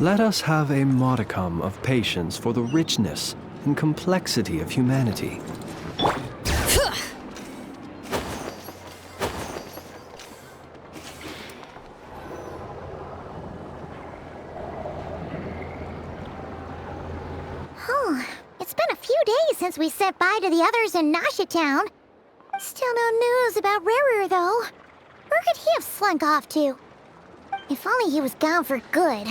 Let us have a modicum of patience for the richness and complexity of humanity. It's been a few days since we said bye to the others in Nasha Town. Still no news about Rerir, though. Where could he have slunk off to? If only he was gone for good.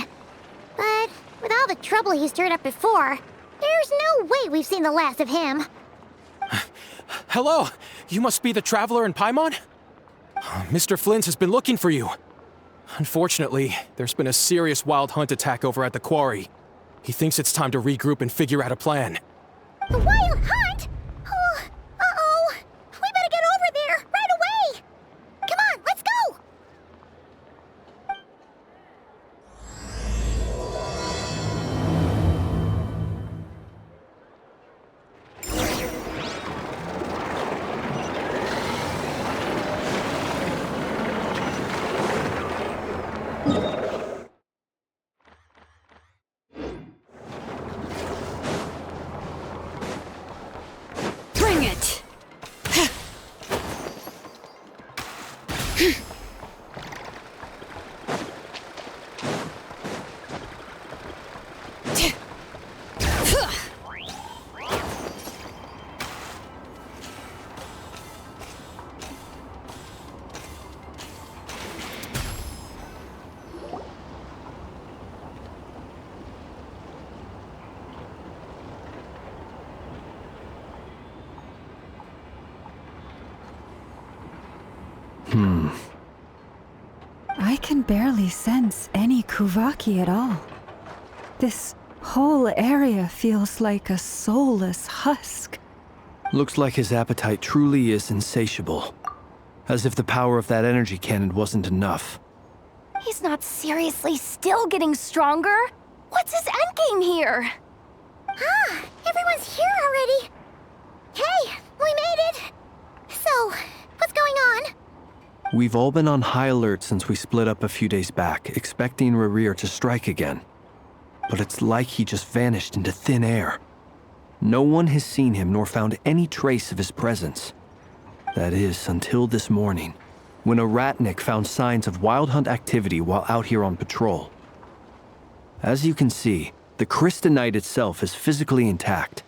But with all the trouble he stirred up before, there's no way we've seen the last of him. Hello! You must be the traveler in Paimon? Mr. Flins has been looking for you. Unfortunately, there's been a serious wild hunt attack over at the Quarry. He thinks it's time to regroup and figure out a plan. The wild hunt? Oh, uh-oh. We better get over there, right away! Come on, let's go! Bring it! I can barely sense any Kuvaki at all. This whole area feels like a soulless husk. Looks like his appetite truly is insatiable. As if the power of that energy cannon wasn't enough. He's not seriously still getting stronger? What's his endgame here? Ah, everyone's here already. Hey, we made it. So, what's going on? We've all been on high alert since we split up a few days back, expecting Rerir to strike again. But it's like he just vanished into thin air. No one has seen him nor found any trace of his presence. That is, until this morning, when a ratnik found signs of wild hunt activity while out here on patrol. As you can see, the crystalline itself is physically intact,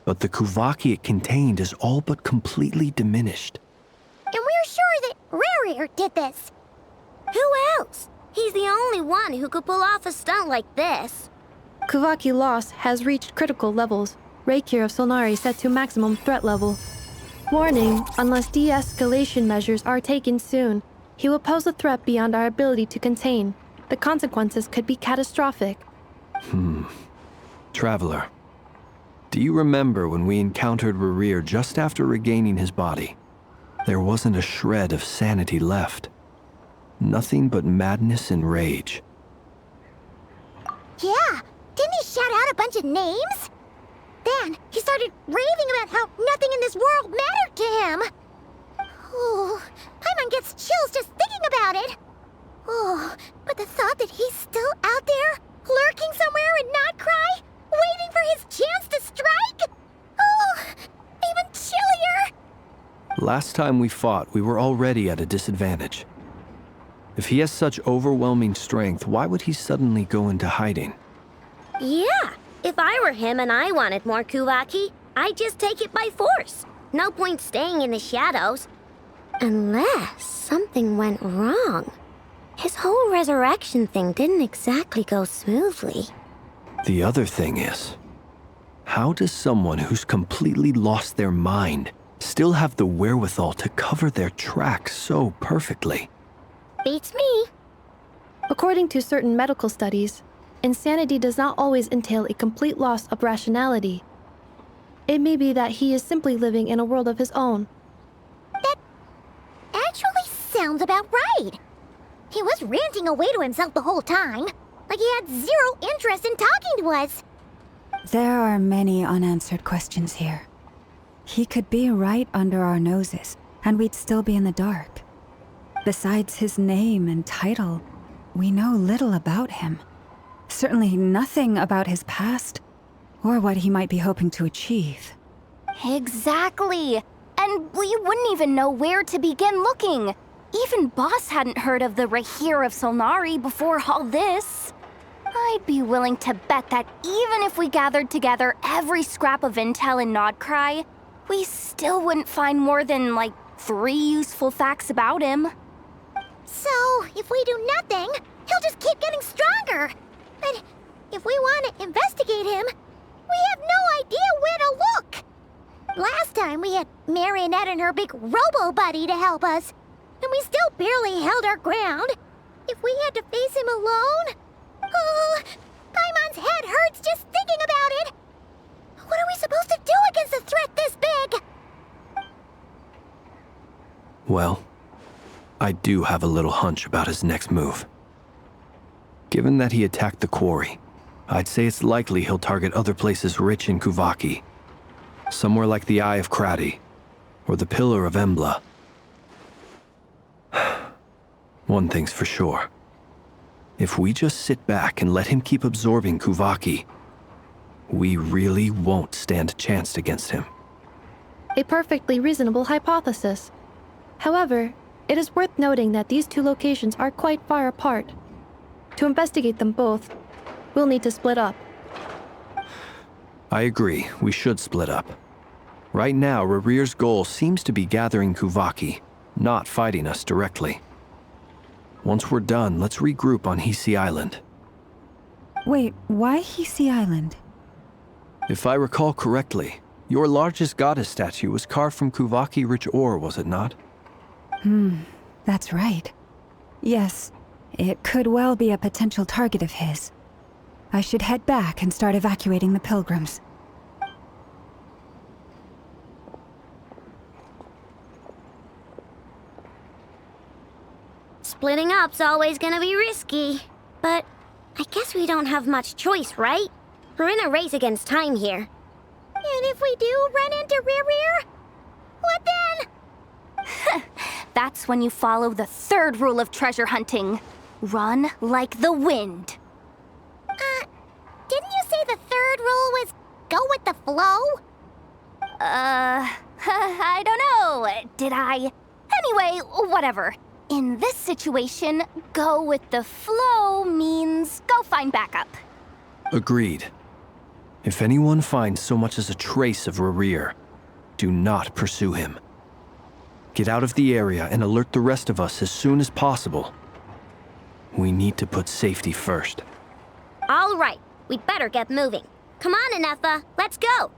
but the Kuvaki it contained is all but completely diminished. And we're sure that Rerir did this. Who else? He's the only one who could pull off a stunt like this. Kuvaki loss has reached critical levels. Rerir of Solnari set to maximum threat level. Warning, unless de-escalation measures are taken soon, he will pose a threat beyond our ability to contain. The consequences could be catastrophic. Traveler, do you remember when we encountered Rerir just after regaining his body? There wasn't a shred of sanity left. Nothing but madness and rage. Yeah, didn't he shout out a bunch of names? Then he started raving about how nothing in this world mattered to him. Oh, Paimon gets chills just thinking about it. Oh, but the thought that he's still out there, lurking somewhere in Not Cry, waiting for his chance to strike? Oh, even chillier. Last time we fought, we were already at a disadvantage. If he has such overwhelming strength, why would he suddenly go into hiding? Yeah, if I were him and I wanted more Kuvaki, I'd just take it by force. No point staying in the shadows. Unless something went wrong. His whole resurrection thing didn't exactly go smoothly. The other thing is, how does someone who's completely lost their mind still have the wherewithal to cover their tracks so perfectly? Beats me. According to certain medical studies, insanity does not always entail a complete loss of rationality. It may be that he is simply living in a world of his own. That actually sounds about right. He was ranting away to himself the whole time, like he had zero interest in talking to us. There are many unanswered questions here. He could be right under our noses, and we'd still be in the dark. Besides his name and title, we know little about him. certainly nothing about his past, or what he might be hoping to achieve. Exactly. And we wouldn't even know where to begin looking. Even Boss hadn't heard of the Rerir of Solnari before all this. I'd be willing to bet that even if we gathered together every scrap of intel in Nodcry, we still wouldn't find more than, like, 3 useful facts about him. So, if we do nothing, he'll just keep getting stronger. But if we want to investigate him, we have no idea where to look. Last time we had Marionette and her big robo-buddy to help us, and we still barely held our ground. If we had to face him alone... Oh, Paimon's head hurts just thinking about it. What are we supposed to do against a threat this big? Well, I do have a little hunch about his next move. Given that he attacked the Quarry, I'd say it's likely he'll target other places rich in Kuvaki. Somewhere like the Eye of Krati, or the Pillar of Embla. One thing's for sure. If we just sit back and let him keep absorbing Kuvaki, we really won't stand a chance against him. A perfectly reasonable hypothesis. However, it is worth noting that these 2 locations are quite far apart. To investigate them both, we'll need to split up. I agree, we should split up. Right now, Rerir's goal seems to be gathering Kuvaki, not fighting us directly. Once we're done, let's regroup on Hiisi Island. Wait, why Hiisi Island? If I recall correctly, your largest goddess statue was carved from Kuvaki-rich ore, was it not? That's right. Yes, it could well be a potential target of his. I should head back and start evacuating the pilgrims. Splitting up's always gonna be risky. But I guess we don't have much choice, right? We're in a race against time here. And if we do run into Rerir, what then? That's when you follow the 3rd rule of treasure hunting. Run like the wind. Didn't you say the 3rd rule was go with the flow? I don't know. Did I? Anyway, whatever. In this situation, go with the flow means go find backup. Agreed. If anyone finds so much as a trace of Rerir, do not pursue him. Get out of the area and alert the rest of us as soon as possible. We need to put safety first. All right, we'd better get moving. Come on, Nefer, let's go.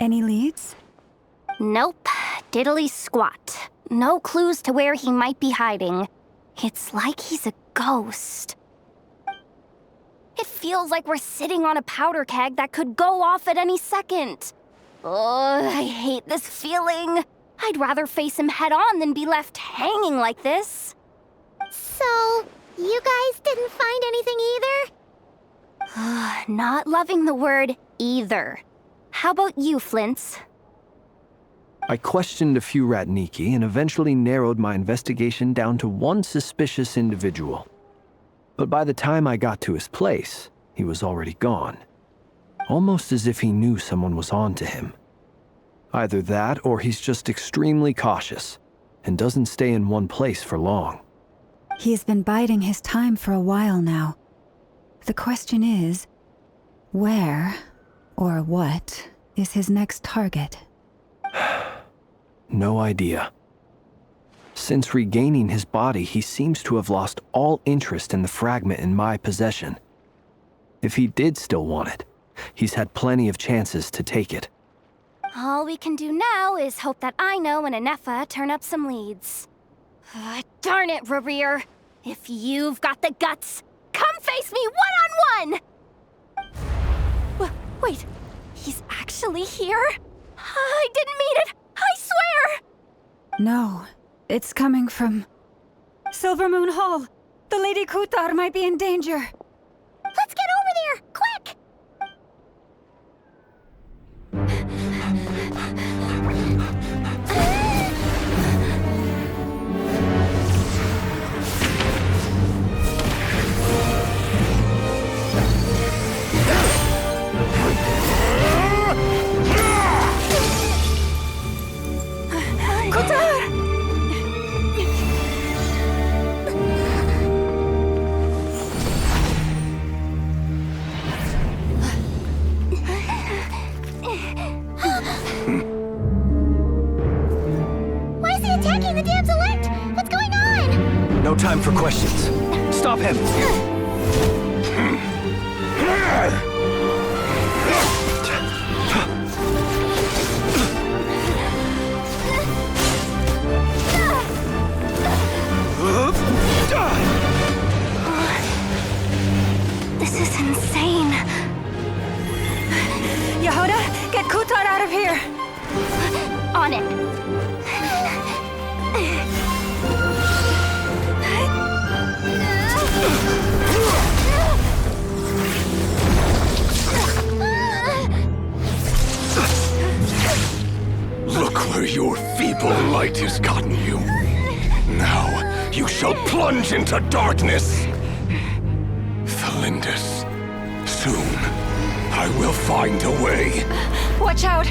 Any leads? Nope. Diddly squat. No clues to where he might be hiding. It's like he's a ghost. It feels like we're sitting on a powder keg that could go off at any second. Oh, I hate this feeling. I'd rather face him head on than be left hanging like this. So, you guys didn't find anything either? Not loving the word either. How about you, Flins? I questioned a few Ratniki and eventually narrowed my investigation down to one suspicious individual. But by the time I got to his place, he was already gone. Almost as if he knew someone was on to him. Either that or he's just extremely cautious and doesn't stay in one place for long. He's been biding his time for a while now. The question is, where or what is his next target? No idea. Since regaining his body, he seems to have lost all interest in the fragment in my possession. If he did still want it, he's had plenty of chances to take it. All we can do now is hope that Ino and Anefa turn up some leads. Darn it, Rerir! If you've got the guts, come face me one-on-one! Wait, he's actually here? I didn't mean it! I swear! No, it's coming from Silver Moon Hall. The Lady Kutar might be in danger. Let's get over there, quick! Why is he attacking the damsel elect? What's going on? No time for questions. Stop him! This is insane. Jahoda, get Kutar out of here! On it. Look where your feeble light has gotten you. Now, you shall plunge into darkness. Tholindis, soon, I will find a way. Watch out!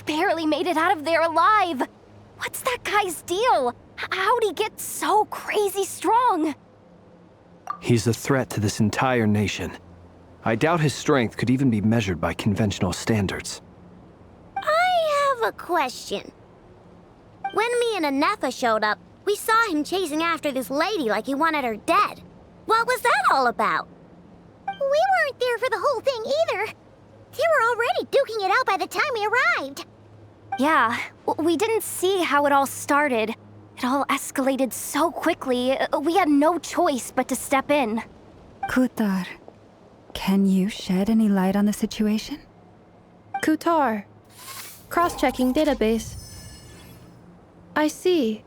Barely made it out of there alive. What's that guy's deal? How'd he get so crazy strong? He's a threat to this entire nation. I doubt his strength could even be measured by conventional standards. I have a question. When me and Anefa showed up, we saw him chasing after this lady like he wanted her dead. What was that all about? We weren't there for the whole thing either. They were already duking it out by the time we arrived. Yeah, we didn't see how it all started. It all escalated so quickly, we had no choice but to step in. Kutar, can you shed any light on the situation? Kutar. Cross-checking database. I see.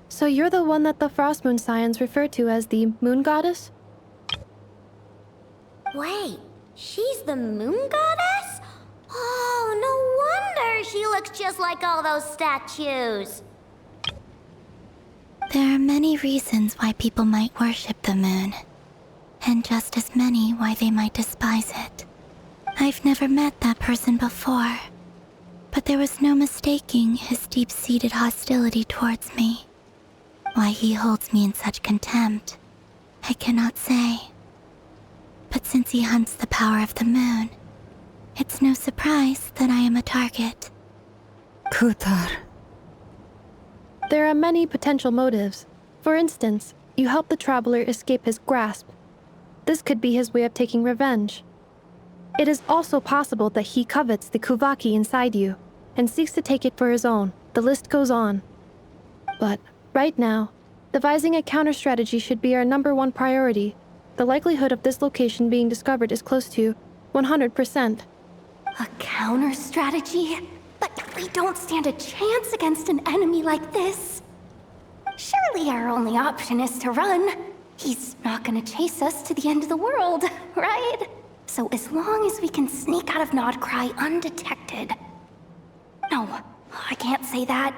So you're the one that the Frost Moon Scions refer to as the Moon Goddess? Wait, she's the Moon Goddess? Oh, no wonder she looks just like all those statues. There are many reasons why people might worship the moon, and just as many why they might despise it. I've never met that person before, but there was no mistaking his deep-seated hostility towards me. Why he holds me in such contempt, I cannot say. But since he hunts the power of the moon, it's no surprise that I am a target. Kutar. There are many potential motives. For instance, you help the traveler escape his grasp. This could be his way of taking revenge. It is also possible that he covets the Kuvaki inside you and seeks to take it for his own. The list goes on. But right now, devising a counter-strategy should be our #1 priority. The likelihood of this location being discovered is close to 100%. A counter-strategy? But we don't stand a chance against an enemy like this. Surely our only option is to run. He's not gonna chase us to the end of the world, right? So as long as we can sneak out of Nodcry undetected. No, I can't say that.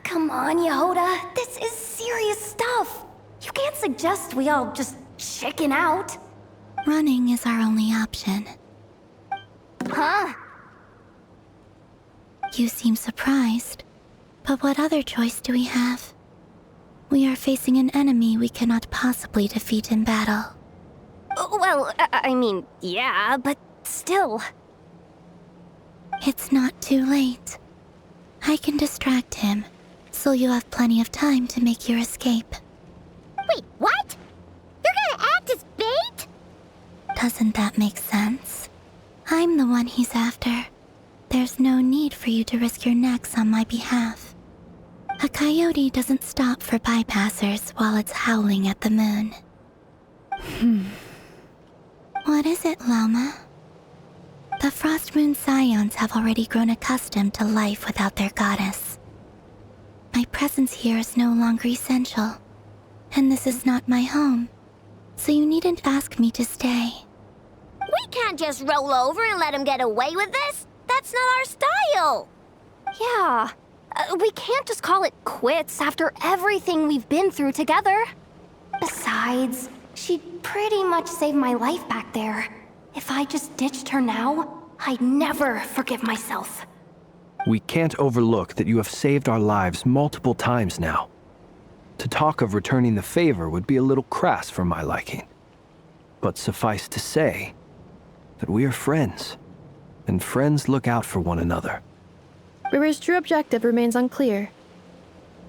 Come on, Jahoda. This is serious stuff. You can't suggest we all just chicken out. Running is our only option. Huh? You seem surprised, but what other choice do we have? We are facing an enemy we cannot possibly defeat in battle. Well, I mean, yeah, but still. It's not too late. I can distract him, so you'll have plenty of time to make your escape. Wait, what? You're gonna act as bait? Doesn't that make sense? I'm the one he's after. There's no need for you to risk your necks on my behalf. A coyote doesn't stop for bypassers while it's howling at the moon. What is it, Lauma? The Frost Moon Scions have already grown accustomed to life without their goddess. My presence here is no longer essential, and this is not my home, so you needn't ask me to stay. We can't just roll over and let him get away with this. That's not our style. Yeah. We can't just call it quits after everything we've been through together. Besides, she'd pretty much saved my life back there. If I just ditched her now, I'd never forgive myself. We can't overlook that you have saved our lives multiple times now. To talk of returning the favor would be a little crass for my liking. But suffice to say that we are friends, and friends look out for one another. Rerir's true objective remains unclear.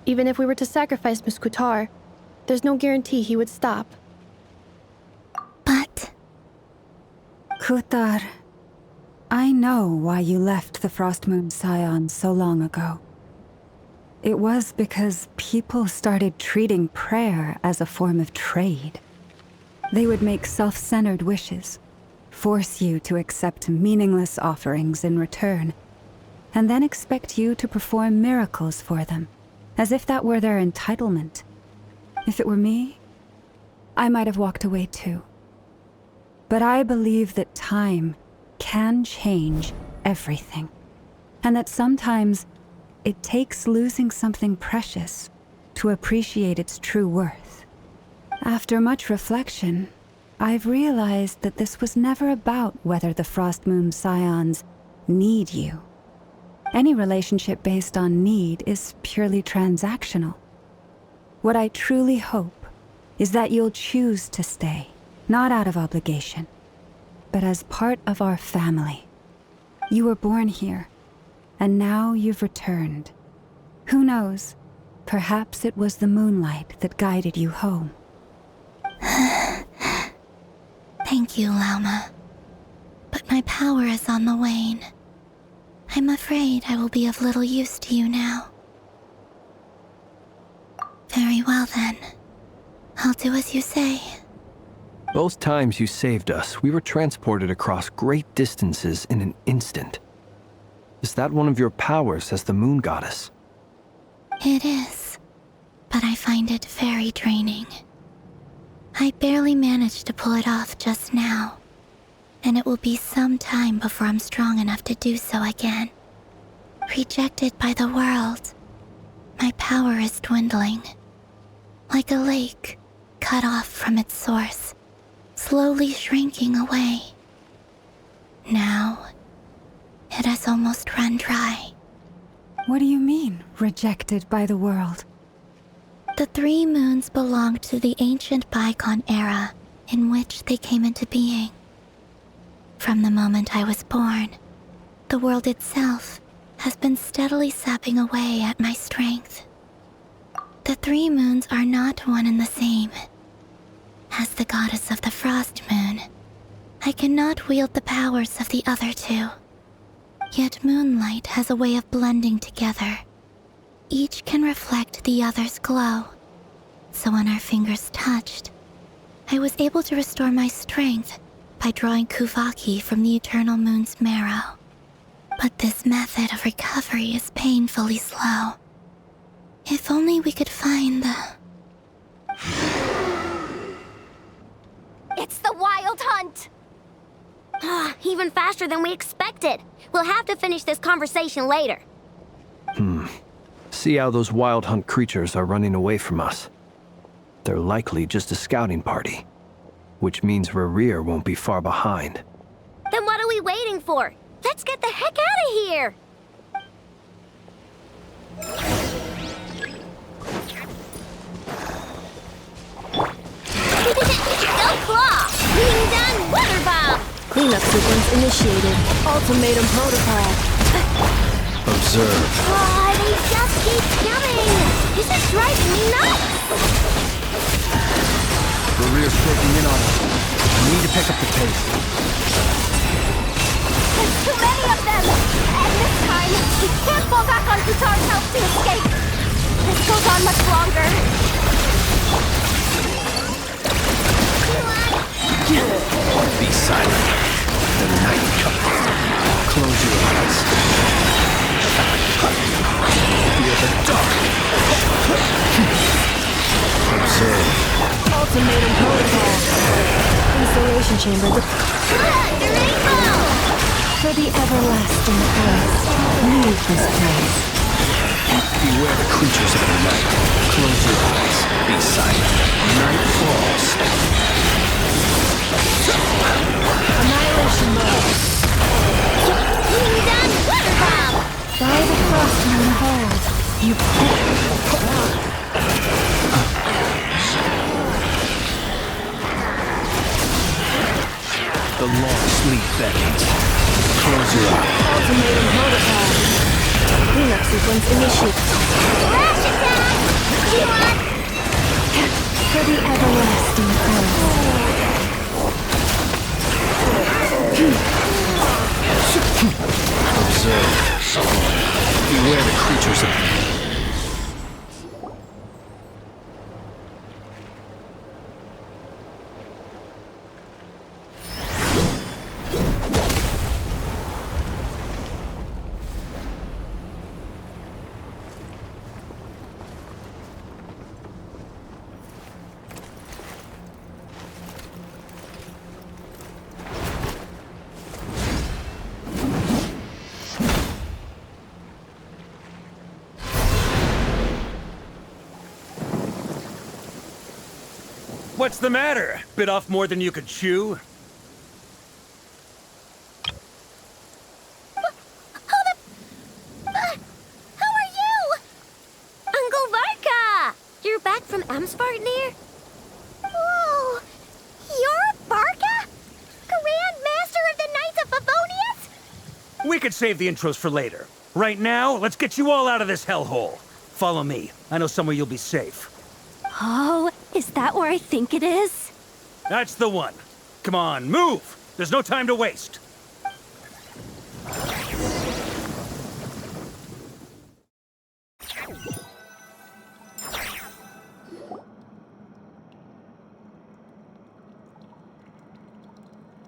Even if we were to sacrifice Miss Kutar, there's no guarantee he would stop. But Kutar, I know why you left the Frost Moon Scions so long ago. It was because people started treating prayer as a form of trade. They would make self-centered wishes, force you to accept meaningless offerings in return, and then expect you to perform miracles for them, as if that were their entitlement. If it were me, I might have walked away too. But I believe that time can change everything, and that sometimes it takes losing something precious to appreciate its true worth. After much reflection, I've realized that this was never about whether the Frost Moon Scions need you. Any relationship based on need is purely transactional. What I truly hope is that you'll choose to stay, not out of obligation, but as part of our family. You were born here, and now you've returned. Who knows? Perhaps it was the moonlight that guided you home. thank you, Lauma. But my power is on the wane. I'm afraid I will be of little use to you now. Very well then. I'll do as you say. Both times you saved us, we were transported across great distances in an instant. Is that one of your powers as the moon goddess? It is, but I find it very draining. I barely managed to pull it off just now, and it will be some time before I'm strong enough to do so again. Rejected by the world, my power is dwindling. Like a lake cut off from its source, slowly shrinking away. Now, it has almost run dry. What do you mean, rejected by the world? The 3 moons belonged to the ancient bygone era in which they came into being. From the moment I was born, the world itself has been steadily sapping away at my strength. The 3 moons are not one and the same. As the goddess of the Frost Moon, I cannot wield the powers of the other 2. Yet Moonlight has a way of blending together. Each can reflect the other's glow. So when our fingers touched, I was able to restore my strength by drawing Kuvaki from the Eternal Moon's marrow. But this method of recovery is painfully slow. If only we could find the... It's the Wild Hunt! Even faster than we expected. We'll have to finish this conversation later. See how those Wild Hunt creatures are running away from us. They're likely just a scouting party, which means Rerir won't be far behind. Then what are we waiting for? Let's get the heck out of here! Go Claw! Being done Water Bomb! Cleanup sequence initiated. Ultimatum protocol. Observe. They just keep coming! This is driving me nuts! Rerir's closing in on us. We need to pick up the pace. There's too many of them! And this time, we can't fall back on Kutar's help to escape! This goes on much longer. Be silent. The night comes. Close your eyes. Feel the dark. Observe. Ultimatum protocol. Installation chamber. For the everlasting place, leave this place. Beware the creatures of the night. Close your eyes. Be silent. Night falls. Annihilation mode. Being done Water Bomb! By the Frost Moon hold, you The long sleep beckons. Close your eyes. ultimatum protocol. Cleanup sequence initiated. Flash attack! For the everlasting place. Observe. Beware the creatures of... What's the matter? Bit off more than you could chew? How are you? Uncle Varka! You're back from Amsvarnir? Whoa! You're Varka? Grand Master of the Knights of Favonius? We could save the intros for later. Right now, let's get you all out of this hellhole. Follow me. I know somewhere you'll be safe. Oh, is that where I think it is? That's the one. Come on, move! There's no time to waste.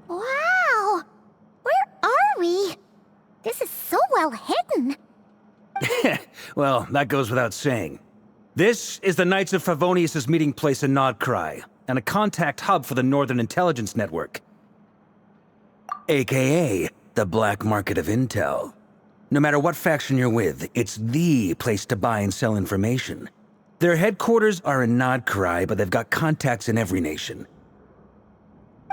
Wow! Where are we? This is so well hidden. Well, that goes without saying. This is the Knights of Favonius' meeting place in Nodcry, and a contact hub for the Northern Intelligence Network. AKA, the black market of intel. No matter what faction you're with, it's the place to buy and sell information. Their headquarters are in Nodcry, but they've got contacts in every nation.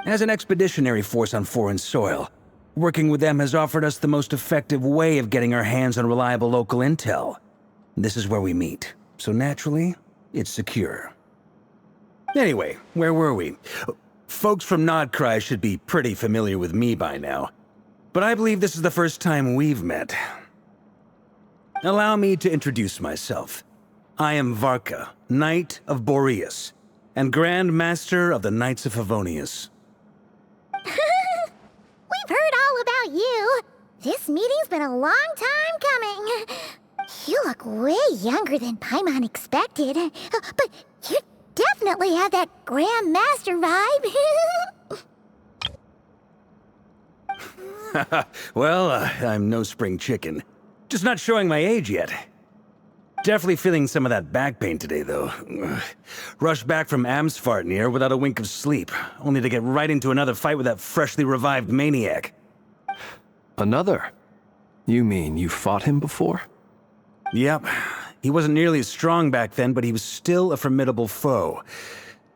As an expeditionary force on foreign soil, working with them has offered us the most effective way of getting our hands on reliable local intel. This is where we meet. So naturally, it's secure. Anyway, where were we? Folks from Nodcry should be pretty familiar with me by now, but I believe this is the first time we've met. Allow me to introduce myself. I am Varka, Knight of Boreas, and Grand Master of the Knights of Favonius. We've heard all about you. This meeting's been a long time coming. You look way younger than Paimon expected, but you definitely have that Grand Master vibe. Well, I'm no spring chicken. Just not showing my age yet. Definitely feeling some of that back pain today, though. Rushed back from Amsfartnir without a wink of sleep, only to get right into another fight with that freshly revived maniac. Another? You mean you fought him before? Yep. He wasn't nearly as strong back then, but he was still a formidable foe.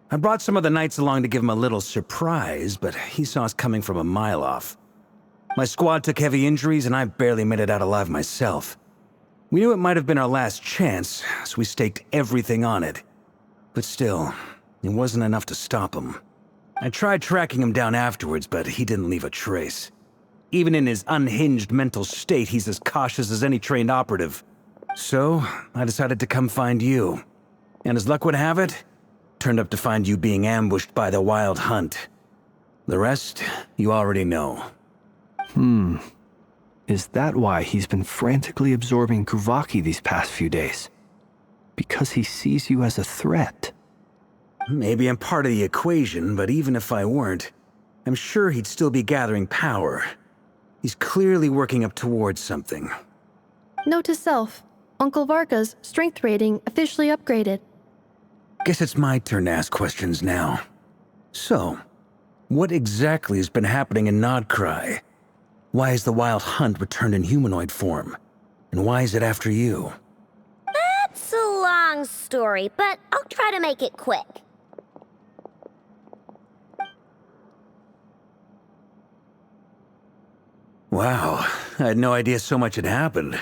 I brought some of the knights along to give him a little surprise, but he saw us coming from a mile off. My squad took heavy injuries, and I barely made it out alive myself. We knew it might have been our last chance, so we staked everything on it. But still, it wasn't enough to stop him. I tried tracking him down afterwards, but he didn't leave a trace. Even in his unhinged mental state, he's as cautious as any trained operative. So, I decided to come find you. And as luck would have it, turned up to find you being ambushed by the Wild Hunt. The rest, you already know. Is that why he's been frantically absorbing Kuvaki these past few days? Because he sees you as a threat? Maybe I'm part of the equation, but even if I weren't, I'm sure he'd still be gathering power. He's clearly working up towards something. Note to self, Uncle Varka's strength rating officially upgraded. Guess it's my turn to ask questions now. So, what exactly has been happening in Nodcry? Why is the Wild Hunt returned in humanoid form? And why is it after you? That's a long story, but I'll try to make it quick. Wow, I had no idea so much had happened.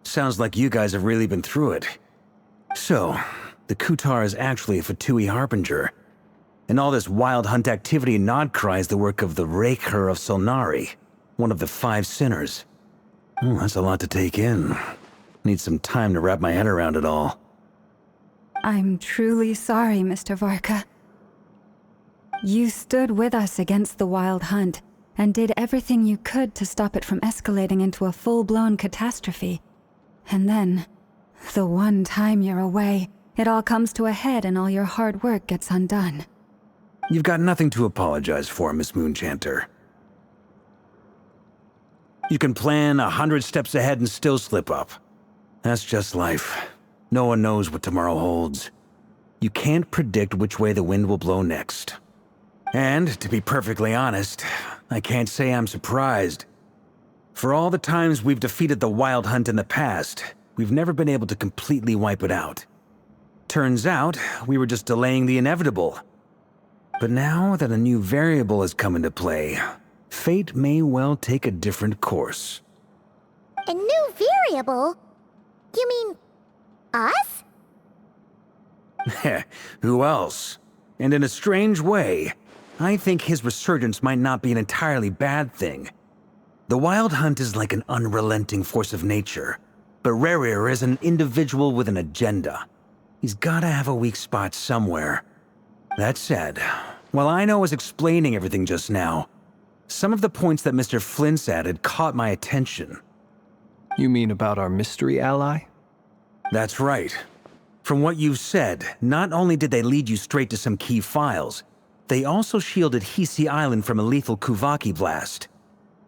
Sounds like you guys have really been through it. So, the Kutar is actually a Fatui Harbinger. And all this Wild Hunt activity in Nodcry is the work of the Rerir of Solnari, one of the 5 sinners. That's a lot to take in. Need some time to wrap my head around it all. I'm truly sorry, Mr. Varka. You stood with us against the Wild Hunt, and did everything you could to stop it from escalating into a full-blown catastrophe. And then, the one time you're away, it all comes to a head and all your hard work gets undone. You've got nothing to apologize for, Miss Moonchanter. You can plan 100 steps ahead and still slip up. That's just life. No one knows what tomorrow holds. You can't predict which way the wind will blow next. And, to be perfectly honest, I can't say I'm surprised. For all the times we've defeated the Wild Hunt in the past, we've never been able to completely wipe it out. Turns out, we were just delaying the inevitable. But now that a new variable has come into play, fate may well take a different course. A new variable? You mean us? Who else? And in a strange way, I think his resurgence might not be an entirely bad thing. The Wild Hunt is like an unrelenting force of nature, but Rerir is an individual with an agenda. He's gotta have a weak spot somewhere. That said, while I was explaining everything just now, some of the points that Mr. Flins added caught my attention. You mean about our mystery ally? That's right. From what you've said, not only did they lead you straight to some key files, they also shielded Hiisi Island from a lethal Kuvaki blast.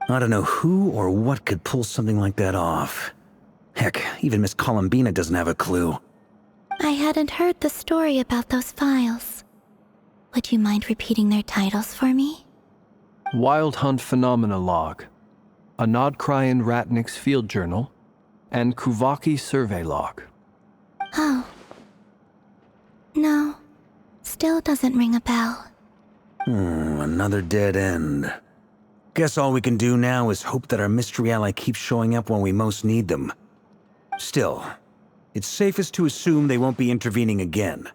I don't know who or what could pull something like that off. Heck, even Miss Columbina doesn't have a clue. I hadn't heard the story about those files. Would you mind repeating their titles for me? Wild Hunt Phenomena Log, a Nodcryan Ratnik's Field Journal, and Kuvaki Survey Log. Oh. No. Still doesn't ring a bell. Another dead end. Guess all we can do now is hope that our mystery ally keeps showing up when we most need them. Still, it's safest to assume they won't be intervening again.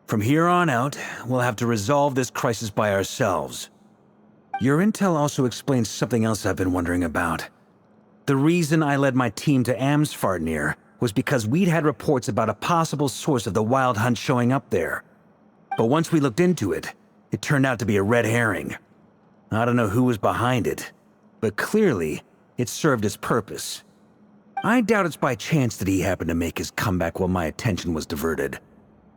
From here on out, we'll have to resolve this crisis by ourselves. Your intel also explains something else I've been wondering about. The reason I led my team to Amsfarnir was because we'd had reports about a possible source of the Wild Hunt showing up there. But once we looked into it, it turned out to be a red herring. I don't know who was behind it, but clearly, it served its purpose. I doubt it's by chance that he happened to make his comeback while my attention was diverted.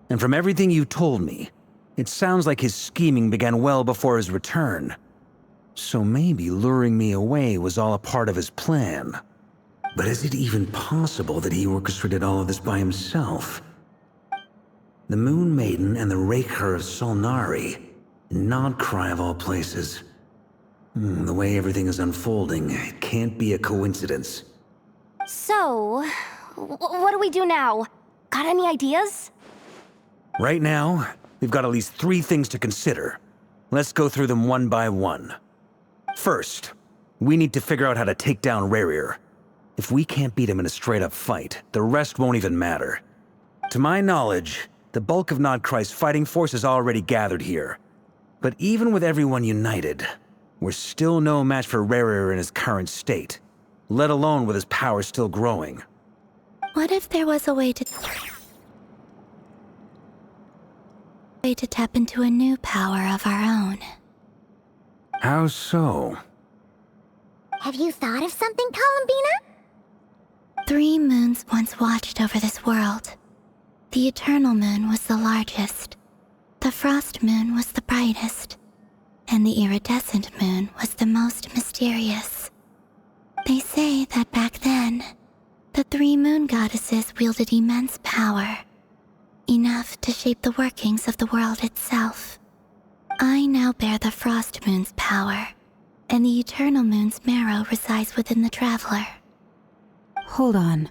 And from everything you told me, it sounds like his scheming began well before his return. So maybe luring me away was all a part of his plan. But is it even possible that he orchestrated all of this by himself? The Moon Maiden and the Rerir of Solnari, Nodcry of all places. The way everything is unfolding, it can't be a coincidence. So, what do we do now? Got any ideas? Right now, we've got at least 3 things to consider. Let's go through them one by one. First, we need to figure out how to take down Rerir. If we can't beat him in a straight-up fight, the rest won't even matter. To my knowledge, the bulk of Nodcry's fighting force is already gathered here. But even with everyone united, we're still no match for Rerir in his current state, let alone with his power still growing. What if there was a way to tap into a new power of our own? How so? Have you thought of something, Columbina? 3 moons once watched over this world. The Eternal Moon was the largest, the Frost Moon was the brightest, and the Iridescent Moon was the most mysterious. They say that back then, the 3 moon goddesses wielded immense power, enough to shape the workings of the world itself. I now bear the Frost Moon's power, and the Eternal Moon's marrow resides within the Traveler. Hold on.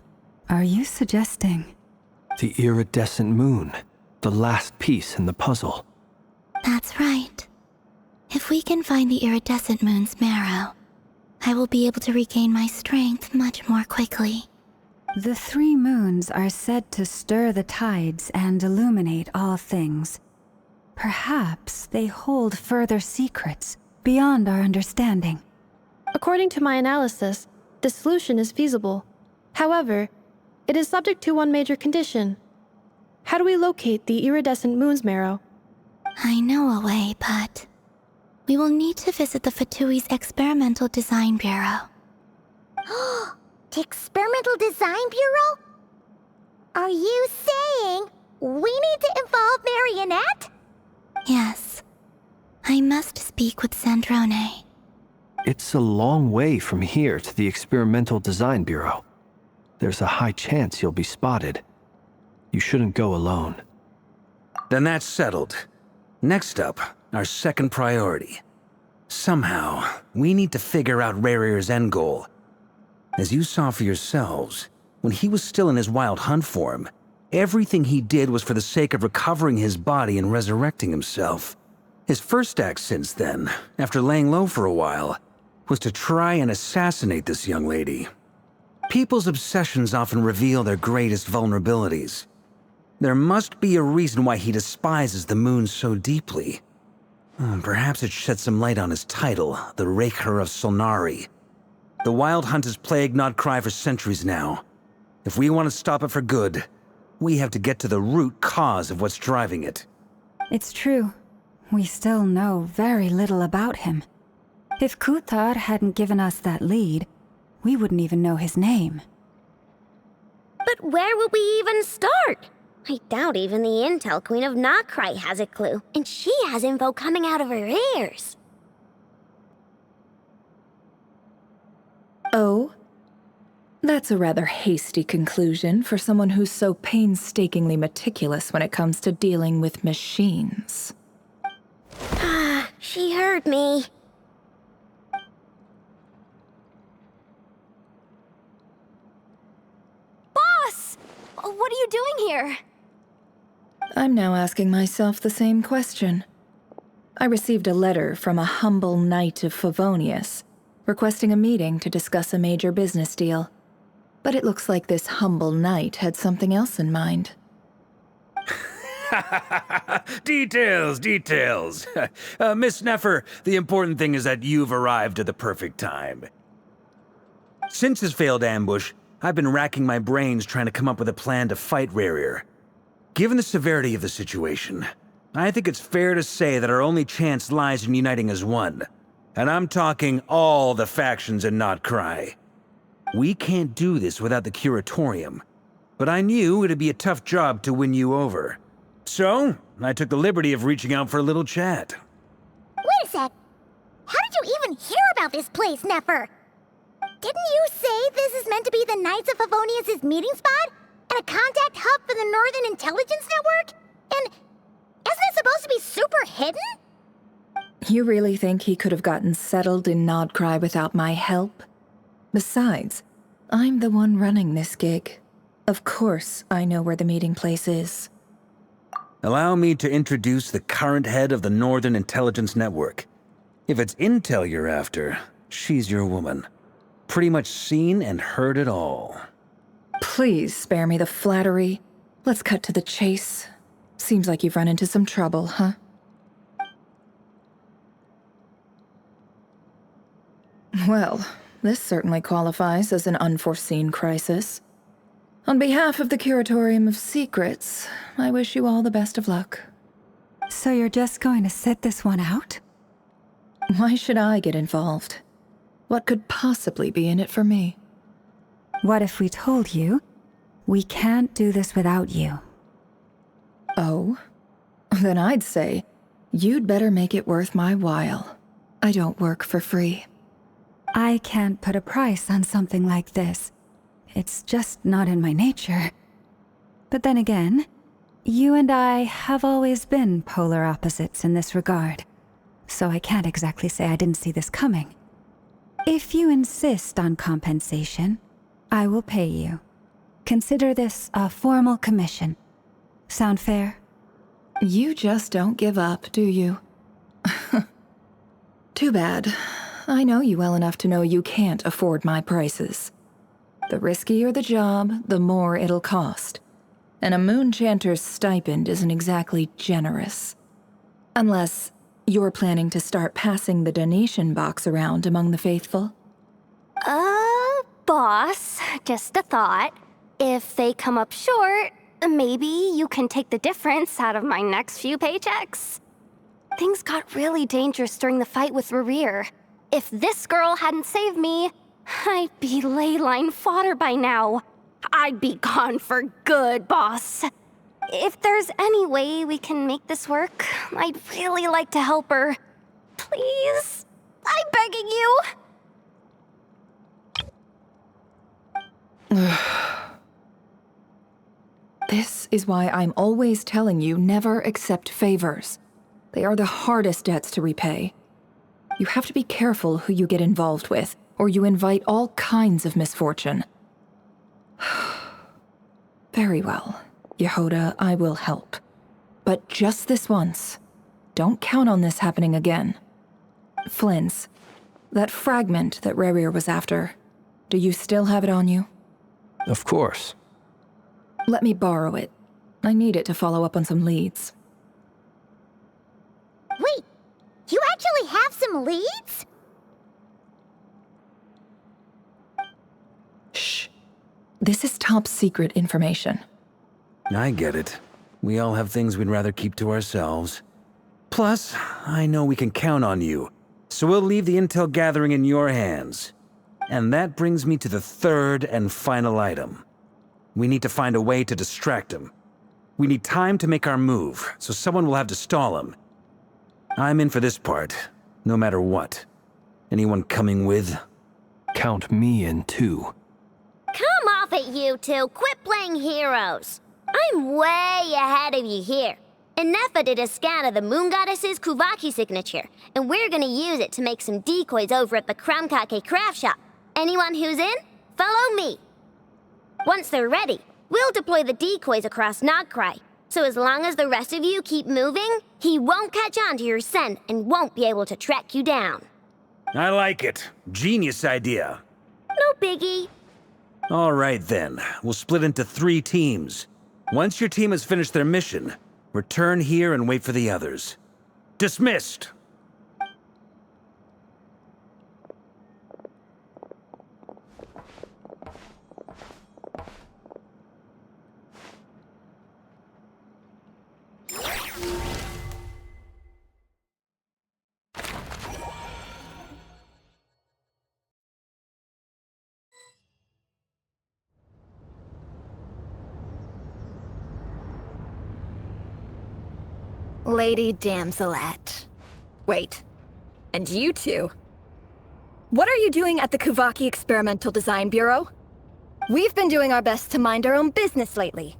Are you suggesting? The iridescent moon, the last piece in the puzzle. That's right. If we can find the Iridescent Moon's marrow, I will be able to regain my strength much more quickly. The 3 moons are said to stir the tides and illuminate all things. Perhaps they hold further secrets beyond our understanding. According to my analysis, the solution is feasible. However, it is subject to one major condition. How do we locate the Iridescent Moon's marrow? I know a way, but we will need to visit the Fatui's Experimental Design Bureau. The Experimental Design Bureau? Are you saying we need to involve Marionette? Yes. I must speak with Sandrone. It's a long way from here to the Experimental Design Bureau. There's a high chance you'll be spotted. You shouldn't go alone. Then that's settled. Next up, our second priority. Somehow, we need to figure out Rerir's end goal. As you saw for yourselves, when he was still in his Wild Hunt form, everything he did was for the sake of recovering his body and resurrecting himself. His first act since then, after laying low for a while, was to try and assassinate this young lady. People's obsessions often reveal their greatest vulnerabilities. There must be a reason why he despises the moon so deeply. Perhaps it sheds some light on his title, the Rerir of Solnari. The Wild Hunt has plagued Nodcry for centuries now. If we want to stop it for good, we have to get to the root cause of what's driving it. It's true. We still know very little about him. If Kuthar hadn't given us that lead, we wouldn't even know his name. But where would we even start? I doubt even the Intel Queen of Nodcry has a clue, and she has info coming out of her ears. Oh? That's a rather hasty conclusion for someone who's so painstakingly meticulous when it comes to dealing with machines. Ah, she heard me. Boss! What are you doing here? I'm now asking myself the same question. I received a letter from a humble knight of Favonius, requesting a meeting to discuss a major business deal. But it looks like this humble knight had something else in mind. Details, details. Miss Nefer, the important thing is that you've arrived at the perfect time. Since his failed ambush, I've been racking my brains trying to come up with a plan to fight Rerir. Given the severity of the situation, I think it's fair to say that our only chance lies in uniting as one. And I'm talking all the factions in Notcry. We can't do this without the Curatorium, but I knew it'd be a tough job to win you over. So, I took the liberty of reaching out for a little chat. Wait a sec. How did you even hear about this place, Nefer? Didn't you say this is meant to be the Knights of Favonius' meeting spot? And a contact hub for the Northern Intelligence Network? And isn't it supposed to be super hidden? You really think he could have gotten settled in Notcry without my help? Besides, I'm the one running this gig. Of course I know where the meeting place is. Allow me to introduce the current head of the Northern Intelligence Network. If it's intel you're after, she's your woman. Pretty much seen and heard it all. Please spare me the flattery. Let's cut to the chase. Seems like you've run into some trouble, huh? Well, this certainly qualifies as an unforeseen crisis. On behalf of the Curatorium of Secrets, I wish you all the best of luck. So you're just going to sit this one out? Why should I get involved? What could possibly be in it for me? What if we told you we can't do this without you? Oh? Then I'd say you'd better make it worth my while. I don't work for free. I can't put a price on something like this. It's just not in my nature. But then again, you and I have always been polar opposites in this regard, so I can't exactly say I didn't see this coming. If you insist on compensation, I will pay you. Consider this a formal commission. Sound fair? You just don't give up, do you? Too bad. I know you well enough to know you can't afford my prices. The riskier the job, the more it'll cost. And a Moonchanter's stipend isn't exactly generous. Unless you're planning to start passing the donation box around among the faithful. Boss, just a thought. If they come up short, maybe you can take the difference out of my next few paychecks. Things got really dangerous during the fight with Rerir. If this girl hadn't saved me, I'd be leyline fodder by now. I'd be gone for good, boss. If there's any way we can make this work, I'd really like to help her. Please, I'm begging you. This is why I'm always telling you never accept favors. They are the hardest debts to repay. You have to be careful who you get involved with, or you invite all kinds of misfortune. Very well, Jahoda, I will help. But just this once. Don't count on this happening again. Flins, that fragment that Rerir was after, do you still have it on you? Of course. Let me borrow it. I need it to follow up on some leads. Wait, you actually have some leads? Shh. This is top secret information. I get it. We all have things we'd rather keep to ourselves. Plus, I know we can count on you, so we'll leave the intel gathering in your hands. And that brings me to the third and final item. We need to find a way to distract him. We need time to make our move, so someone will have to stall him. I'm in for this part, no matter what. Anyone coming with? Count me in too. Come off it, you two. Quit playing heroes. I'm way ahead of you here. And Nefer did a scan of the Moon Goddess's Kuvaki signature, and we're gonna use it to make some decoys over at the Kramkake craft shop. Anyone who's in, follow me. Once they're ready, we'll deploy the decoys across Notcry. So as long as the rest of you keep moving, he won't catch on to your scent and won't be able to track you down. I like it. Genius idea. No biggie. All right then, we'll split into 3 teams. Once your team has finished their mission, return here and wait for the others. Dismissed! Lady Damselette. Wait, and you two? What are you doing at the Kuvaki Experimental Design Bureau? We've been doing our best to mind our own business lately.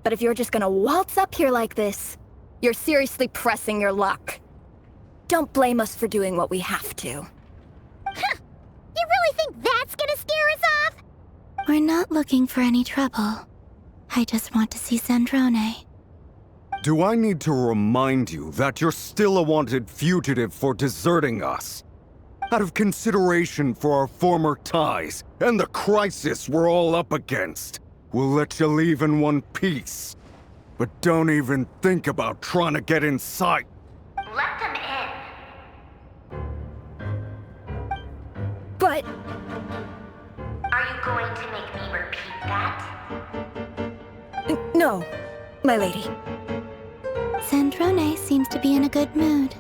But if you're just gonna waltz up here like this, you're seriously pressing your luck. Don't blame us for doing what we have to. Huh! You really think that's gonna scare us off? We're not looking for any trouble. I just want to see Sandrone. Do I need to remind you that you're still a wanted fugitive for deserting us? Out of consideration for our former ties and the crisis we're all up against, we'll let you leave in one piece. But don't even think about trying to get inside. Let them in. But... Are you going to make me repeat that? No, my lady. Sandrone seems to be in a good mood.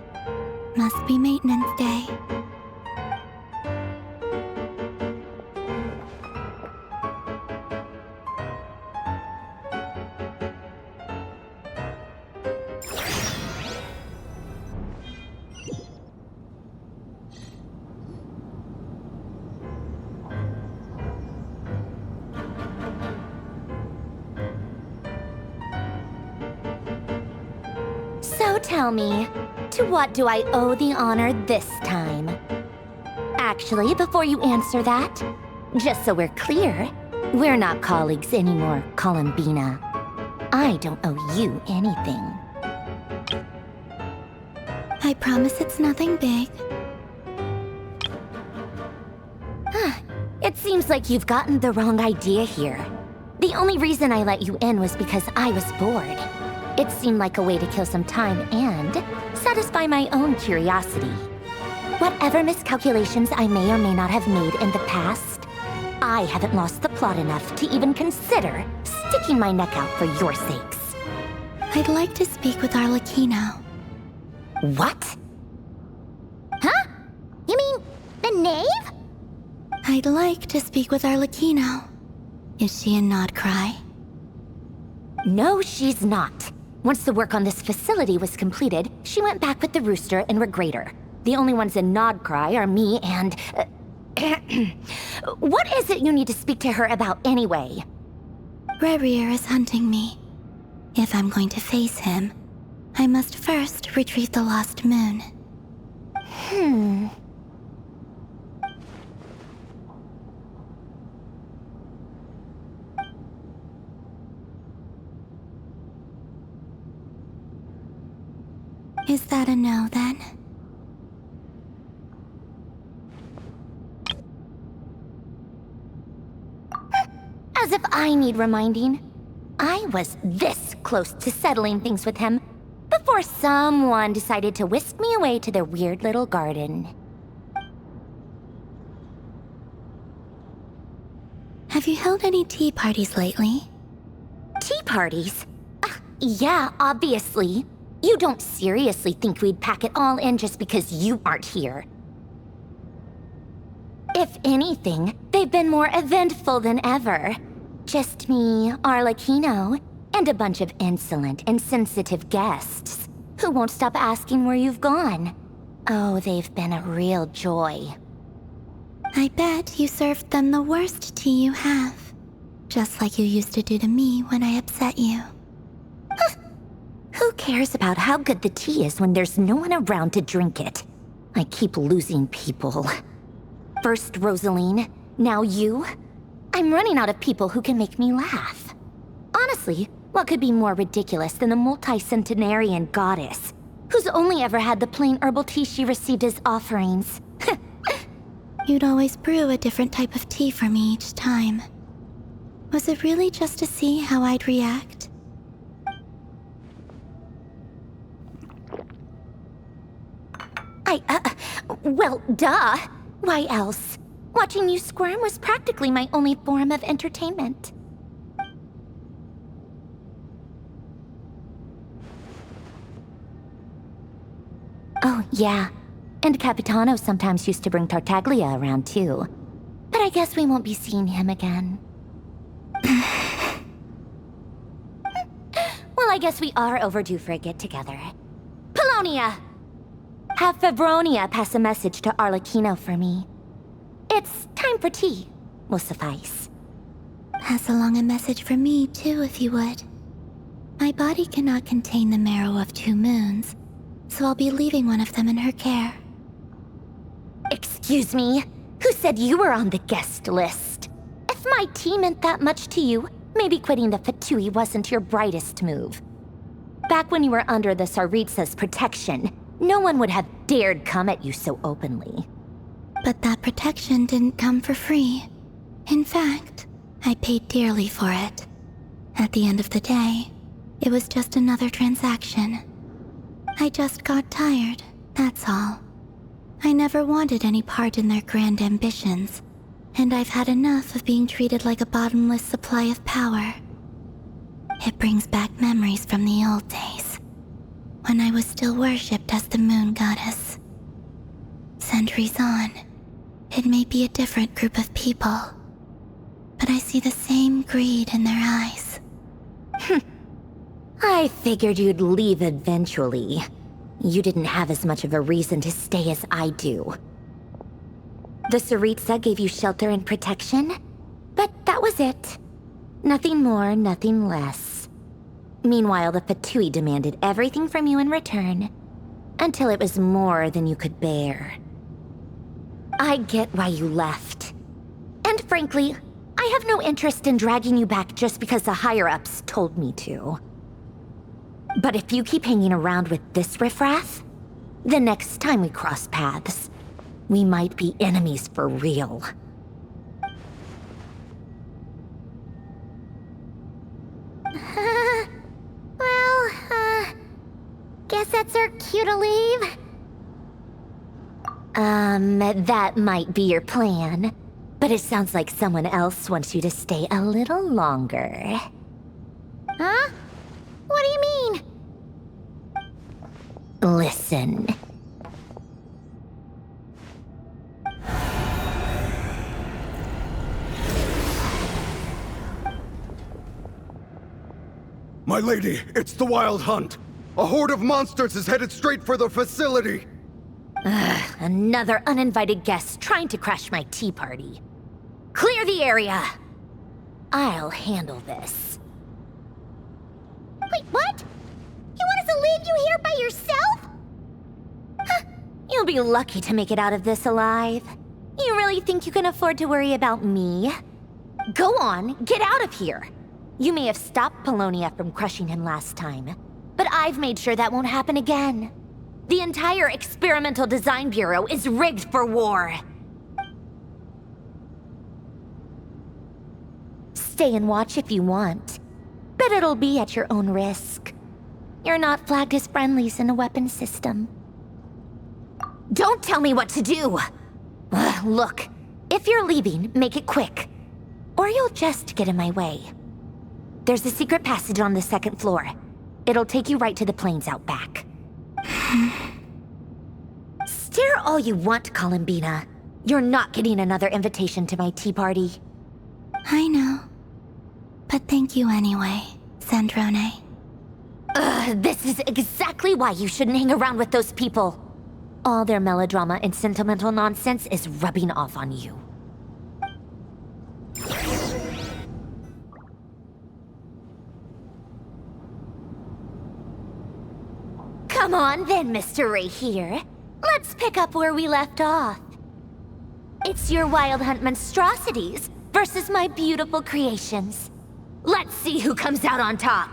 Must be maintenance day. So tell me, to what do I owe the honor this time? Actually, before you answer that, just so we're clear, we're not colleagues anymore, Columbina. I don't owe you anything. I promise it's nothing big. It seems like you've gotten the wrong idea here. The only reason I let you in was because I was bored. It seemed like a way to kill some time and satisfy my own curiosity. Whatever miscalculations I may or may not have made in the past, I haven't lost the plot enough to even consider sticking my neck out for your sakes. I'd like to speak with Arlecchino. What? Huh? You mean the knave? I'd like to speak with Arlecchino. Is she in Nodcry? No, she's not. Once the work on this facility was completed, she went back with the Rooster and Regrator. The only ones in Nodcry are me and... What is it you need to speak to her about anyway? Rerir is hunting me. If I'm going to face him, I must first retrieve the lost moon. Is that a no, then? As if I need reminding. I was this close to settling things with him before someone decided to whisk me away to their weird little garden. Have you held any tea parties lately? Tea parties? Yeah, obviously. You don't seriously think we'd pack it all in just because you aren't here. If anything, they've been more eventful than ever. Just me, Arlecchino, and a bunch of insolent and sensitive guests who won't stop asking where you've gone. Oh, they've been a real joy. I bet you served them the worst tea you have. Just like you used to do to me when I upset you. Who cares about how good the tea is when there's no one around to drink it? I keep losing people. First Rosaline, now you. I'm running out of people who can make me laugh. Honestly, what could be more ridiculous than a multi-centenarian goddess who's only ever had the plain herbal tea she received as offerings? You'd always brew a different type of tea for me each time. Was it really just to see how I'd react? Well, duh. Why else? Watching you squirm was practically my only form of entertainment. Oh, yeah. And Capitano sometimes used to bring Tartaglia around, too. But I guess we won't be seeing him again. Well, I guess we are overdue for a get-together. Polonia! Have Favronia pass a message to Arlecchino for me. It's time for tea. Will suffice. Pass along a message for me, too, if you would. My body cannot contain the marrow of 2 moons, so I'll be leaving one of them in her care. Excuse me? Who said you were on the guest list? If my tea meant that much to you, maybe quitting the Fatui wasn't your brightest move. Back when you were under the Tsaritsa's protection, no one would have dared come at you so openly. But that protection didn't come for free. In fact, I paid dearly for it. At the end of the day, it was just another transaction. I just got tired, that's all. I never wanted any part in their grand ambitions, and I've had enough of being treated like a bottomless supply of power. It brings back memories from the old days, when I was still worshipped as the moon goddess. Centuries on, it may be a different group of people, but I see the same greed in their eyes. I figured you'd leave eventually. You didn't have as much of a reason to stay as I do. The Tsaritsa gave you shelter and protection, but that was it. Nothing more, nothing less. Meanwhile, the Fatui demanded everything from you in return, until it was more than you could bear. I get why you left. And frankly, I have no interest in dragging you back just because the higher-ups told me to. But if you keep hanging around with this riffraff, the next time we cross paths, we might be enemies for real. Guess that's our cue to leave. That might be your plan, but it sounds like someone else wants you to stay a little longer. Huh? What do you mean? Listen. My lady, it's the Wild Hunt. A horde of monsters is headed straight for the facility. Another uninvited guest trying to crash my tea party. Clear the area. I'll handle this. Wait, what? You want us to leave you here by yourself? Huh, you'll be lucky to make it out of this alive. You really think you can afford to worry about me? Go on, get out of here. You may have stopped Polonia from crushing him last time, but I've made sure that won't happen again. The entire Experimental Design Bureau is rigged for war. Stay and watch if you want, but it'll be at your own risk. You're not flagged as friendlies in a weapons system. Don't tell me what to do! Look, if you're leaving, make it quick, or you'll just get in my way. There's a secret passage on the 2nd floor. It'll take you right to the plains out back. Stare all you want, Columbina. You're not getting another invitation to my tea party. I know. But thank you anyway, Sandrone. This is exactly why you shouldn't hang around with those people. All their melodrama and sentimental nonsense is rubbing off on you. Come on then, Mr. Rerir. Let's pick up where we left off. It's your Wild Hunt monstrosities versus my beautiful creations. Let's see who comes out on top.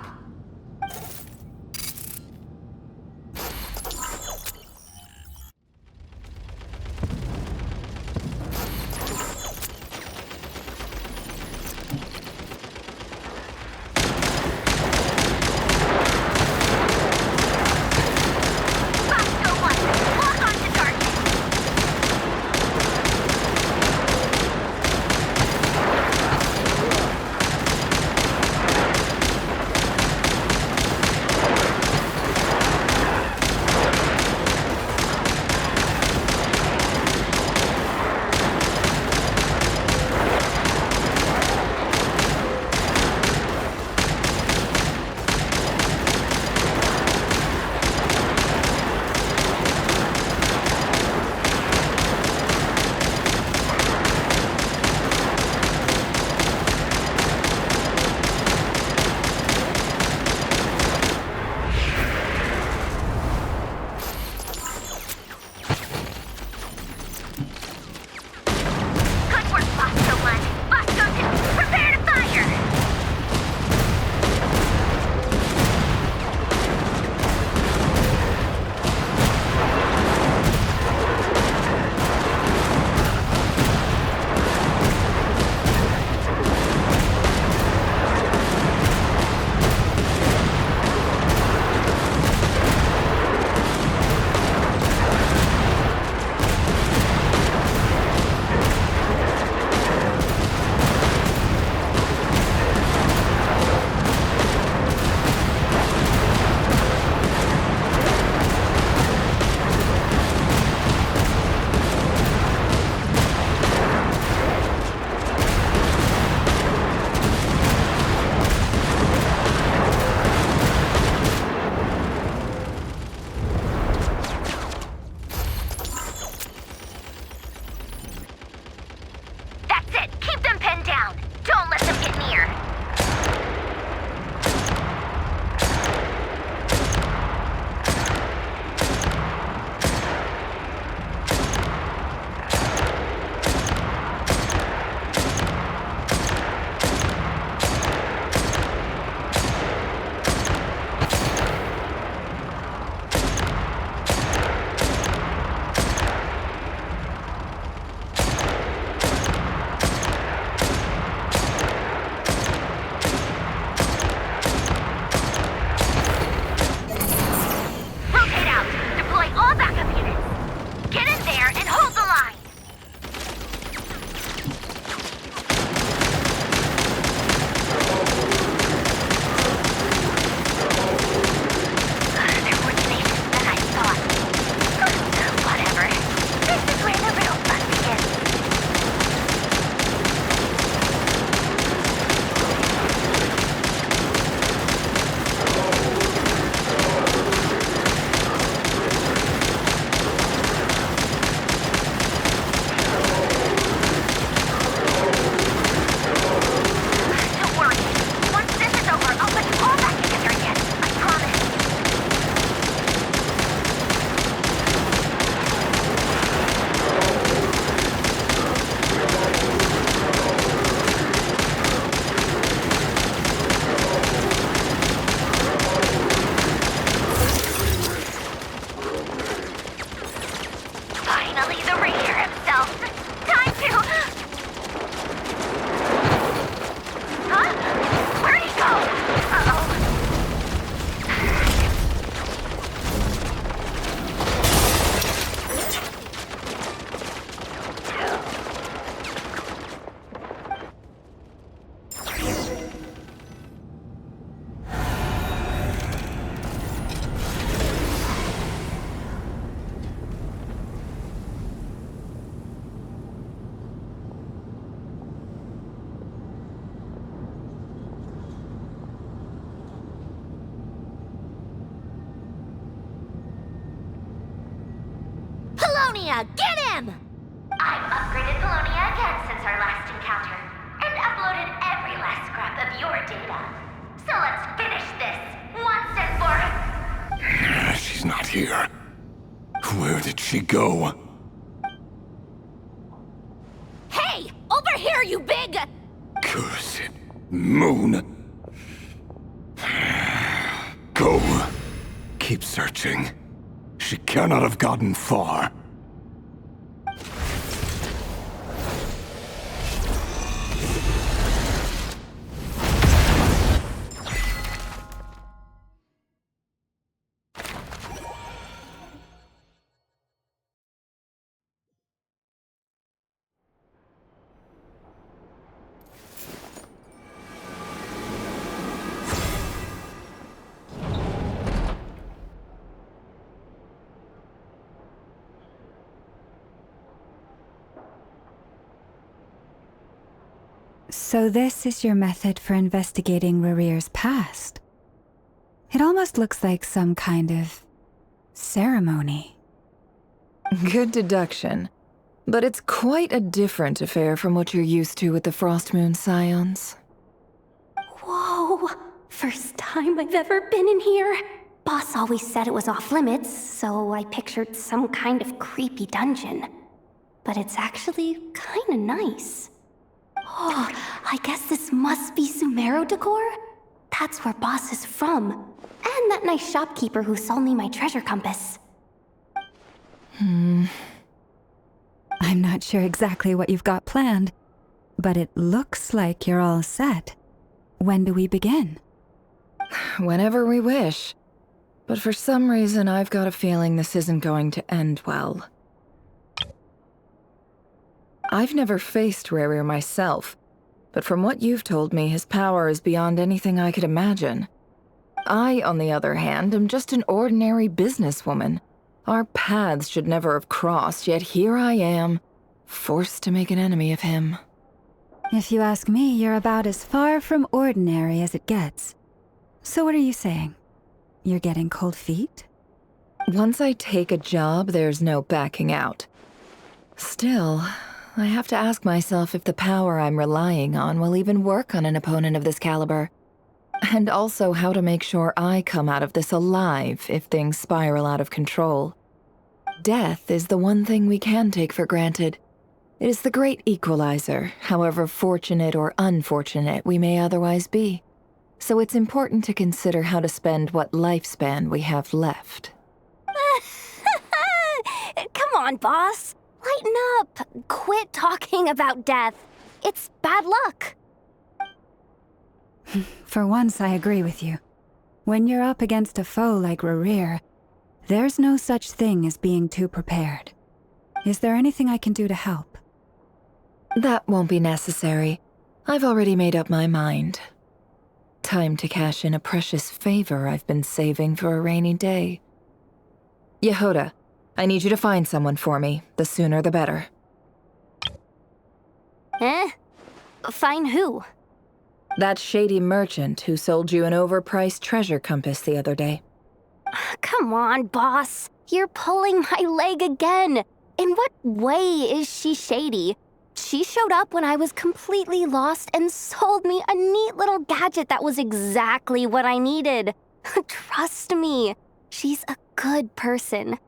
really the Rerir himself. Time to... Huh? Where'd he go? Uh-oh. Get him! I've upgraded Columbina again since our last encounter, and uploaded every last scrap of your data. So let's finish this, once and for... She's not here. Where did she go? Hey! Over here, you big... Cursed moon. Go. Keep searching. She cannot have gotten far. So this is your method for investigating Rerir's past? It almost looks like some kind of ceremony. Good deduction. But it's quite a different affair from what you're used to with the Frostmoon Scions. Whoa! First time I've ever been in here. Boss always said it was off limits, so I pictured some kind of creepy dungeon. But it's actually kinda nice. Oh, I guess this must be Sumeru decor? That's where Boss is from. And that nice shopkeeper who sold me my treasure compass. I'm not sure exactly what you've got planned, but it looks like you're all set. When do we begin? Whenever we wish. But for some reason, I've got a feeling this isn't going to end well. I've never faced Rerir myself, but from what you've told me, his power is beyond anything I could imagine. I, on the other hand, am just an ordinary businesswoman. Our paths should never have crossed, yet here I am, forced to make an enemy of him. If you ask me, you're about as far from ordinary as it gets. So what are you saying? You're getting cold feet? Once I take a job, there's no backing out. Still, I have to ask myself if the power I'm relying on will even work on an opponent of this caliber. And also how to make sure I come out of this alive if things spiral out of control. Death is the one thing we can take for granted. It is the great equalizer, however fortunate or unfortunate we may otherwise be. So it's important to consider how to spend what lifespan we have left. Come on, boss. Lighten up. Quit talking about death. It's bad luck. For once, I agree with you. When you're up against a foe like Rerir, there's no such thing as being too prepared. Is there anything I can do to help? That won't be necessary. I've already made up my mind. Time to cash in a precious favor I've been saving for a rainy day. Jahoda, I need you to find someone for me. The sooner the better. Find who? That shady merchant who sold you an overpriced treasure compass the other day. Come on, boss. You're pulling my leg again. In what way is she shady? She showed up when I was completely lost and sold me a neat little gadget that was exactly what I needed. Trust me, she's a good person.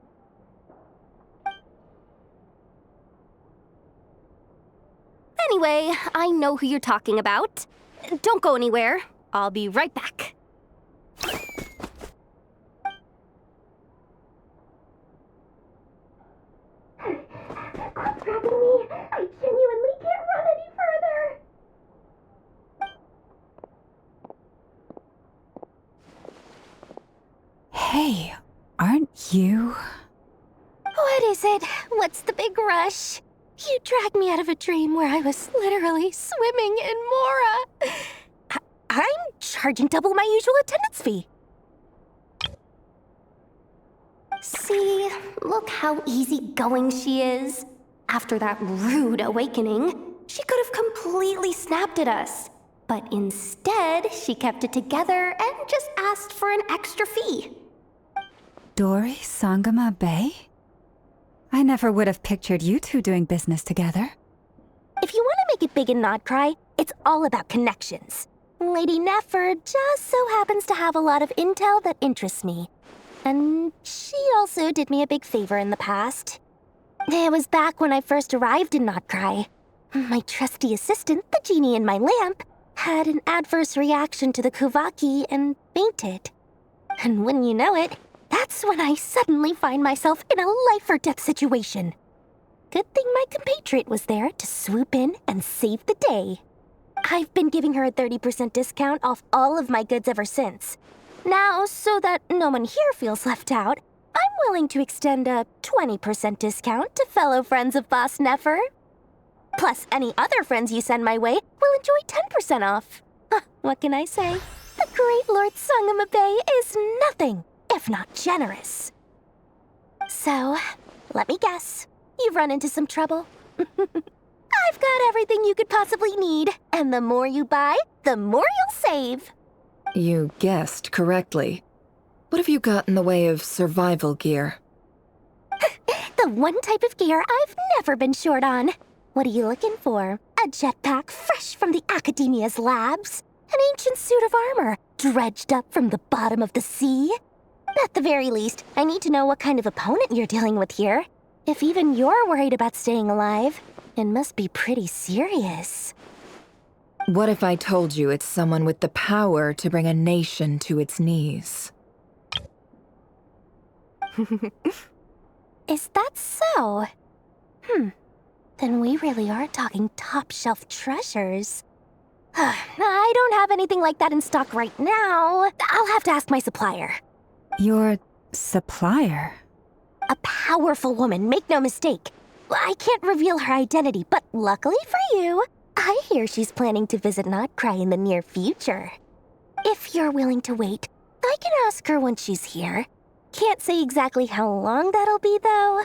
Anyway, I know who you're talking about. Don't go anywhere. I'll be right back. Stop grabbing me. I genuinely can't run any further. Hey, aren't you? What is it? What's the big rush? You dragged me out of a dream where I was literally swimming in Mora. I'm charging double my usual attendance fee. See, look how easygoing she is. After that rude awakening, she could have completely snapped at us. But instead, she kept it together and just asked for an extra fee. Dori Sangama Bay? I never would have pictured you two doing business together. If you want to make it big in Nodcry, it's all about connections. Lady Nefer just so happens to have a lot of intel that interests me. And she also did me a big favor in the past. It was back when I first arrived in Nodcry. My trusty assistant, the genie in my lamp, had an adverse reaction to the Kuvaki and fainted. And when you know it, that's when I suddenly find myself in a life-or-death situation. Good thing my compatriot was there to swoop in and save the day. I've been giving her a 30% discount off all of my goods ever since. Now, so that no one here feels left out, I'm willing to extend a 20% discount to fellow friends of Boss Nefer. Plus, any other friends you send my way will enjoy 10% off. What can I say? The great Lord Sangama Bay is nothing if not generous. So, let me guess. You've run into some trouble? I've got everything you could possibly need, and the more you buy, the more you'll save. You guessed correctly. What have you got in the way of survival gear? The one type of gear I've never been short on. What are you looking for? A jetpack fresh from the Academia's labs? An ancient suit of armor dredged up from the bottom of the sea? At the very least, I need to know what kind of opponent you're dealing with here. If even you're worried about staying alive, it must be pretty serious. What if I told you it's someone with the power to bring a nation to its knees? Is that so? Then we really are talking top-shelf treasures. I don't have anything like that in stock right now. I'll have to ask my supplier. Your supplier? A powerful woman, make no mistake. I can't reveal her identity, but luckily for you, I hear she's planning to visit Nodcry in the near future. If you're willing to wait, I can ask her when she's here. Can't say exactly how long that'll be, though.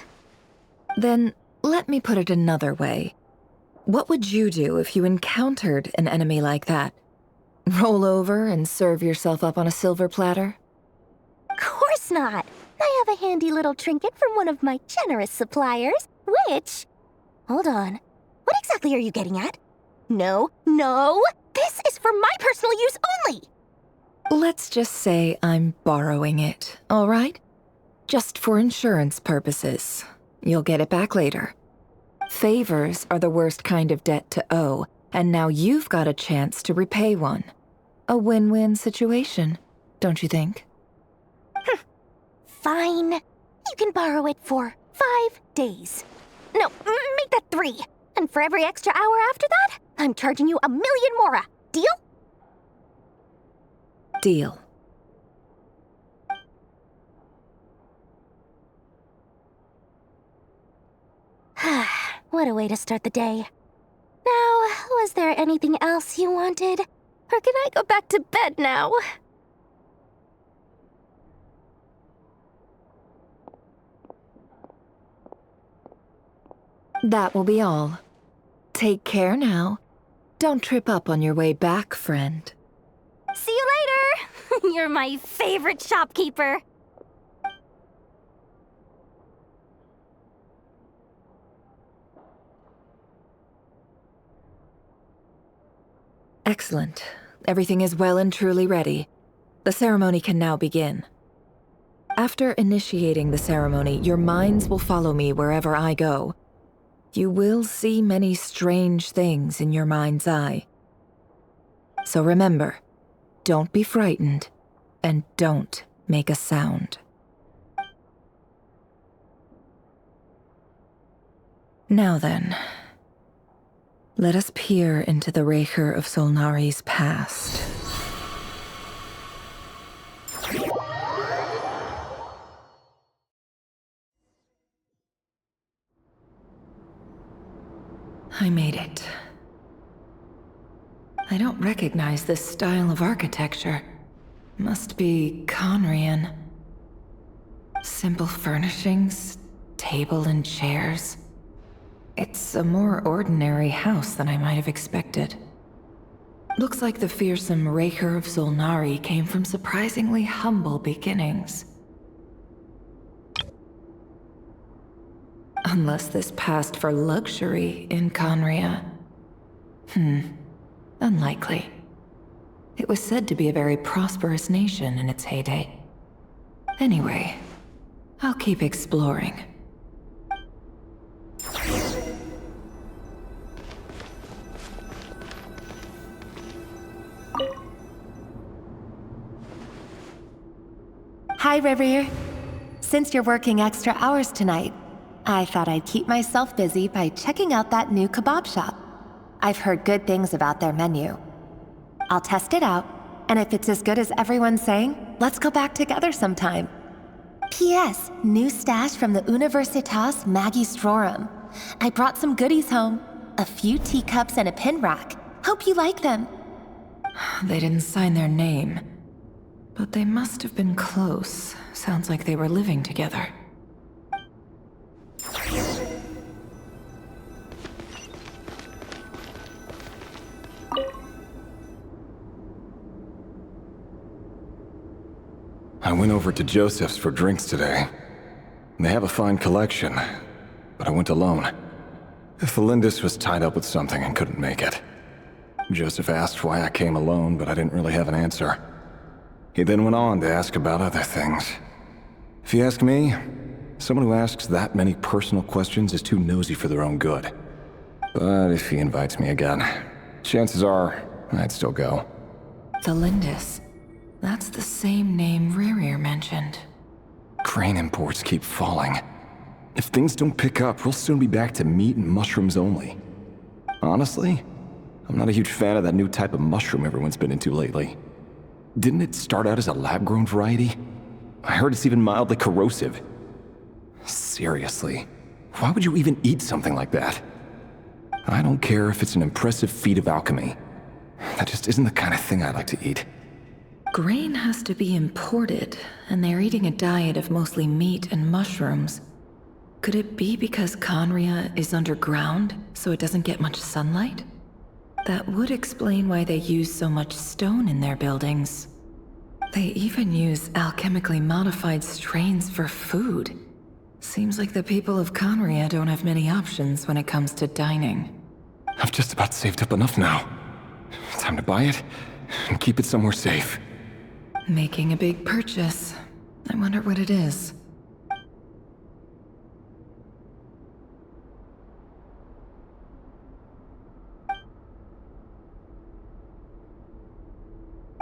Then, let me put it another way. What would you do if you encountered an enemy like that? Roll over and serve yourself up on a silver platter? Course not. I have a handy little trinket from one of my generous suppliers, which... Hold on. What exactly are you getting at? No, this is for my personal use only! Let's just say I'm borrowing it, all right? Just for insurance purposes. You'll get it back later. Favors are the worst kind of debt to owe, and now you've got a chance to repay one. A win-win situation, don't you think? Fine. You can borrow it for 5 days. No, make that 3. And for every extra hour after that, I'm charging you 1,000,000 mora. Deal? Deal. What a way to start the day. Now, was there anything else you wanted? Or can I go back to bed now? That will be all. Take care now. Don't trip up on your way back, friend. See you later! You're my favorite shopkeeper. Excellent. Everything is well and truly ready. The ceremony can now begin. After initiating the ceremony, your minds will follow me wherever I go. You will see many strange things in your mind's eye. So remember, don't be frightened, and don't make a sound. Now then, let us peer into the Rerir of Solnari's past. I made it. I don't recognize this style of architecture. Must be Conrian. Simple furnishings, table and chairs. It's a more ordinary house than I might have expected. Looks like the fearsome Rerir of Solnari came from surprisingly humble beginnings. Unless this passed for luxury in Conria. Unlikely. It was said to be a very prosperous nation in its heyday. Anyway, I'll keep exploring. Hi, Rerir. Since you're working extra hours tonight, I thought I'd keep myself busy by checking out that new kebab shop. I've heard good things about their menu. I'll test it out, and if it's as good as everyone's saying, let's go back together sometime. P.S. New stash from the Universitas Magistrorum. I brought some goodies home. A few teacups and a pin rack. Hope you like them. They didn't sign their name, but they must have been close. Sounds like they were living together. I went over to Joseph's for drinks today. They have a fine collection, but I went alone. Tholindis was tied up with something and couldn't make it. Joseph asked why I came alone, but I didn't really have an answer. He then went on to ask about other things. If you ask me, someone who asks that many personal questions is too nosy for their own good. But if he invites me again, chances are I'd still go. Tholindis. That's the same name Rerir mentioned. Grain imports keep falling. If things don't pick up, we'll soon be back to meat and mushrooms only. Honestly, I'm not a huge fan of that new type of mushroom everyone's been into lately. Didn't it start out as a lab-grown variety? I heard it's even mildly corrosive. Seriously, why would you even eat something like that? I don't care if it's an impressive feat of alchemy. That just isn't the kind of thing I like to eat. Grain has to be imported, and they're eating a diet of mostly meat and mushrooms. Could it be because Conria is underground, so it doesn't get much sunlight? That would explain why they use so much stone in their buildings. They even use alchemically modified strains for food. Seems like the people of Conria don't have many options when it comes to dining. I've just about saved up enough now. Time to buy it and keep it somewhere safe. Making a big purchase. I wonder what it is.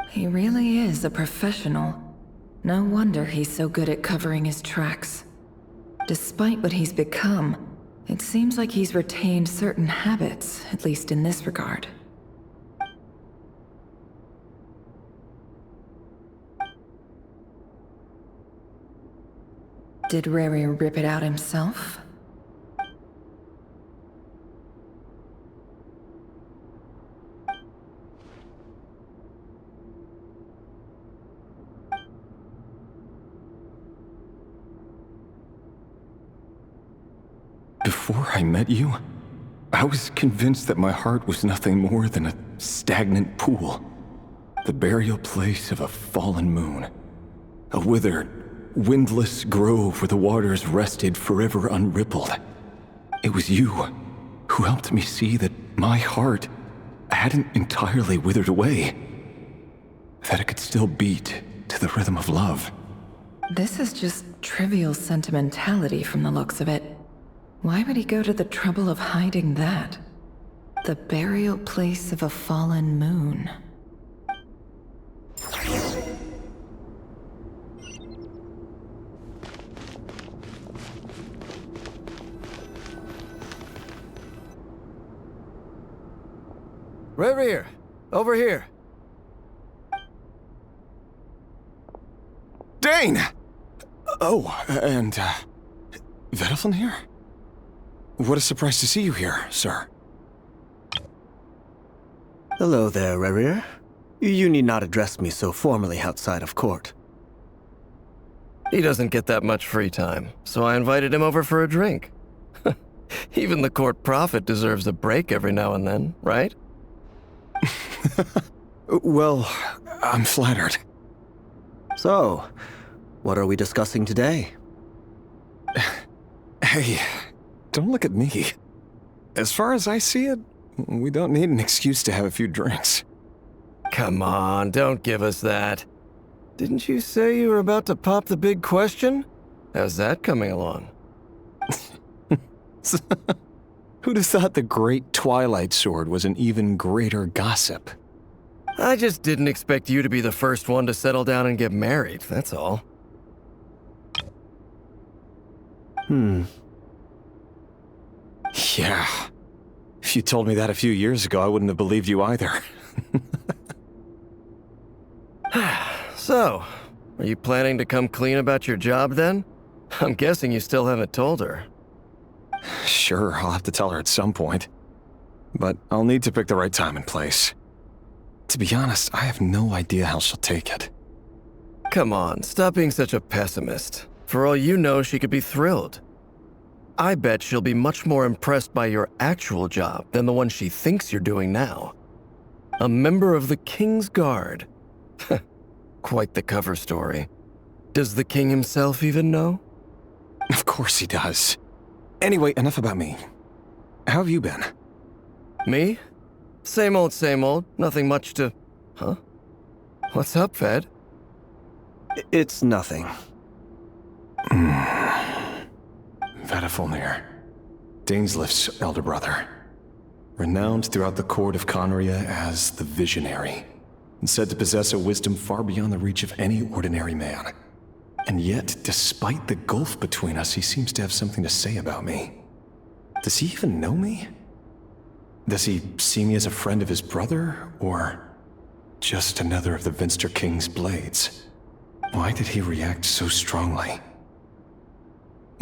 He really is a professional. No wonder he's so good at covering his tracks. Despite what he's become, it seems like he's retained certain habits, at least in this regard. Did Rerir rip it out himself? Before I met you, I was convinced that my heart was nothing more than a stagnant pool. The burial place of a fallen moon. A withered, windless grove where the waters rested forever unrippled. It was you who helped me see that my heart hadn't entirely withered away. That it could still beat to the rhythm of love. This is just trivial sentimentality from the looks of it. Why would he go to the trouble of hiding that? The burial place of a fallen moon. Rerir, over here. Dane! Oh, and, Vediflin here? What a surprise to see you here, sir. Hello there, Rerir. You need not address me so formally outside of court. He doesn't get that much free time, so I invited him over for a drink. Even the court prophet deserves a break every now and then, right? Well, I'm flattered. So, what are we discussing today? Hey, don't look at me. As far as I see it, we don't need an excuse to have a few drinks. Come on, don't give us that. Didn't you say you were about to pop the big question? How's that coming along? Who'd have thought the great Twilight Sword was an even greater gossip? I just didn't expect you to be the first one to settle down and get married, that's all. Yeah. If you told me that a few years ago, I wouldn't have believed you either. So, are you planning to come clean about your job then? I'm guessing you still haven't told her. Sure, I'll have to tell her at some point. But I'll need to pick the right time and place. To be honest, I have no idea how she'll take it. Come on, stop being such a pessimist. For all you know, she could be thrilled. I bet she'll be much more impressed by your actual job than the one she thinks you're doing now. A member of the King's Guard. Quite the cover story. Does the king himself even know? Of course he does. Anyway, enough about me. How have you been? Me? Same old, same old. Nothing much to... Huh? What's up, Ved? It's nothing. Vediflin, Dainsleif's elder brother. Renowned throughout the court of Conria as the Visionary, and said to possess a wisdom far beyond the reach of any ordinary man. And yet, despite the gulf between us, he seems to have something to say about me. Does he even know me? Does he see me as a friend of his brother, or just another of the Vinster King's blades? Why did he react so strongly?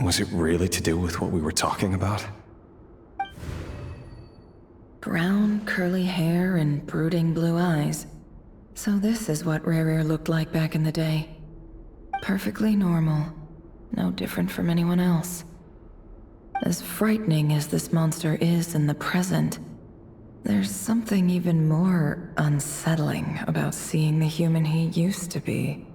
Was it really to do with what we were talking about? Brown, curly hair and brooding blue eyes. So this is what Rerir looked like back in the day. Perfectly normal. No different from anyone else. As frightening as this monster is in the present, there's something even more unsettling about seeing the human he used to be.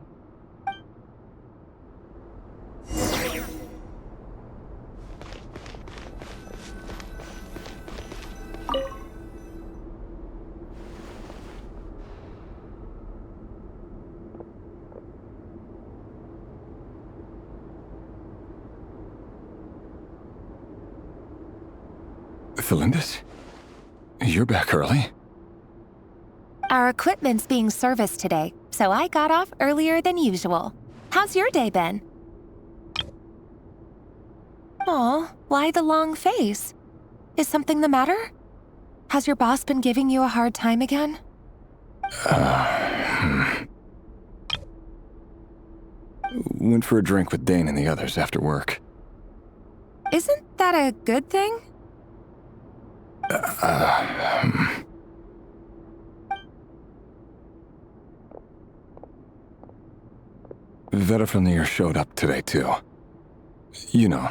Tholindis? You're back early? Our equipment's being serviced today, so I got off earlier than usual. How's your day been? Aw, why the long face? Is something the matter? Has your boss been giving you a hard time again? Went for a drink with Dane and the others after work. Isn't that a good thing? Vediflin showed up today, too. You know,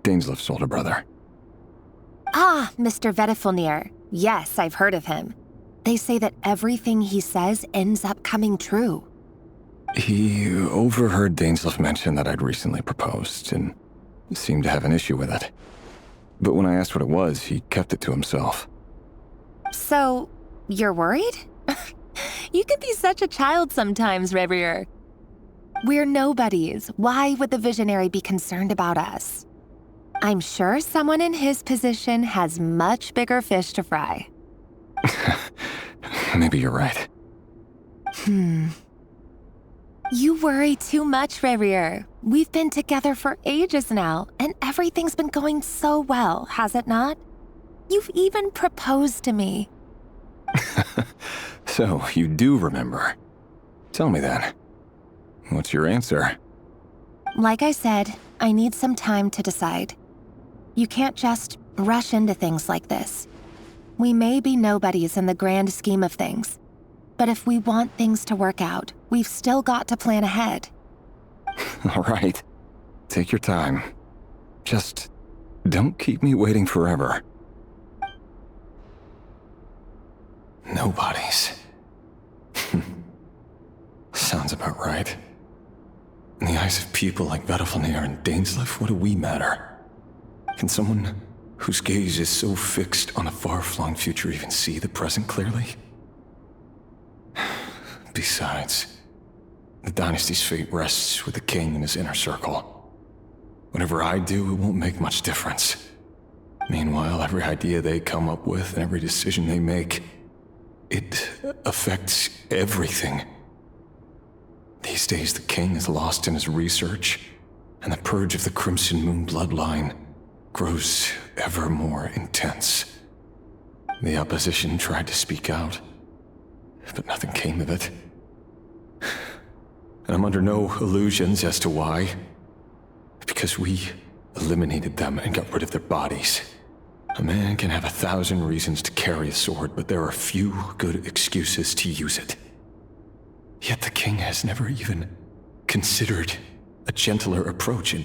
Dainsleif's older brother. Ah, Mr. Vediflin. Yes, I've heard of him. They say that everything he says ends up coming true. He overheard Dainsleif mention that I'd recently proposed, and seemed to have an issue with it. But when I asked what it was, he kept it to himself. So, you're worried? You can be such a child sometimes, Rerir. We're nobodies. Why would the Visionary be concerned about us? I'm sure someone in his position has much bigger fish to fry. Maybe you're right. You worry too much, Rerir. We've been together for ages now, and everything's been going so well, has it not? You've even proposed to me. So, you do remember. Tell me then. What's your answer? Like I said, I need some time to decide. You can't just rush into things like this. We may be nobodies in the grand scheme of things, but if we want things to work out, we've still got to plan ahead. All right. Take your time. Just don't keep me waiting forever. Nobodies. Sounds about right. In the eyes of people like Varka and Dainsleif, what do we matter? Can someone whose gaze is so fixed on a far-flung future even see the present clearly? Besides, the dynasty's fate rests with the king and his inner circle. Whatever I do, it won't make much difference. Meanwhile, every idea they come up with and every decision they make, it affects everything. These days, the king is lost in his research, and the purge of the Crimson Moon bloodline grows ever more intense. The opposition tried to speak out, but nothing came of it. And I'm under no illusions as to why. Because we eliminated them and got rid of their bodies. A man can have 1,000 reasons to carry a sword, but there are few good excuses to use it. Yet the king has never even considered a gentler approach, and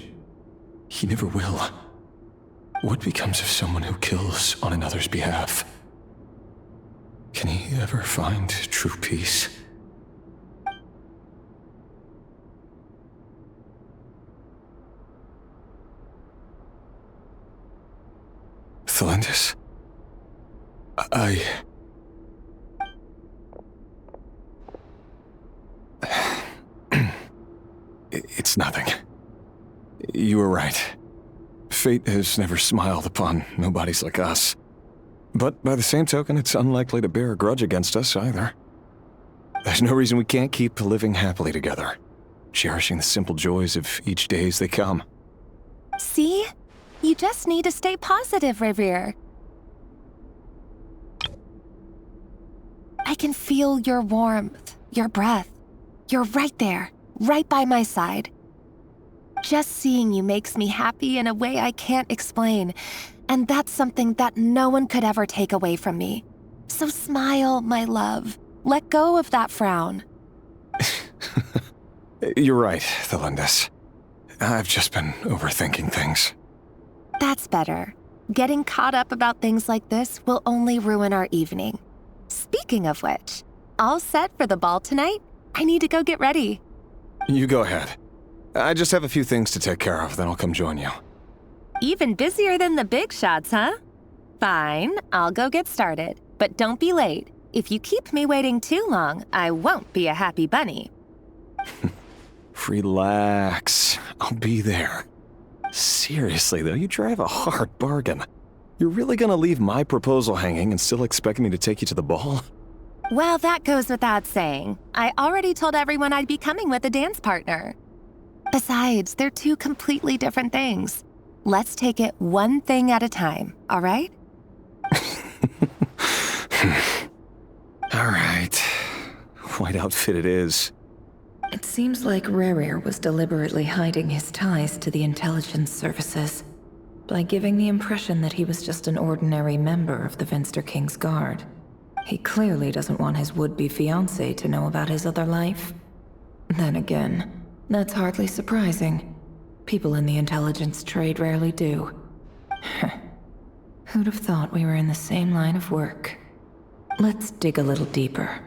he never will. What becomes of someone who kills on another's behalf? Can he ever find true peace? Tholindis? It's nothing. You were right. Fate has never smiled upon nobodies like us. But by the same token, it's unlikely to bear a grudge against us either. There's no reason we can't keep living happily together, cherishing the simple joys of each day as they come. See? You just need to stay positive, Rerir. I can feel your warmth, your breath. You're right there, right by my side. Just seeing you makes me happy in a way I can't explain, and that's something that no one could ever take away from me. So smile, my love. Let go of that frown. You're right, Tholindis. I've just been overthinking things. That's better. Getting caught up about things like this will only ruin our evening. Speaking of which, all set for the ball tonight? I need to go get ready. You go ahead. I just have a few things to take care of, then I'll come join you. Even busier than the big shots, huh? Fine, I'll go get started. But don't be late. If you keep me waiting too long, I won't be a happy bunny. Relax. I'll be there. Seriously, though, you drive a hard bargain. You're really gonna leave my proposal hanging and still expect me to take you to the ball? Well, that goes without saying. I already told everyone I'd be coming with a dance partner. Besides, they're two completely different things. Let's take it one thing at a time, all right? All right. White outfit it is. It seems like Rerir was deliberately hiding his ties to the intelligence services by giving the impression that he was just an ordinary member of the Venster King's Guard. He clearly doesn't want his would-be fiancée to know about his other life. Then again, that's hardly surprising. People in the intelligence trade rarely do. Who'd have thought we were in the same line of work? Let's dig a little deeper.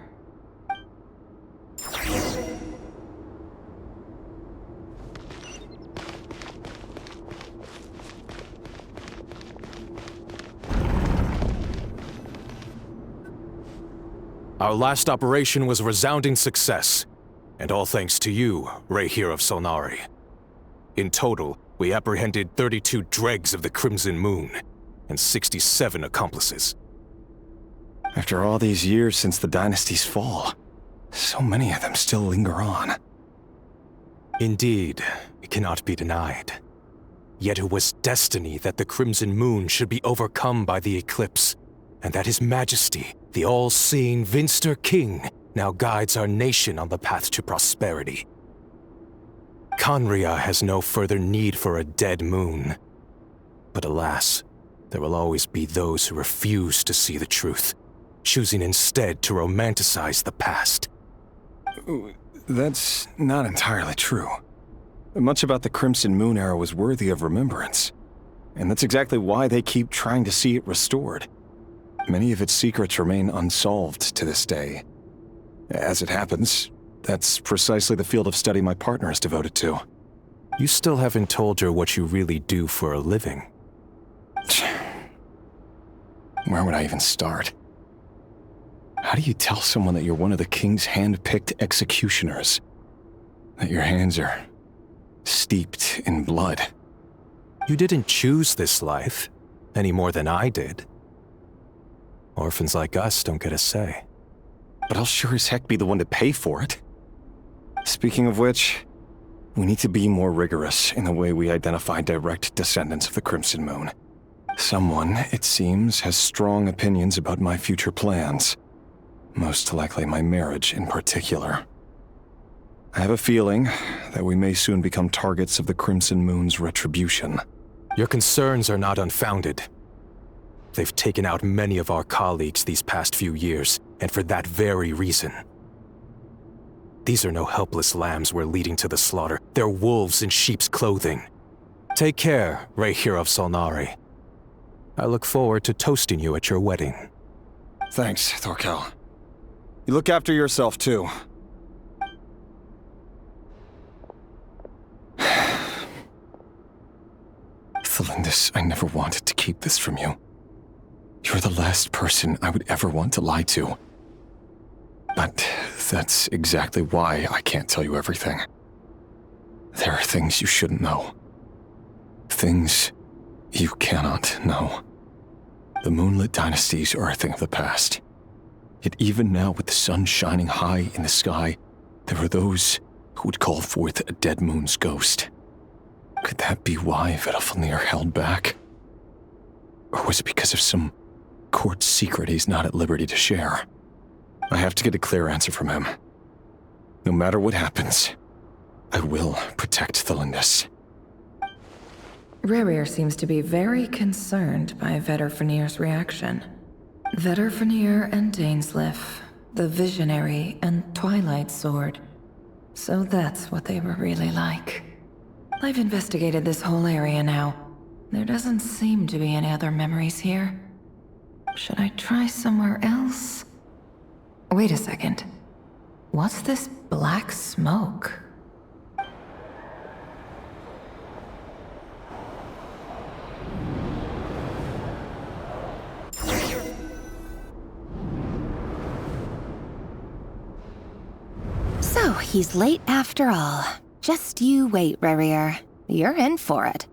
Our last operation was a resounding success, and all thanks to you, Rerir of Solnari. In total, we apprehended 32 dregs of the Crimson Moon, and 67 accomplices. After all these years since the dynasty's fall, so many of them still linger on. Indeed, it cannot be denied. Yet it was destiny that the Crimson Moon should be overcome by the eclipse, and that His Majesty The all-seeing Vinster King now guides our nation on the path to prosperity. Khaenri'ah has no further need for a dead moon. But alas, there will always be those who refuse to see the truth, choosing instead to romanticize the past. That's not entirely true. Much about the Crimson Moon era was worthy of remembrance. And that's exactly why they keep trying to see it restored. Many of its secrets remain unsolved to this day. As it happens, that's precisely the field of study my partner is devoted to. You still haven't told her what you really do for a living. Where would I even start? How do you tell someone that you're one of the king's hand-picked executioners? That your hands are steeped in blood? You didn't choose this life, any more than I did. Orphans like us don't get a say. But I'll sure as heck be the one to pay for it. Speaking of which, we need to be more rigorous in the way we identify direct descendants of the Crimson Moon. Someone, it seems, has strong opinions about my future plans. Most likely my marriage in particular. I have a feeling that we may soon become targets of the Crimson Moon's retribution. Your concerns are not unfounded. They've taken out many of our colleagues these past few years, and for that very reason. These are no helpless lambs we're leading to the slaughter. They're wolves in sheep's clothing. Take care, Rerir of Solnari. I look forward to toasting you at your wedding. Thanks, Thorkel. You look after yourself, too. Tholindis, I never wanted to keep this from you. You're the last person I would ever want to lie to. But that's exactly why I can't tell you everything. There are things you shouldn't know. Things you cannot know. The Moonlit dynasties are a thing of the past. Yet even now, with the sun shining high in the sky, there are those who would call forth a dead moon's ghost. Could that be why Vedalfnir held back? Or was it because of some court secret he's not at liberty to share? I have to get a clear answer from him. No matter what happens, I will protect Tholindis. Rerir seems to be very concerned by Vedalfnir's reaction. Vedalfnir and Dainsleif, the Visionary and Twilight Sword. So that's what they were really like. I've investigated this whole area now. There doesn't seem to be any other memories here. Should I try somewhere else? Wait a second. What's this black smoke? So, he's late after all. Just you wait, Rerir. You're in for it.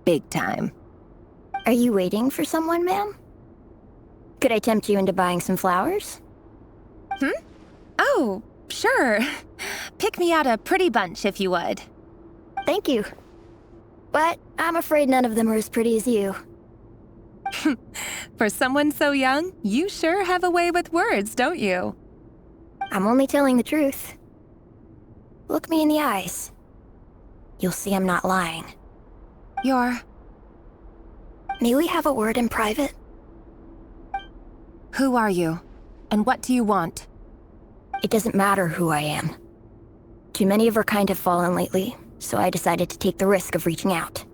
Big time. Are you waiting for someone, ma'am? Could I tempt you into buying some flowers? Oh, sure. Pick me out a pretty bunch if you would. Thank you. But I'm afraid none of them are as pretty as you. For someone so young, you sure have a way with words, don't you? I'm only telling the truth. Look me in the eyes. You'll see I'm not lying. May we have a word in private? Who are you? And what do you want? It doesn't matter who I am. Too many of our kind have fallen lately, so I decided to take the risk of reaching out.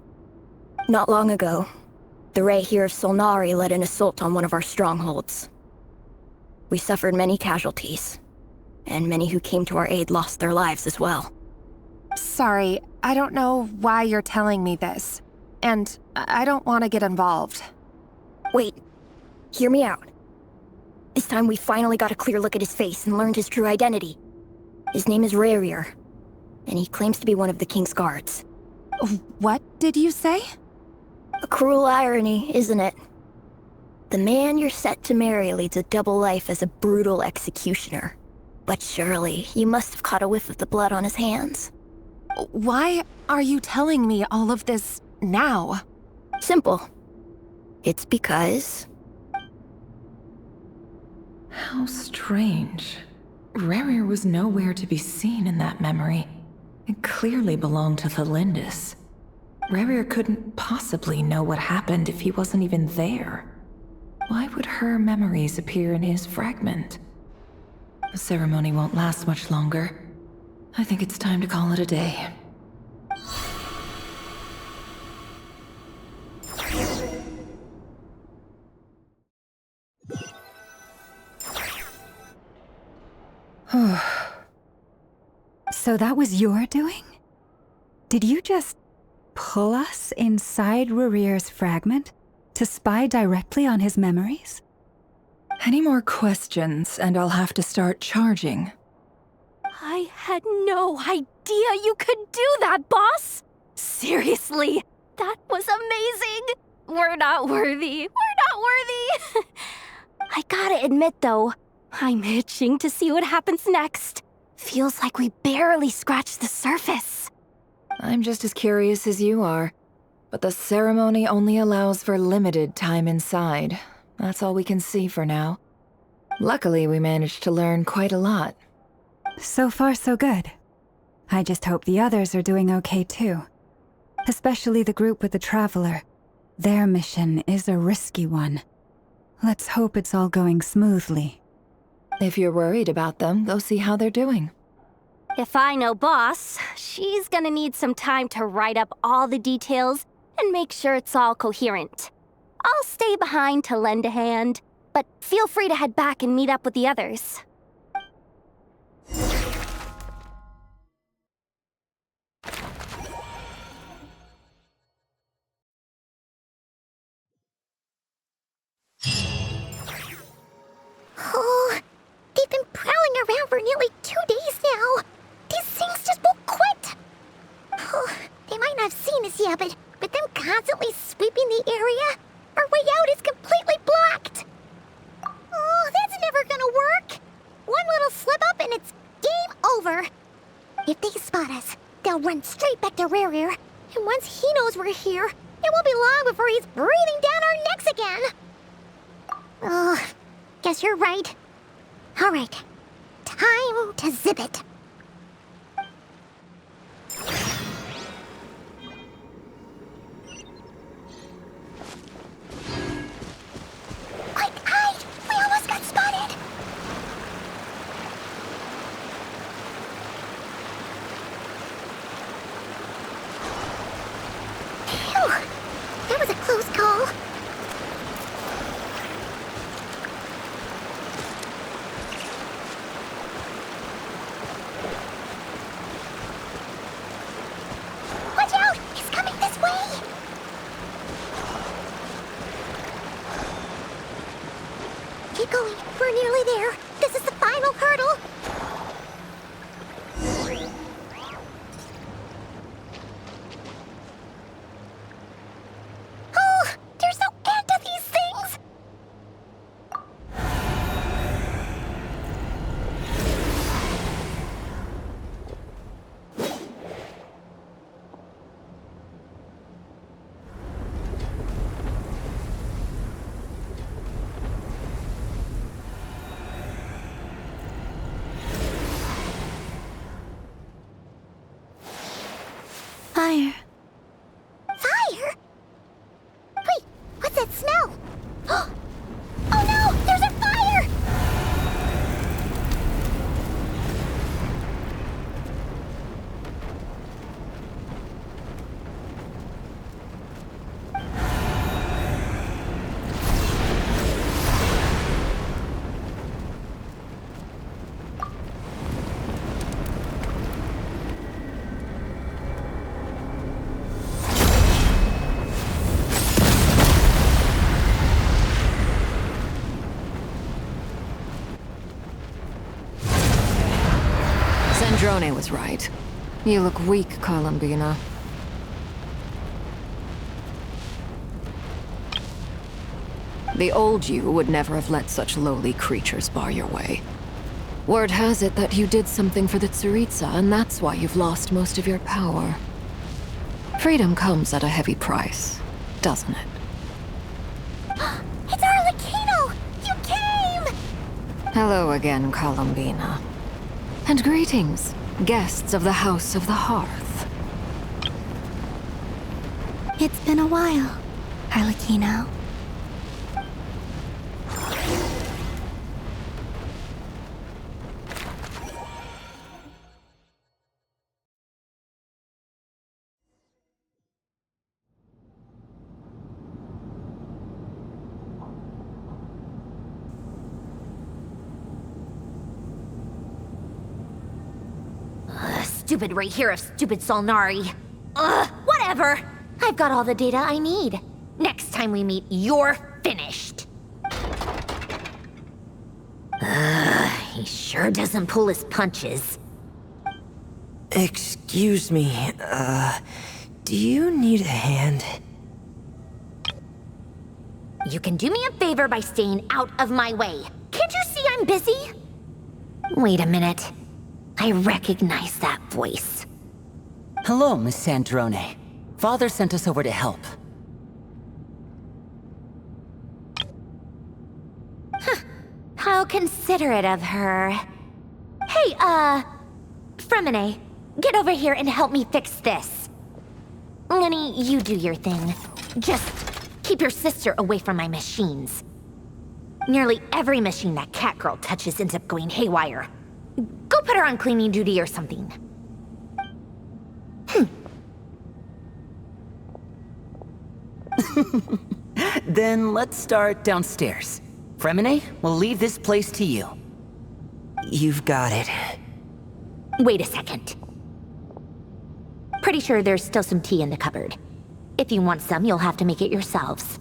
Not long ago, the Rerir of Solnari led an assault on one of our strongholds. We suffered many casualties, and many who came to our aid lost their lives as well. Sorry, I don't know why you're telling me this, and I don't want to get involved. Wait, hear me out. This time we finally got a clear look at his face and learned his true identity. His name is Rerir, and he claims to be one of the King's guards. What did you say? A cruel irony, isn't it? The man you're set to marry leads a double life as a brutal executioner. But surely, you must have caught a whiff of the blood on his hands. Why are you telling me all of this now? Simple. It's because... How strange. Rerir was nowhere to be seen in that memory. It clearly belonged to Tholindis. Rerir couldn't possibly know what happened if he wasn't even there. Why would her memories appear in his fragment? The ceremony won't last much longer. I think it's time to call it a day. So that was your doing? Did you just pull us inside Rerir's fragment to spy directly on his memories? Any more questions, and I'll have to start charging. I had no idea you could do that, boss! Seriously, that was amazing! We're not worthy. We're not worthy! I gotta admit, though, I'm itching to see what happens next. Feels like we barely scratched the surface. I'm just as curious as you are, but the ceremony only allows for limited time inside. That's all we can see for now. Luckily, we managed to learn quite a lot. So far, so good. I just hope the others are doing okay too. Especially the group with the Traveler. Their mission is a risky one. Let's hope it's all going smoothly. If you're worried about them, go see how they're doing. If I know boss, she's gonna need some time to write up all the details and make sure it's all coherent. I'll stay behind to lend a hand, but feel free to head back and meet up with the others. Oh, they've been prowling around for nearly 2 days now. These things just won't quit. Oh, they might not have seen us yet, but them constantly sweeping the area, our way out is completely blocked. Oh, that's never gonna work. One little slip up and it's game over. If they spot us, they'll run straight back to Rerir. And once he knows we're here, it won't be long before he's breathing down our necks again. Oh, guess you're right. All right, time to zip it. Quick, hide! We almost got spotted! Phew! That was a close call. Watch out! He's coming this way! Keep going. We're nearly there. This is the final hurdle. Oh, there's no end to these things. Fire. Fire? Wait, what's that smell? Oh no, there's a fire! Sandrone was right. You look weak, Columbina. The old you would never have let such lowly creatures bar your way. Word has it that you did something for the Tsaritsa, and that's why you've lost most of your power. Freedom comes at a heavy price, doesn't it? It's Arlecchino! You came! Hello again, Columbina. And greetings, guests of the House of the Hearth. It's been a while, Arlecchino. Stupid Rerir of stupid Solnari. Ugh, whatever. I've got all the data I need. Next time we meet, you're finished. He sure doesn't pull his punches. Excuse me, do you need a hand? You can do me a favor by staying out of my way. Can't you see I'm busy? Wait a minute. I recognize that voice. Hello, Miss Sandrone. Father sent us over to help. Huh. How considerate of her. Hey, Fremine, get over here and help me fix this. Lenny, you do your thing. Just keep your sister away from my machines. Nearly every machine that cat girl touches ends up going haywire. Go put her on cleaning duty or something. Then let's start downstairs. Fremine, we'll leave this place to you. You've got it. Wait a second. Pretty sure there's still some tea in the cupboard. If you want some, you'll have to make it yourselves.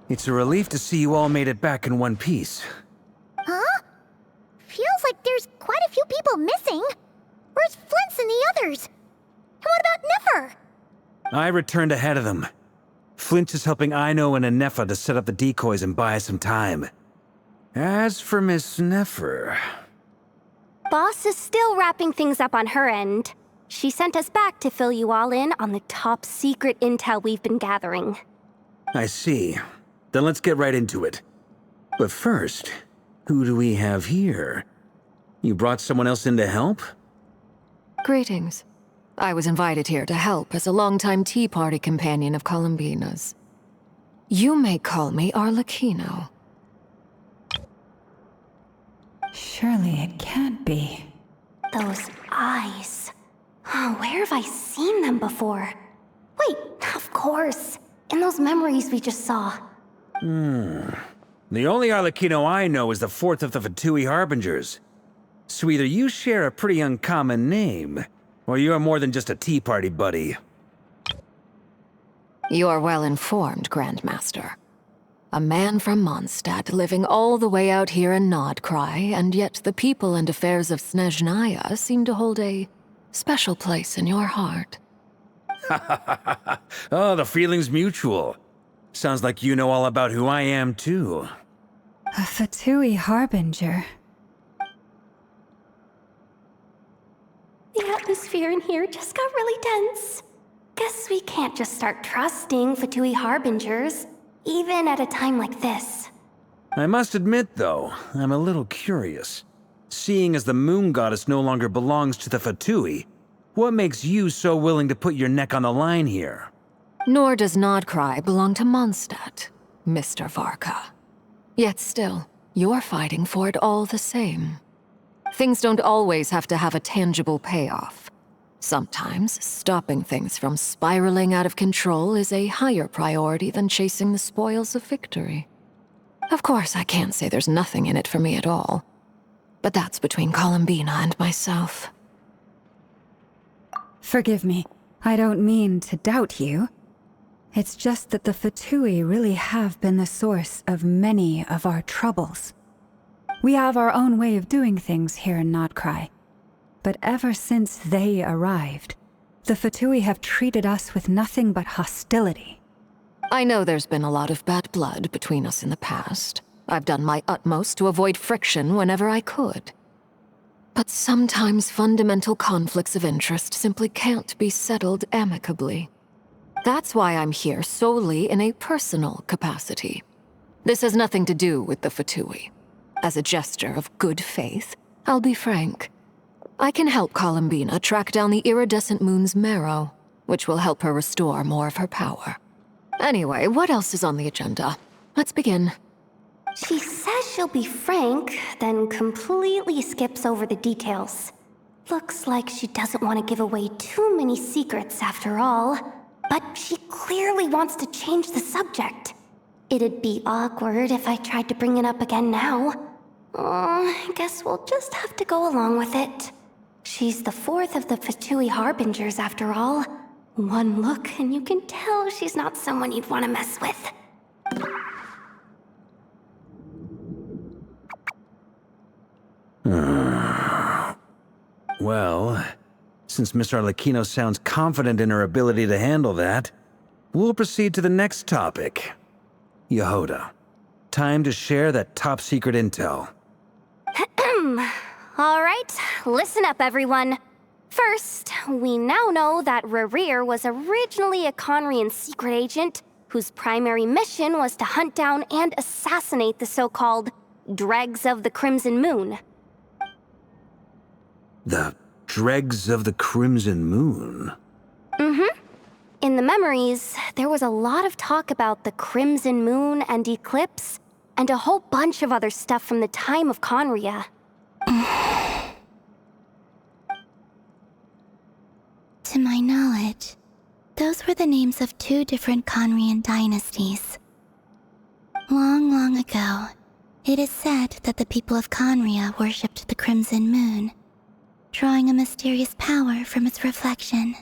It's a relief to see you all made it back in one piece. Huh? Feels like there's quite a few people missing. Where's Flins and the others? And what about Nefer? I returned ahead of them. Flint is helping Ino and Nefer to set up the decoys and buy us some time. As for Miss Nefer... Boss is still wrapping things up on her end. She sent us back to fill you all in on the top secret intel we've been gathering. I see. Then let's get right into it. But first, who do we have here? You brought someone else in to help? Greetings. I was invited here to help as a longtime Tea Party companion of Columbina's. You may call me Arlecchino. Surely it can't be. Those eyes. Oh, where have I seen them before? Wait, of course. In those memories we just saw. The only Arlecchino I know is the fourth of the Fatui Harbingers. So either you share a pretty uncommon name, or you're more than just a Tea Party buddy. You're well informed, Grandmaster. A man from Mondstadt living all the way out here in Nodcry, and yet the people and affairs of Snezhnaya seem to hold a special place in your heart. Oh, the feeling's mutual. Sounds like you know all about who I am, too. A Fatui Harbinger. The atmosphere in here just got really tense. Guess we can't just start trusting Fatui Harbingers, even at a time like this. I must admit, though, I'm a little curious. Seeing as the Moon Goddess no longer belongs to the Fatui, what makes you so willing to put your neck on the line here? Nor does Nodcry belong to Mondstadt, Mr. Varka. Yet still, you're fighting for it all the same. Things don't always have to have a tangible payoff. Sometimes, stopping things from spiraling out of control is a higher priority than chasing the spoils of victory. Of course, I can't say there's nothing in it for me at all. But that's between Columbina and myself. Forgive me. I don't mean to doubt you. It's just that the Fatui really have been the source of many of our troubles. We have our own way of doing things here in Nodcry. But ever since they arrived, the Fatui have treated us with nothing but hostility. I know there's been a lot of bad blood between us in the past. I've done my utmost to avoid friction whenever I could. But sometimes fundamental conflicts of interest simply can't be settled amicably. That's why I'm here solely in a personal capacity. This has nothing to do with the Fatui. As a gesture of good faith, I'll be frank. I can help Columbina track down the iridescent moon's marrow, which will help her restore more of her power. Anyway, what else is on the agenda? Let's begin. She says she'll be frank, then completely skips over the details. Looks like she doesn't want to give away too many secrets after all, but she clearly wants to change the subject. It'd be awkward if I tried to bring it up again now. I guess we'll just have to go along with it. She's the fourth of the Fatui Harbingers after all. One look and you can tell she's not someone you'd want to mess with. Well, since Miss Arlecchino sounds confident in her ability to handle that, we'll proceed to the next topic. Jahoda, time to share that top-secret intel. All right, listen up, everyone. First, we now know that Rerir was originally a Conrian secret agent whose primary mission was to hunt down and assassinate the so-called Dregs of the Crimson Moon. The Dregs of the Crimson Moon? Mm-hmm. In the memories, there was a lot of talk about the Crimson Moon and Eclipse, and a whole bunch of other stuff from the time of Conria. To my knowledge, those were the names of 2 different Conrian dynasties. Long, long ago, it is said that the people of Conria worshipped the Crimson Moon, drawing a mysterious power from its reflection.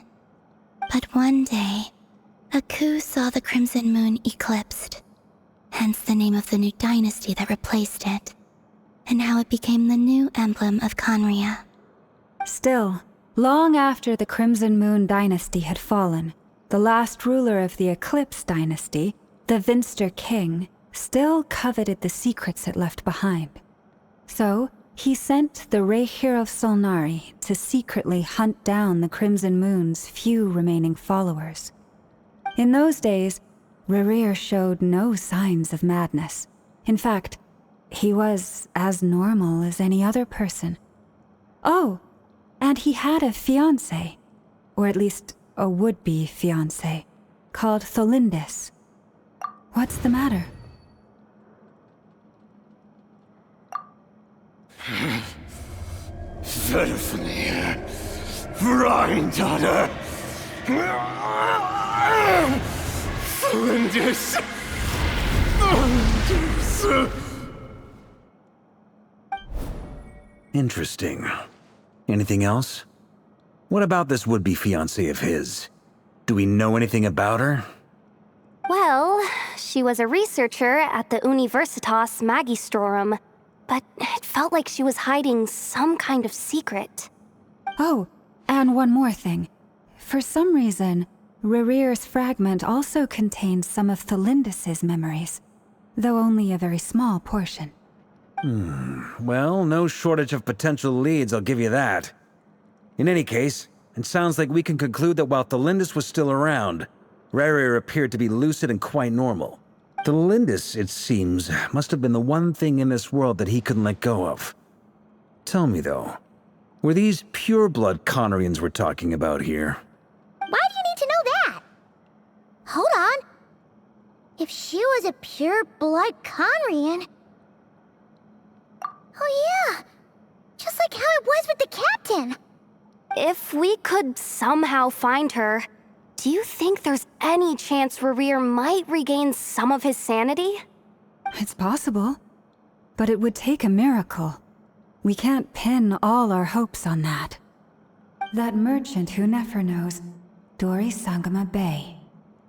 But one day, a coup saw the Crimson Moon eclipsed, hence the name of the new dynasty that replaced it, and how it became the new emblem of Conria. Still, long after the Crimson Moon dynasty had fallen, the last ruler of the Eclipse dynasty, the Vinster King, still coveted the secrets it left behind. So, he sent the Rerir of Solnari to secretly hunt down the Crimson Moon's few remaining followers. In those days, Rerir showed no signs of madness. In fact, he was as normal as any other person. Oh, and he had a fiancé, or at least a would-be fiancé, called Tholindis. What's the matter? Verfnir, Freindaughter, Flins. Interesting. Anything else? What about this would-be fiancé of his? Do we know anything about her? Well, she was a researcher at the Universitas Magistrorum, but it felt like she was hiding some kind of secret. Oh, and one more thing. For some reason, Rerir's fragment also contains some of Tholindis' memories, though only a very small portion. Well, no shortage of potential leads, I'll give you that. In any case, it sounds like we can conclude that while Tholindis was still around, Rerir appeared to be lucid and quite normal. Tholindis, it seems, must have been the one thing in this world that he couldn't let go of. Tell me, though, were these pure-blood Conrians we're talking about here? Why do you need to know that? Hold on. If she was a pure-blood Conrian... Oh yeah, just like how it was with the captain. If we could somehow find her, do you think there's any chance Rerir might regain some of his sanity? It's possible, but it would take a miracle. We can't pin all our hopes on that. That merchant who Nefer knows, Dori Sangama Bay.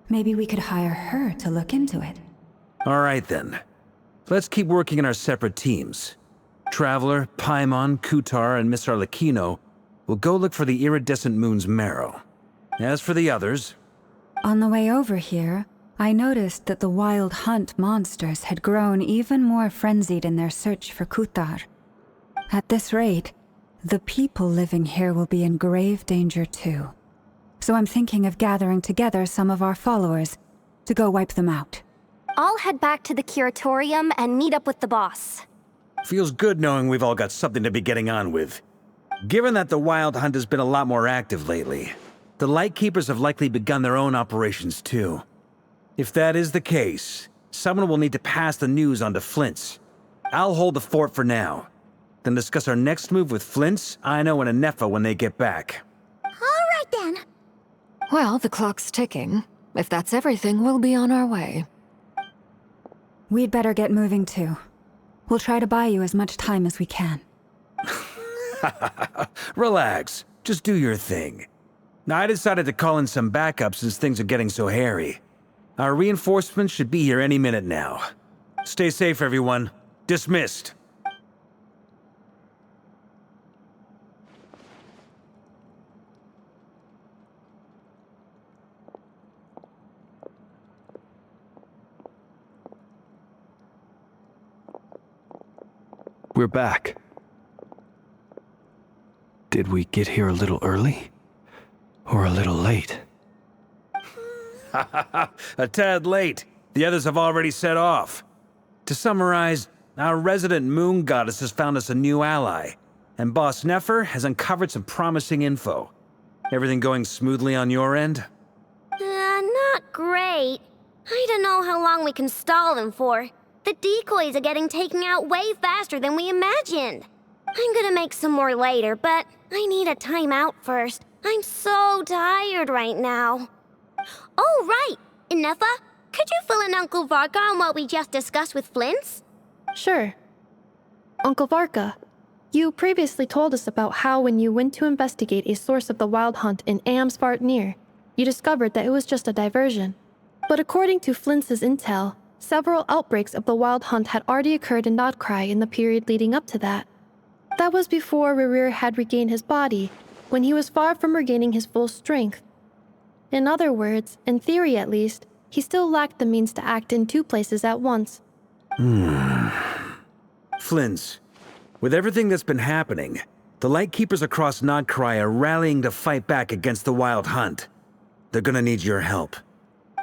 Maybe we could hire her to look into it. All right then. Let's keep working in our separate teams. Traveler, Paimon, Kutar, and Miss Arlecchino will go look for the iridescent moon's marrow. As for the others... On the way over here, I noticed that the wild hunt monsters had grown even more frenzied in their search for Kutar. At this rate, the people living here will be in grave danger too. So I'm thinking of gathering together some of our followers to go wipe them out. I'll head back to the Curatorium and meet up with the boss. Feels good knowing we've all got something to be getting on with. Given that the Wild Hunt has been a lot more active lately, the Lightkeepers have likely begun their own operations too. If that is the case, someone will need to pass the news on to Flins. I'll hold the fort for now, then discuss our next move with Flins, Aino, and Anefa when they get back. All right then. Well, the clock's ticking. If that's everything, we'll be on our way. We'd better get moving too. We'll try to buy you as much time as we can. Relax. Just do your thing. I decided to call in some backup since things are getting so hairy. Our reinforcements should be here any minute now. Stay safe, everyone. Dismissed. We're back. Did we get here a little early? Or a little late? A tad late. The others have already set off. To summarize, our resident moon goddess has found us a new ally, and Boss Nefer has uncovered some promising info. Everything going smoothly on your end? Not great. I don't know how long we can stall them for. The decoys are getting taken out way faster than we imagined. I'm gonna make some more later, but I need a timeout first. I'm so tired right now. Oh, right! Inefa, could you fill in Uncle Varka on what we just discussed with Flins? Sure. Uncle Varka, you previously told us about how when you went to investigate a source of the Wild Hunt in Amsvartnir, you discovered that it was just a diversion. But according to Flins's intel, several outbreaks of the Wild Hunt had already occurred in Nodcry in the period leading up to that. That was before Rerir had regained his body, when he was far from regaining his full strength. In other words, in theory at least, he still lacked the means to act in two places at once. Flins, with everything that's been happening, the Lightkeepers across Nodcry are rallying to fight back against the Wild Hunt. They're gonna need your help.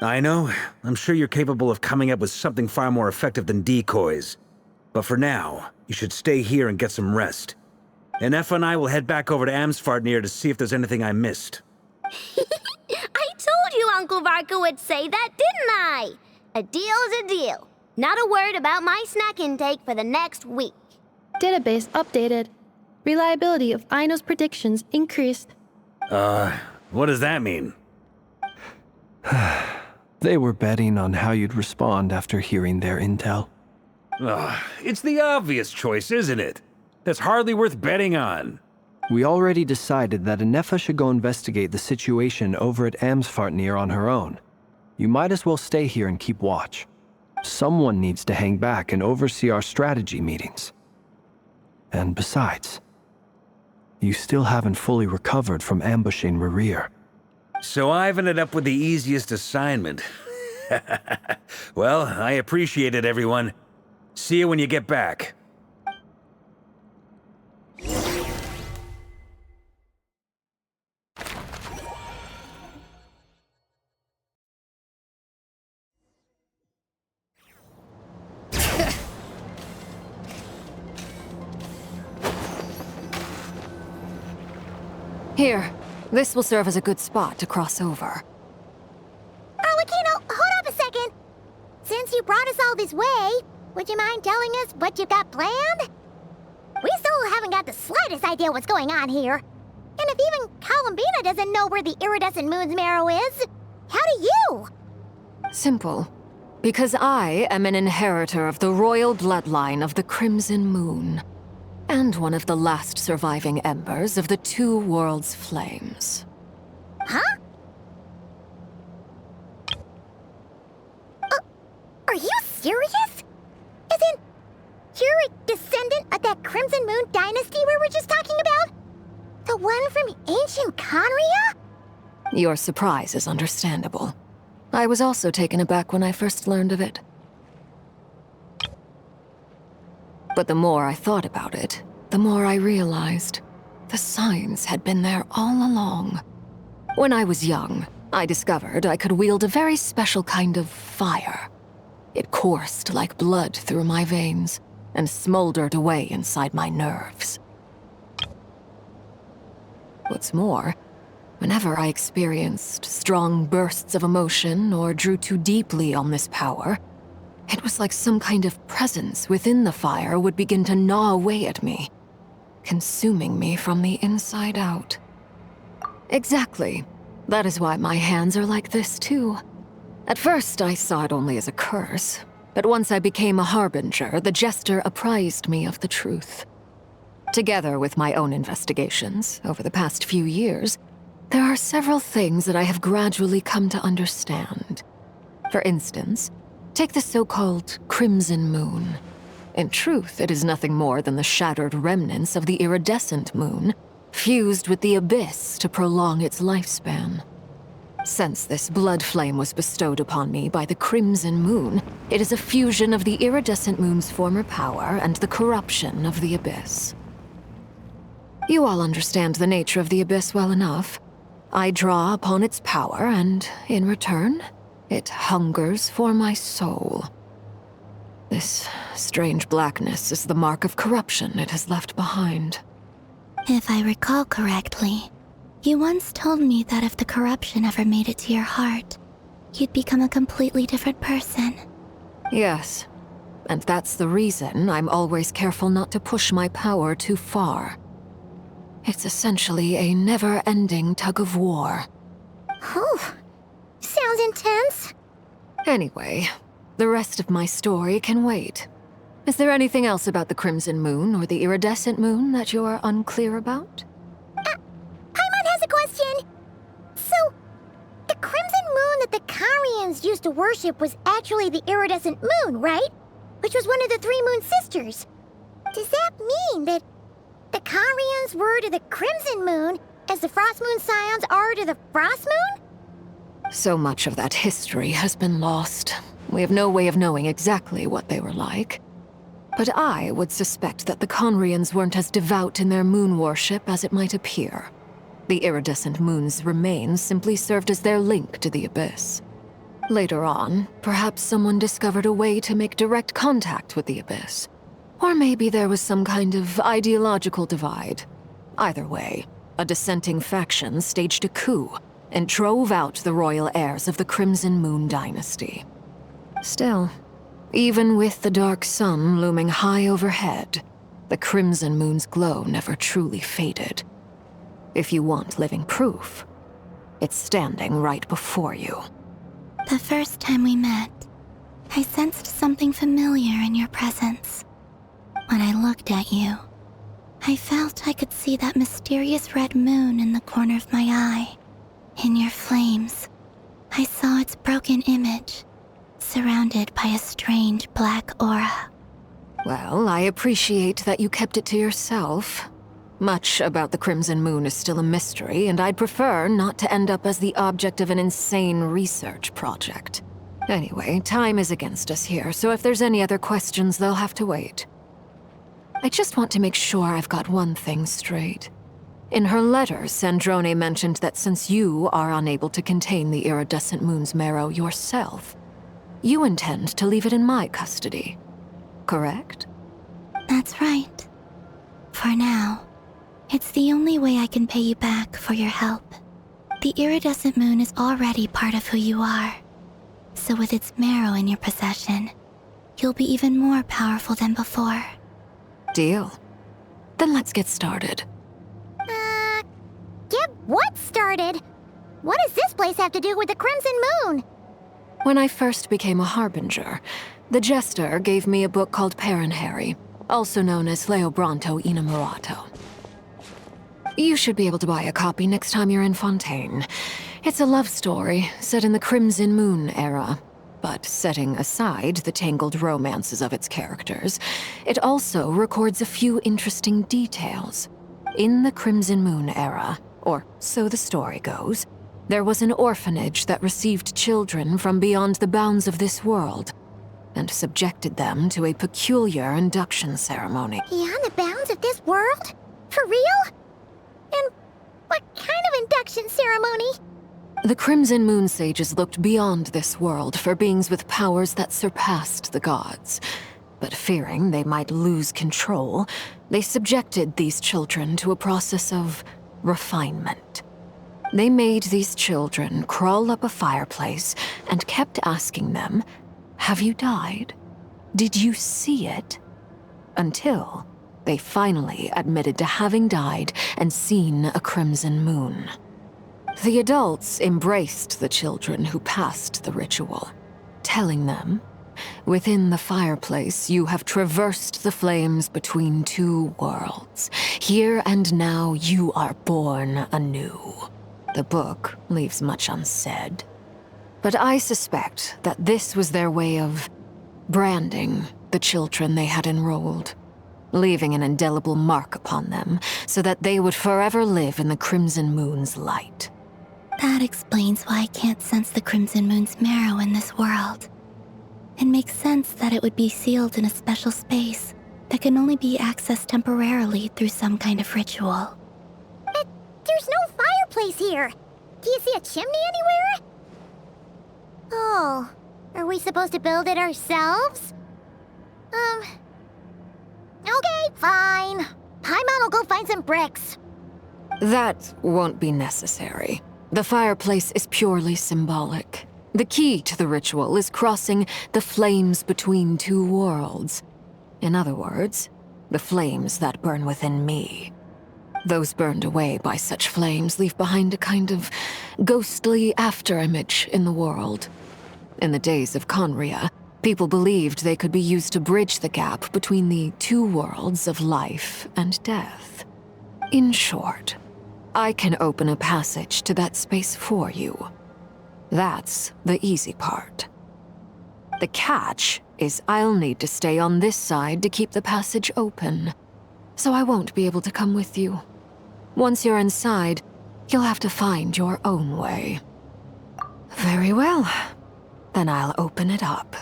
I know, I'm sure you're capable of coming up with something far more effective than decoys. But for now, you should stay here and get some rest. Nefer and I will head back over to Amsvartnir to see if there's anything I missed. I told you Uncle Varka would say that, didn't I? A deal's a deal. Not a word about my snack intake for the next week. Database updated. Reliability of Aino's predictions increased. What does that mean? They were betting on how you'd respond after hearing their intel. It's the obvious choice, isn't it? That's hardly worth betting on. We already decided that Anefa should go investigate the situation over at Amsvartnir on her own. You might as well stay here and keep watch. Someone needs to hang back and oversee our strategy meetings. And besides, you still haven't fully recovered from ambushing Rerir. So I've ended up with the easiest assignment. Well, I appreciate it, everyone. See you when you get back. Here, this will serve as a good spot to cross over. Arlecchino, since you brought us all this way, would you mind telling us what you've got planned? We still haven't got the slightest idea what's going on here. And if even Columbina doesn't know where the iridescent moon's marrow is, how do you? Simple. Because I am an inheritor of the royal bloodline of the Crimson Moon, and one of the last surviving embers of the Two Worlds' flames. Huh? Are you serious? As in, you're a descendant of that Crimson Moon dynasty we were just talking about? The one from ancient Conria? Your surprise is understandable. I was also taken aback when I first learned of it. But the more I thought about it, the more I realized the signs had been there all along. When I was young, I discovered I could wield a very special kind of fire. It coursed like blood through my veins and smoldered away inside my nerves. What's more, whenever I experienced strong bursts of emotion or drew too deeply on this power, it was like some kind of presence within the fire would begin to gnaw away at me, consuming me from the inside out. Exactly. That is why my hands are like this too. At first, I saw it only as a curse, but once I became a harbinger, the jester apprised me of the truth. Together with my own investigations, over the past few years, there are several things that I have gradually come to understand. For instance, take the so-called Crimson Moon. In truth, it is nothing more than the shattered remnants of the iridescent moon, fused with the abyss to prolong its lifespan. Since this blood flame was bestowed upon me by the Crimson Moon, it is a fusion of the iridescent moon's former power and the corruption of the abyss. You all understand the nature of the abyss well enough. I draw upon its power, and in return, it hungers for my soul. This strange blackness is the mark of corruption it has left behind. If I recall correctly, you once told me that if the corruption ever made it to your heart, you'd become a completely different person. Yes, and that's the reason I'm always careful not to push my power too far. It's essentially a never-ending tug-of-war. Whew. Sounds intense. Anyway, the rest of my story can wait. Is there anything else about the Crimson Moon or the Iridescent Moon that you're unclear about? Paimon has a question. So, the Crimson Moon that the Carians used to worship was actually the Iridescent Moon, right? Which was one of the three Moon Sisters. Does that mean that the Carians were to the Crimson Moon as the Frost Moon Scions are to the Frost Moon? So much of that history has been lost. We have no way of knowing exactly what they were like. But I would suspect that the Conrians weren't as devout in their moon worship as it might appear. The iridescent moon's remains simply served as their link to the abyss. Later on, perhaps someone discovered a way to make direct contact with the abyss. Or maybe there was some kind of ideological divide. Either way, a dissenting faction staged a coup and drove out the royal heirs of the Crimson Moon dynasty. Still, even with the dark sun looming high overhead, the Crimson Moon's glow never truly faded. If you want living proof, it's standing right before you. The first time we met, I sensed something familiar in your presence. When I looked at you, I felt I could see that mysterious red moon in the corner of my eye. In your flames, I saw its broken image, surrounded by a strange black aura. Well, I appreciate that you kept it to yourself. Much about the Crimson Moon is still a mystery, and I'd prefer not to end up as the object of an insane research project. Anyway, time is against us here, so if there's any other questions, they'll have to wait. I just want to make sure I've got one thing straight. In her letter, Sandrone mentioned that since you are unable to contain the iridescent moon's marrow yourself, you intend to leave it in my custody. Correct? That's right. For now, it's the only way I can pay you back for your help. The iridescent moon is already part of who you are. So with its marrow in your possession, you'll be even more powerful than before. Deal. Then let's get started. Get what started? What does this place have to do with the Crimson Moon? When I first became a Harbinger, the Jester gave me a book called Paranhari, also known as Leobranto Inamorato. You should be able to buy a copy next time you're in Fontaine. It's a love story set in the Crimson Moon era, but setting aside the tangled romances of its characters, it also records a few interesting details. In the Crimson Moon era, or so the story goes, there was an orphanage that received children from beyond the bounds of this world, and subjected them to a peculiar induction ceremony. Beyond the bounds of this world? For real? And what kind of induction ceremony? The Crimson Moon sages looked beyond this world for beings with powers that surpassed the gods. But fearing they might lose control, they subjected these children to a process of refinement. They made these children crawl up a fireplace and kept asking them, "Have you died? Did you see it?" Until they finally admitted to having died and seen a crimson moon. The adults embraced the children who passed the ritual, telling them, "Within the fireplace, you have traversed the flames between two worlds. Here and now, you are born anew." The book leaves much unsaid, but I suspect that this was their way of branding the children they had enrolled, leaving an indelible mark upon them so that they would forever live in the Crimson Moon's light. That explains why I can't sense the Crimson Moon's marrow in this world. It makes sense that it would be sealed in a special space that can only be accessed temporarily through some kind of ritual. But there's no fireplace here. Do you see a chimney anywhere? Oh, are we supposed to build it ourselves? Okay, fine. Paimon will go find some bricks. That won't be necessary. The fireplace is purely symbolic. The key to the ritual is crossing the flames between two worlds. In other words, the flames that burn within me. Those burned away by such flames leave behind a kind of ghostly afterimage in the world. In the days of Conria, people believed they could be used to bridge the gap between the two worlds of life and death. In short, I can open a passage to that space for you. That's the easy part. The catch is I'll need to stay on this side to keep the passage open, so I won't be able to come with you. Once you're inside, you'll have to find your own way. Very well. Then I'll open it up.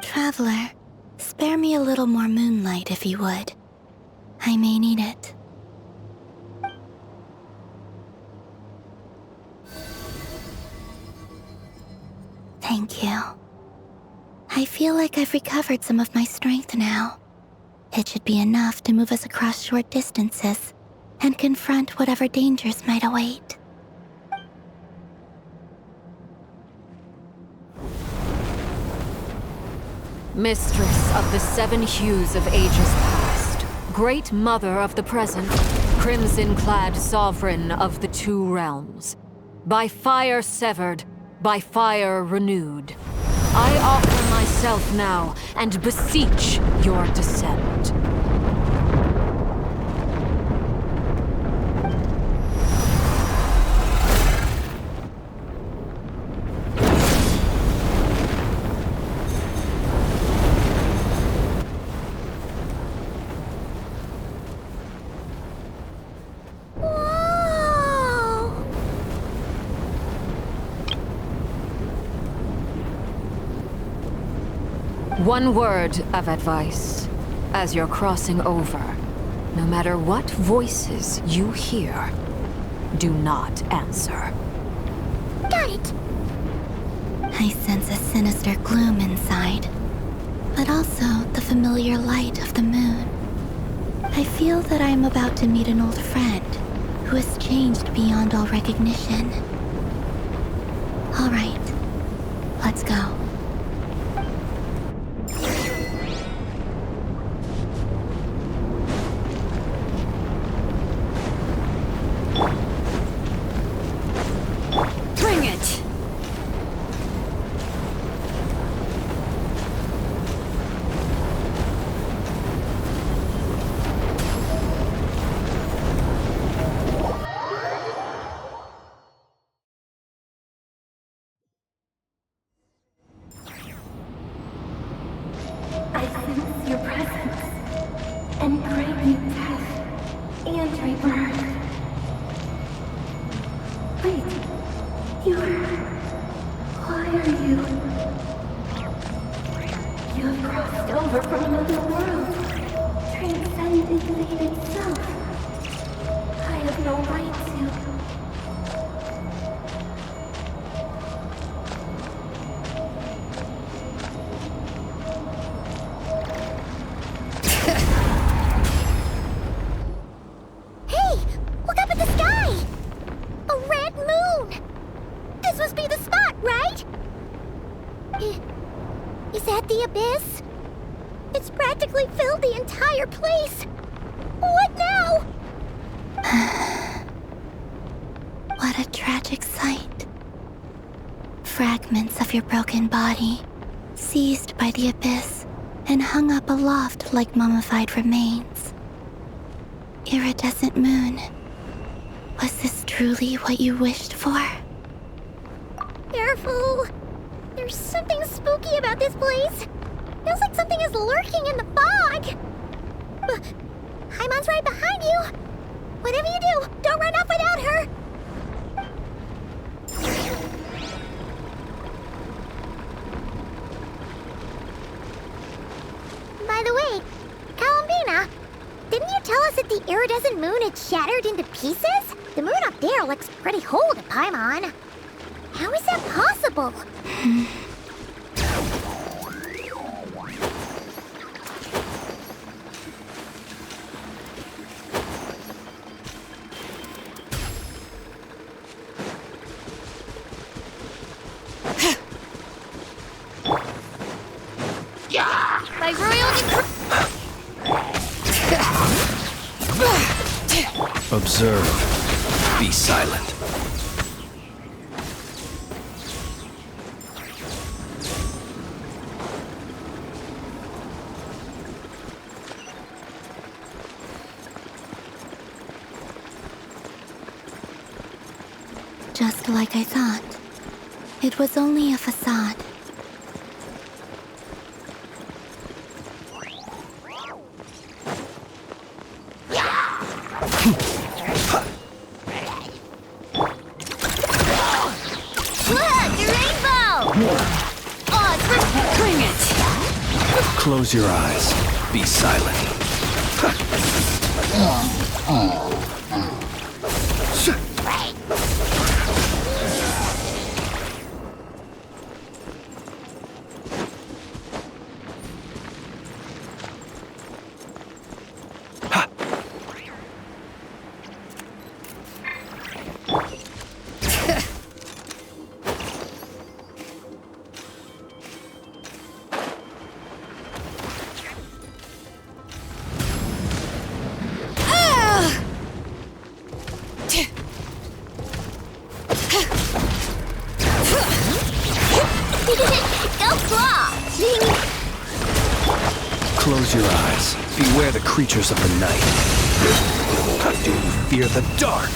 Traveler, spare me a little more moonlight if you would. I may need it. Thank you. I feel like I've recovered some of my strength now. It should be enough to move us across short distances and confront whatever dangers might await. Mistress of the seven hues of ages past, great mother of the present, crimson-clad sovereign of the two realms, by fire severed, by fire renewed, I offer myself now and beseech your descent. One word of advice. As you're crossing over, no matter what voices you hear, do not answer. Got it! I sense a sinister gloom inside, but also the familiar light of the moon. I feel that I am about to meet an old friend who has changed beyond all recognition. All right, let's Let's go. Bring it! I sense your presence and bring you death and rebirth. Wait, why are you? You have crossed over from another world, transcended fate itself. I have no right to. Is that the abyss? It's practically filled the entire place. What now? What a tragic sight. Fragments of your broken body, seized by the abyss and hung up aloft like mummified remains. Iridescent moon. Was this truly what you wished for? Careful! There's something spooky about this place. Feels like something is lurking in the fog. Paimon's right behind you. Whatever you do, don't run off without her. By the way, Columbina, didn't you tell us that the iridescent moon had shattered into pieces? The moon up there looks pretty whole to Paimon. How is that possible? My royal Observe. Be silent. Just like I thought. It was only a facade. Close your eyes. Be silent. Close your eyes. Beware the creatures of the night. How do you fear the dark?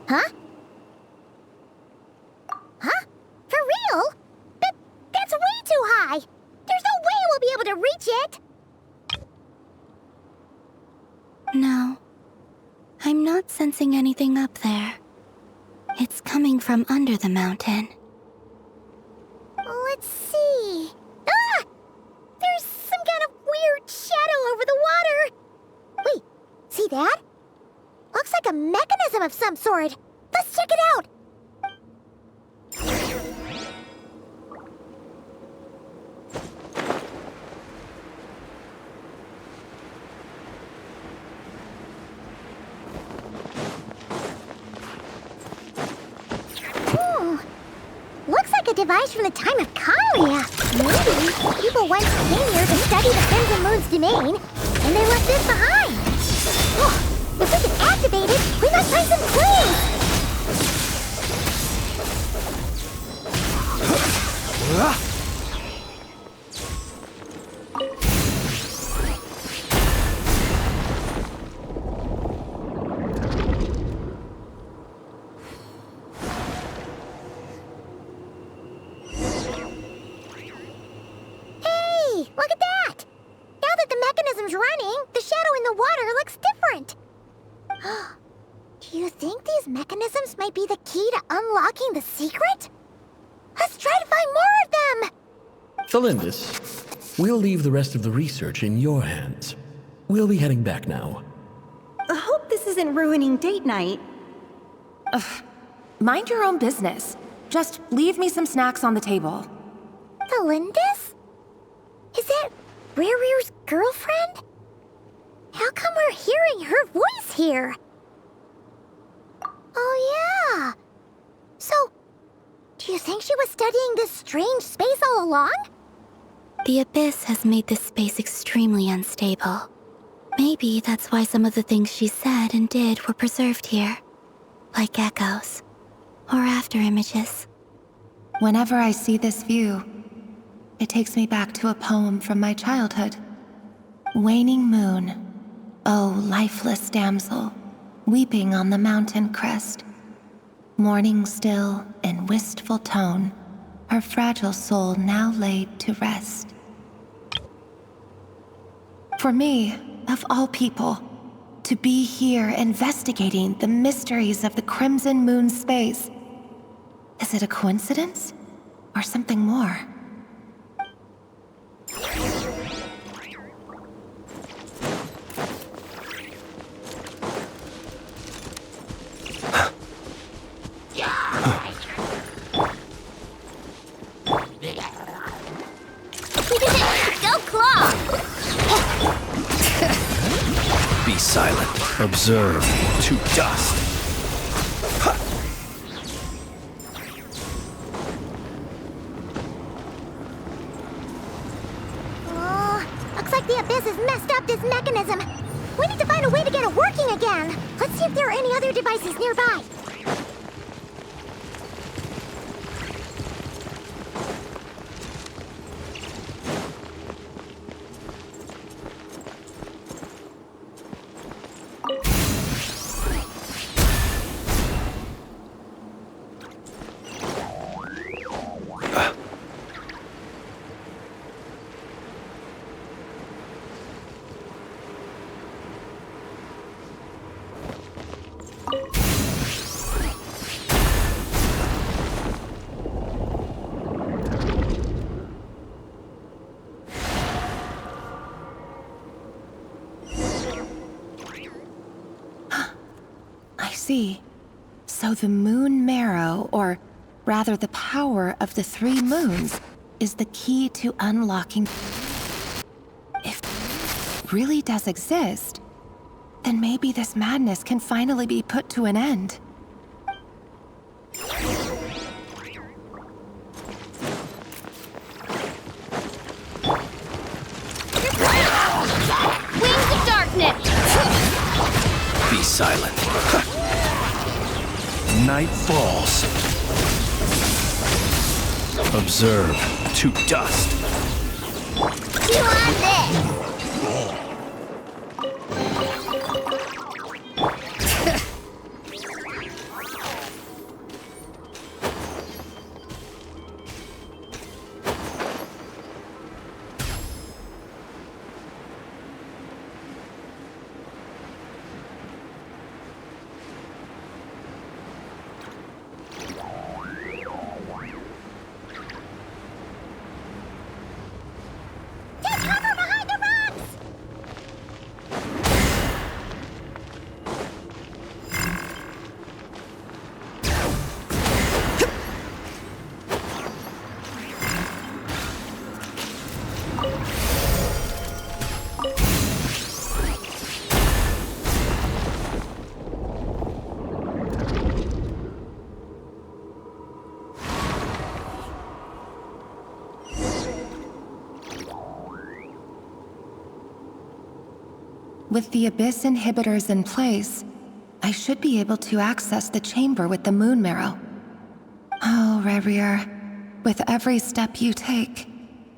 Huh? Huh? For real? That's way too high! There's no way we'll be able to reach it! No. I'm not sensing anything up there. It's coming from under the mountain. Let's see... Ah! There's some kind of weird shadow over the water! Wait, see that? Looks like like a mechanism of some sort. Let's check it out. Looks like a device from the time of Kalia. Maybe people once came here to study the Crimson Moon's domain, and they left this behind. Oh, if we can activate it, we must find some clues. Look at that! Now that the mechanism's running, the shadow in the water looks different. Do you think these mechanisms might be the key to unlocking the secret? Let's try to find more of them! Tholindis, we'll leave the rest of the research in your hands. We'll be heading back now. I hope this isn't ruining date night. Ugh. Mind your own business. Just leave me some snacks on the table. Tholindis? Is that Rerir's girlfriend? How come we're hearing her voice here? Oh yeah. So, do you think she was studying this strange space all along? The Abyss has made this space extremely unstable. Maybe that's why some of the things she said and did were preserved here. Like echoes. Or after images. Whenever I see this view, it takes me back to a poem from my childhood. Waning moon, oh lifeless damsel, weeping on the mountain crest. Mourning still in wistful tone, her fragile soul now laid to rest. For me, of all people, to be here investigating the mysteries of the Crimson Moon space, is it a coincidence or something more? Go Claw! Be silent. Observe. To dust. Looks like the Abyss has messed up this mechanism. We need to find a way to get it working again. Let's see if there are any other devices nearby. So the moon marrow, or rather the power of the 3 moons, is the key to unlocking. If it really does exist, then maybe this madness can finally be put to an end. Wings of darkness! Be silent. Night falls. Observe. To dust. You want this? Take cover behind with the Abyss inhibitors in place, I should be able to access the chamber with the Moon Marrow. Oh, Rerir, with every step you take,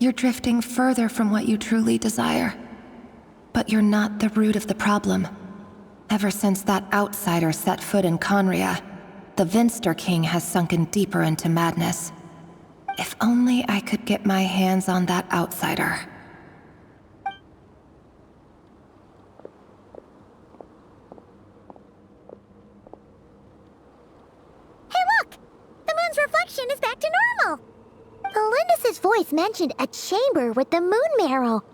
you're drifting further from what you truly desire. But you're not the root of the problem. Ever since that outsider set foot in Conria, the Vinster King has sunken deeper into madness. If only I could get my hands on that outsider. Hey look! The moon's reflection is back to normal! Tholindis' voice mentioned a chamber with the Moon Marrow.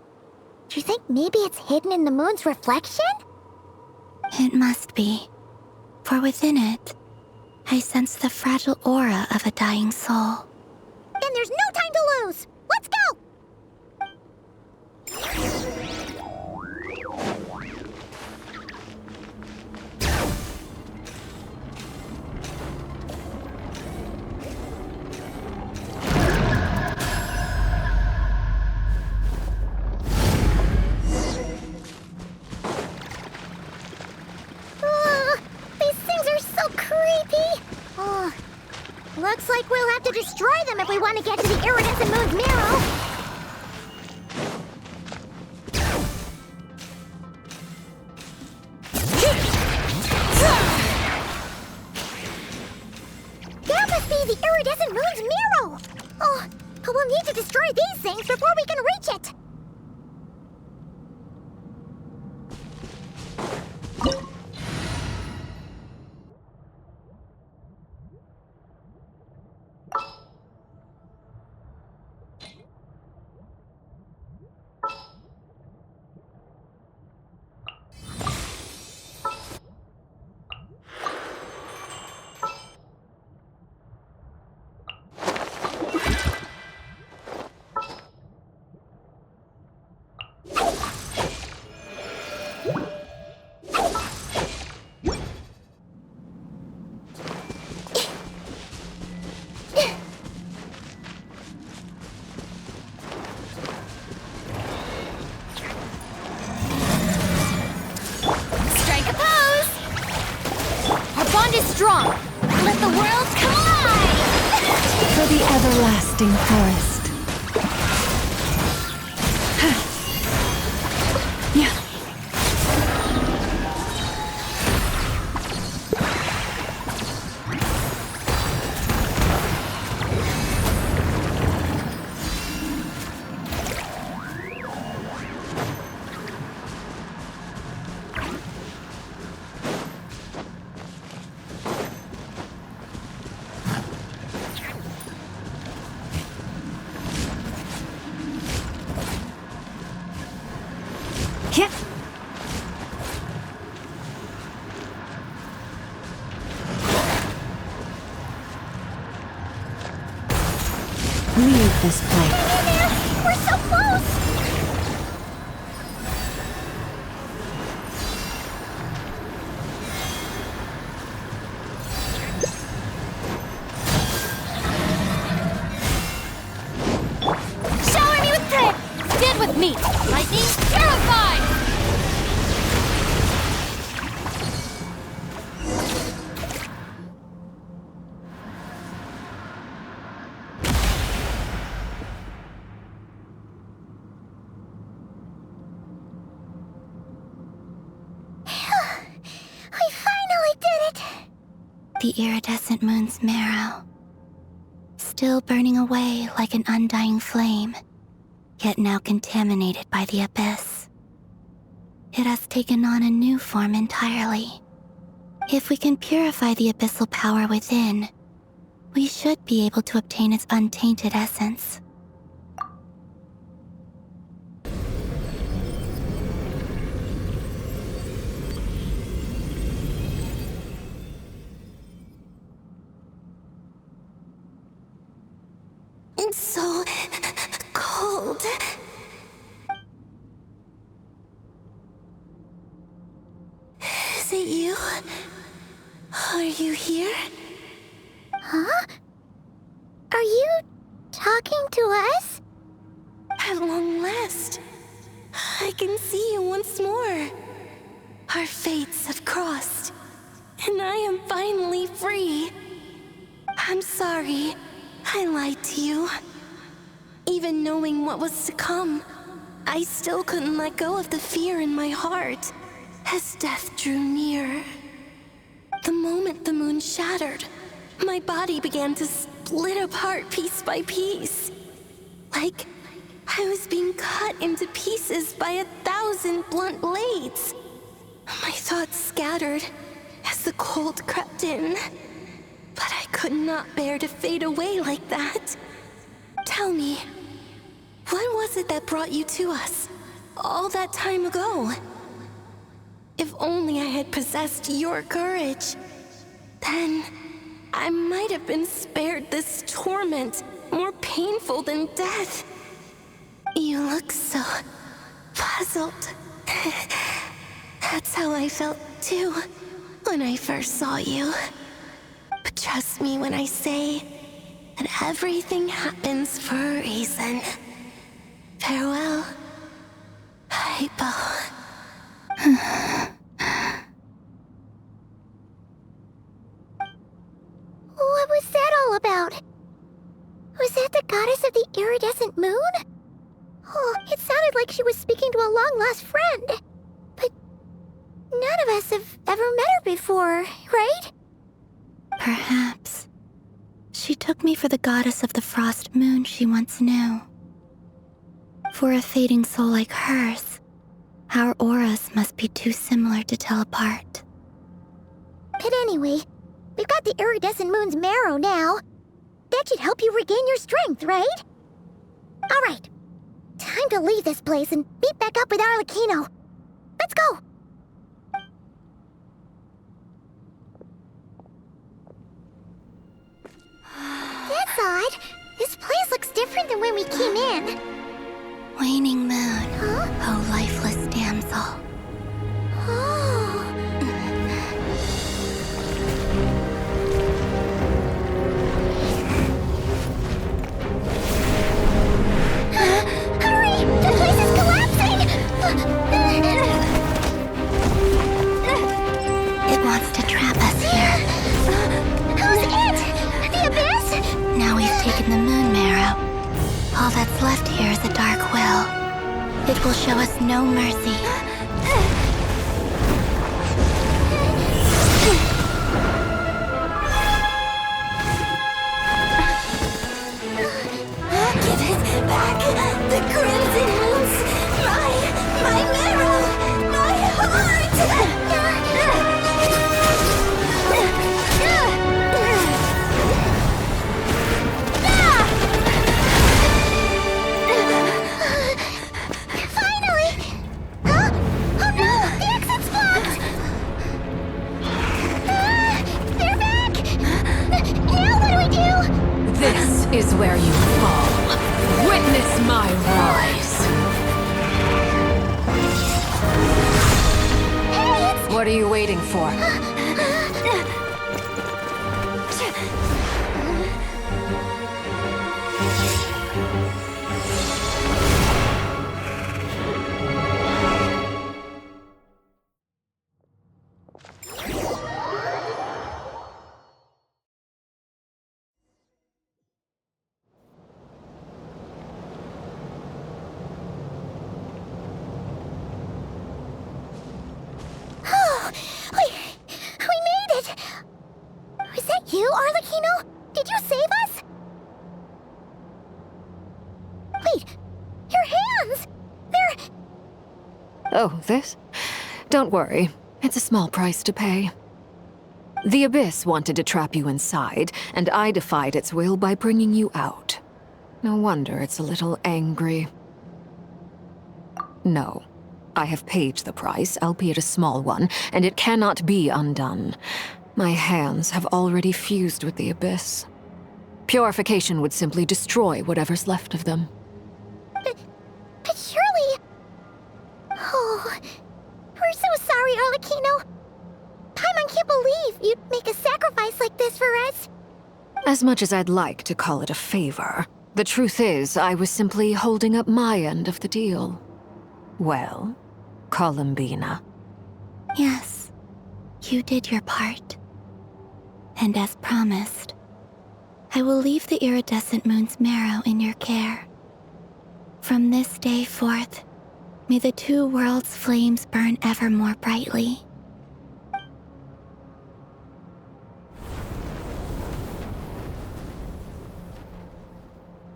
Do you think maybe it's hidden in the moon's reflection? It must be. For within it, I sense the fragile aura of a dying soul. Then there's no time to lose! Let's go! These things are so creepy! Oh, looks like we'll have to destroy them if we want to get to the iridescent moon's marrow. That must be the iridescent moon's marrow! Oh, we'll need to destroy these things before we can reach it! Strong! Let the world collide! For the everlasting forest. Yeah. Leave this place. We're so close! Shower me with prayer! Stand with me! Lightning terrified! The iridescent moon's marrow, still burning away like an undying flame, yet now contaminated by the abyss. It has taken on a new form entirely. If we can purify the abyssal power within, we should be able to obtain its untainted essence. It's so cold. Is it you? Are you here? Huh? Are you talking to us? At long last, I can see you once more. Our fates have crossed, and I am finally free. I'm sorry. I lied to you. Even knowing what was to come, I still couldn't let go of the fear in my heart as death drew near. The moment the moon shattered, my body began to split apart piece by piece. Like I was being cut into pieces by 1,000 blunt blades. My thoughts scattered as the cold crept in. But I could not bear to fade away like that. Tell me, what was it that brought you to us all that time ago? If only I had possessed your courage, then I might have been spared this torment more painful than death. You look so puzzled. That's how I felt too when I first saw you. But trust me when I say that everything happens for a reason. Farewell, Hypo. What was that all about? Was that the goddess of the iridescent moon? Oh, it sounded like she was speaking to a long-lost friend. But none of us have ever met her before, right? Perhaps. She took me for the goddess of the frost moon she once knew. For a fading soul like hers, our auras must be too similar to tell apart. But anyway, we've got the iridescent moon's marrow now. That should help you regain your strength, right? Alright, time to leave this place and meet back up with Arlecchino. Let's go! That's odd. This place looks different than when we came in. Waning moon, oh lifeless damsel. Hurry! The place is collapsing! It wants to trap us here. Who's it? The Abyss? Now we've taken the moon marrow. All that's left here is a dark will. It will show us no mercy. Give it back! The crimson moons! My marrow! My heart! Finally! Huh? Oh no! The exit's blocked! They're back! Now what do we do? This is where you fall. Witness my rise. Hey, What are you waiting for? We made it! Was that you, Arlecchino? Did you save us? Wait, your hands! They're... Oh, this? Don't worry. It's a small price to pay. The Abyss wanted to trap you inside, and I defied its will by bringing you out. No wonder it's a little angry. No. I have paid the price, albeit a small one, and it cannot be undone. My hands have already fused with the Abyss. Purification would simply destroy whatever's left of them. But surely... Oh... We're so sorry, Arlecchino. Paimon can't believe you'd make a sacrifice like this for us. As much as I'd like to call it a favor, the truth is I was simply holding up my end of the deal. Well, Columbina, Yes, you did your part. And as promised, I will leave the iridescent moon's marrow in your care. From this day forth, may the two worlds' flames burn ever more brightly.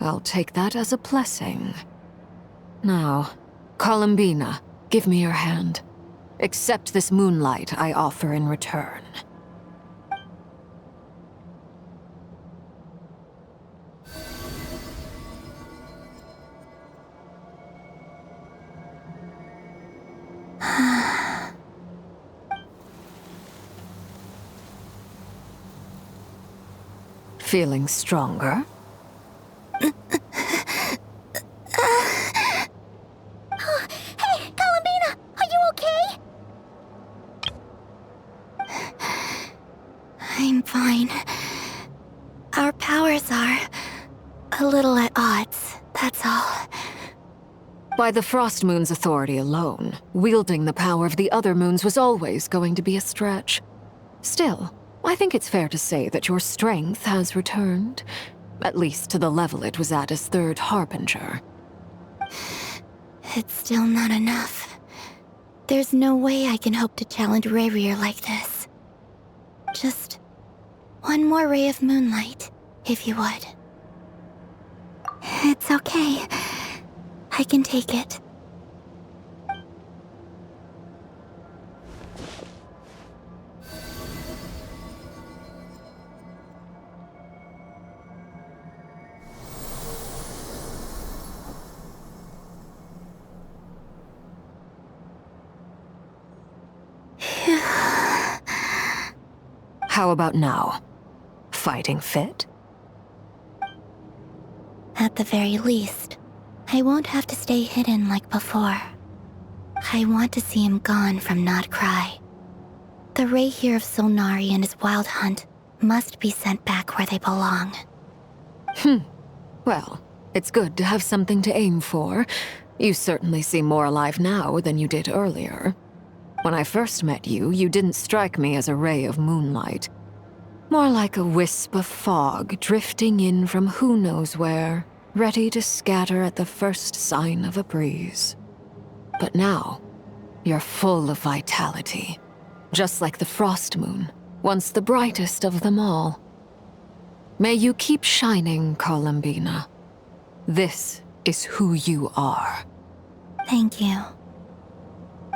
I'll take that as a blessing. Now, Columbina, give me your hand. Accept this moonlight I offer in return. Feeling stronger? Hey, Columbina! Are you okay? I'm fine. Our powers are a little at odds, that's all. By the Frost Moon's authority alone, wielding the power of the other moons was always going to be a stretch. Still, I think it's fair to say that your strength has returned, at least to the level it was at as Third Harbinger. It's still not enough. There's no way I can hope to challenge Rerir like this. Just one more ray of moonlight, if you would. It's okay. I can take it. How about now? Fighting fit? At the very least, I won't have to stay hidden like before. I want to see him gone from Not Cry. The Rerir of Solnari and his wild hunt must be sent back where they belong. Well, it's good to have something to aim for. You certainly seem more alive now than you did earlier. When I first met you, you didn't strike me as a ray of moonlight. More like a wisp of fog drifting in from who knows where, ready to scatter at the first sign of a breeze. But now, you're full of vitality. Just like the Frost Moon, once the brightest of them all. May you keep shining, Columbina. This is who you are. Thank you.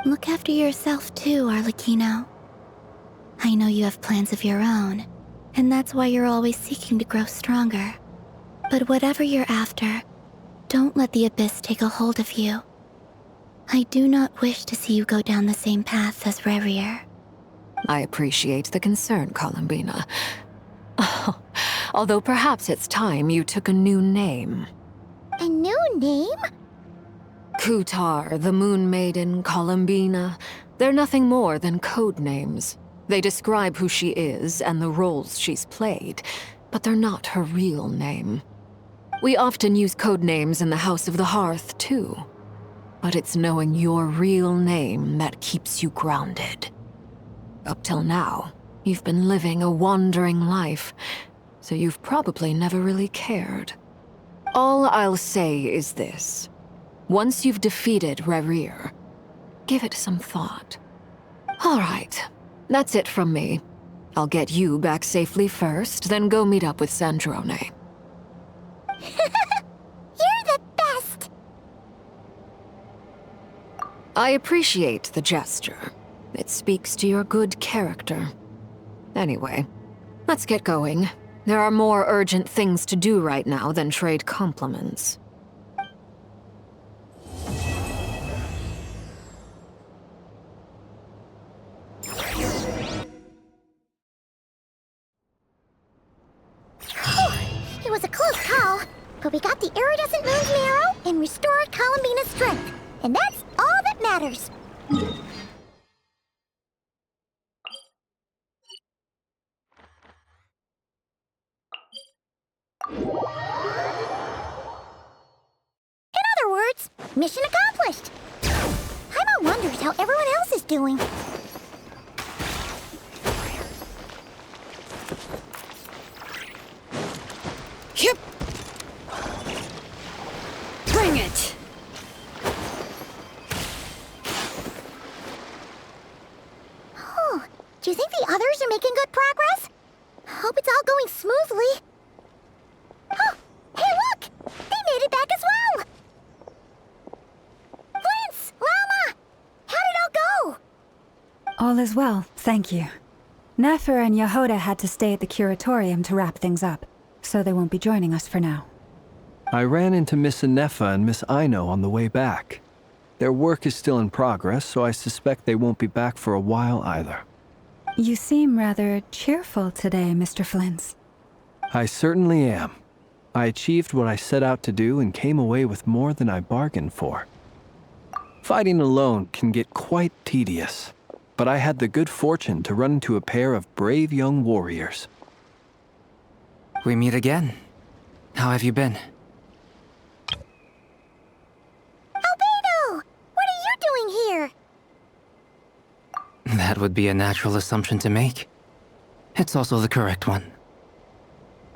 Look after yourself too, Arlecchino. I know you have plans of your own, and that's why you're always seeking to grow stronger. But whatever you're after, don't let the Abyss take a hold of you. I do not wish to see you go down the same path as Rerir. I appreciate the concern, Columbina. Although perhaps it's time you took a new name. A new name? Kutar, the Moon Maiden, Columbina, they're nothing more than code names. They describe who she is and the roles she's played, but they're not her real name. We often use code names in the House of the Hearth, too. But it's knowing your real name that keeps you grounded. Up till now, you've been living a wandering life, so you've probably never really cared. All I'll say is this. Once you've defeated Rerir, give it some thought. All right, that's it from me. I'll get you back safely first, then go meet up with Sandrone. You're the best! I appreciate the gesture. It speaks to your good character. Anyway, let's get going. There are more urgent things to do right now than trade compliments. It was a close call, but we got the iridescent moon's marrow and restored Columbina's strength. And that's all that matters. In other words, mission accomplished. Paimon wonders how everyone else is doing. Yep. Bring it. Oh, do you think the others are making good progress? Hope it's all going smoothly. Oh, hey look! They made it back as well! Flins! Lauma! How did it all go? All is well, thank you. Nefer and Jahoda had to stay at the Curatorium to wrap things up, so they won't be joining us for now. I ran into Miss Nefa and Miss Aino on the way back. Their work is still in progress, so I suspect they won't be back for a while either. You seem rather cheerful today, Mr. Flins. I certainly am. I achieved what I set out to do and came away with more than I bargained for. Fighting alone can get quite tedious, but I had the good fortune to run into a pair of brave young warriors. We meet again. How have you been? Albedo! What are you doing here? That would be a natural assumption to make. It's also the correct one.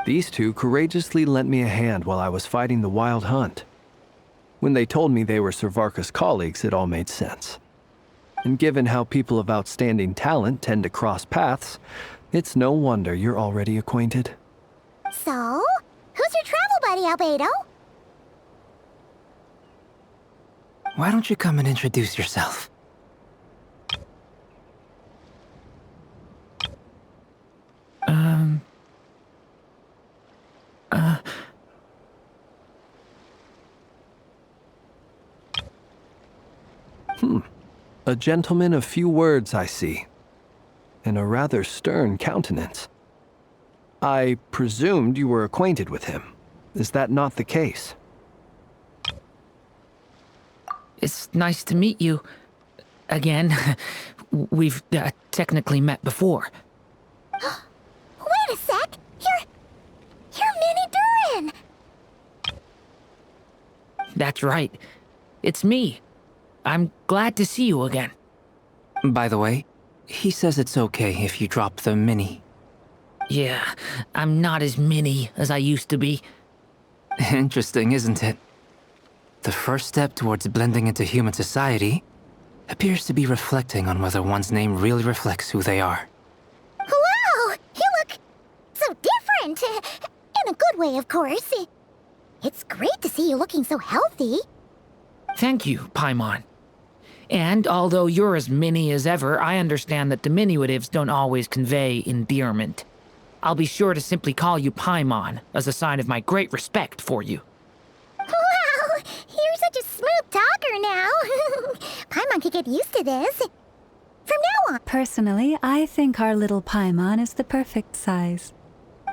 These two courageously lent me a hand while I was fighting the Wild Hunt. When they told me they were Sir Varka's colleagues, it all made sense. And given how people of outstanding talent tend to cross paths, it's no wonder you're already acquainted. So, who's your travel buddy, Albedo? Why don't you come and introduce yourself? A gentleman of few words, I see. And a rather stern countenance. I presumed you were acquainted with him. Is that not the case? It's nice to meet you. Again. We've technically met before. Wait a sec! You're Mini Durin! That's right. It's me. I'm glad to see you again. By the way, he says it's okay if you drop the mini. Yeah, I'm not as mini as I used to be. Interesting, isn't it? The first step towards blending into human society appears to be reflecting on whether one's name really reflects who they are. Wow! You look so different! In a good way, of course. It's great to see you looking so healthy. Thank you, Paimon. And although you're as mini as ever, I understand that diminutives don't always convey endearment. I'll be sure to simply call you Paimon as a sign of my great respect for you. Wow! You're such a smooth talker now. Paimon could get used to this. From now on. Personally, I think our little Paimon is the perfect size.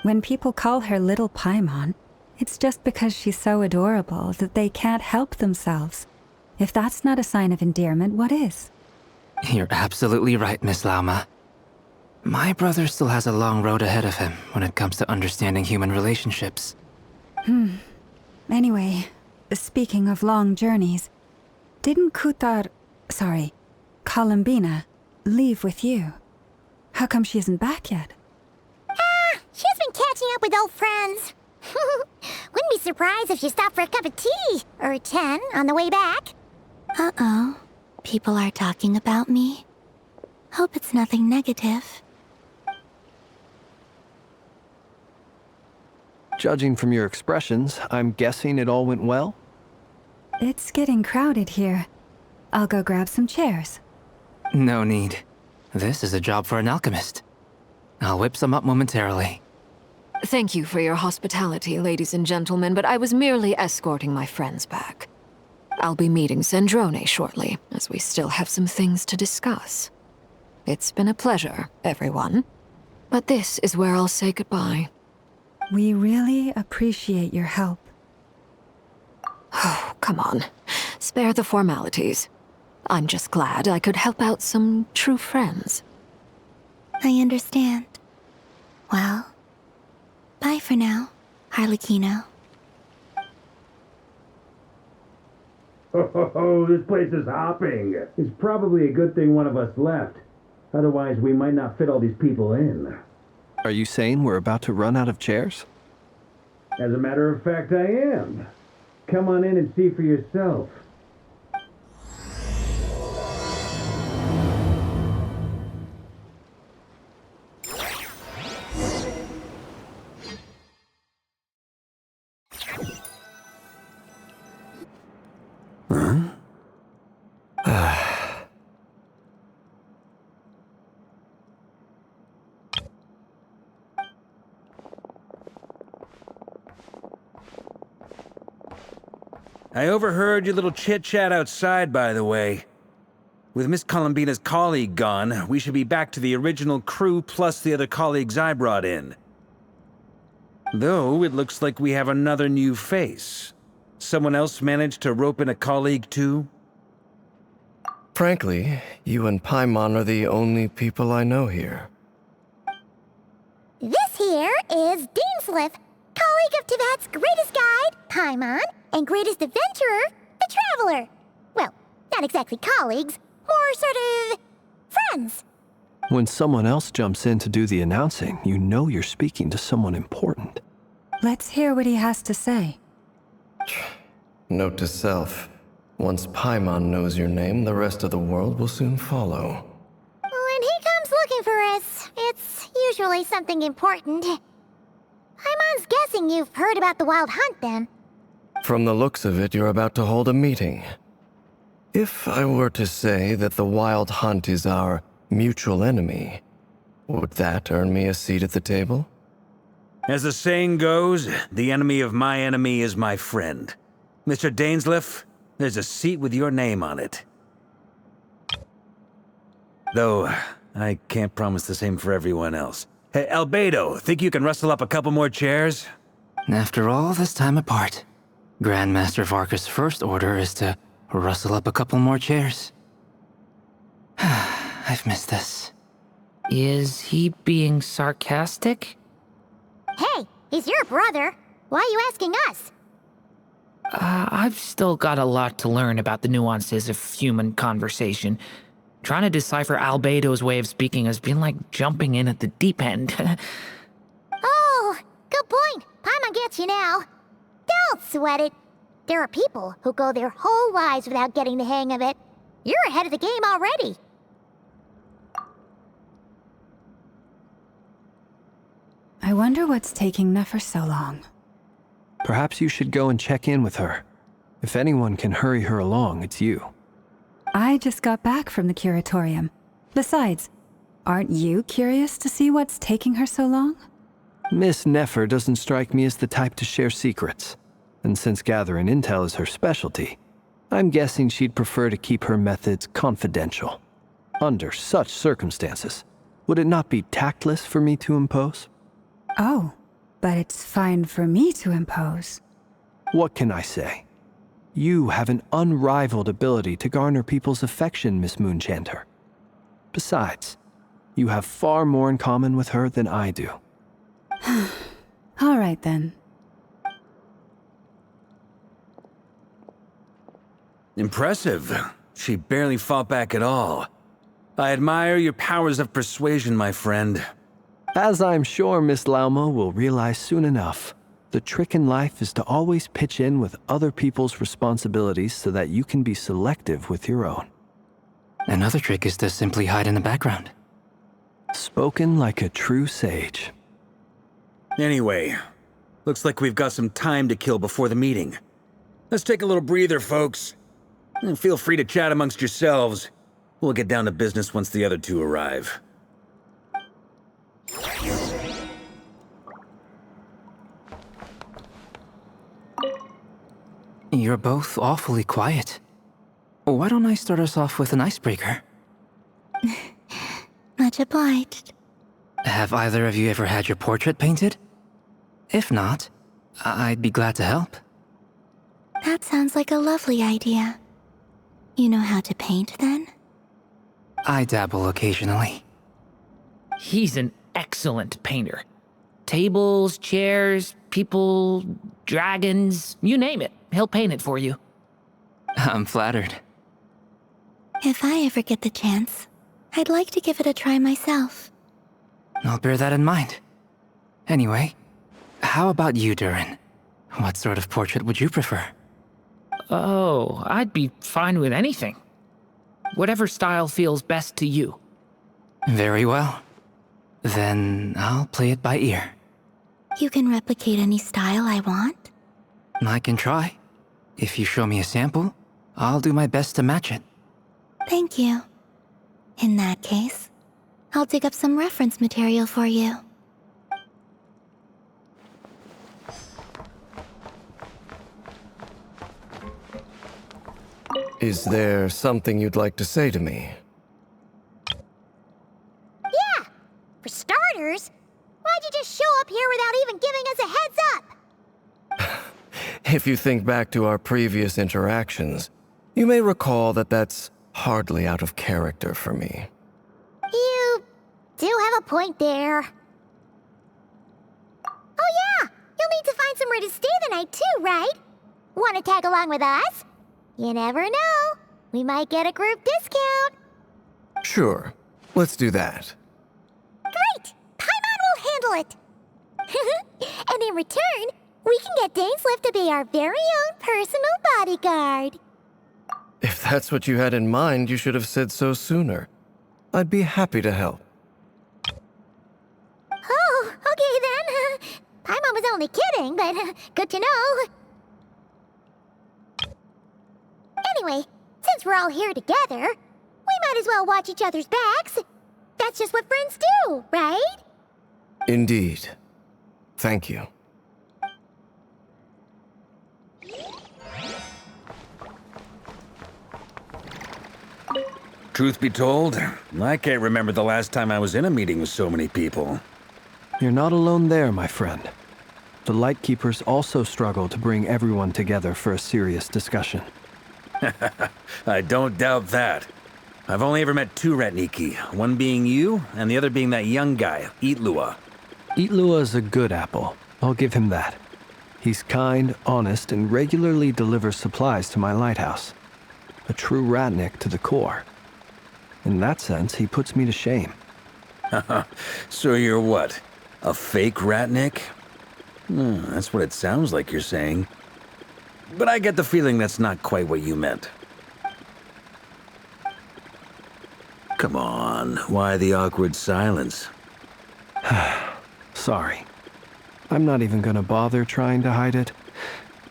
When people call her Little Paimon, it's just because she's so adorable that they can't help themselves. If that's not a sign of endearment, what is? You're absolutely right, Miss Lauma. My brother still has a long road ahead of him when it comes to understanding human relationships. Anyway, speaking of long journeys, didn't Columbina, leave with you? How come she isn't back yet? She's been catching up with old friends. Wouldn't be surprised if she stopped for a cup of tea or 10 on the way back. Uh-oh. People are talking about me. Hope it's nothing negative. Judging from your expressions, I'm guessing it all went well? It's getting crowded here. I'll go grab some chairs. No need. This is a job for an alchemist. I'll whip some up momentarily. Thank you for your hospitality, ladies and gentlemen, but I was merely escorting my friends back. I'll be meeting Sandrone shortly, as we still have some things to discuss. It's been a pleasure, everyone. But this is where I'll say goodbye. We really appreciate your help. Oh, come on. Spare the formalities. I'm just glad I could help out some true friends. I understand. Well, bye for now, Arlecchino. Oh, this place is hopping. It's probably a good thing one of us left. Otherwise, we might not fit all these people in. Are you saying we're about to run out of chairs? As a matter of fact, I am. Come on in and see for yourself. I overheard your little chit-chat outside, by the way. With Miss Columbina's colleague gone, we should be back to the original crew plus the other colleagues I brought in. Though, it looks like we have another new face. Someone else managed to rope in a colleague too? Frankly, you and Paimon are the only people I know here. This here is Dainsleif, colleague of Teyvat's greatest guide, Paimon, and greatest adventurer, the Traveler. Well, not exactly colleagues, more sort of friends. When someone else jumps in to do the announcing, you know you're speaking to someone important. Let's hear what he has to say. Note to self, once Paimon knows your name, the rest of the world will soon follow. When he comes looking for us, it's usually something important. Paimon's guessing you've heard about the Wild Hunt, then. From the looks of it, you're about to hold a meeting. If I were to say that the Wild Hunt is our mutual enemy, would that earn me a seat at the table? As the saying goes, the enemy of my enemy is my friend. Mr. Dainsleif, there's a seat with your name on it. Though, I can't promise the same for everyone else. Hey, Albedo, think you can rustle up a couple more chairs? After all this time apart, Grandmaster Varka's first order is to rustle up a couple more chairs. I've missed this. Is he being sarcastic? Hey, he's your brother. Why are you asking us? I've still got a lot to learn about the nuances of human conversation. Trying to decipher Albedo's way of speaking has been like jumping in at the deep end. Oh, good point. Paimon gets you now. Don't sweat it. There are people who go their whole lives without getting the hang of it. You're ahead of the game already. I wonder what's taking Nefer so long. Perhaps you should go and check in with her. If anyone can hurry her along, it's you. I just got back from the Curatorium. Besides, aren't you curious to see what's taking her so long? Miss Nefer doesn't strike me as the type to share secrets. And since gathering intel is her specialty, I'm guessing she'd prefer to keep her methods confidential. Under such circumstances, would it not be tactless for me to impose? Oh, but it's fine for me to impose. What can I say? You have an unrivaled ability to garner people's affection, Miss Moonchanter. Besides, you have far more in common with her than I do. All right, then. Impressive. She barely fought back at all. I admire your powers of persuasion, my friend. As I'm sure Miss Lauma will realize soon enough, the trick in life is to always pitch in with other people's responsibilities so that you can be selective with your own. Another trick is to simply hide in the background. Spoken like a true sage. Anyway, looks like we've got some time to kill before the meeting. Let's take a little breather, folks. And feel free to chat amongst yourselves. We'll get down to business once the other two arrive. You're both awfully quiet. Why don't I start us off with an icebreaker? Much obliged. Have either of you ever had your portrait painted? If not, I'd be glad to help. That sounds like a lovely idea. You know how to paint, then? I dabble occasionally. He's an excellent painter. Tables, chairs, people, dragons, you name it. He'll paint it for you. I'm flattered. If I ever get the chance, I'd like to give it a try myself. I'll bear that in mind. Anyway, how about you, Durin? What sort of portrait would you prefer? Oh, I'd be fine with anything. Whatever style feels best to you. Very well. Then I'll play it by ear. You can replicate any style I want? I can try. If you show me a sample, I'll do my best to match it. Thank you. In that case, I'll dig up some reference material for you. Is there something you'd like to say to me? Yeah! For starters, why'd you just show up here without even giving us a heads up? If you think back to our previous interactions, you may recall that that's hardly out of character for me. You do have a point there. Oh yeah! You'll need to find somewhere to stay the night too, right? Want to tag along with us? You never know. We might get a group discount. Sure. Let's do that. Great! Paimon will handle it! And in return, we can get Dainsleif to be our very own personal bodyguard. If that's what you had in mind, you should have said so sooner. I'd be happy to help. Oh, okay then. Paimon was only kidding, but good to know. Anyway, since we're all here together, we might as well watch each other's backs. That's just what friends do, right? Indeed. Thank you. Truth be told, I can't remember the last time I was in a meeting with so many people. You're not alone there, my friend. The Lightkeepers also struggle to bring everyone together for a serious discussion. I don't doubt that. I've only ever met two Ratniki, one being you, and the other being that young guy, Itlua. Itlua is a good apple. I'll give him that. He's kind, honest, and regularly delivers supplies to my lighthouse. A true Ratnik to the core. In that sense, he puts me to shame. So you're what? A fake Ratnik? That's what it sounds like you're saying. But I get the feeling that's not quite what you meant. Come on, why the awkward silence? Sorry. I'm not even gonna bother trying to hide it.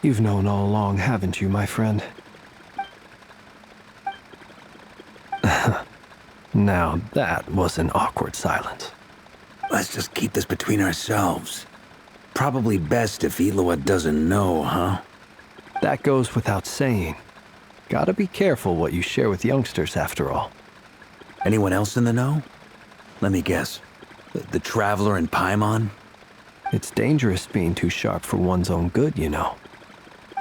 You've known all along, haven't you, my friend? Now, that was an awkward silence. Let's just keep this between ourselves. Probably best if Itlua doesn't know, huh? That goes without saying. Gotta be careful what you share with youngsters, after all. Anyone else in the know? Let me guess. The Traveler and Paimon? It's dangerous being too sharp for one's own good, you know.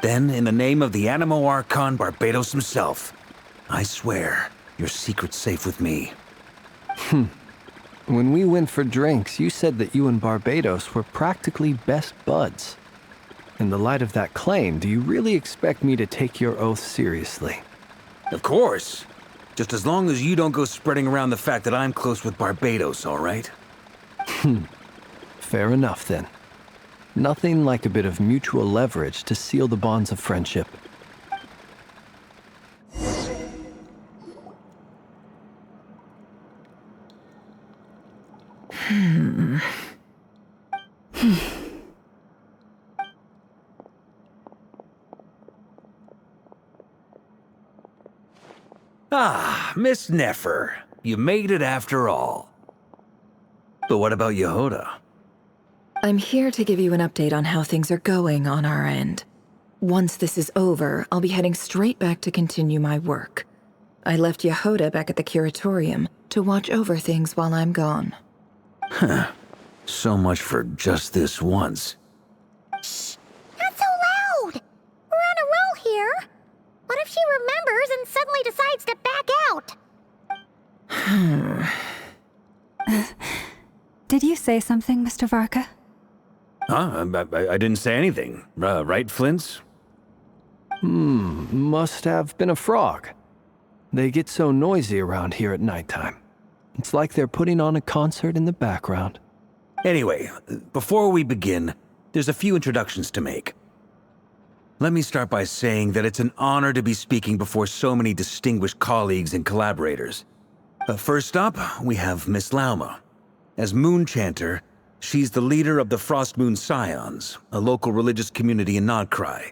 Then, in the name of the Animo Archon Barbados himself, I swear, your secret's safe with me. When we went for drinks, you said that you and Barbados were practically best buds. In the light of that claim, do you really expect me to take your oath seriously? Of course. Just as long as you don't go spreading around the fact that I'm close with Barbados, all right? Fair enough, then. Nothing like a bit of mutual leverage to seal the bonds of friendship. Ah, Miss Nefer. You made it after all. But what about Jahoda? I'm here to give you an update on how things are going on our end. Once this is over, I'll be heading straight back to continue my work. I left Jahoda back at the Curatorium to watch over things while I'm gone. Huh. So much for just this once. Shh! Not so loud! We're on a roll here. What if she remembers and suddenly decides to back out? Did you say something, Mr. Varka? Huh? I didn't say anything. Right, Flins? Must have been a frog. They get so noisy around here at nighttime. It's like they're putting on a concert in the background. Anyway, before we begin, there's a few introductions to make. Let me start by saying that it's an honor to be speaking before so many distinguished colleagues and collaborators. First up, we have Miss Lauma. As Moon Chanter, she's the leader of the Frost Moon Scions, a local religious community in Nodcry.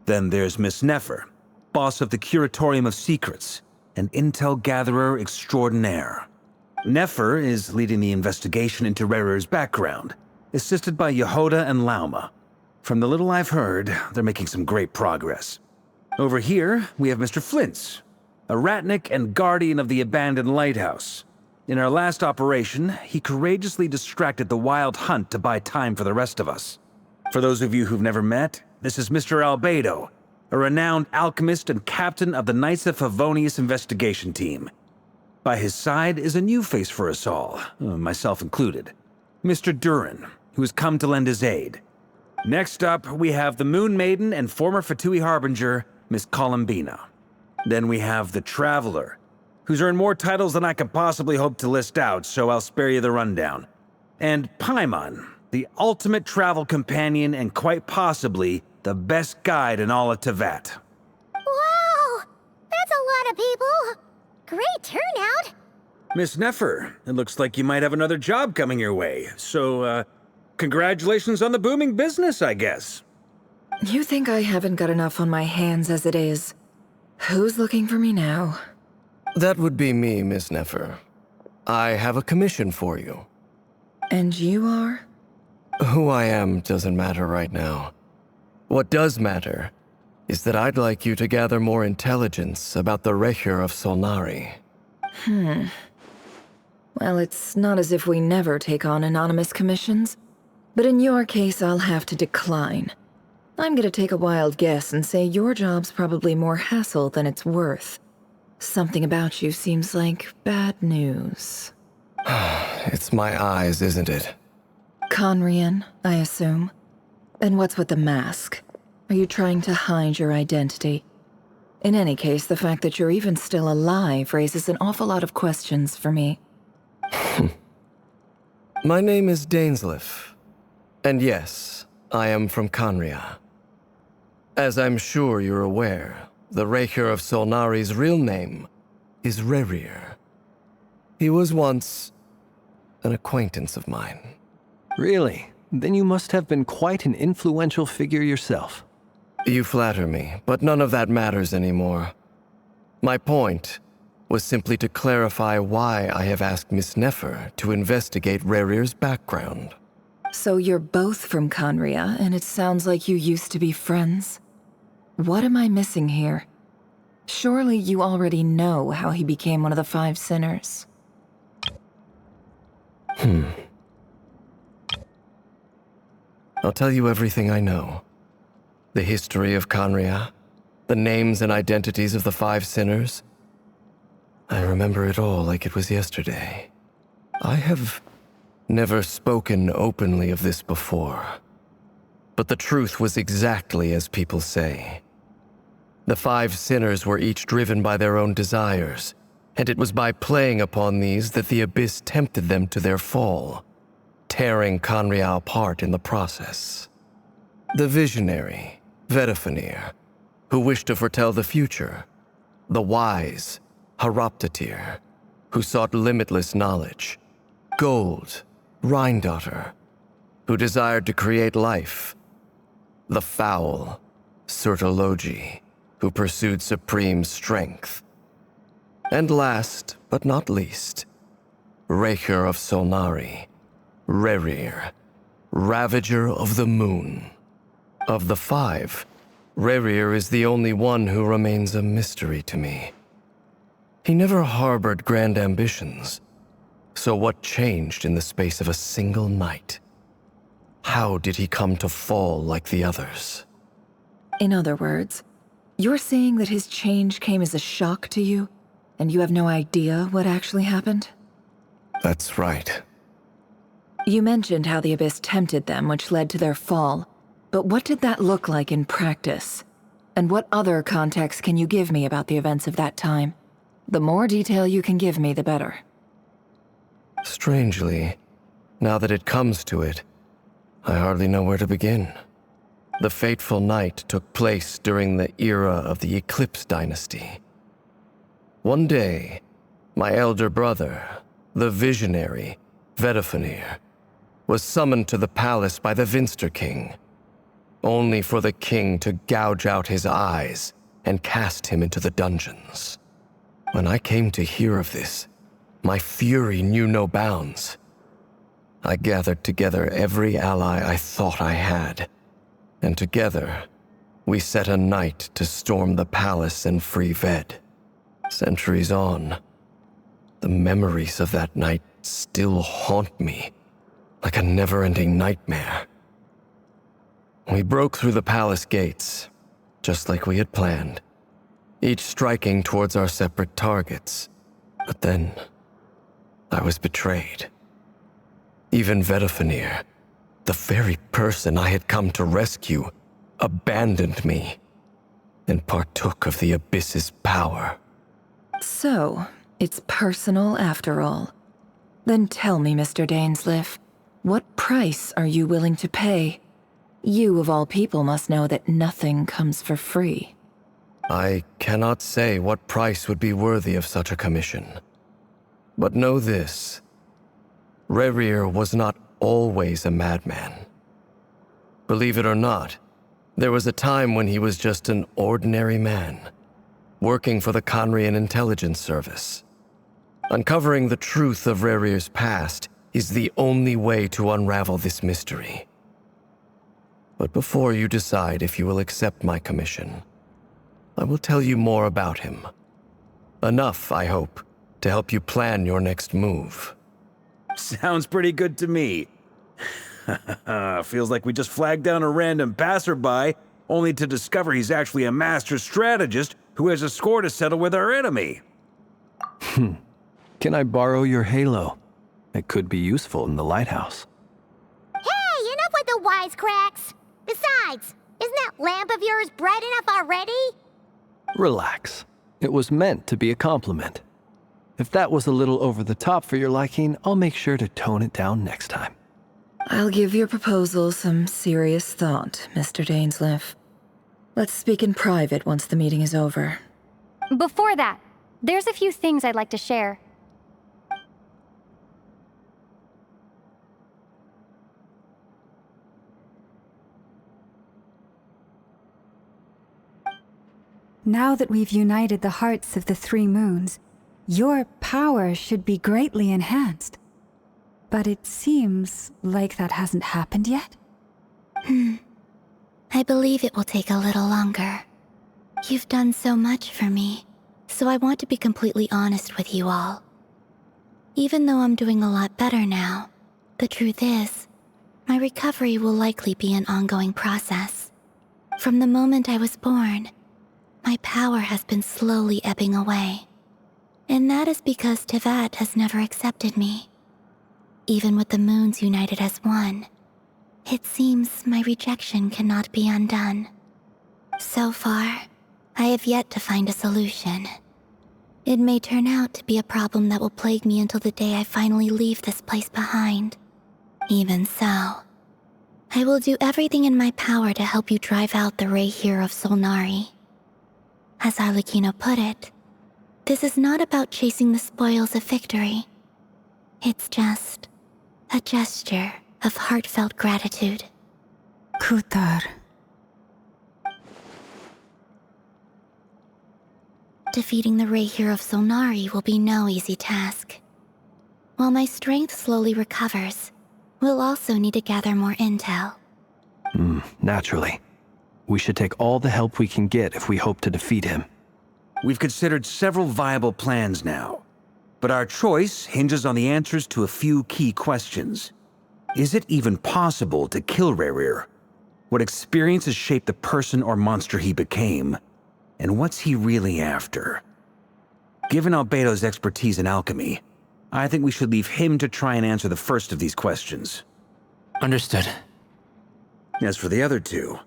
Then there's Miss Nefer, boss of the Curatorium of Secrets, an intel gatherer extraordinaire. Nefer is leading the investigation into Rerir's background, assisted by Jahoda and Lauma. From the little I've heard, they're making some great progress. Over here, we have Mr. Flins, a ratnik and guardian of the abandoned lighthouse. In our last operation, he courageously distracted the wild hunt to buy time for the rest of us. For those of you who've never met, this is Mr. Albedo, a renowned alchemist and captain of the Knights of Favonius investigation team. By his side is a new face for us all, myself included, Mr. Durin, who has come to lend his aid. Next up, we have the Moon Maiden and former Fatui Harbinger, Miss Columbina. Then we have the Traveler, who's earned more titles than I could possibly hope to list out, so I'll spare you the rundown. And Paimon, the ultimate travel companion and quite possibly the best guide in all of Tevat. Wow! That's a lot of people! Great turnout! Miss Nefer, it looks like you might have another job coming your way, so, congratulations on the booming business, I guess. You think I haven't got enough on my hands as it is? Who's looking for me now? That would be me, Miss Nefer. I have a commission for you. And you are? Who I am doesn't matter right now. What does matter is that I'd like you to gather more intelligence about the Rerir of Solnari. Well, it's not as if we never take on anonymous commissions. But in your case, I'll have to decline. I'm gonna take a wild guess and say your job's probably more hassle than it's worth. Something about you seems like bad news. It's my eyes, isn't it? Conrian, I assume. And what's with the mask? Are you trying to hide your identity? In any case, the fact that you're even still alive raises an awful lot of questions for me. My name is Dainsleif. And yes, I am from Conria. As I'm sure you're aware, the Rerir of Solnari's real name is Rerir. He was once an acquaintance of mine. Really? Then you must have been quite an influential figure yourself. You flatter me, but none of that matters anymore. My point was simply to clarify why I have asked Miss Nefer to investigate Rerir's background. So you're both from Conria, and it sounds like you used to be friends? What am I missing here? Surely you already know how he became one of the 5 sinners. I'll tell you everything I know. The history of Conria, the names and identities of the 5 sinners. I remember it all like it was yesterday. I have never spoken openly of this before. But the truth was exactly as people say. The 5 sinners were each driven by their own desires, and it was by playing upon these that the Abyss tempted them to their fall, tearing Conria apart in the process. The visionary, Vedifenir, who wished to foretell the future. The wise, Haroptatir, who sought limitless knowledge. Gold, Rhindaughter, who desired to create life. The foul, Sertologi, who pursued supreme strength. And last, but not least, Rerir of Solnari, Rerir, Ravager of the Moon. Of the 5, Rerir is the only one who remains a mystery to me. He never harbored grand ambitions, so what changed in the space of a single night? How did he come to fall like the others? In other words, you're saying that his change came as a shock to you, and you have no idea what actually happened? That's right. You mentioned how the Abyss tempted them, which led to their fall. But what did that look like in practice? And what other context can you give me about the events of that time? The more detail you can give me, the better. Strangely, Now that it comes to it, I hardly know where to begin. The fateful night took place during the era of the Eclipse Dynasty. One day, my elder brother, the visionary, Vedifenir, was summoned to the palace by the Vinster King, only for the king to gouge out his eyes and cast him into the dungeons. When I came to hear of this, my fury knew no bounds. I gathered together every ally I thought I had, and together, we set a night to storm the palace and free Ved. Centuries on, the memories of that night still haunt me like a never-ending nightmare. We broke through the palace gates, just like we had planned, each striking towards our separate targets. But then, I was betrayed. Even Vedifenir, the very person I had come to rescue, abandoned me and partook of the Abyss's power. So, it's personal after all. Then tell me, Mr. Dainsleif, what price are you willing to pay? You, of all people, must know that nothing comes for free. I cannot say what price would be worthy of such a commission. But know this. Rerir was not always a madman. Believe it or not, there was a time when he was just an ordinary man, working for the Conrian Intelligence Service. Uncovering the truth of Rerir's past is the only way to unravel this mystery. But before you decide if you will accept my commission, I will tell you more about him. Enough, I hope, to help you plan your next move. Sounds pretty good to me. Feels like we just flagged down a random passerby, only to discover he's actually a master strategist who has a score to settle with our enemy. Can I borrow your halo? It could be useful in the lighthouse. Hey, enough with the wisecracks! Besides, isn't that lamp of yours bright enough already? Relax. It was meant to be a compliment. If that was a little over the top for your liking, I'll make sure to tone it down next time. I'll give your proposal some serious thought, Mr. Dainsleif. Let's speak in private once the meeting is over. Before that, there's a few things I'd like to share. Now that we've united the hearts of the three moons, your power should be greatly enhanced. But it seems like that hasn't happened yet? I believe it will take a little longer. You've done so much for me, so I want to be completely honest with you all. Even though I'm doing a lot better now, the truth is, my recovery will likely be an ongoing process. From the moment I was born, my power has been slowly ebbing away. And that is because Tevat has never accepted me. Even with the moons united as one, it seems my rejection cannot be undone. So far, I have yet to find a solution. It may turn out to be a problem that will plague me until the day I finally leave this place behind. Even so, I will do everything in my power to help you drive out the Rerir of Solnari. As Arlecchino put it, this is not about chasing the spoils of victory. It's just a gesture of heartfelt gratitude. Kutar. Defeating the Rerir of Solnari will be no easy task. While my strength slowly recovers, we'll also need to gather more intel. Naturally. We should take all the help we can get if we hope to defeat him. We've considered several viable plans now, but our choice hinges on the answers to a few key questions. Is it even possible to kill Rerir? What experiences shaped the person or monster he became? And what's he really after? Given Albedo's expertise in alchemy, I think we should leave him to try and answer the first of these questions. Understood. As for the other two,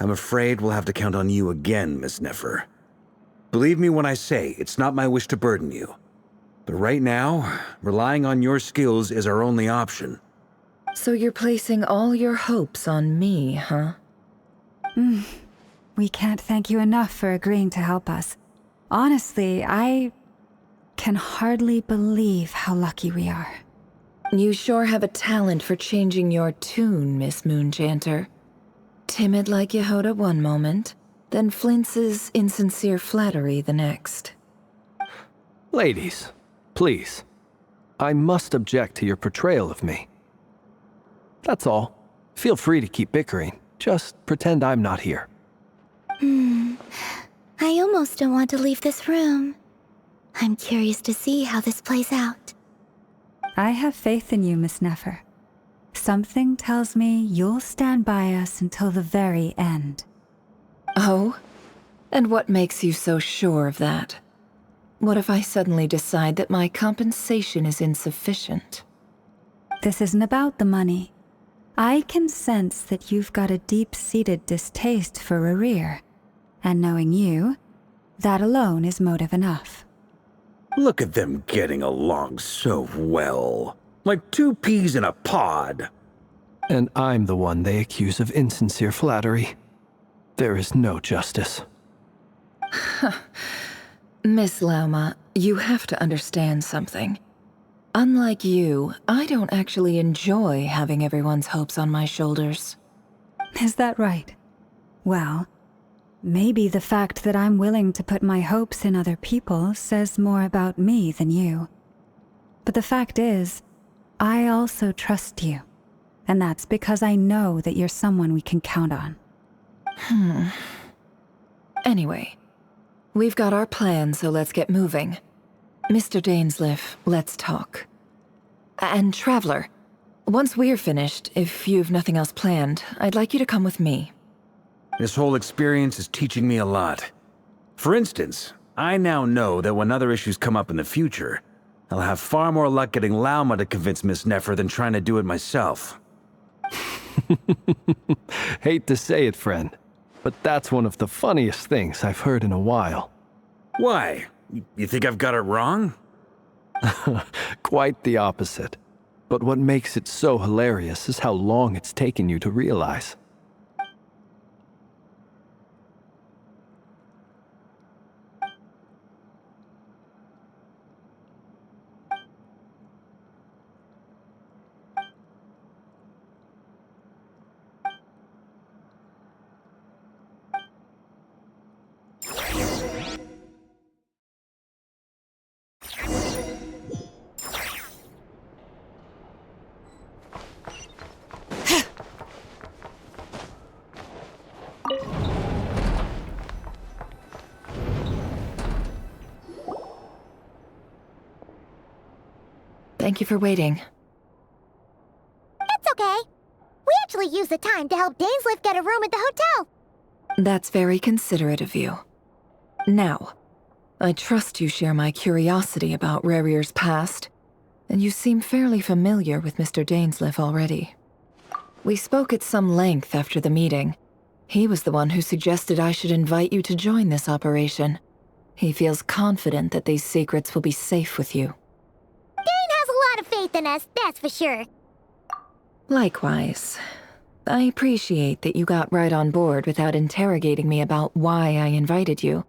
I'm afraid we'll have to count on you again, Miss Nefer. Believe me when I say it's not my wish to burden you. But right now, relying on your skills is our only option. So you're placing all your hopes on me, huh? We can't thank you enough for agreeing to help us. Honestly, I can hardly believe how lucky we are. You sure have a talent for changing your tune, Miss Moonchanter. Timid like Jahoda one moment, then Flints's insincere flattery the next. Ladies, please. I must object to your portrayal of me. That's all. Feel free to keep bickering. Just pretend I'm not here. I almost don't want to leave this room. I'm curious to see how this plays out. I have faith in you, Miss Nefer. Something tells me you'll stand by us until the very end. Oh? And what makes you so sure of that? What if I suddenly decide that my compensation is insufficient? This isn't about the money. I can sense that you've got a deep-seated distaste for Rerir. And knowing you, that alone is motive enough. Look at them getting along so well. Like two peas in a pod. And I'm the one they accuse of insincere flattery. There is no justice. Miss Lauma, you have to understand something. Unlike you, I don't actually enjoy having everyone's hopes on my shoulders. Is that right? Well, maybe the fact that I'm willing to put my hopes in other people says more about me than you. But the fact is, I also trust you. And that's because I know that you're someone we can count on. Anyway, we've got our plan, so let's get moving. Mr. Dainsleif, let's talk. And Traveler, once we're finished, if you've nothing else planned, I'd like you to come with me. This whole experience is teaching me a lot. For instance, I now know that when other issues come up in the future, I'll have far more luck getting Lauma to convince Miss Nefer than trying to do it myself. Hate to say it, friend, but that's one of the funniest things I've heard in a while. Why? You think I've got it wrong? Quite the opposite. But what makes it so hilarious is how long it's taken you to realize. Thank you for waiting. It's okay. We actually used the time to help Dainsleif get a room at the hotel. That's very considerate of you. Now, I trust you share my curiosity about Rerir's past, and you seem fairly familiar with Mr. Dainsleif already. We spoke at some length after the meeting. He was the one who suggested I should invite you to join this operation. He feels confident that these secrets will be safe with you. Dane has a lot of faith in us, that's for sure. Likewise. I appreciate that you got right on board without interrogating me about why I invited you.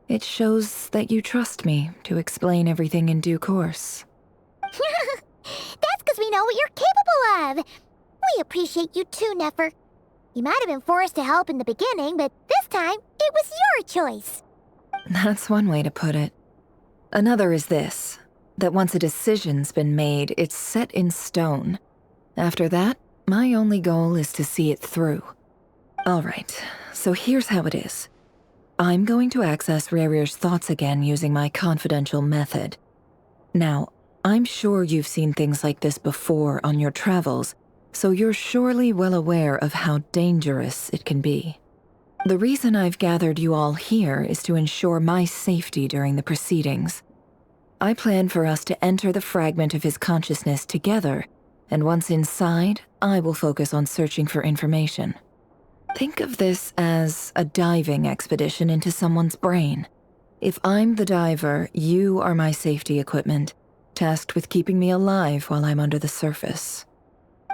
It shows that you trust me to explain everything in due course. That's because we know what you're capable of. We appreciate you too, Nefer. You might have been forced to help in the beginning, but this time, it was your choice. That's one way to put it. Another is this, that once a decision's been made, it's set in stone. After that, my only goal is to see it through. Alright, so here's how it is. I'm going to access Rerir's thoughts again using my confidential method. Now, I'm sure you've seen things like this before on your travels, so you're surely well aware of how dangerous it can be. The reason I've gathered you all here is to ensure my safety during the proceedings. I plan for us to enter the fragment of his consciousness together, and once inside, I will focus on searching for information. Think of this as a diving expedition into someone's brain. If I'm the diver, you are my safety equipment, tasked with keeping me alive while I'm under the surface.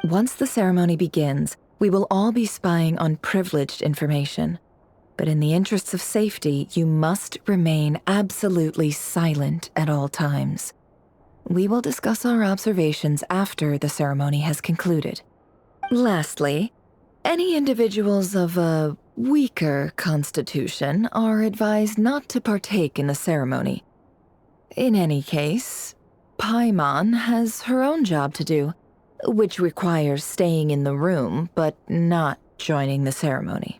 Once the ceremony begins, we will all be spying on privileged information. But in the interests of safety, you must remain absolutely silent at all times. We will discuss our observations after the ceremony has concluded. Lastly, any individuals of a weaker constitution are advised not to partake in the ceremony. In any case, Paimon has her own job to do, which requires staying in the room but not joining the ceremony.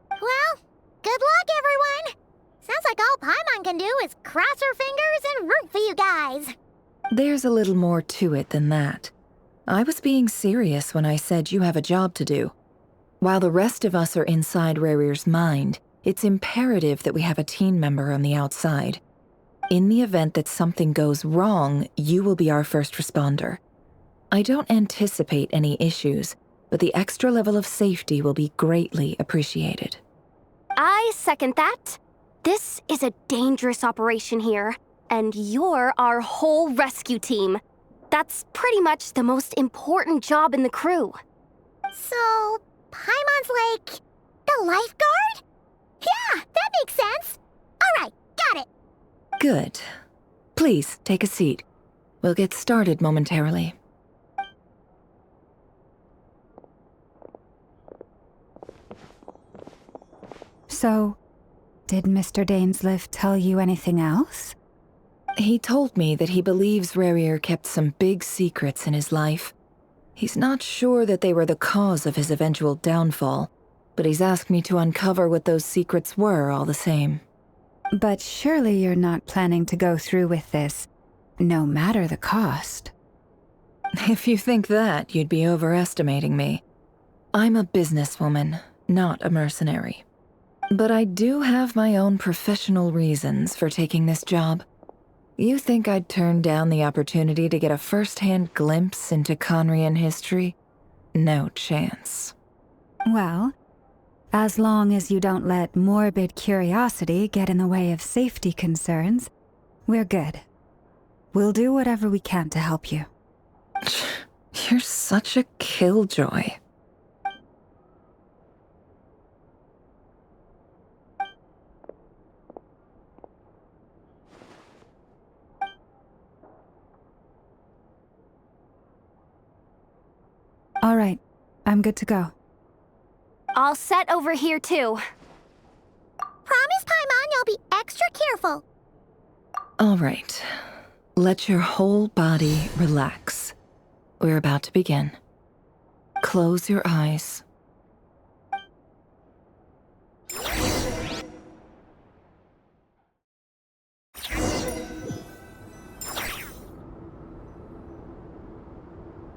Well, good luck, everyone! Sounds like all Paimon can do is cross her fingers and root for you guys. There's a little more to it than that. I was being serious when I said you have a job to do. While the rest of us are inside Rerir's mind, it's imperative that we have a team member on the outside. In the event that something goes wrong, you will be our first responder. I don't anticipate any issues, but the extra level of safety will be greatly appreciated. I second that. This is a dangerous operation here, and you're our whole rescue team. That's pretty much the most important job in the crew. So, Paimon's like the lifeguard? Yeah, that makes sense. All right, got it. Good. Please, take a seat. We'll get started momentarily. So, did Mr. Dainsleif tell you anything else? He told me that he believes Rerir kept some big secrets in his life. He's not sure that they were the cause of his eventual downfall, but he's asked me to uncover what those secrets were all the same. But surely you're not planning to go through with this, no matter the cost. If you think that, you'd be overestimating me. I'm a businesswoman, not a mercenary. But I do have my own professional reasons for taking this job. You think I'd turn down the opportunity to get a first-hand glimpse into Conrian history? No chance. Well, as long as you don't let morbid curiosity get in the way of safety concerns, we're good. We'll do whatever we can to help you. You're such a killjoy. All right, I'm good to go. All set over here, too. Promise, Paimon, you'll be extra careful. All right. Let your whole body relax. We're about to begin. Close your eyes.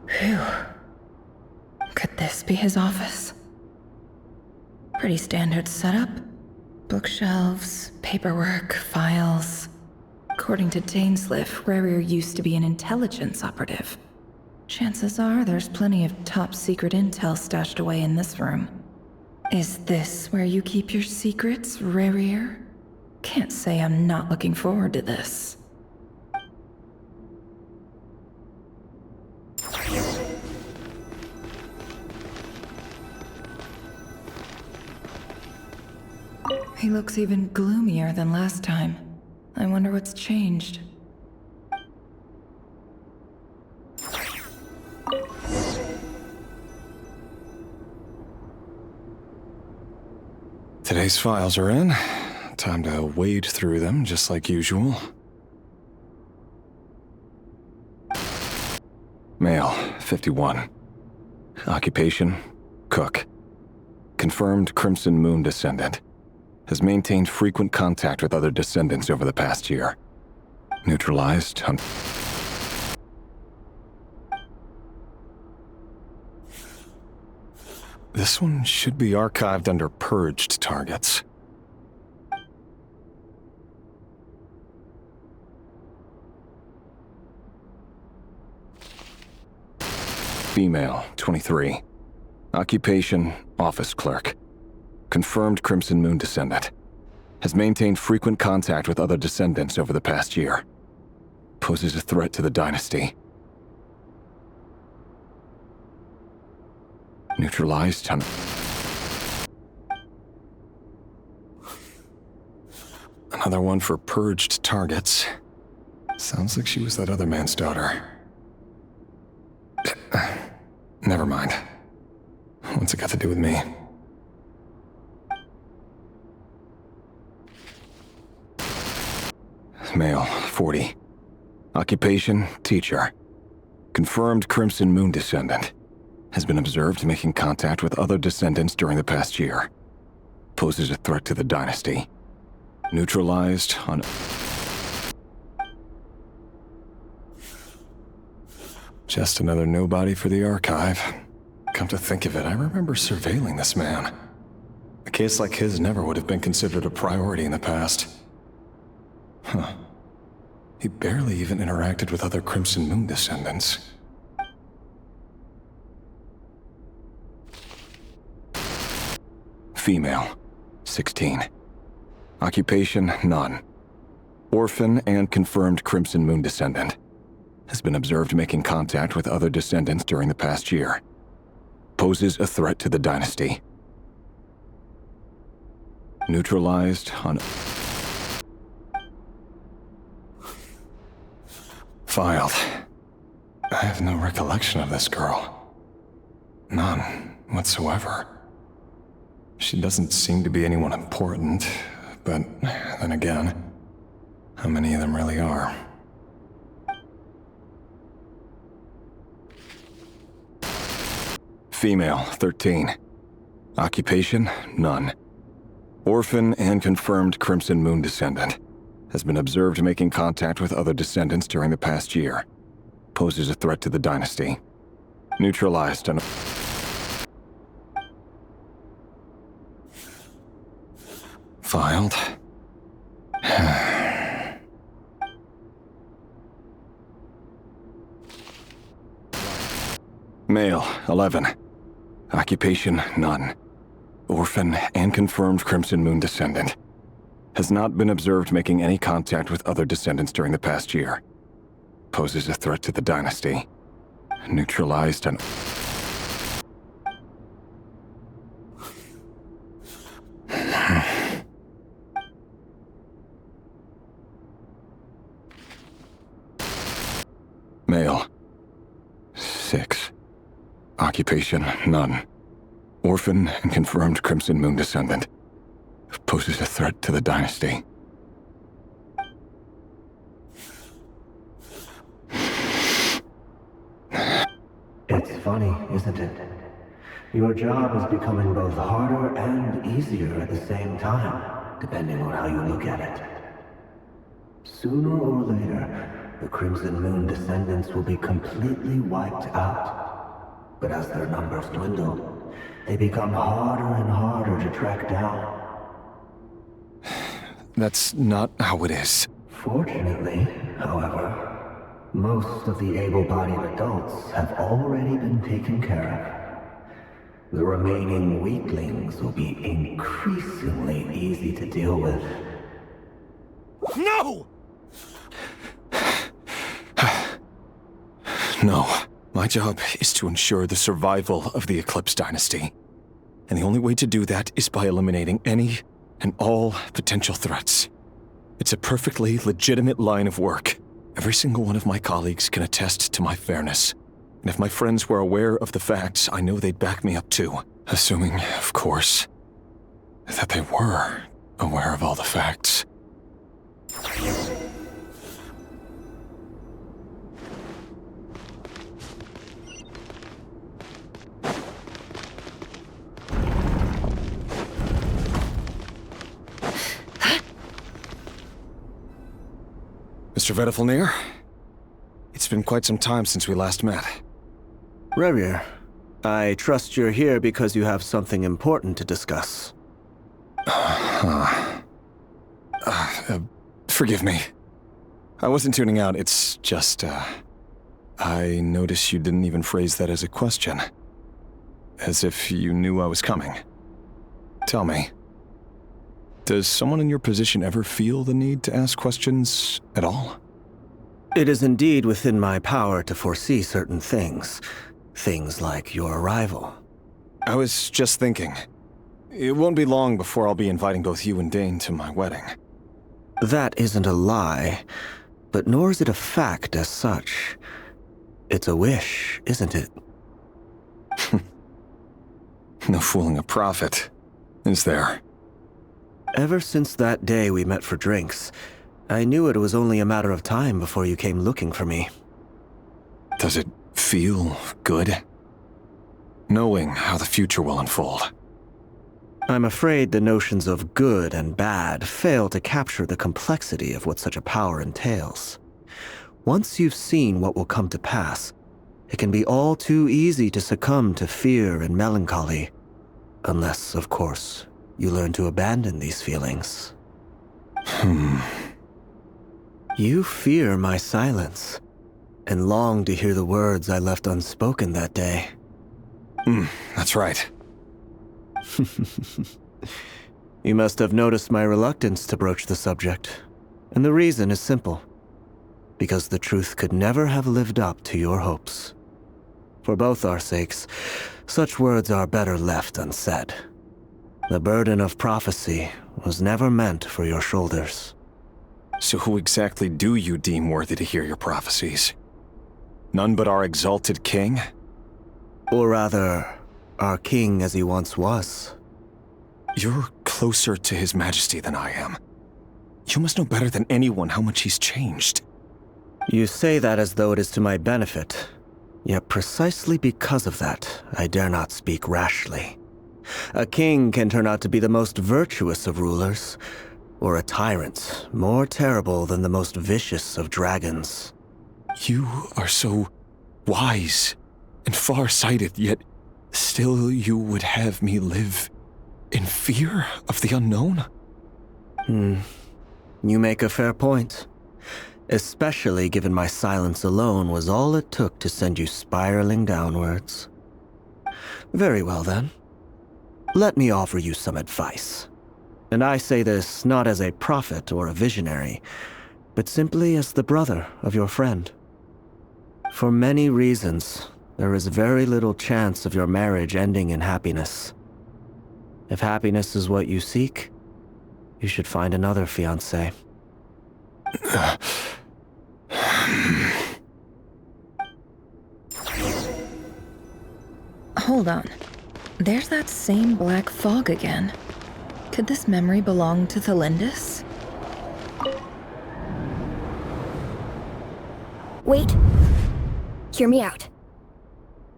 Phew. Could this be his office? Pretty standard setup. Bookshelves, paperwork, files. According to Dainsleif, Rerir used to be an intelligence operative. Chances are there's plenty of top-secret intel stashed away in this room. Is this where you keep your secrets, Rerir? Can't say I'm not looking forward to this. He looks even gloomier than last time. I wonder what's changed. Today's files are in. Time to wade through them, just like usual. Male, 51. Occupation, cook. Confirmed Crimson Moon descendant. Has maintained frequent contact with other descendants over the past year. Neutralized on... This one should be archived under purged targets. Female, 23. Occupation, office clerk. Confirmed Crimson Moon descendant. Has maintained frequent contact with other descendants over the past year. Poses a threat to the dynasty. Neutralized on... Another one for purged targets. Sounds like she was that other man's daughter. Never mind. What's it got to do with me? Male, 40. Occupation, teacher. Confirmed Crimson Moon descendant. Has been observed making contact with other descendants during the past year. Poses a threat to the dynasty. Neutralized on... Just another nobody for the archive. Come to think of it, I remember surveilling this man. A case like his never would have been considered a priority in the past. Huh. He barely even interacted with other Crimson Moon descendants. Female, 16. Occupation, none. Orphan and confirmed Crimson Moon descendant. Has been observed making contact with other descendants during the past year. Poses a threat to the dynasty. Neutralized on... Filed. I have no recollection of this girl. None whatsoever. She doesn't seem to be anyone important, but then again, how many of them really are? Female, 13. Occupation, none. Orphan and confirmed Crimson Moon descendant. Has been observed making contact with other descendants during the past year. Poses a threat to the dynasty. Neutralized on... Filed. Male, 11. Occupation, none. Orphan and confirmed Crimson Moon descendant. Has not been observed making any contact with other descendants during the past year. Poses a threat to the dynasty. Neutralized on... Male. 6. Occupation, none. Orphan and confirmed Crimson Moon descendant. Poses a threat to the dynasty. It's funny, isn't it? Your job is becoming both harder and easier at the same time, depending on how you look at it. Sooner or later, the Crimson Moon descendants will be completely wiped out. But as their numbers dwindle, they become harder and harder to track down. That's not how it is. Fortunately, however, most of the able-bodied adults have already been taken care of. The remaining weaklings will be increasingly easy to deal with. No! No. My job is to ensure the survival of the Eclipse Dynasty. And the only way to do that is by eliminating any and all potential threats. It's a perfectly legitimate line of work. Every single one of my colleagues can attest to my fairness. And if my friends were aware of the facts, I know they'd back me up too. Assuming, of course, that they were aware of all the facts. Mr. Vedifalnir? It's been quite some time since we last met. Rerir, I trust you're here because you have something important to discuss. Forgive me. I wasn't tuning out, it's just, I noticed you didn't even phrase that as a question. as if you knew I was coming. Tell me, does someone in your position ever feel the need to ask questions at all? It is indeed within my power to foresee certain things. Things like your arrival. I was just thinking. It won't be long before I'll be inviting both you and Dane to my wedding. That isn't a lie, but nor is it a fact as such. It's a wish, isn't it? No fooling a prophet, is there? Ever since that day we met for drinks, I knew it was only a matter of time before you came looking for me. Does it feel good? Knowing how the future will unfold. I'm afraid the notions of good and bad fail to capture the complexity of what such a power entails. Once you've seen what will come to pass, it can be all too easy to succumb to fear and melancholy. Unless, of course, you learn to abandon these feelings. You fear my silence, and long to hear the words I left unspoken that day. That's right. You must have noticed my reluctance to broach the subject, and the reason is simple. Because the truth could never have lived up to your hopes. For both our sakes, such words are better left unsaid. The burden of prophecy was never meant for your shoulders. So who exactly do you deem worthy to hear your prophecies? None but our exalted king? Or rather, our king as he once was. You're closer to his majesty than I am. You must know better than anyone how much he's changed. You say that as though it is to my benefit. Yet precisely because of that, I dare not speak rashly. A king can turn out to be the most virtuous of rulers, or a tyrant more terrible than the most vicious of dragons. You are so wise and far-sighted, yet still you would have me live in fear of the unknown? You make a fair point. Especially given my silence alone was all it took to send you spiraling downwards. Very well then. Let me offer you some advice. And I say this not as a prophet or a visionary, but simply as the brother of your friend. For many reasons, there is very little chance of your marriage ending in happiness. If happiness is what you seek, you should find another fiancé. Hold on. There's that same black fog again. Could this memory belong to Tholindis? Wait. Hear me out.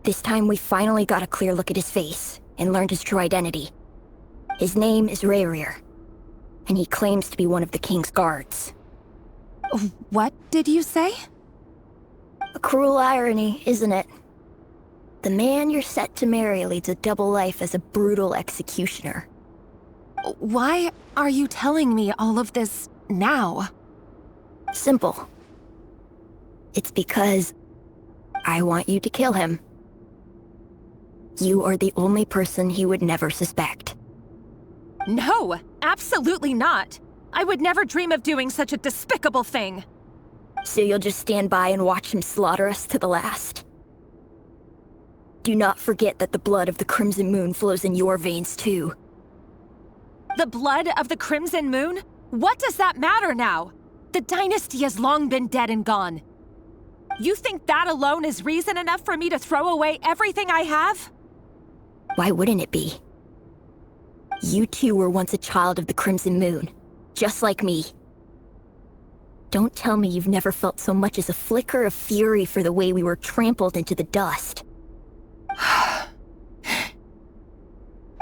This time we finally got a clear look at his face and learned his true identity. His name is Rerir, and he claims to be one of the king's guards. What did you say? A cruel irony, isn't it? The man you're set to marry leads a double life as a brutal executioner. Why are you telling me all of this now? Simple. It's because I want you to kill him. You are the only person he would never suspect. No, absolutely not. I would never dream of doing such a despicable thing. So you'll just stand by and watch him slaughter us to the last? Do not forget that the blood of the Crimson Moon flows in your veins too. The blood of the Crimson Moon? What does that matter now? The dynasty has long been dead and gone. You think that alone is reason enough for me to throw away everything I have? Why wouldn't it be? You two were once a child of the Crimson Moon, just like me. Don't tell me you've never felt so much as a flicker of fury for the way we were trampled into the dust.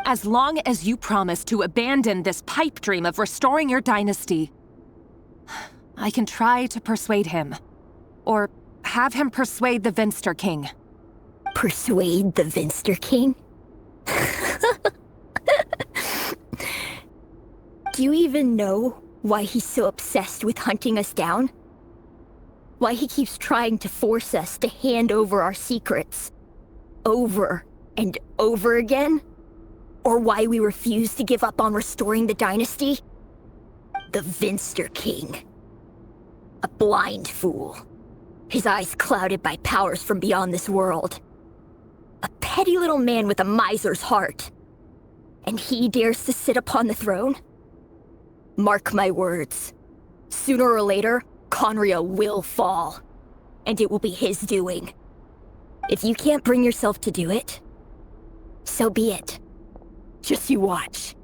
As long as you promise to abandon this pipe dream of restoring your dynasty, I can try to persuade him. Or have him persuade the Vinster King. Persuade the Vinster King? Do you even know why he's so obsessed with hunting us down? Why he keeps trying to force us to hand over our secrets? Over and over again? Or why we refuse to give up on restoring the dynasty? The Vinster King. A blind fool. His eyes clouded by powers from beyond this world. A petty little man with a miser's heart. And he dares to sit upon the throne? Mark my words. Sooner or later, Conria will fall. And it will be his doing. If you can't bring yourself to do it, so be it. Just you watch.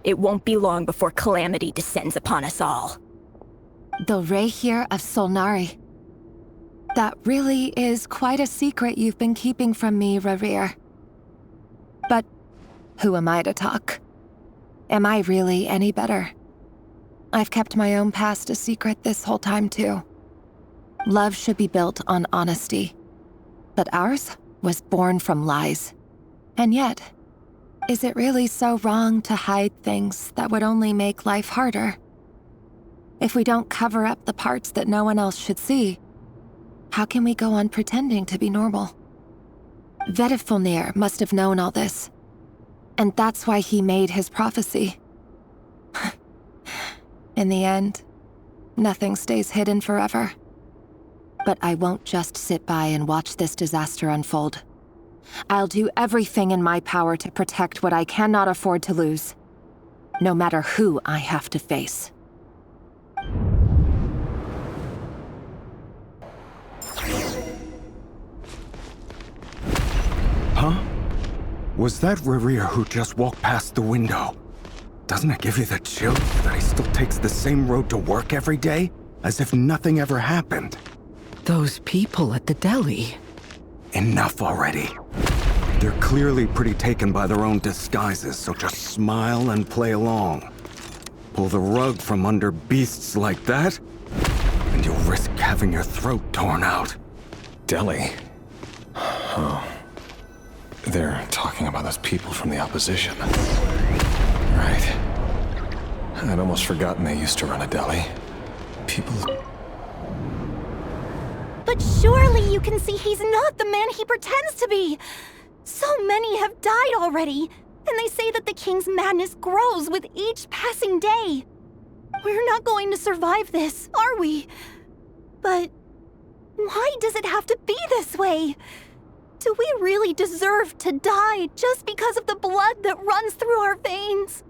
It won't be long before calamity descends upon us all. The Rerir of Solnari. That really is quite a secret you've been keeping from me, Rerir. But who am I to talk? Am I really any better? I've kept my own past a secret this whole time, too. Love should be built on honesty. But ours was born from lies. And yet, is it really so wrong to hide things that would only make life harder? If we don't cover up the parts that no one else should see, how can we go on pretending to be normal? Vedifulnir must have known all this. And that's why he made his prophecy. In the end, nothing stays hidden forever. But I won't just sit by and watch this disaster unfold. I'll do everything in my power to protect what I cannot afford to lose, no matter who I have to face. Huh? Was that Rerir who just walked past the window? Doesn't it give you the chills that he still takes the same road to work every day, as if nothing ever happened? Those people at the deli. Enough already. They're clearly pretty taken by their own disguises, so just smile and play along. Pull the rug from under beasts like that, and you'll risk having your throat torn out. Deli? Oh. They're talking about those people from the opposition. Right. I'd almost forgotten they used to run a deli. People... But surely you can see he's not the man he pretends to be! So many have died already, and they say that the king's madness grows with each passing day. We're not going to survive this, are we? But why does it have to be this way? Do we really deserve to die just because of the blood that runs through our veins?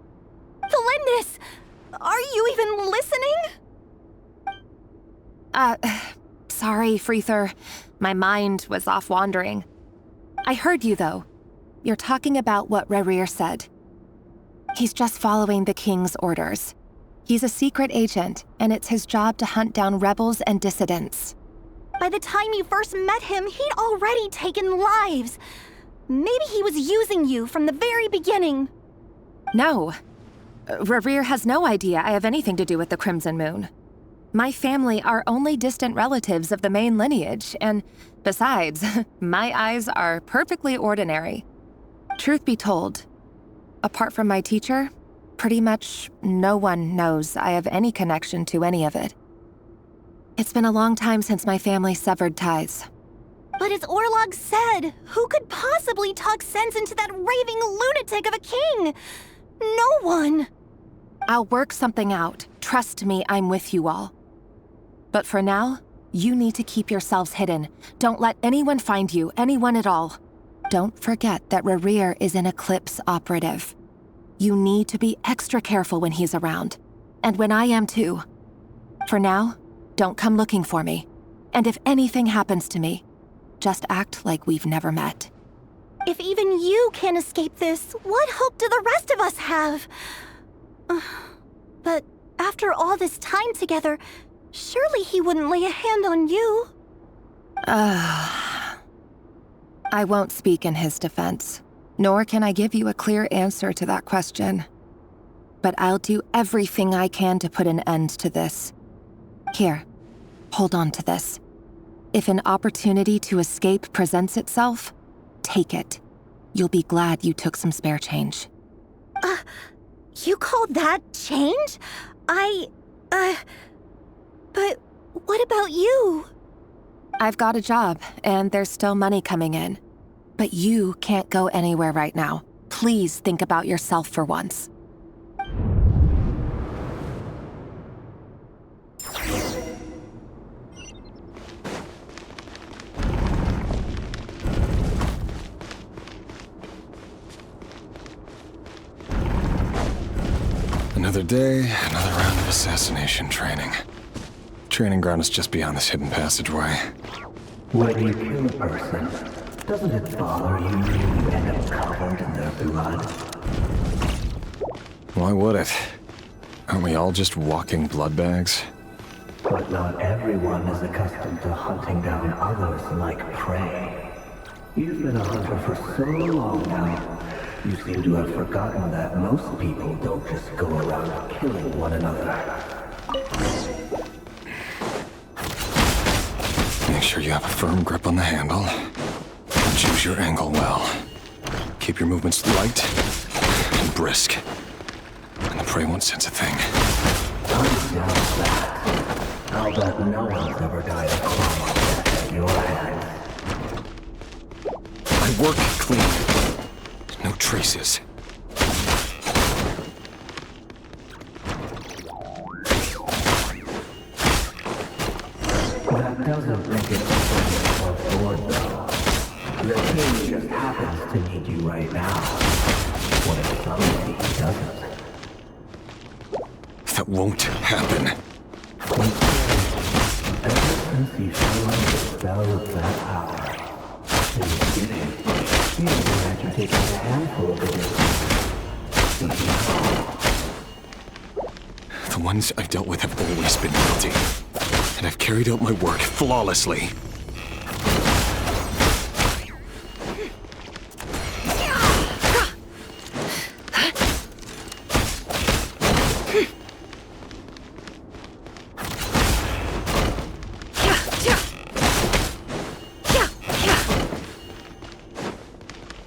Tholindis, are you even listening? Sorry, Freether. My mind was off wandering. I heard you, though. You're talking about what Rerir said. He's just following the king's orders. He's a secret agent, and it's his job to hunt down rebels and dissidents. By the time you first met him, he'd already taken lives. Maybe he was using you from the very beginning. No. Rerir has no idea I have anything to do with the Crimson Moon. My family are only distant relatives of the main lineage, and besides, my eyes are perfectly ordinary. Truth be told, apart from my teacher, pretty much no one knows I have any connection to any of it. It's been a long time since my family severed ties. But as Orlog said, who could possibly talk sense into that raving lunatic of a king? No one. I'll work something out. Trust me, I'm with you all. But for now, you need to keep yourselves hidden. Don't let anyone find you, anyone at all. Don't forget that Rerir is an Eclipse operative. You need to be extra careful when he's around. And when I am too. For now, don't come looking for me. And if anything happens to me, just act like we've never met. If even you can't escape this, what hope do the rest of us have? But after all this time together, surely he wouldn't lay a hand on you. I won't speak in his defense, nor can I give you a clear answer to that question. But I'll do everything I can to put an end to this. Here, hold on to this. If an opportunity to escape presents itself, take it. You'll be glad you took some spare change. You call that change? But what about you? I've got a job, and there's still money coming in. But you can't go anywhere right now. Please think about yourself for once. Another day, another round of assassination training. Training ground is just beyond this hidden passageway. When you kill a person, doesn't it bother you when you end up covered in their blood? Why would it? Aren't we all just walking blood bags? But not everyone is accustomed to hunting down others like prey. You've been a hunter for so long now, you seem to have forgotten that most people don't just go around killing one another. Make sure you have a firm grip on the handle. And choose your angle well. Keep your movements light and brisk. And the prey won't sense a thing. I'll bet no one's ever died of death at your hands. I work clean. No traces. That doesn't make it above board, though. The king just happens to need you right now. What if somebody doesn't? That won't happen. Ever since you fell under the spell of that power, in the beginning, you imagine taking a handful of it. The ones I've dealt with have always been guilty. And I've carried out my work flawlessly.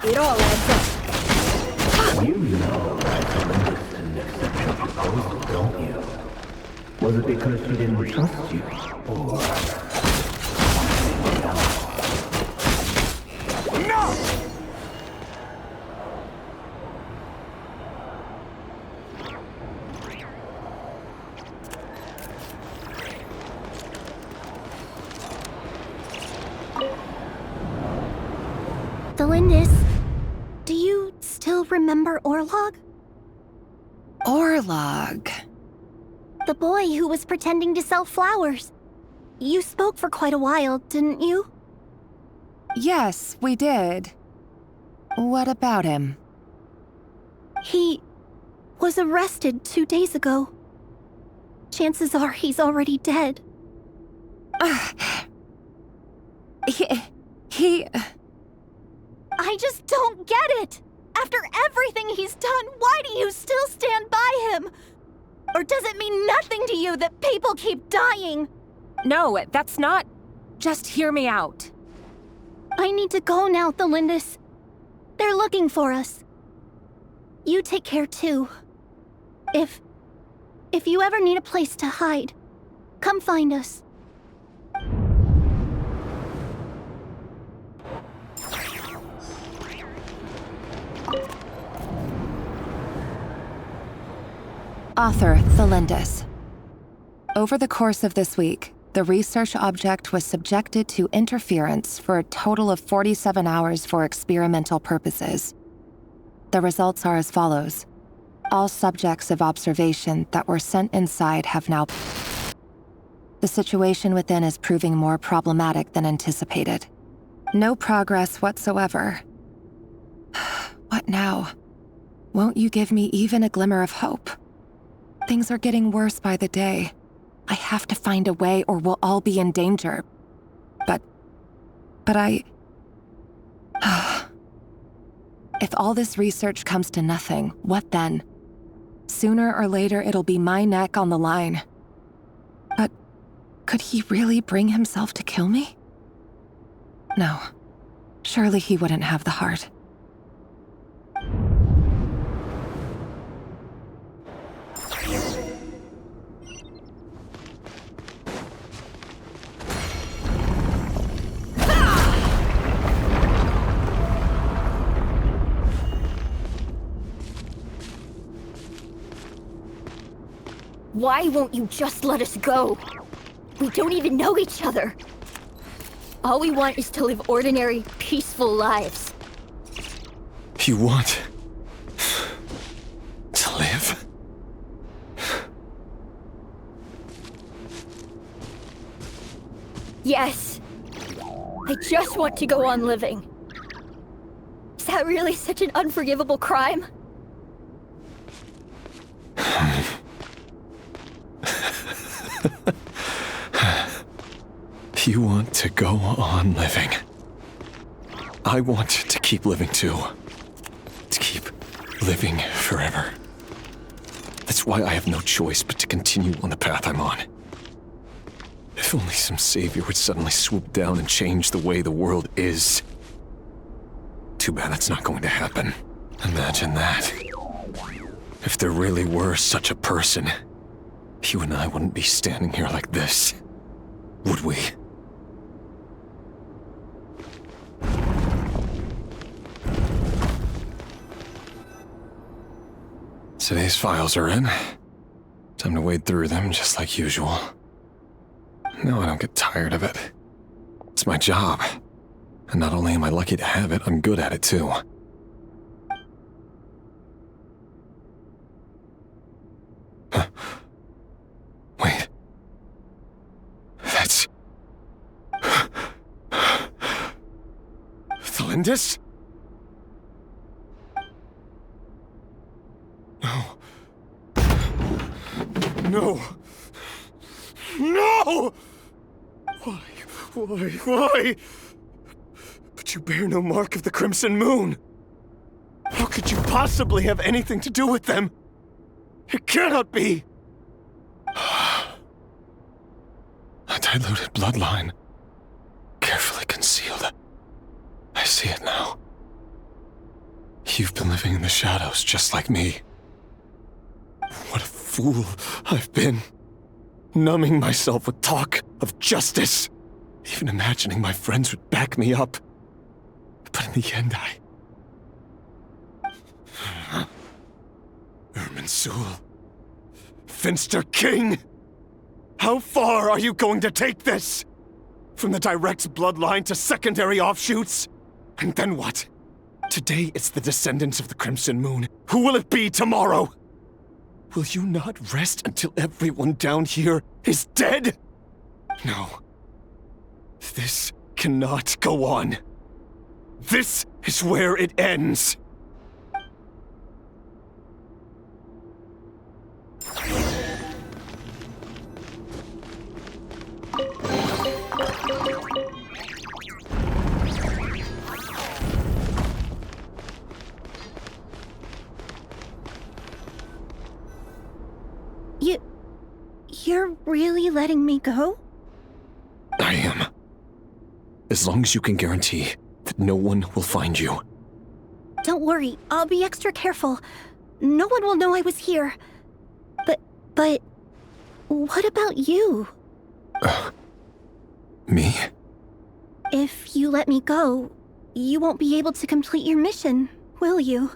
It all adds up. You know that Tholindis didn't accept your proposal, don't you? Was it because she didn't trust you? Or something else? No! Tholindis, do you still remember Orlog? Orlog. The boy who was pretending to sell flowers. You spoke for quite a while, didn't you? Yes, we did. What about him? He was arrested 2 days ago. Chances are he's already dead. He... I just don't get it! After everything he's done, why do you still stand by him? Or does it mean nothing to you that people keep dying? No, that's not... Just hear me out. I need to go now, Tholindis. They're looking for us. You take care too. If you ever need a place to hide, come find us. Author Tholindis. Over the course of this week, the research object was subjected to interference for a total of 47 hours for experimental purposes. The results are as follows. All subjects of observation that were sent inside have now... The situation within is proving more problematic than anticipated. No progress whatsoever. What now? Won't you give me even a glimmer of hope? Things are getting worse by the day. I have to find a way or we'll all be in danger. But I... If all this research comes to nothing, what then? Sooner or later it'll be my neck on the line. But could he really bring himself to kill me? No. Surely he wouldn't have the heart. Why won't you just let us go? We don't even know each other. All we want is to live ordinary, peaceful lives. You want to live? Yes. I just want to go on living. Is that really such an unforgivable crime? You want to go on living. I want to keep living too. To keep living forever. That's why I have no choice but to continue on the path I'm on. If only some savior would suddenly swoop down and change the way the world is. Too bad that's not going to happen. Imagine that. If there really were such a person, you and I wouldn't be standing here like this, would we? Today's files are in. Time to wade through them just like usual. No, I don't get tired of it. It's my job. And not only am I lucky to have it, I'm good at it too. Wait. That's... Tholindis? No. No! Why? But you bear no mark of the Crimson Moon. How could you possibly have anything to do with them? It cannot be! A diluted bloodline. Carefully concealed. I see it now. You've been living in the shadows just like me. What a fool I've been. Numbing myself with talk of justice. Even imagining my friends would back me up. But in the end, Irminsul. Finster King! How far are you going to take this? From the direct bloodline to secondary offshoots? And then what? Today it's the descendants of the Crimson Moon. Who will it be tomorrow? Will you not rest until everyone down here is dead? No. This cannot go on. This is where it ends. You're really letting me go? I am. As long as you can guarantee that no one will find you. Don't worry, I'll be extra careful. No one will know I was here. But... what about you? Me? If you let me go, you won't be able to complete your mission, will you?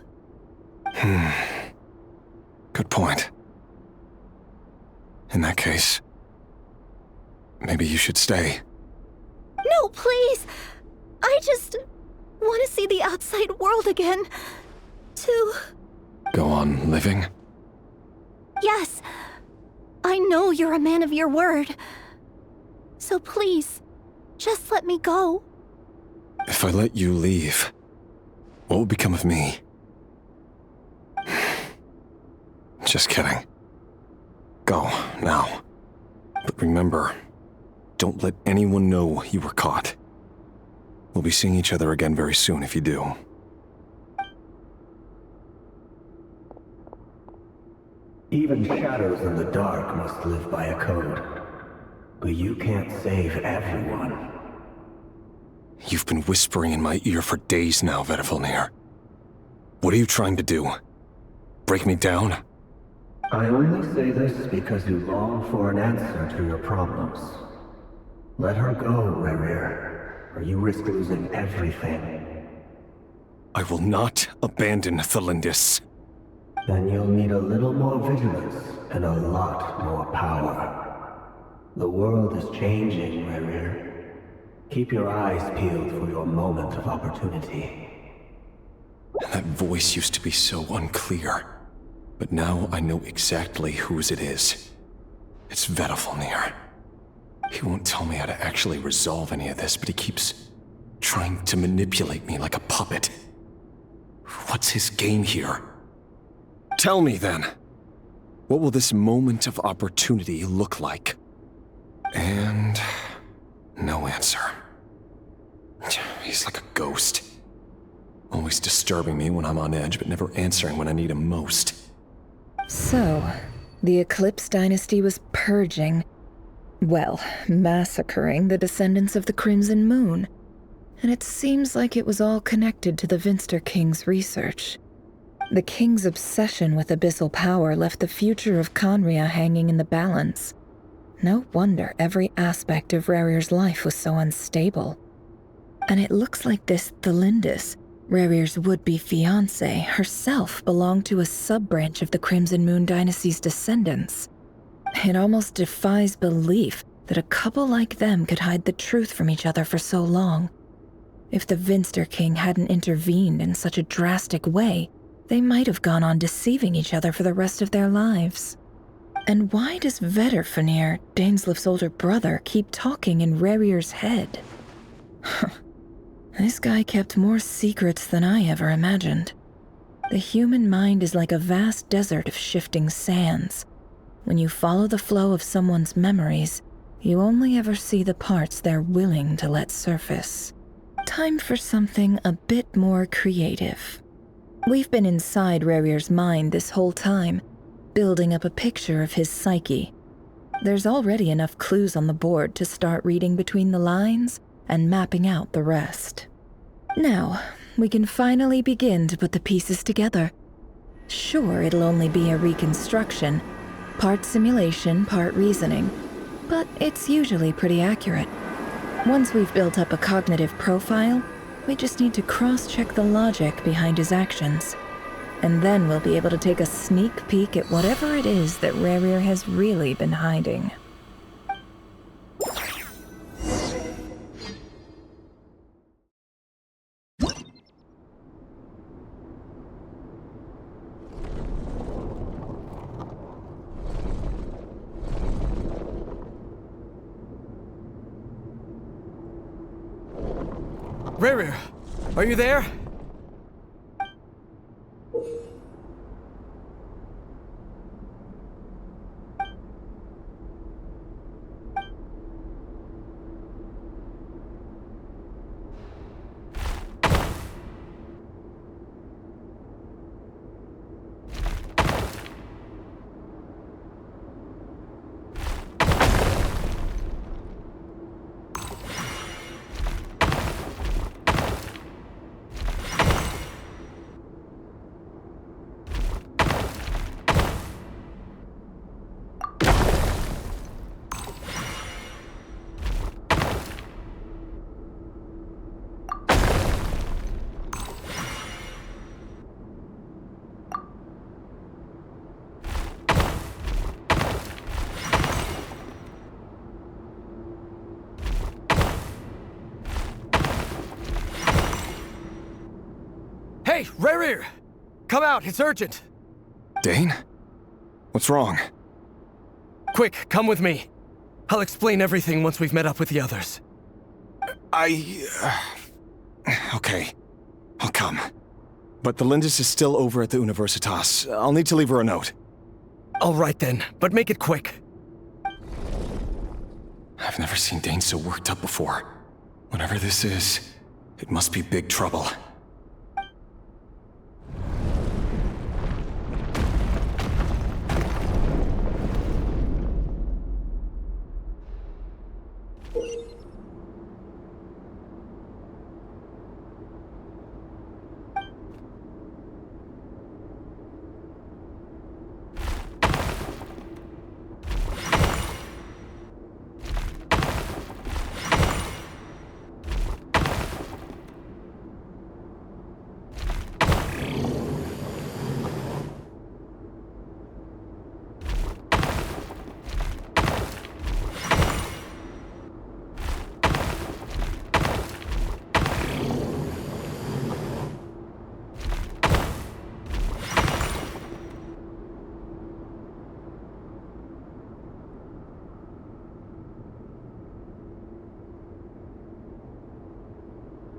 Good point. In that case, maybe you should stay. No, please! I just want to see the outside world again. To... Go on living? Yes. I know you're a man of your word. So please, just let me go. If I let you leave, what will become of me? Just kidding. Go, now. But remember, don't let anyone know you were caught. We'll be seeing each other again very soon if you do. Even shadows in the dark must live by a code. But you can't save everyone. You've been whispering in my ear for days now, Vedifilnir. What are you trying to do? Break me down? I only say this because you long for an answer to your problems. Let her go, Rerir, or you risk losing everything. I will not abandon Tholindis. Then you'll need a little more vigilance and a lot more power. The world is changing, Rerir. Keep your eyes peeled for your moment of opportunity. That voice used to be so unclear, but now I know exactly whose it is. It's Vedalfnir. He won't tell me how to actually resolve any of this, but he keeps trying to manipulate me like a puppet. What's his game here? Tell me then. What will this moment of opportunity look like? And no answer. He's like a ghost. Always disturbing me when I'm on edge, but never answering when I need him most. So, the Eclipse Dynasty was purging, well, massacring the descendants of the Crimson Moon. And it seems like it was all connected to the Vinster King's research. The King's obsession with abyssal power left the future of Khaenri'ah hanging in the balance. No wonder every aspect of Rerir's life was so unstable. And it looks like this Tholindis, Rerir's would-be fiancée, herself belonged to a sub-branch of the Crimson Moon Dynasty's descendants. It almost defies belief that a couple like them could hide the truth from each other for so long. If the Vinster King hadn't intervened in such a drastic way, they might have gone on deceiving each other for the rest of their lives. And why does Vedalfnir, Dainsleif's older brother, keep talking in Rerir's head? This guy kept more secrets than I ever imagined. The human mind is like a vast desert of shifting sands. When you follow the flow of someone's memories, you only ever see the parts they're willing to let surface. Time for something a bit more creative. We've been inside Rerir's mind this whole time, building up a picture of his psyche. There's already enough clues on the board to start reading between the lines and mapping out the rest. Now, we can finally begin to put the pieces together. Sure, it'll only be a reconstruction, part simulation, part reasoning, but it's usually pretty accurate. Once we've built up a cognitive profile, we just need to cross-check the logic behind his actions. And then we'll be able to take a sneak peek at whatever it is that Rerir has really been hiding. Rerir, are you there? Hey, Rerir! Come out, it's urgent! Dane? What's wrong? Quick, come with me. I'll explain everything once we've met up with the others. Okay. I'll come. But Tholindis is still over at the Universitas. I'll need to leave her a note. All right then, but make it quick. I've never seen Dane so worked up before. Whatever this is, it must be big trouble.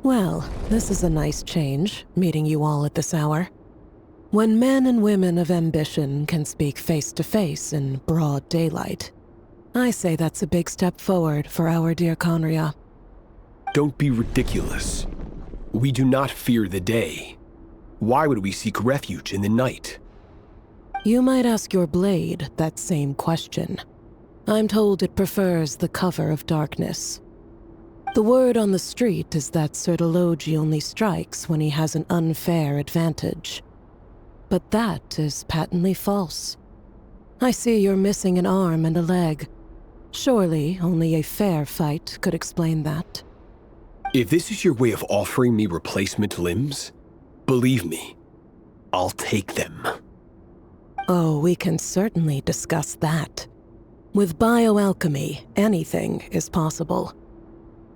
Well, this is a nice change, meeting you all at this hour. When men and women of ambition can speak face to face in broad daylight, I say that's a big step forward for our dear Conria. Don't be ridiculous. We do not fear the day. Why would we seek refuge in the night? You might ask your blade that same question. I'm told it prefers the cover of darkness. The word on the street is that Sir Elegy only strikes when he has an unfair advantage. But that is patently false. I see you're missing an arm and a leg. Surely only a fair fight could explain that. If this is your way of offering me replacement limbs, believe me, I'll take them. Oh, we can certainly discuss that. With bioalchemy, anything is possible.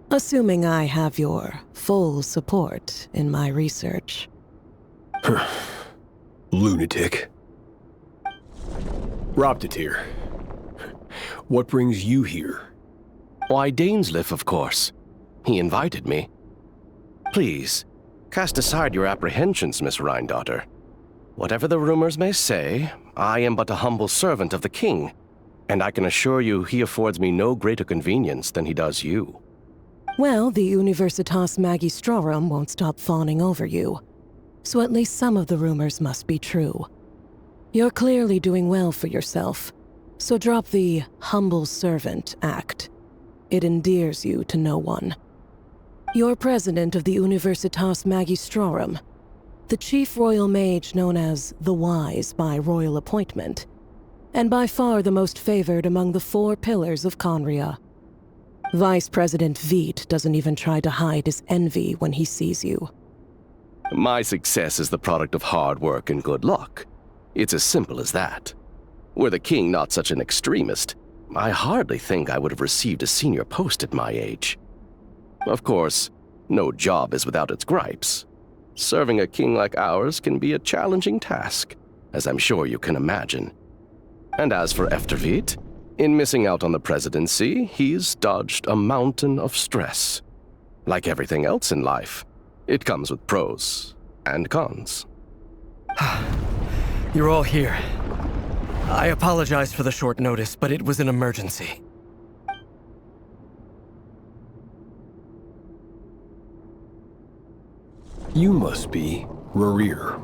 Assuming I have your full support in my research. Lunatic. Robtatir, what brings you here? Why, Dainsleif, of course. He invited me. Please, cast aside your apprehensions, Miss Rhine-daughter. Whatever the rumors may say, I am but a humble servant of the king, and I can assure you he affords me no greater convenience than he does you. Well, the Universitas Magistrorum won't stop fawning over you, so at least some of the rumors must be true. You're clearly doing well for yourself, so drop the humble servant act. It endears you to no one. You're president of the Universitas Magistrorum, the chief royal mage known as the Wise by royal appointment, and by far the most favored among the 4 pillars of Conria. Vice President Veit doesn't even try to hide his envy when he sees you. My success is the product of hard work and good luck. It's as simple as that. Were the king not such an extremist, I hardly think I would have received a senior post at my age. Of course, no job is without its gripes. Serving a king like ours can be a challenging task, as I'm sure you can imagine. And as for Efterveit, in missing out on the presidency, he's dodged a mountain of stress. Like everything else in life, it comes with pros and cons. You're all here. I apologize for the short notice, but it was an emergency. You must be Rerir.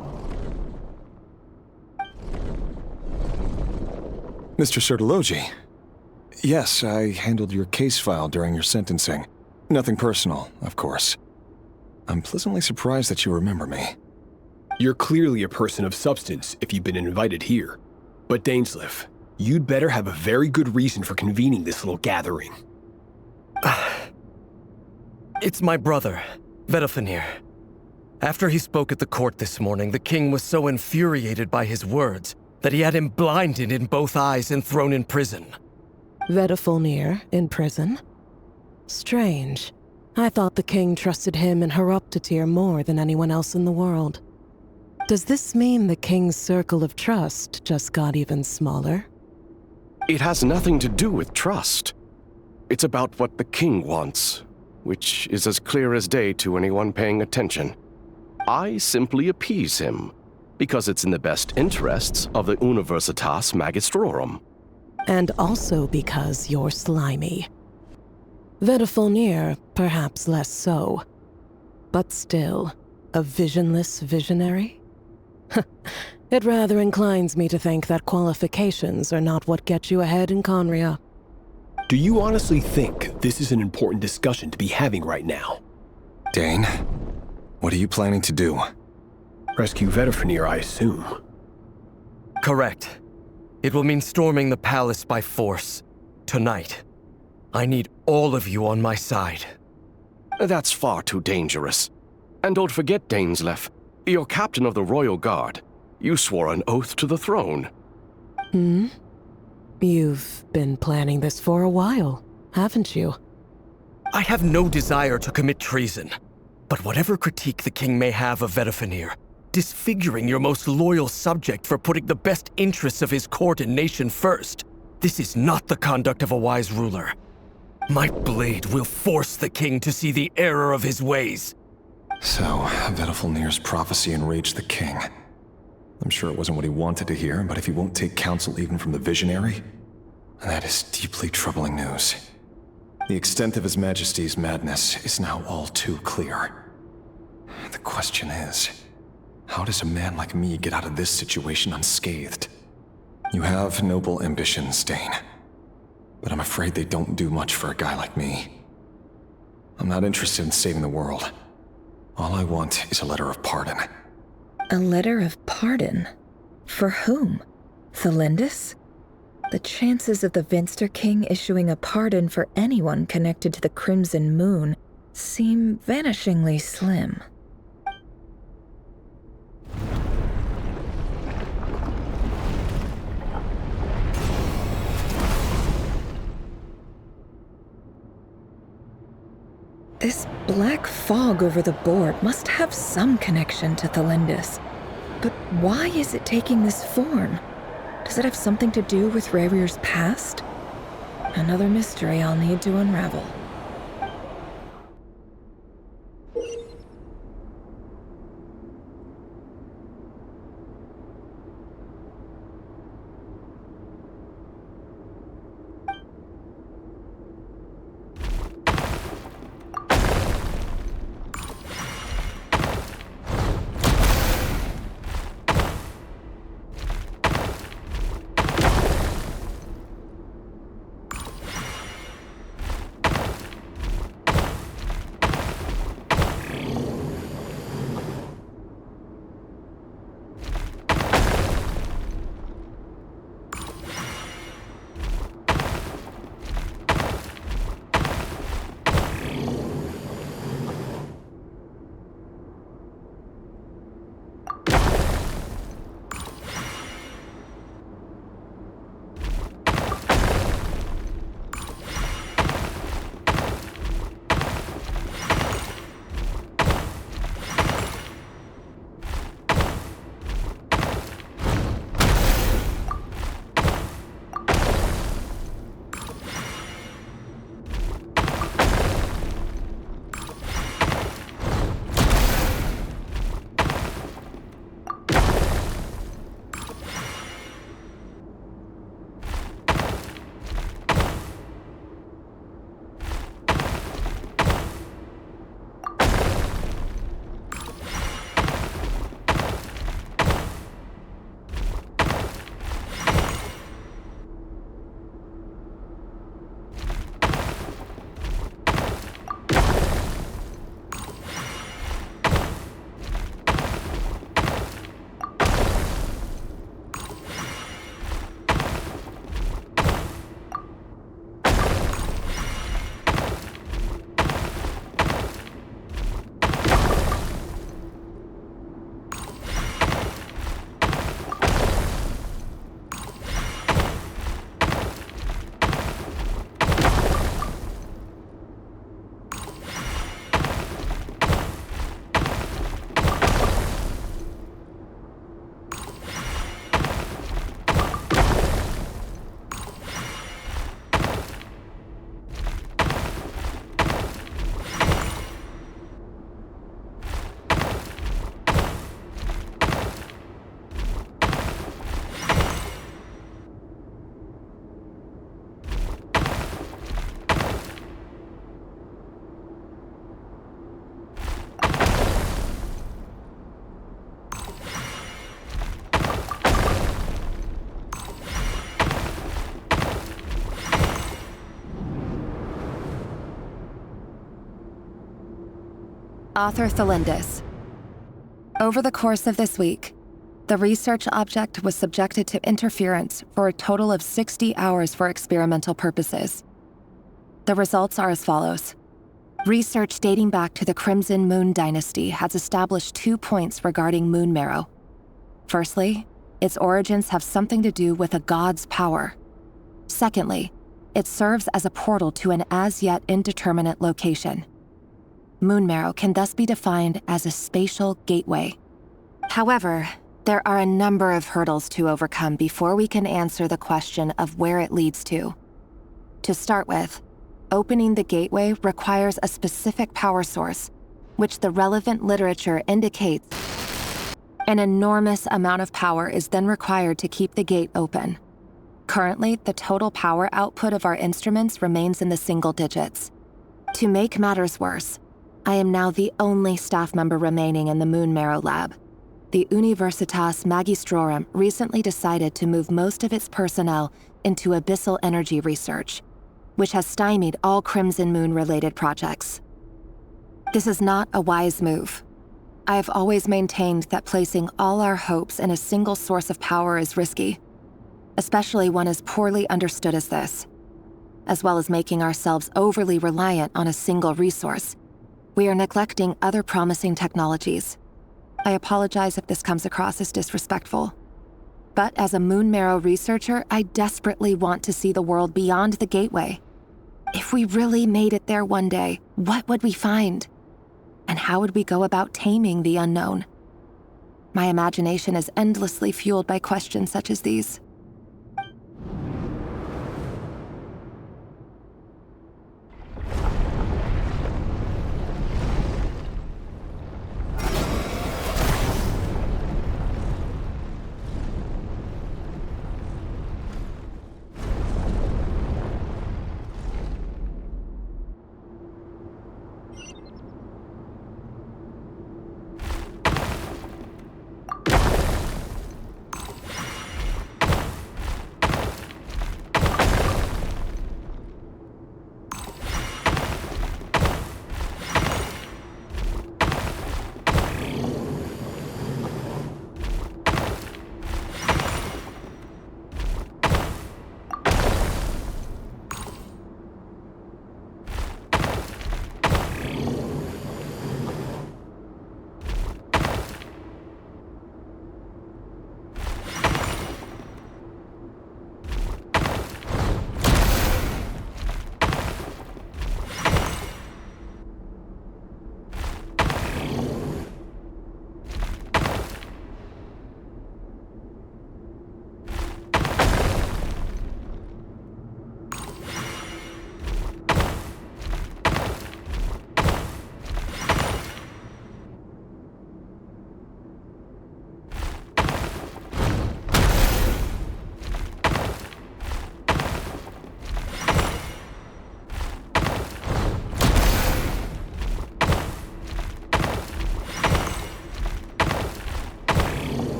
Mr. Elegy. Yes, I handled your case file during your sentencing. Nothing personal, of course. I'm pleasantly surprised that you remember me. You're clearly a person of substance if you've been invited here. But Dainsleif, you'd better have a very good reason for convening this little gathering. It's my brother, Vedalfenir. After he spoke at the court this morning, the king was so infuriated by his words that he had him blinded in both eyes and thrown in prison. Vedalfenir in prison? Strange. I thought the king trusted him and Horoptatir more than anyone else in the world. Does this mean the king's circle of trust just got even smaller? It has nothing to do with trust. It's about what the king wants, which is as clear as day to anyone paying attention. I simply appease him, because it's in the best interests of the Universitas Magistrorum. And also because you're slimy. Vedalfenir, perhaps less so. But still, a visionless visionary? It rather inclines me to think that qualifications are not what get you ahead in Conria. Do you honestly think this is an important discussion to be having right now? Dane, what are you planning to do? Rescue Vedalfenir, I assume. Correct. It will mean storming the palace by force. Tonight. I need all of you on my side. That's far too dangerous. And don't forget, Dainsleif, you're captain of the Royal Guard. You swore an oath to the throne. Hmm? You've been planning this for a while, haven't you? I have no desire to commit treason. But whatever critique the king may have of Vedalfenir, disfiguring your most loyal subject for putting the best interests of his court and nation first, this is not the conduct of a wise ruler. My blade will force the king to see the error of his ways. So, Vedafilnir's prophecy enraged the king. I'm sure it wasn't what he wanted to hear, but if he won't take counsel even from the visionary, that is deeply troubling news. The extent of His Majesty's madness is now all too clear. The question is, how does a man like me get out of this situation unscathed? You have noble ambitions, Dane, but I'm afraid they don't do much for a guy like me. I'm not interested in saving the world. All I want is a letter of pardon. A letter of pardon? For whom? Tholindis? The chances of the Vinster King issuing a pardon for anyone connected to the Crimson Moon seem vanishingly slim. This black fog over the board must have some connection to Tholindis. But why is it taking this form? Does it have something to do with Rerir's past? Another mystery I'll need to unravel. Author Tholindis. Over the course of this week, the research object was subjected to interference for a total of 60 hours for experimental purposes. The results are as follows. Research dating back to the Crimson Moon Dynasty has established 2 points regarding moon marrow. Firstly, its origins have something to do with a god's power. Secondly, it serves as a portal to an as-yet indeterminate location. Moon marrow can thus be defined as a spatial gateway. However, there are a number of hurdles to overcome before we can answer the question of where it leads to. To start with, opening the gateway requires a specific power source, which the relevant literature indicates. An enormous amount of power is then required to keep the gate open. Currently, the total power output of our instruments remains in the single digits. To make matters worse, I am now the only staff member remaining in the Moon Marrow lab. The Universitas Magistrorum recently decided to move most of its personnel into abyssal energy research, which has stymied all Crimson Moon-related projects. This is not a wise move. I have always maintained that placing all our hopes in a single source of power is risky, especially one as poorly understood as this. As well as making ourselves overly reliant on a single resource, we are neglecting other promising technologies. I apologize if this comes across as disrespectful. But as a Moon Marrow researcher, I desperately want to see the world beyond the gateway. If we really made it there one day, what would we find? And how would we go about taming the unknown? My imagination is endlessly fueled by questions such as these.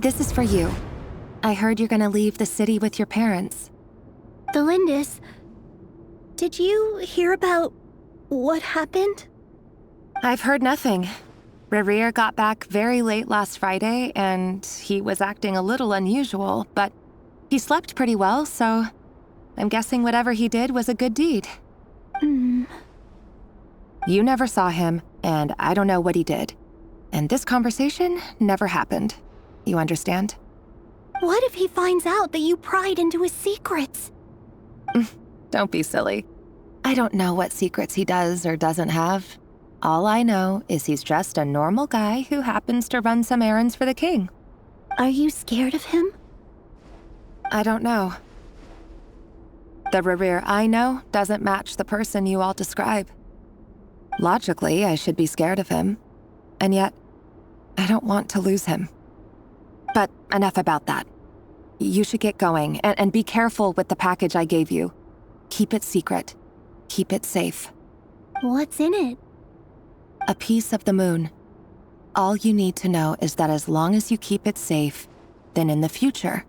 This is for you. I heard you're gonna leave the city with your parents. Tholindis, did you hear about what happened? I've heard nothing. Rerir got back very late last Friday, and he was acting a little unusual, but he slept pretty well, so I'm guessing whatever he did was a good deed. You never saw him, and I don't know what he did. And this conversation never happened. You understand? What if he finds out that you pried into his secrets? Don't be silly. I don't know what secrets he does or doesn't have. All I know is he's just a normal guy who happens to run some errands for the king. Are you scared of him? I don't know. The Rerir I know doesn't match the person you all describe. Logically, I should be scared of him. And yet, I don't want to lose him. But enough about that. You should get going, and be careful with the package I gave you. Keep it secret. Keep it safe. What's in it? A piece of the moon. All you need to know is that as long as you keep it safe, then in the future,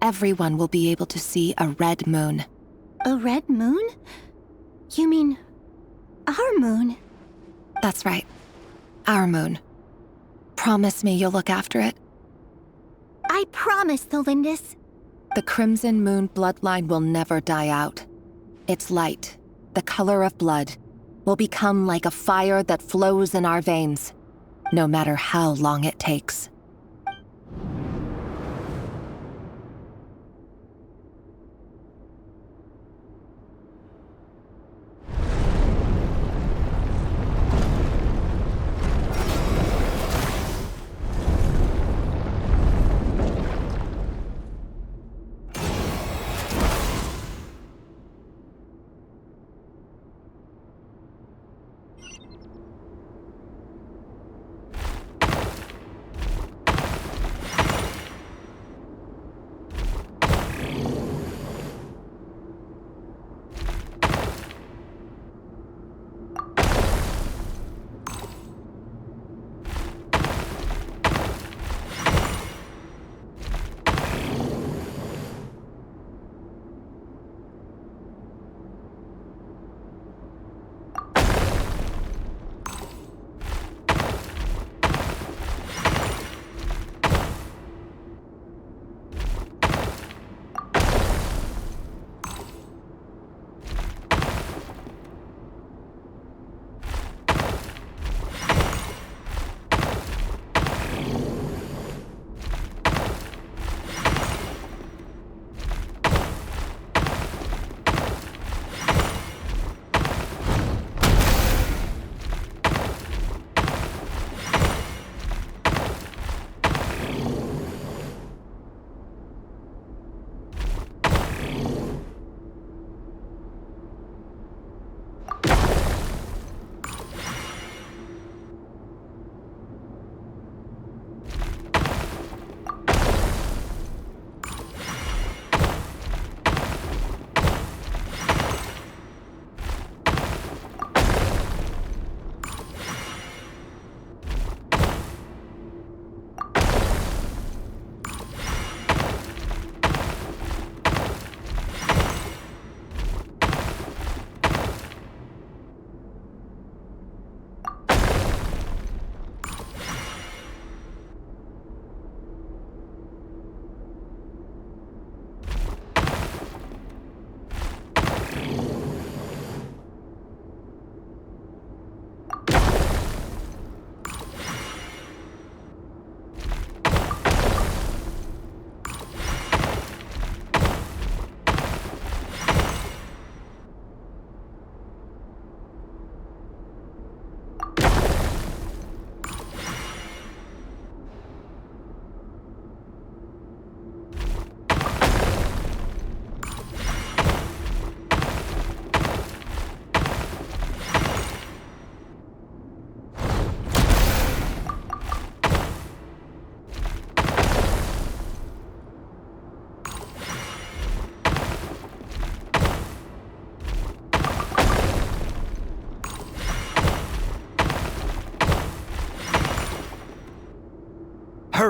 everyone will be able to see a red moon. A red moon? You mean our moon? That's right. Our moon. Promise me you'll look after it. I promise, Tholindis. The Crimson Moon bloodline will never die out. Its light, the color of blood, will become like a fire that flows in our veins, no matter how long it takes.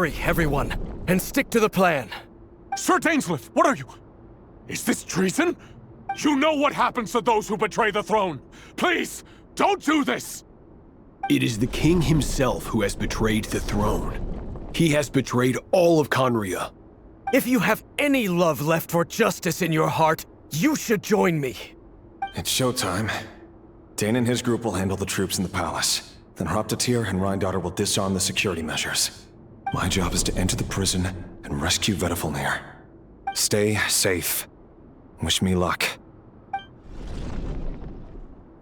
Hurry, everyone, and stick to the plan. Sir Dainsleif, what are you? Is this treason? You know what happens to those who betray the throne. Please, don't do this! It is the king himself who has betrayed the throne. He has betrayed all of Khaenri'ah. If you have any love left for justice in your heart, you should join me. It's showtime. Dane and his group will handle the troops in the palace. Then Hraptatir and Rheindater will disarm the security measures. My job is to enter the prison and rescue Vediflnir. Stay safe. Wish me luck.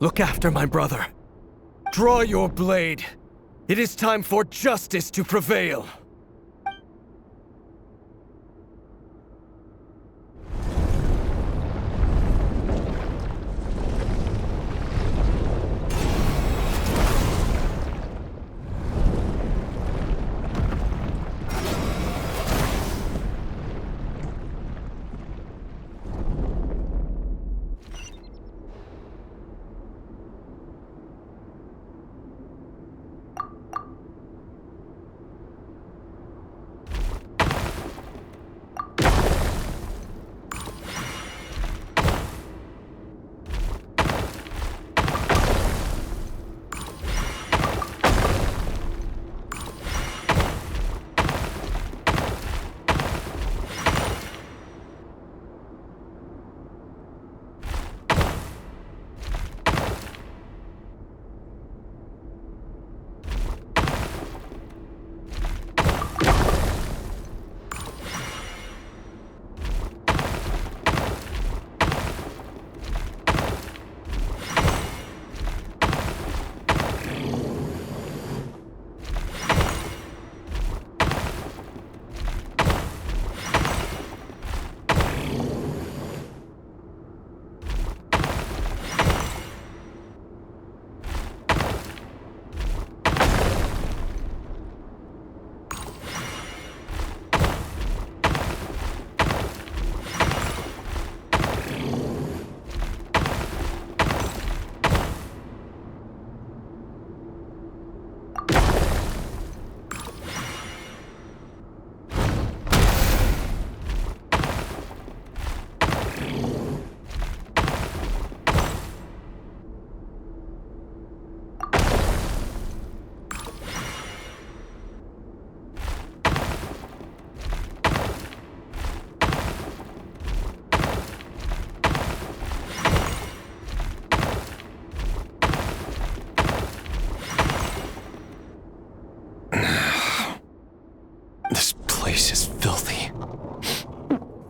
Look after my brother. Draw your blade. It is time for justice to prevail.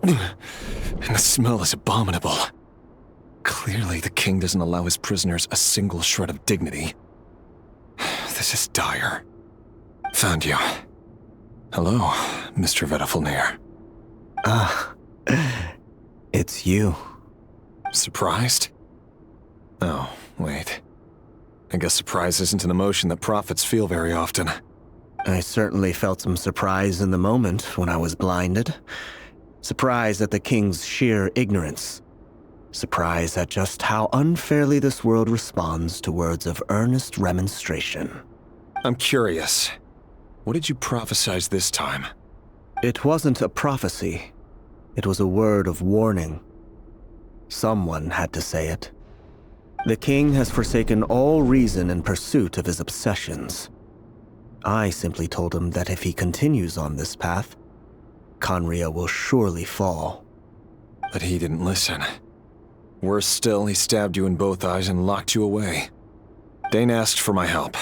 And the smell is abominable. Clearly, the king doesn't allow his prisoners a single shred of dignity. This is dire. Found you. Hello, Mr. Vediflnir. It's you. Surprised? Oh, wait. I guess surprise isn't an emotion that prophets feel very often. I certainly felt some surprise in the moment when I was blinded. Surprise at the king's sheer ignorance. Surprise at just how unfairly this world responds to words of earnest remonstration. I'm curious. What did you prophesize this time? It wasn't a prophecy. It was a word of warning. Someone had to say it. The king has forsaken all reason in pursuit of his obsessions. I simply told him that if he continues on this path, Khaenri'ah will surely fall. But he didn't listen. Worse still, he stabbed you in both eyes and locked you away. Dane asked for my help.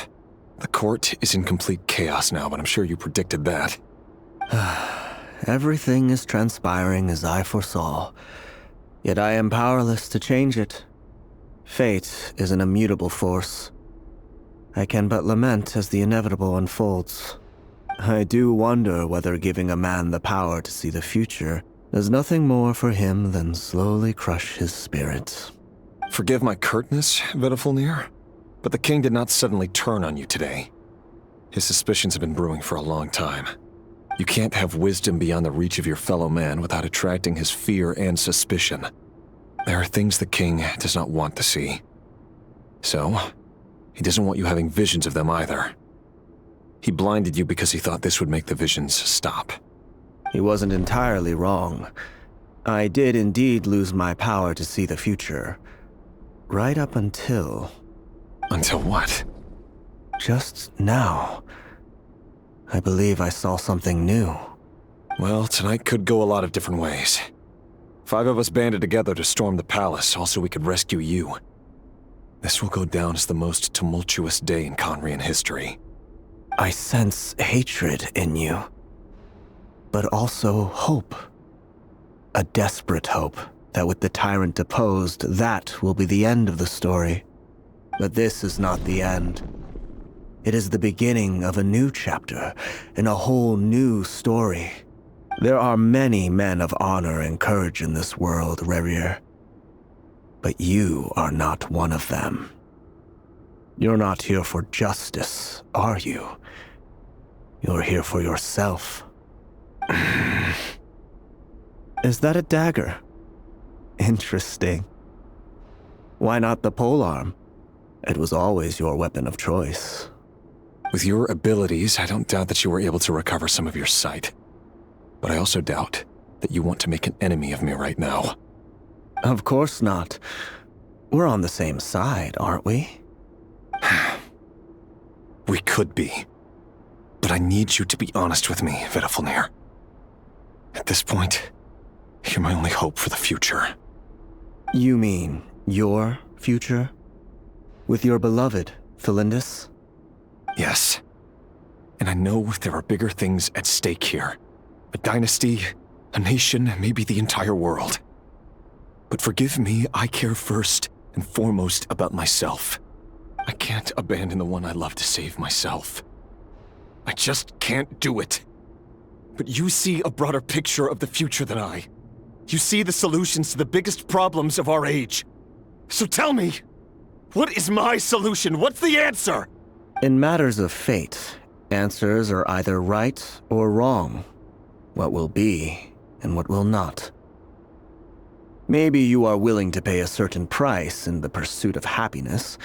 The court is in complete chaos now, but I'm sure you predicted that. Everything is transpiring as I foresaw, yet I am powerless to change it. Fate is an immutable force. I can but lament as the inevitable unfolds. I do wonder whether giving a man the power to see the future does nothing more for him than slowly crush his spirit. Forgive my curtness, Vediflnir, but the king did not suddenly turn on you today. His suspicions have been brewing for a long time. You can't have wisdom beyond the reach of your fellow man without attracting his fear and suspicion. There are things the king does not want to see. So, he doesn't want you having visions of them either. He blinded you because he thought this would make the visions stop. He wasn't entirely wrong. I did indeed lose my power to see the future. Right up until... Until what? Just now. I believe I saw something new. Well, tonight could go a lot of different ways. 5 of us banded together to storm the palace, also we could rescue you. This will go down as the most tumultuous day in Conrian history. I sense hatred in you. But also hope. A desperate hope that with the tyrant deposed, that will be the end of the story. But this is not the end. It is the beginning of a new chapter, and a whole new story. There are many men of honor and courage in this world, Rerir. But you are not one of them. You're not here for justice, are you? You're here for yourself. Is that a dagger? Interesting. Why not the polearm? It was always your weapon of choice. With your abilities, I don't doubt that you were able to recover some of your sight. But I also doubt that you want to make an enemy of me right now. Of course not. We're on the same side, aren't we? We could be. But I need you to be honest with me, Vediflnir. At this point, you're my only hope for the future. You mean your future? With your beloved, Tholindis? Yes. And I know there are bigger things at stake here. A dynasty, a nation, maybe the entire world. But forgive me, I care first and foremost about myself. I can't abandon the one I love to save myself. I just can't do it. But you see a broader picture of the future than I. You see the solutions to the biggest problems of our age. So tell me, what is my solution? What's the answer? In matters of fate, answers are either right or wrong. What will be, and what will not. Maybe you are willing to pay a certain price in the pursuit of happiness,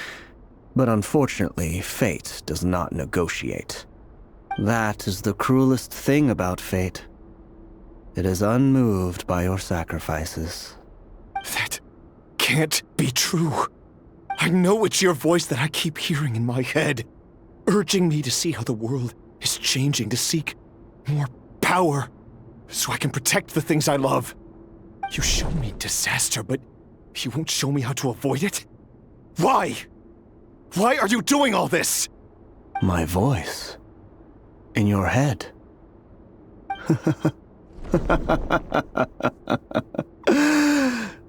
but unfortunately, fate does not negotiate. That is the cruelest thing about fate. It is unmoved by your sacrifices. That can't be true. I know it's your voice that I keep hearing in my head, urging me to see how the world is changing, to seek more power, so I can protect the things I love. You show me disaster, but you won't show me how to avoid it? Why? Why are you doing all this? My voice. In your head.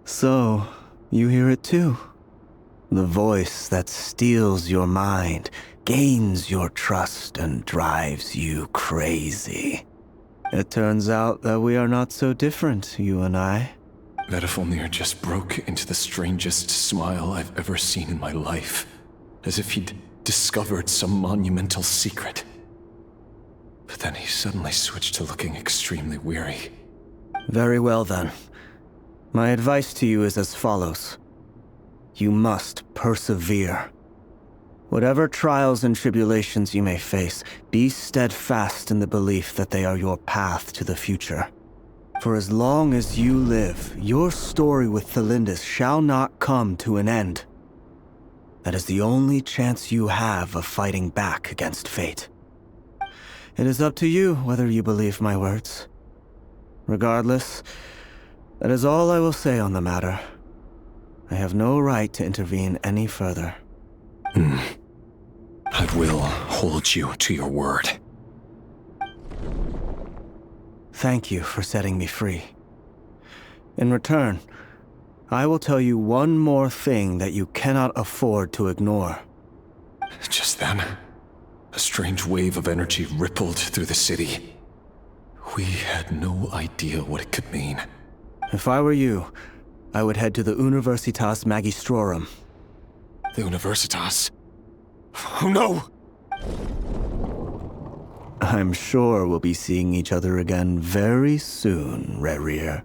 So, you hear it too? The voice that steals your mind, gains your trust, and drives you crazy. It turns out that we are not so different, you and I. Vediflnir just broke into the strangest smile I've ever seen in my life, as if he'd discovered some monumental secret. But then he suddenly switched to looking extremely weary. Very well then. My advice to you is as follows. You must persevere. Whatever trials and tribulations you may face, be steadfast in the belief that they are your path to the future. For as long as you live, your story with Tholindis shall not come to an end. That is the only chance you have of fighting back against fate. It is up to you whether you believe my words. Regardless, that is all I will say on the matter. I have no right to intervene any further. I will hold you to your word. Thank you for setting me free. In return, I will tell you one more thing that you cannot afford to ignore. Just then, a strange wave of energy rippled through the city. We had no idea what it could mean. If I were you, I would head to the Universitas Magistrorum. The Universitas? Oh no! I'm sure we'll be seeing each other again very soon, Rerir.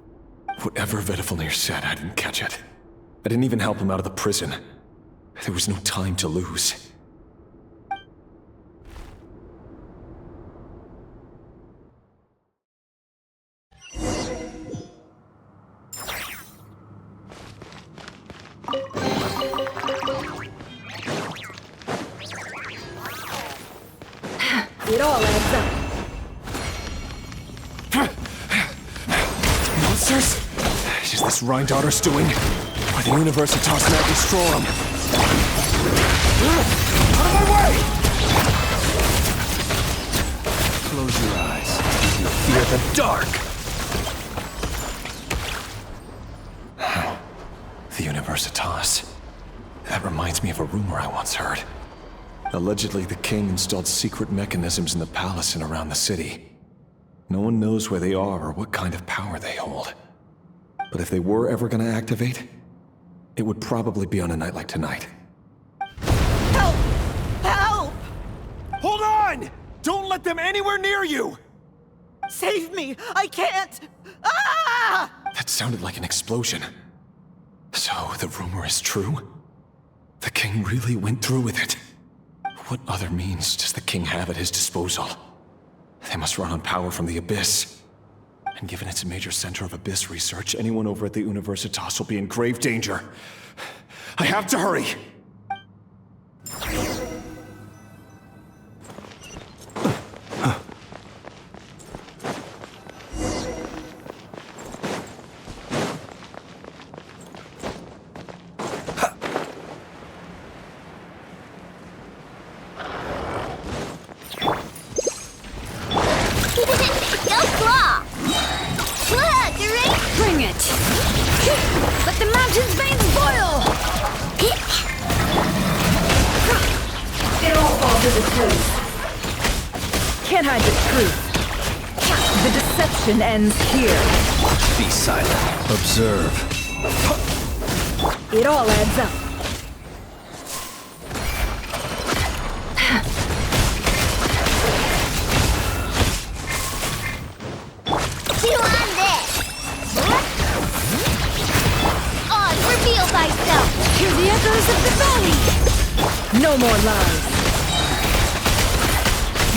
Whatever Vediflnir said, I didn't catch it. I didn't even help him out of the prison. There was no time to lose. all adds up. Monsters? Is this Rhindaughter's doing? Or the Universitas Magistrorum? Out of my way! Close your eyes. You fear the dark! The Universitas. That reminds me of a rumor I once heard. Allegedly, the king installed secret mechanisms in the palace and around the city. No one knows where they are or what kind of power they hold. But if they were ever going to activate, it would probably be on a night like tonight. Help! Help! Hold on! Don't let them anywhere near you! Save me! I can't! Ah! That sounded like an explosion. So, the rumor is true? The king really went through with it? What other means does the king have at his disposal? They must run on power from the Abyss. And given it's a major center of Abyss research, anyone over at the Universitas will be in grave danger. I have to hurry! Bring it! Let the mountain's veins boil! It all falls into place. Can't hide the truth. The deception ends here. Be silent. Observe. It all adds up. Chew on this! On, reveal thyself! Hear the echoes of the valley! No more lies.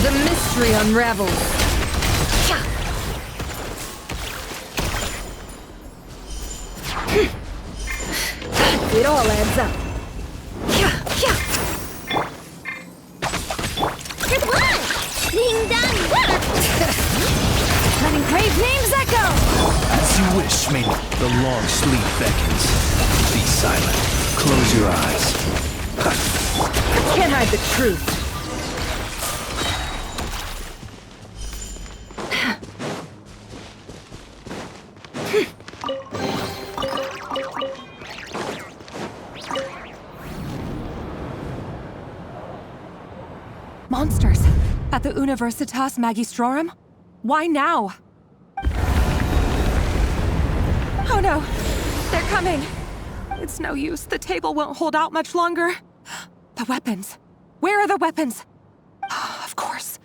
The mystery unravels. It all adds up. Good one! Ding dong! Letting crave names echo! As you wish, maybe. The long sleep beckons. Be silent. Close your eyes. Can't hide the truth. Monsters! At the Universitas Magistrorum? Why now? Oh no! They're coming! It's no use. The table won't hold out much longer. The weapons. Where are the weapons? Of course.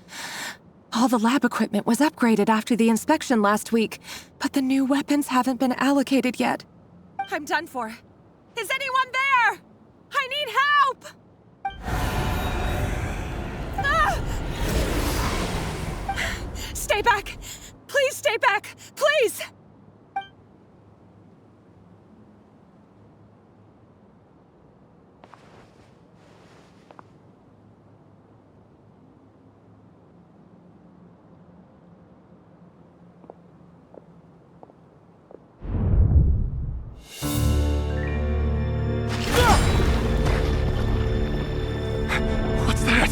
All the lab equipment was upgraded after the inspection last week, but the new weapons haven't been allocated yet. I'm done for. Is anyone there? I need help! Ah! Stay back! Please stay back! Please! What's that?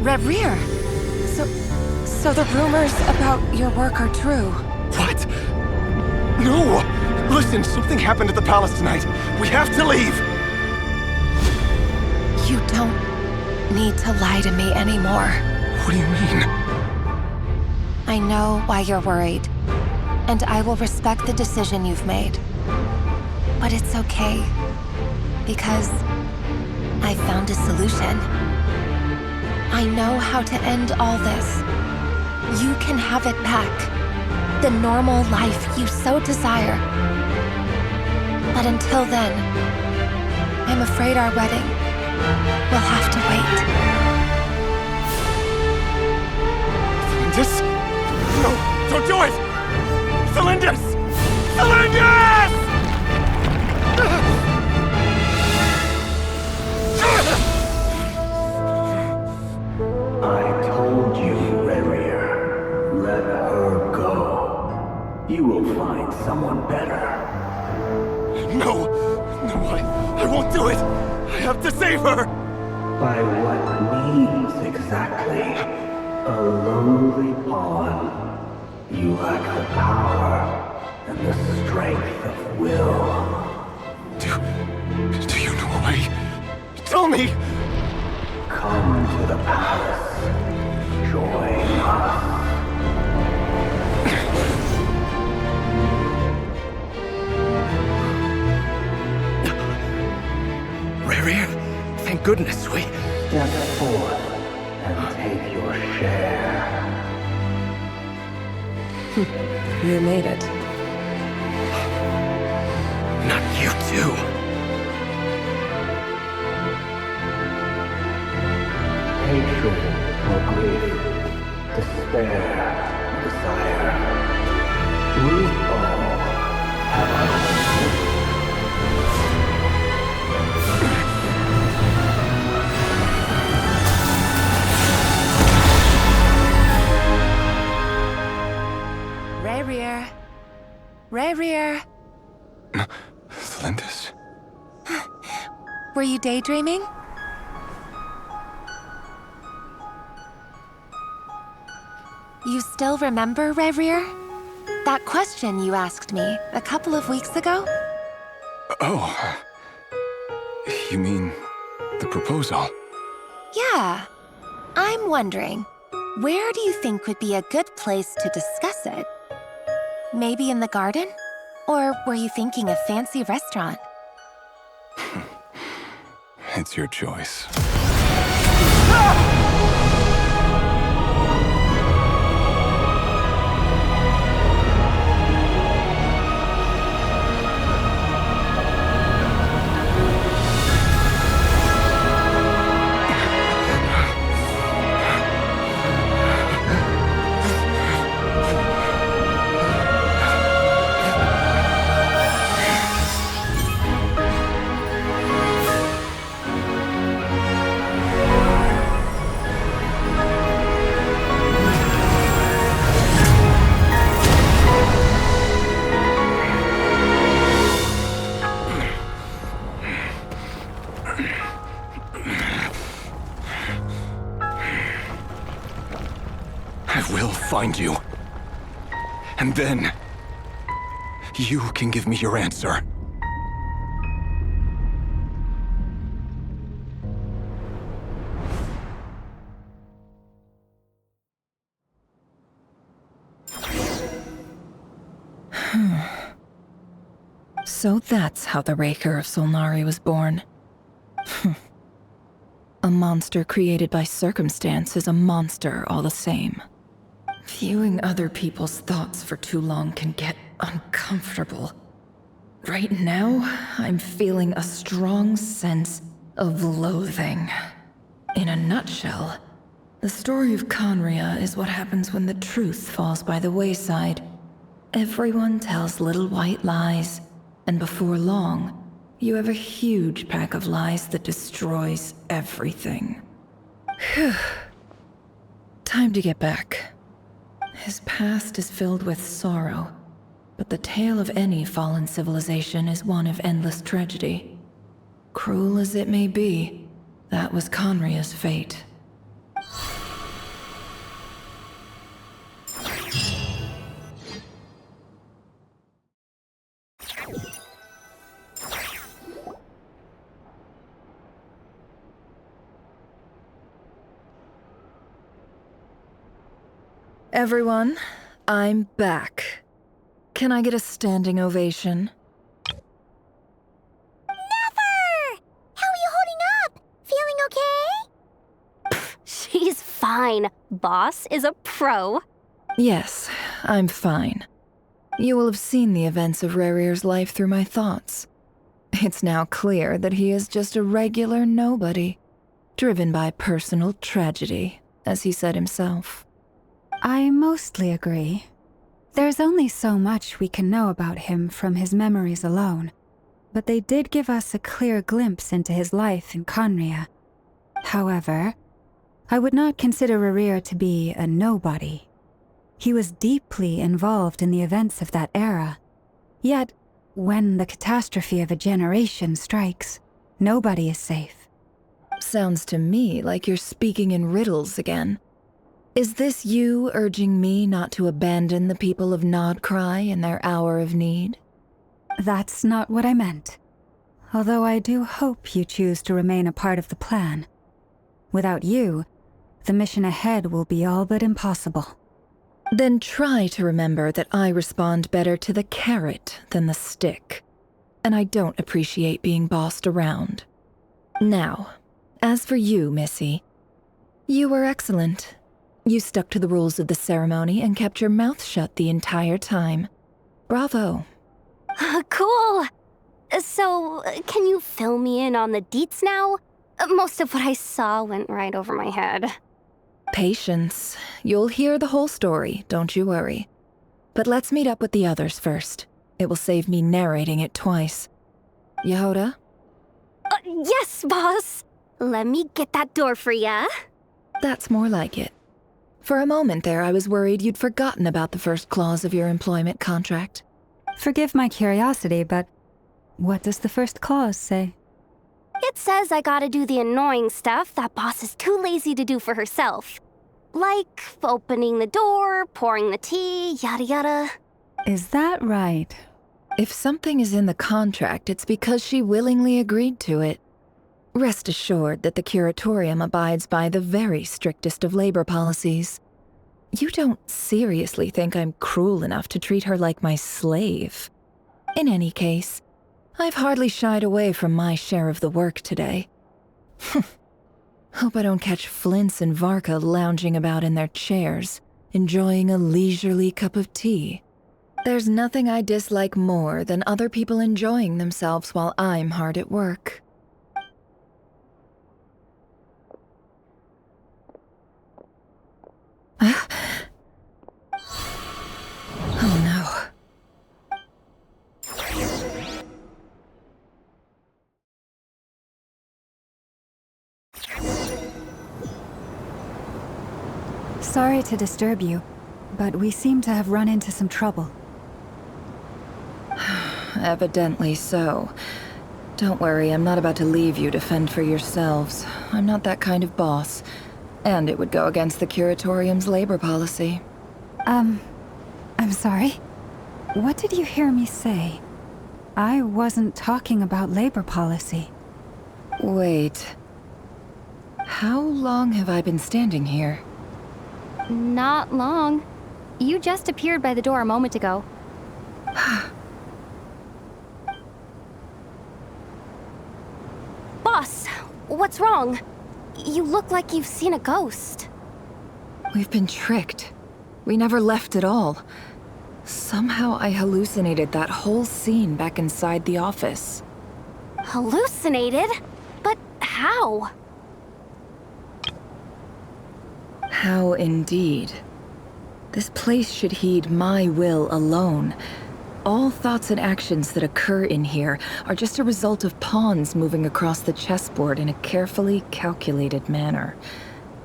Rerir! So the rumors about your work are true. What? No! Listen, something happened at the palace tonight. We have to leave! You don't need to lie to me anymore. What do you mean? I know why you're worried, and I will respect the decision you've made. But it's okay, because I found a solution. I know how to end all this. You can have it back. The normal life you so desire. But until then, I'm afraid our wedding will have to wait. Tholindis? No, don't do it! Tholindis! Tholindis! I find someone better. No! No, I won't do it! I have to save her! By what means exactly? A lowly pawn. You lack the power and the strength of will. Do you know a way? Tell me! Come to the palace. Join us. Rerir, thank goodness we... Step forth and take your share. You made it. Not you too. Hatred or grief, despair, desire. We all have our own. Rerir. Rerir. Tholindis? Were you daydreaming? You still remember, Rerir? That question you asked me a couple of weeks ago? Oh. You mean the proposal? Yeah. I'm wondering, where do you think would be a good place to discuss it? Maybe in the garden? Or were you thinking a fancy restaurant? It's your choice. Find you. And then, you can give me your answer. So that's how the Raker of Solnari was born. A monster created by circumstance is a monster all the same. Viewing other people's thoughts for too long can get uncomfortable. Right now, I'm feeling a strong sense of loathing. In a nutshell, the story of Conria is what happens when the truth falls by the wayside. Everyone tells little white lies, and before long, you have a huge pack of lies that destroys everything. Phew. Time to get back. His past is filled with sorrow, but the tale of any fallen civilization is one of endless tragedy. Cruel as it may be, that was Conria's fate. Everyone, I'm back. Can I get a standing ovation? Nefer! How are you holding up? Feeling okay? She's fine. Boss is a pro. Yes, I'm fine. You will have seen the events of Rerir's life through my thoughts. It's now clear that he is just a regular nobody, driven by personal tragedy, as he said himself. I mostly agree. There's only so much we can know about him from his memories alone, but they did give us a clear glimpse into his life in Conria. However, I would not consider Rerir to be a nobody. He was deeply involved in the events of that era, Yet, when the catastrophe of a generation strikes, nobody is safe. Sounds to me like you're speaking in riddles again. Is this you urging me not to abandon the people of Nodcry in their hour of need? That's not what I meant. Although I do hope you choose to remain a part of the plan. Without you, the mission ahead will be all but impossible. Then try to remember that I respond better to the carrot than the stick. And I don't appreciate being bossed around. Now, as for you, Missy, you were excellent. You stuck to the rules of the ceremony and kept your mouth shut the entire time. Bravo. Cool! So, can you fill me in on the deets now? Most of what I saw went right over my head. Patience. You'll hear the whole story, don't you worry. But let's meet up with the others first. It will save me narrating it twice. Jahoda? Yes, boss! Let me get that door for ya. That's more like it. For a moment there, I was worried you'd forgotten about the first clause of your employment contract. Forgive my curiosity, but what does the first clause say? It says I gotta do the annoying stuff that boss is too lazy to do for herself. Like opening the door, pouring the tea, yada yada. Is that right? If something is in the contract, it's because she willingly agreed to it. Rest assured that the Curatorium abides by the very strictest of labor policies. You don't seriously think I'm cruel enough to treat her like my slave. In any case, I've hardly shied away from my share of the work today. Hope I don't catch Flins and Varka lounging about in their chairs, enjoying a leisurely cup of tea. There's nothing I dislike more than other people enjoying themselves while I'm hard at work. Oh no. Sorry to disturb you, but we seem to have run into some trouble. Evidently so. Don't worry, I'm not about to leave you to fend for yourselves. I'm not that kind of boss. And it would go against the Curatorium's labor policy. I'm sorry. What did you hear me say? I wasn't talking about labor policy. Wait. How long have I been standing here? Not long. You just appeared by the door a moment ago. Boss, what's wrong? You look like you've seen a ghost. We've been tricked. We never left at all. Somehow I hallucinated that whole scene back inside the office. Hallucinated? But how? How indeed. This place should heed my will alone. All thoughts and actions that occur in here are just a result of pawns moving across the chessboard in a carefully calculated manner.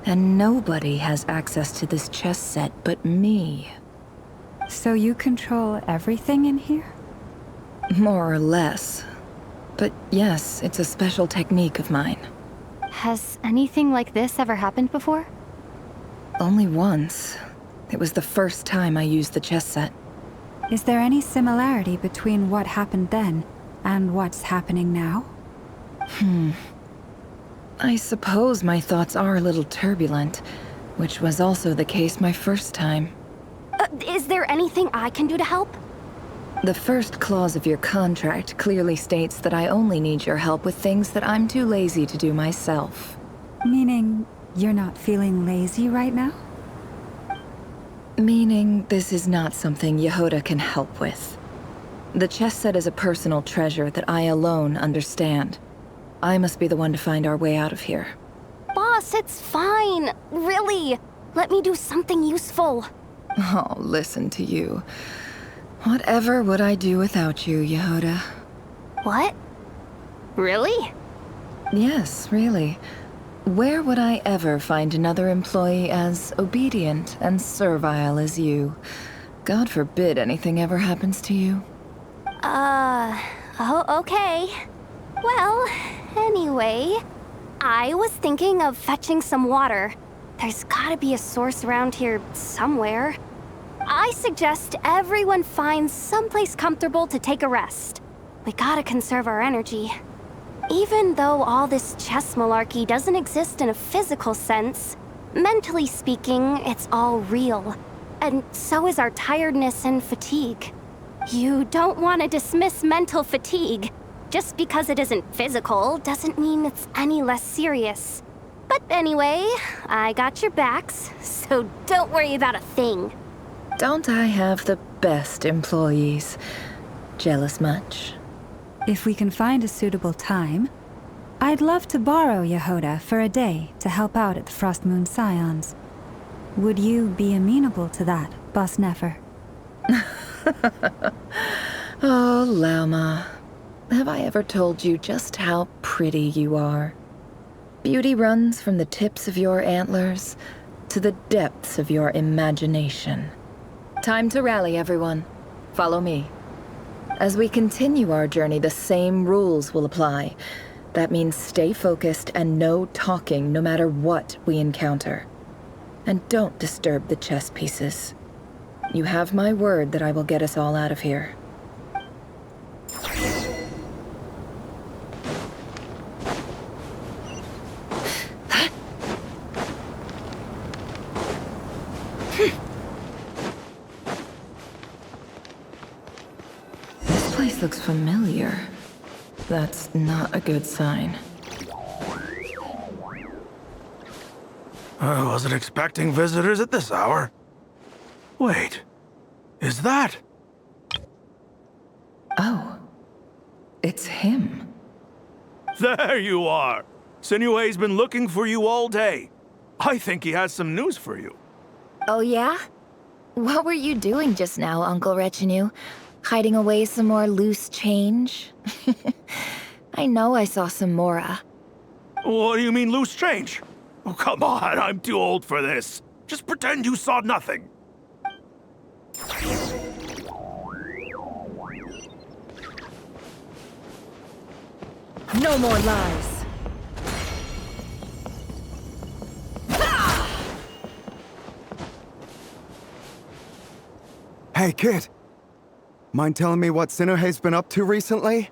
And nobody has access to this chess set but me. So you control everything in here? More or less. But yes, it's a special technique of mine. Has anything like this ever happened before? Only once. It was the first time I used the chess set. Is there any similarity between what happened then and what's happening now? I suppose my thoughts are a little turbulent, which was also the case my first time. Is there anything I can do to help? The first clause of your contract clearly states that I only need your help with things that I'm too lazy to do myself. Meaning you're not feeling lazy right now? Meaning this is not something Jahoda can help with. The chess set is a personal treasure that I alone understand. I must be the one to find our way out of here. Boss, it's fine. Really. Let me do something useful. Oh, listen to you. Whatever would I do without you, Jahoda? What? Really? Yes, really. Where would I ever find another employee as obedient and servile as you? God forbid anything ever happens to you. Oh, okay. Well, anyway, I was thinking of fetching some water. There's gotta be a source around here somewhere. I suggest everyone finds someplace comfortable to take a rest. We gotta conserve our energy. Even though all this chess malarkey doesn't exist in a physical sense, mentally speaking, it's all real. And so is our tiredness and fatigue. You don't want to dismiss mental fatigue. Just because it isn't physical doesn't mean it's any less serious. But anyway, I got your backs, so don't worry about a thing. Don't I have the best employees? Jealous much? If we can find a suitable time, I'd love to borrow Jahoda for a day to help out at the Frostmoon Scions. Would you be amenable to that, Boss Nefer? Oh, Lauma. Have I ever told you just how pretty you are? Beauty runs from the tips of your antlers to the depths of your imagination. Time to rally, everyone. Follow me. As we continue our journey, the same rules will apply. That means stay focused and no talking no matter what we encounter. And don't disturb the chess pieces. You have my word that I will get us all out of here. This place looks familiar. That's not a good sign. I wasn't expecting visitors at this hour. Wait, is that? Oh, it's him. There you are! Sinue's been looking for you all day. I think he has some news for you. Oh yeah? What were you doing just now, Uncle Retinue? Hiding away some more loose change? I know I saw some Mora. What do you mean, loose change? Oh, come on, I'm too old for this. Just pretend you saw nothing. No more lies. Hey, kid. Mind telling me what Sinuhe's been up to recently?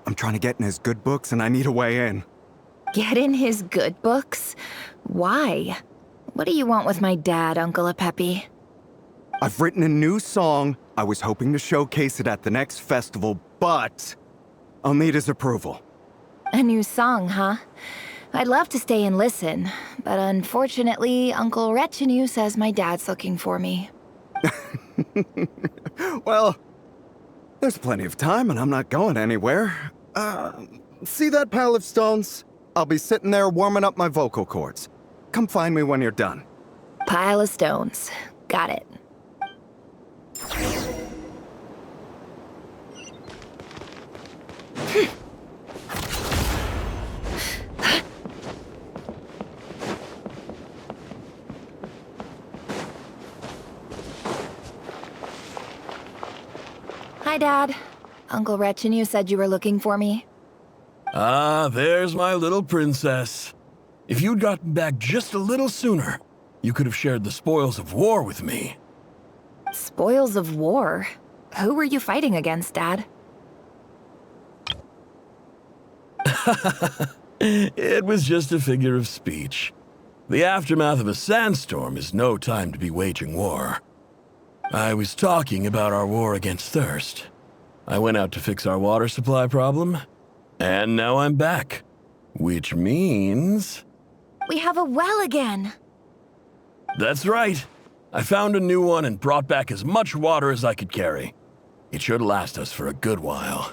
I'm trying to get in his good books and I need a way in. Get in his good books? Why? What do you want with my dad, Uncle Apepi? I've written a new song. I was hoping to showcase it at the next festival, but I'll need his approval. A new song, huh? I'd love to stay and listen, but unfortunately, Uncle Retinue says my dad's looking for me. Well, there's plenty of time and I'm not going anywhere. See that pile of stones? I'll be sitting there warming up my vocal cords. Come find me when you're done. Pile of stones. Got it. Hi, Dad. Uncle Retinue said you were looking for me. Ah, there's my little princess. If you'd gotten back just a little sooner, you could have shared the spoils of war with me. Spoils of war? Who were you fighting against, Dad? It was just a figure of speech. The aftermath of a sandstorm is no time to be waging war. I was talking about our war against thirst. I went out to fix our water supply problem, and now I'm back. Which means... We have a well again! That's right. I found a new one and brought back as much water as I could carry. It should last us for a good while.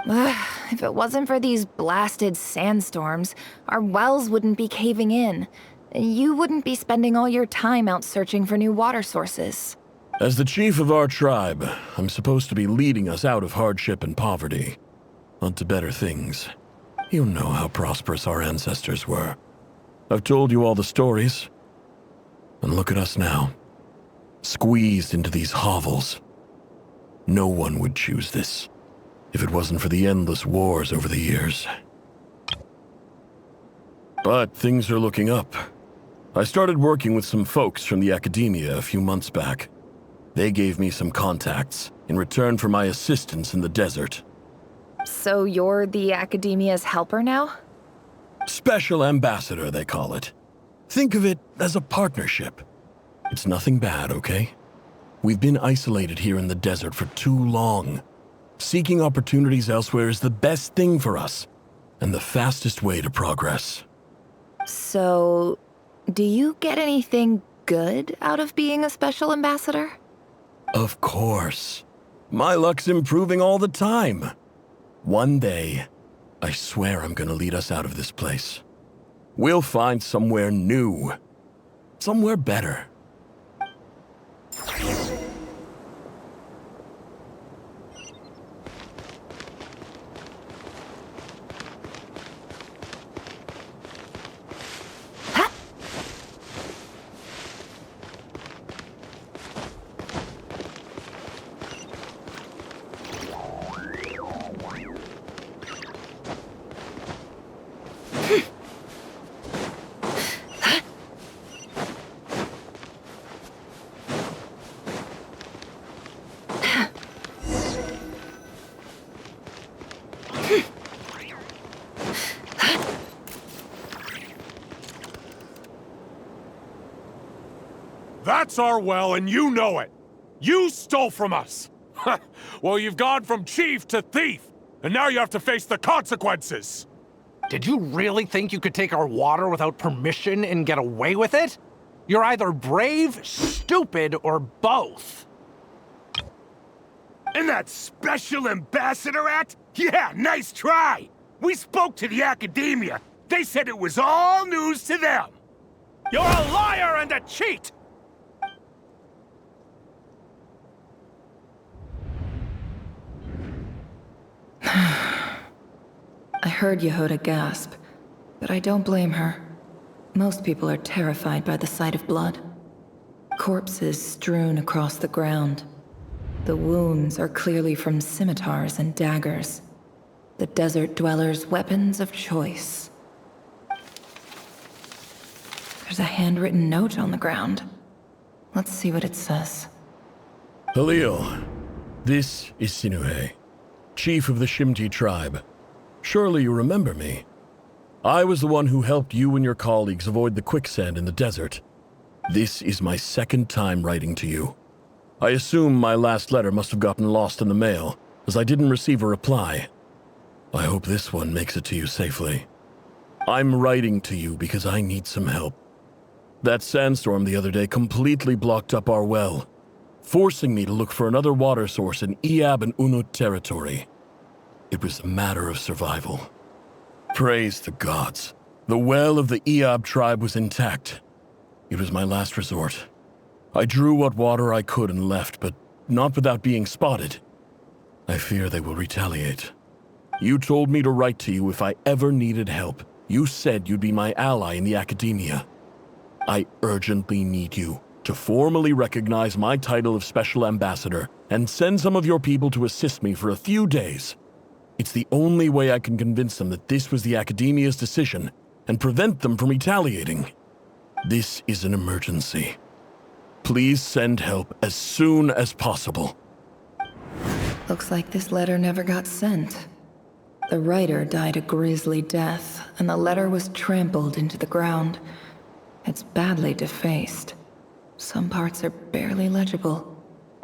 If it wasn't for these blasted sandstorms, our wells wouldn't be caving in. You wouldn't be spending all your time out searching for new water sources. As the chief of our tribe, I'm supposed to be leading us out of hardship and poverty, onto better things. You know how prosperous our ancestors were. I've told you all the stories. And look at us now, squeezed into these hovels. No one would choose this. if it wasn't for the endless wars over the years. But things are looking up. I started working with some folks from the academia a few months back. They gave me some contacts in return for my assistance in the desert. So you're the academia's helper now? Special ambassador, they call it. Think of it as a partnership. It's nothing bad, okay? We've been isolated here in the desert for too long. Seeking opportunities elsewhere is the best thing for us, and the fastest way to progress. So, do you get anything good out of being a special ambassador? Of course. My luck's improving all the time. One day, I swear I'm gonna lead us out of this place. We'll find somewhere new. Somewhere better. That's our well, and you know it! You stole from us! Well, you've gone from chief to thief, and now you have to face the consequences! Did you really think you could take our water without permission and get away with it? You're either brave, stupid, or both. And that special ambassador act? Yeah, nice try! We spoke to the academia. They said it was all news to them. You're a liar and a cheat! I heard Jahoda gasp, but I don't blame her. Most people are terrified by the sight of blood. Corpses strewn across the ground. The wounds are clearly from scimitars and daggers. The desert dwellers' weapons of choice. There's a handwritten note on the ground. Let's see what it says. Halil, this is Sinuhe, chief of the Shimti tribe. Surely you remember me. I was the one who helped you and your colleagues avoid the quicksand in the desert. This is my second time writing to you. I assume my last letter must have gotten lost in the mail, as I didn't receive a reply. I hope this one makes it to you safely. I'm writing to you because I need some help. That sandstorm the other day completely blocked up our well, forcing me to look for another water source in Iab and Unut territory. It was a matter of survival. Praise the gods. The well of the Iab tribe was intact. It was my last resort. I drew what water I could and left, but not without being spotted. I fear they will retaliate. You told me to write to you if I ever needed help. You said you'd be my ally in the academia. I urgently need you to formally recognize my title of Special Ambassador and send some of your people to assist me for a few days. It's the only way I can convince them that this was the academia's decision and prevent them from retaliating. This is an emergency. Please send help as soon as possible. Looks like this letter never got sent. The writer died a grisly death, and the letter was trampled into the ground. It's badly defaced. Some parts are barely legible.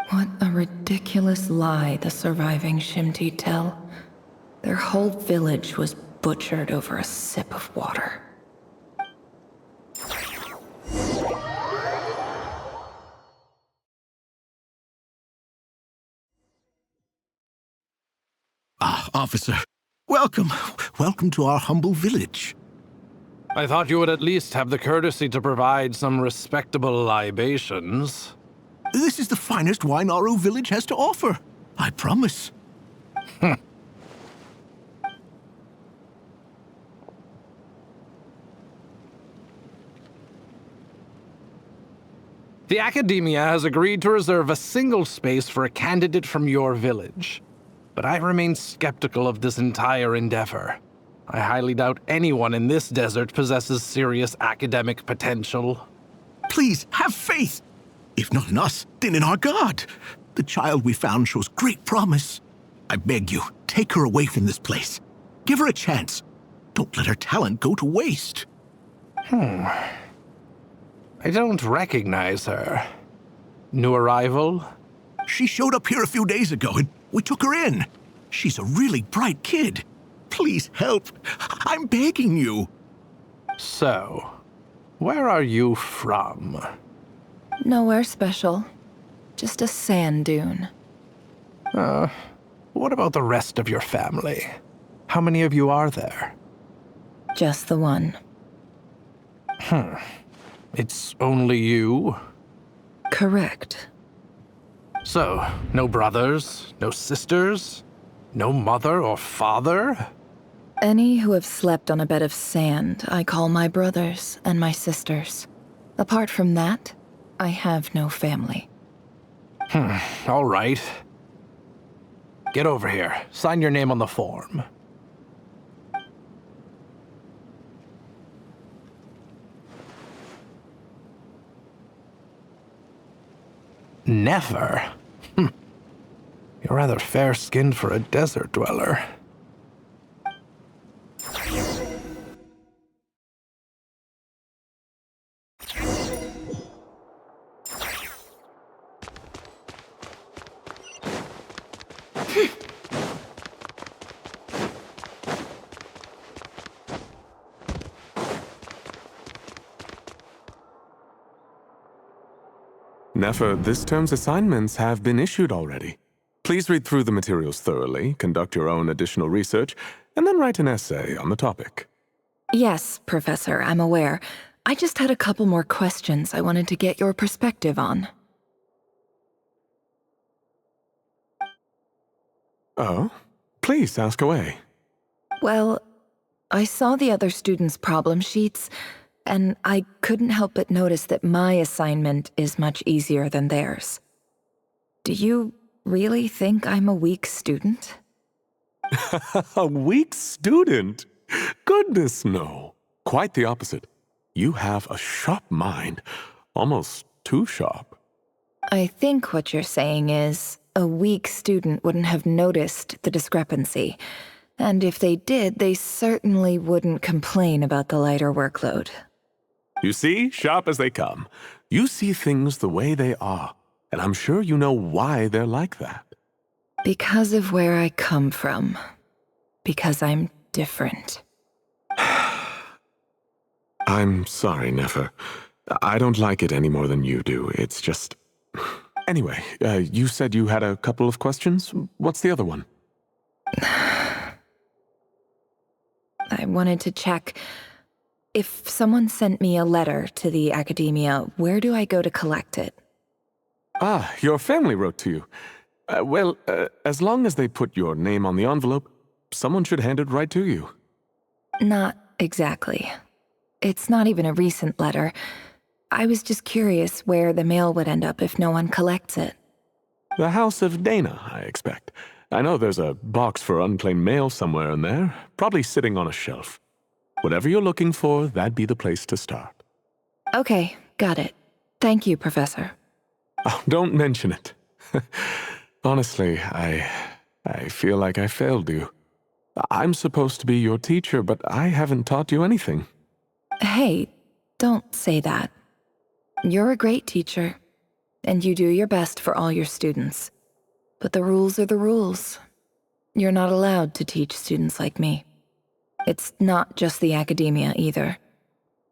What a ridiculous lie the surviving Shimti tell. Their whole village was butchered over a sip of water. Ah, officer. Welcome. Welcome to our humble village. I thought you would at least have the courtesy to provide some respectable libations. This is the finest wine Aru village has to offer. I promise. The Academia has agreed to reserve a single space for a candidate from your village. but I remain skeptical of this entire endeavor. I highly doubt anyone in this desert possesses serious academic potential. Please, have faith. If not in us, then in our god. The child we found shows great promise. I beg you, take her away from this place. Give her a chance. Don't let her talent go to waste. I don't recognize her. New arrival? She showed up here a few days ago and we took her in. She's a really bright kid. Please help. I'm begging you. So, where are you from? Nowhere special. Just a sand dune. What about the rest of your family? How many of you are there? Just the one. It's only you? Correct. So, no brothers, no sisters, no mother or father? Any who have slept on a bed of sand, I call my brothers and my sisters. Apart from that, I have no family. All right. Get over here. Sign your name on the form. Nefer? You're rather fair-skinned for a desert dweller. Nefer, this term's assignments have been issued already. Please read through the materials thoroughly, conduct your own additional research, and then write an essay on the topic. Yes, Professor, I'm aware. I just had a couple more questions I wanted to get your perspective on. Oh? Please, ask away. Well, I saw the other students' problem sheets, and I couldn't help but notice that my assignment is much easier than theirs. Do you really think I'm a weak student? A weak student? Goodness, no. Quite the opposite. You have a sharp mind. Almost too sharp. I think what you're saying is, a weak student wouldn't have noticed the discrepancy. And if they did, they certainly wouldn't complain about the lighter workload. You see, sharp as they come. You see things the way they are, and I'm sure you know why they're like that. Because of where I come from. Because I'm different. I'm sorry, Nefer. I don't like it any more than you do. It's just... Anyway, you said you had a couple of questions. What's the other one? I wanted to check... If someone sent me a letter to the academia, where do I go to collect it? Ah, your family wrote to you. Well, as long as they put your name on the envelope, someone should hand it right to you. Not exactly. It's not even a recent letter. I was just curious where the mail would end up if no one collects it. The House of Dana, I expect. I know there's a box for unclaimed mail somewhere in there, probably sitting on a shelf. Whatever you're looking for, that'd be the place to start. Okay, got it. Thank you, Professor. Oh, don't mention it. Honestly, I feel like I failed you. I'm supposed to be your teacher, but I haven't taught you anything. Hey, don't say that. You're a great teacher, and you do your best for all your students. But the rules are the rules. You're not allowed to teach students like me. It's not just the academia, either.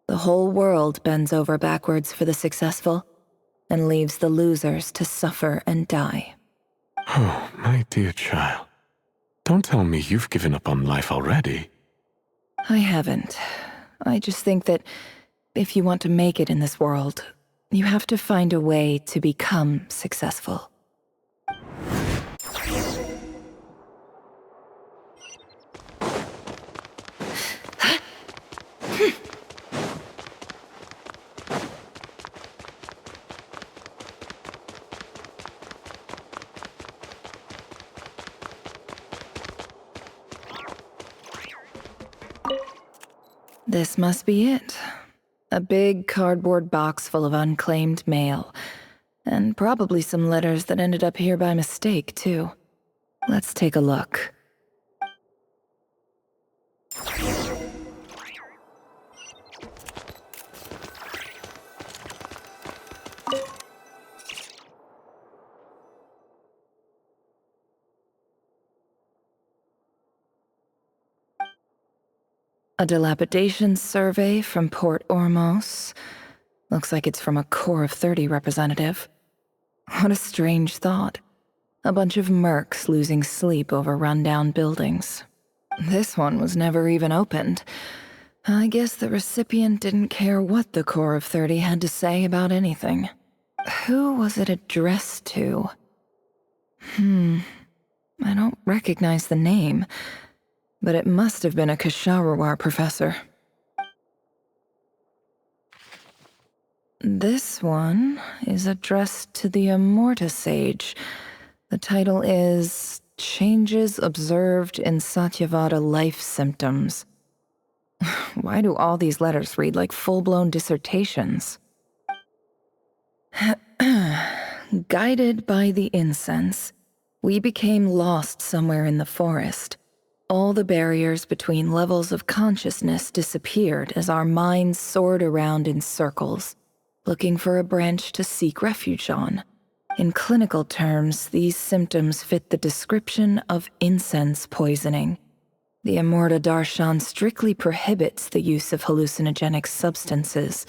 The whole world bends over backwards for the successful, and leaves the losers to suffer and die. Oh, my dear child. Don't tell me you've given up on life already. I haven't. I just think that if you want to make it in this world, you have to find a way to become successful. This must be it. A big cardboard box full of unclaimed mail. And probably some letters that ended up here by mistake, too. Let's take a look. A dilapidation survey from Port Ormos. Looks like it's from a Core of 30 representative. What a strange thought. A bunch of mercs losing sleep over rundown buildings. This one was never even opened. I guess the recipient didn't care what the Core of 30 had to say about anything. Who was it addressed to? I don't recognize the name. But it must have been a Ksharawar professor. This one is addressed to the Immorta Sage. The title is Changes Observed in Satyavada Life Symptoms. Why do all these letters read like full-blown dissertations? Guided by the incense, we became lost somewhere in the forest. All the barriers between levels of consciousness disappeared as our minds soared around in circles, looking for a branch to seek refuge on. In clinical terms, these symptoms fit the description of incense poisoning. The Immorta Darshan strictly prohibits the use of hallucinogenic substances,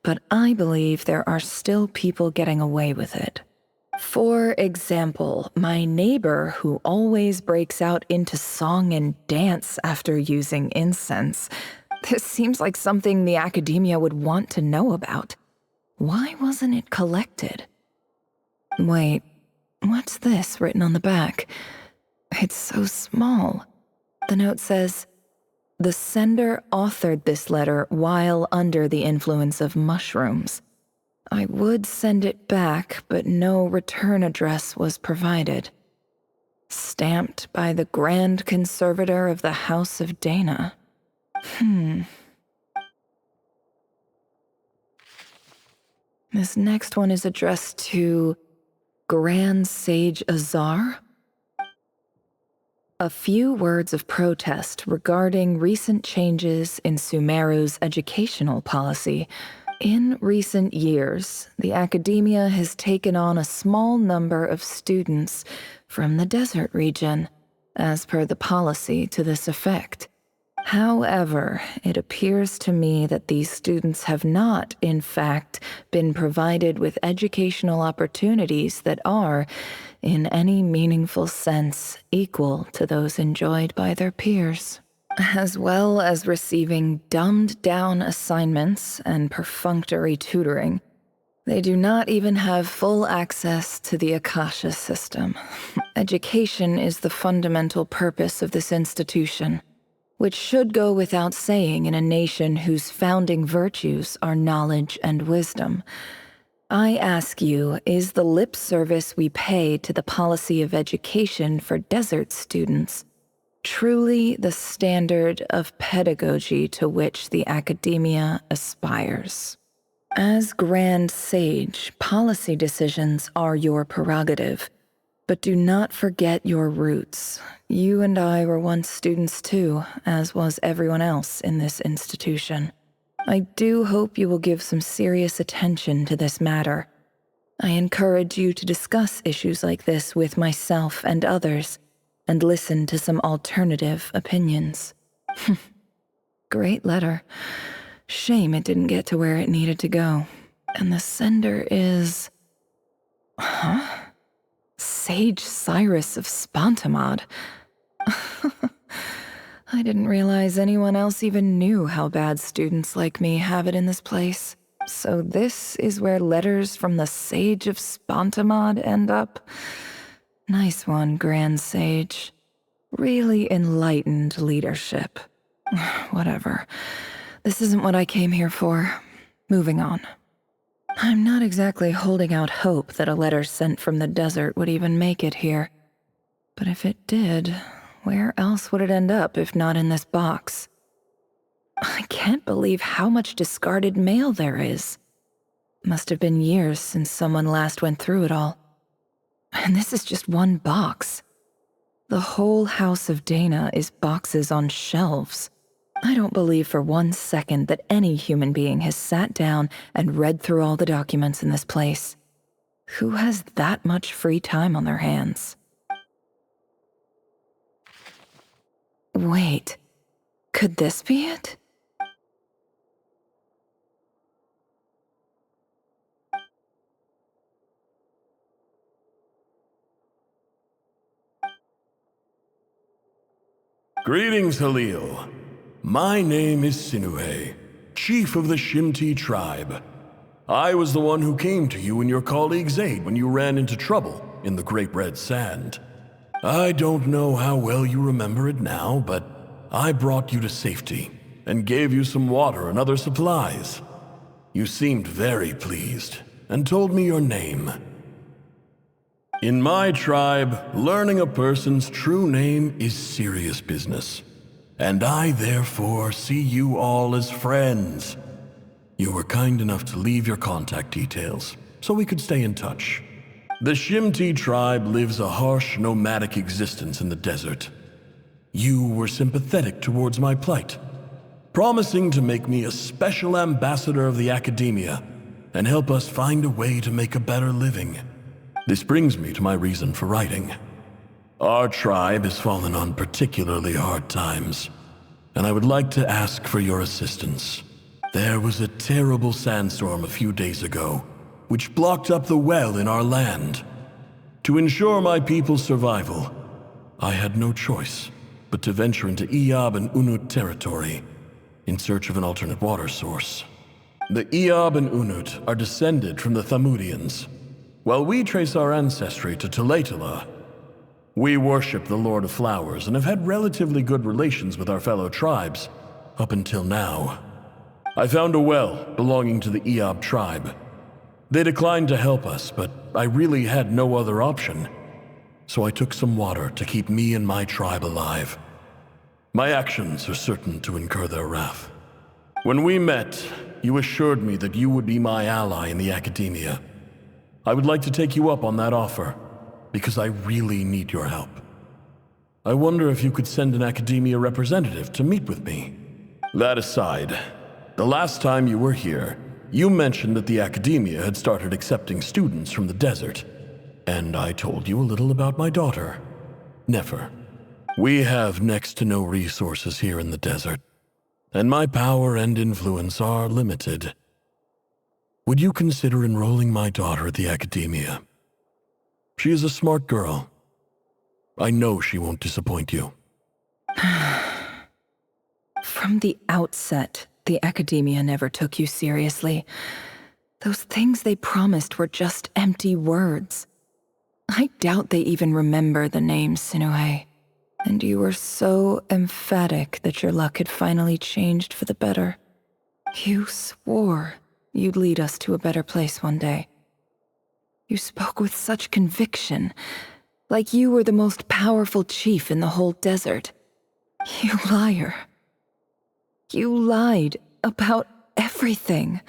but I believe there are still people getting away with it. For example, my neighbor who always breaks out into song and dance after using incense. This seems like something the academia would want to know about. Why wasn't it collected? Wait, what's this written on the back? It's so small. The note says, "The sender authored this letter while under the influence of mushrooms. I would send it back, but no return address was provided. Stamped by the Grand Conservator of the House of Dana." This next one is addressed to Grand Sage Azar. A few words of protest regarding recent changes in Sumeru's educational policy. In recent years, the academia has taken on a small number of students from the desert region, as per the policy to this effect. However, it appears to me that these students have not, in fact, been provided with educational opportunities that are, in any meaningful sense, equal to those enjoyed by their peers, as well as receiving dumbed-down assignments and perfunctory tutoring. They do not even have full access to the Akasha system. Education is the fundamental purpose of this institution, which should go without saying in a nation whose founding virtues are knowledge and wisdom. I ask you, is the lip service we pay to the policy of education for desert students truly the standard of pedagogy to which the academia aspires? As Grand Sage, policy decisions are your prerogative, but do not forget your roots. You and I were once students too, as was everyone else in this institution. I do hope you will give some serious attention to this matter. I encourage you to discuss issues like this with myself and others, and listen to some alternative opinions. Great letter. Shame it didn't get to where it needed to go. And the sender is... Sage Cyrus of Spantamad. I didn't realize anyone else even knew how bad students like me have it in this place. So this is where letters from the Sage of Spantamad end up? Nice one, Grand Sage. Really enlightened leadership. Whatever. This isn't what I came here for. Moving on. I'm not exactly holding out hope that a letter sent from the desert would even make it here. But if it did, where else would it end up if not in this box? I can't believe how much discarded mail there is. Must have been years since someone last went through it all. And this is just one box. The whole House of Dana is boxes on shelves. I don't believe for 1 second that any human being has sat down and read through all the documents in this place. Who has that much free time on their hands? Wait, could this be it? Greetings, Halil. My name is Sinuhe, chief of the Shimti tribe. I was the one who came to you and your colleague's aid when you ran into trouble in the Great Red Sand. I don't know how well you remember it now, but I brought you to safety and gave you some water and other supplies. You seemed very pleased and told me your name. In my tribe, learning a person's true name is serious business, and I therefore see you all as friends. You were kind enough to leave your contact details, so we could stay in touch. The Shimti tribe lives a harsh, nomadic existence in the desert. You were sympathetic towards my plight, promising to make me a special ambassador of the Academia and help us find a way to make a better living. This brings me to my reason for writing. Our tribe has fallen on particularly hard times, and I would like to ask for your assistance. There was a terrible sandstorm a few days ago, which blocked up the well in our land. To ensure my people's survival, I had no choice but to venture into Eob and Unut territory in search of an alternate water source. The Eob and Unut are descended from the Thamudians, while we trace our ancestry to Tulatala. We worship the Lord of Flowers and have had relatively good relations with our fellow tribes up until now. I found a well belonging to the Eob tribe. They declined to help us, but I really had no other option, so I took some water to keep me and my tribe alive. My actions are certain to incur their wrath. When we met, you assured me that you would be my ally in the Academia. I would like to take you up on that offer, because I really need your help. I wonder if you could send an Academia representative to meet with me. That aside, the last time you were here, you mentioned that the Academia had started accepting students from the desert, and I told you a little about my daughter, Nefer. We have next to no resources here in the desert, and my power and influence are limited. Would you consider enrolling my daughter at the Academia? She is a smart girl. I know she won't disappoint you. From the outset, the Academia never took you seriously. Those things they promised were just empty words. I doubt they even remember the name Sinuhe. And you were so emphatic that your luck had finally changed for the better. You swore you'd lead us to a better place one day. You spoke with such conviction, like you were the most powerful chief in the whole desert. You liar. You lied about everything.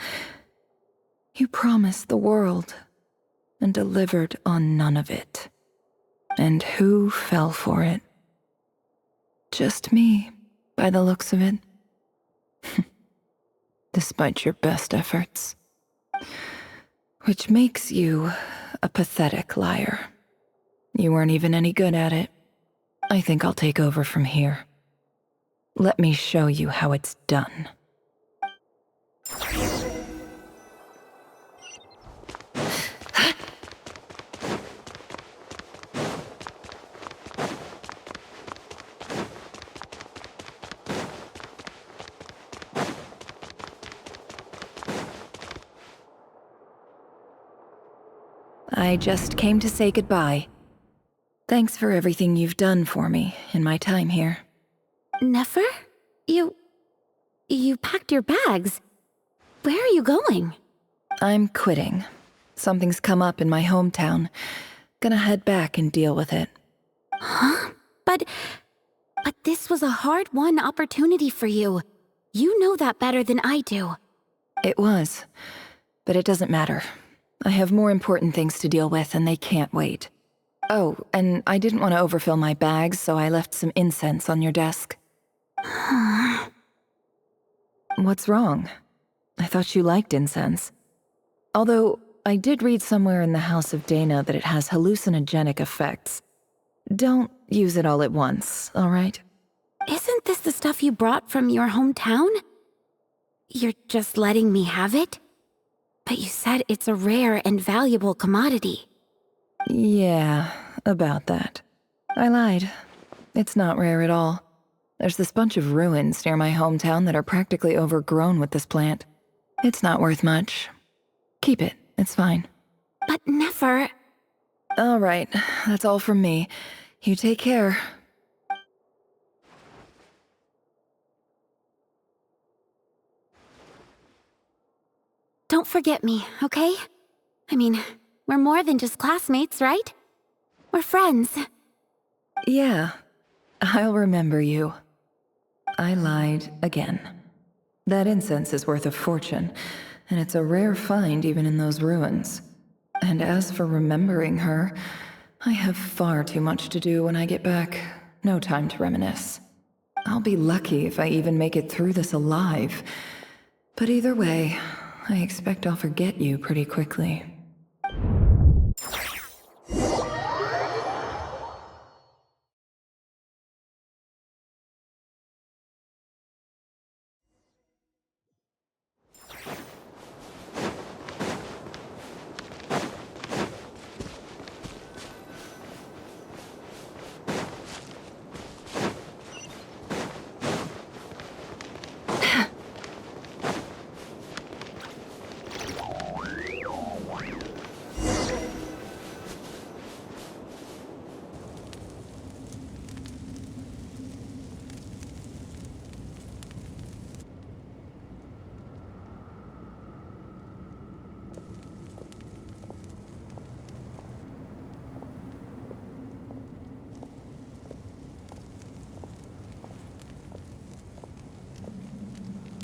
You promised the world and delivered on none of it. And who fell for it? Just me, by the looks of it. Despite your best efforts. Which makes you a pathetic liar. You weren't even any good at it. I think I'll take over from here. Let me show you how it's done. I just came to say goodbye. Thanks for everything you've done for me in my time here. Nefer? You packed your bags. Where are you going? I'm quitting. Something's come up in my hometown. Gonna head back and deal with it. Huh? But this was a hard-won opportunity for you. You know that better than I do. It was. But it doesn't matter. I have more important things to deal with, and they can't wait. Oh, and I didn't want to overfill my bags, so I left some incense on your desk. What's wrong? I thought you liked incense. Although, I did read somewhere in the House of Dana that it has hallucinogenic effects. Don't use it all at once, all right? Isn't this the stuff you brought from your hometown? You're just letting me have it? But you said it's a rare and valuable commodity. Yeah, about that. I lied. It's not rare at all. There's this bunch of ruins near my hometown that are practically overgrown with this plant. It's not worth much. Keep it, it's fine. But Nefer... All right, that's all from me. You take care. Don't forget me, okay? I mean, we're more than just classmates, right? We're friends. Yeah, I'll remember you. I lied again. That incense is worth a fortune, and it's a rare find even in those ruins. And as for remembering her, I have far too much to do when I get back. No time to reminisce. I'll be lucky if I even make it through this alive. But either way, I expect I'll forget you pretty quickly.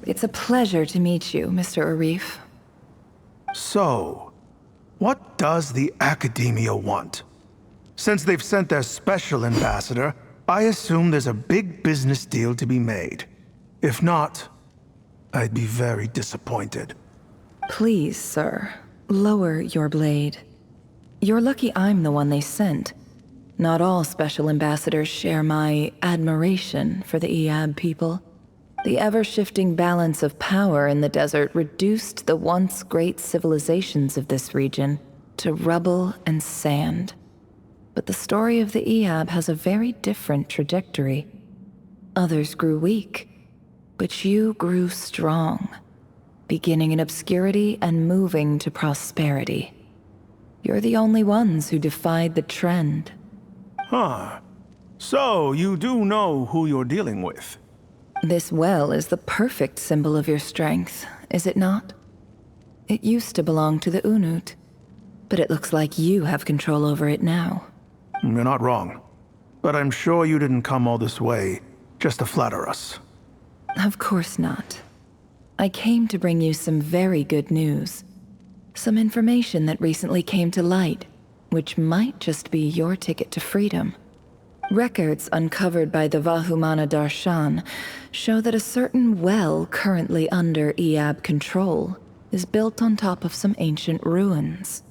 It's a pleasure to meet you, Mr. Arif. So, what does the Academia want? Since they've sent their special ambassador, I assume there's a big business deal to be made. If not, I'd be very disappointed. Please, sir, lower your blade. You're lucky I'm the one they sent. Not all special ambassadors share my admiration for the Iab people. The ever-shifting balance of power in the desert reduced the once great civilizations of this region to rubble and sand. But the story of the Iab has a very different trajectory. Others grew weak, but you grew strong, beginning in obscurity and moving to prosperity. You're the only ones who defied the trend. Huh. So, you do know who you're dealing with? This well is the perfect symbol of your strength, is it not? It used to belong to the Unut, but it looks like you have control over it now. You're not wrong. But I'm sure you didn't come all this way just to flatter us. Of course not. I came to bring you some very good news. Some information that recently came to light, which might just be your ticket to freedom. Records uncovered by the Vahumana Darshan show that a certain well currently under Iab control is built on top of some ancient ruins.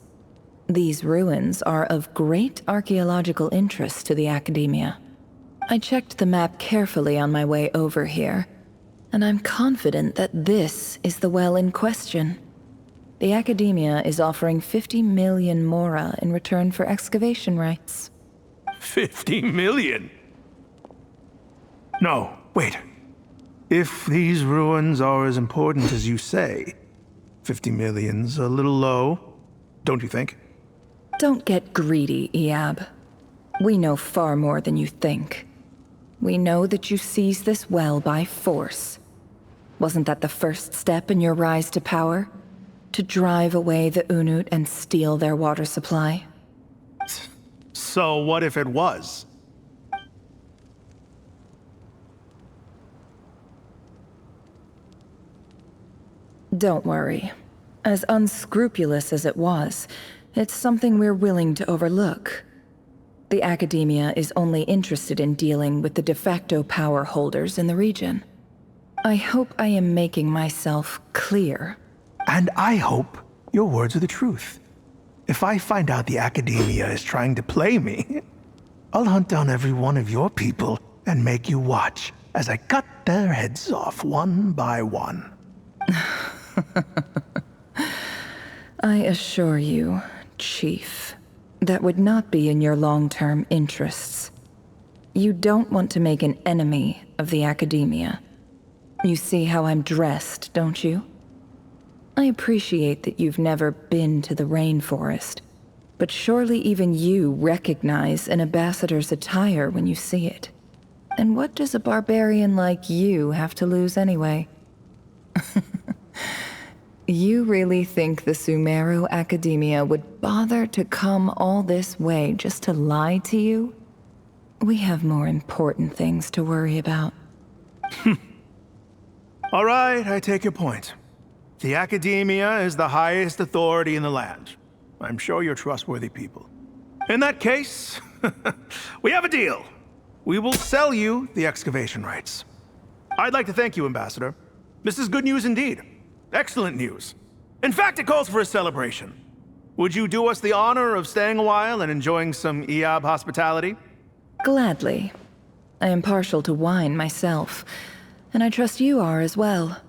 These ruins are of great archaeological interest to the Academia. I checked the map carefully on my way over here, and I'm confident that this is the well in question. The Academia is offering 50 million mora in return for excavation rights. 50 million? No, wait. If these ruins are as important as you say, 50 million's a little low, don't you think? Don't get greedy, Iab. We know far more than you think. We know that you seized this well by force. Wasn't that the first step in your rise to power? To drive away the Unut and steal their water supply? So what if it was? Don't worry. As unscrupulous as it was, it's something we're willing to overlook. The Academia is only interested in dealing with the de facto power holders in the region. I hope I am making myself clear. And I hope your words are the truth. If I find out the Academia is trying to play me, I'll hunt down every one of your people and make you watch as I cut their heads off one by one. I assure you, Chief, that would not be in your long-term interests. You don't want to make an enemy of the Academia. You see how I'm dressed, don't you? I appreciate that you've never been to the rainforest, but surely even you recognize an ambassador's attire when you see it. And what does a barbarian like you have to lose anyway? You really think the Sumeru Academia would bother to come all this way just to lie to you? We have more important things to worry about. All right, I take your point. The Academia is the highest authority in the land. I'm sure you're trustworthy people. In that case, we have a deal. We will sell you the excavation rights. I'd like to thank you, Ambassador. This is good news indeed. Excellent news. In fact, it calls for a celebration. Would you do us the honor of staying a while and enjoying some Eab hospitality? Gladly. I am partial to wine myself, and I trust you are as well.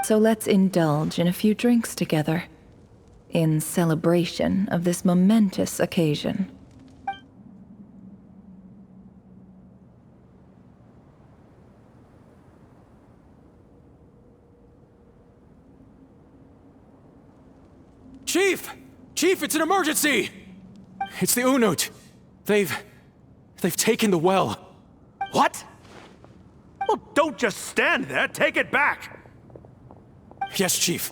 So let's indulge in a few drinks together, in celebration of this momentous occasion. Chief! Chief, it's an emergency! It's the Unut. They've taken the well. What? Well, don't just stand there. Take it back. Yes, Chief.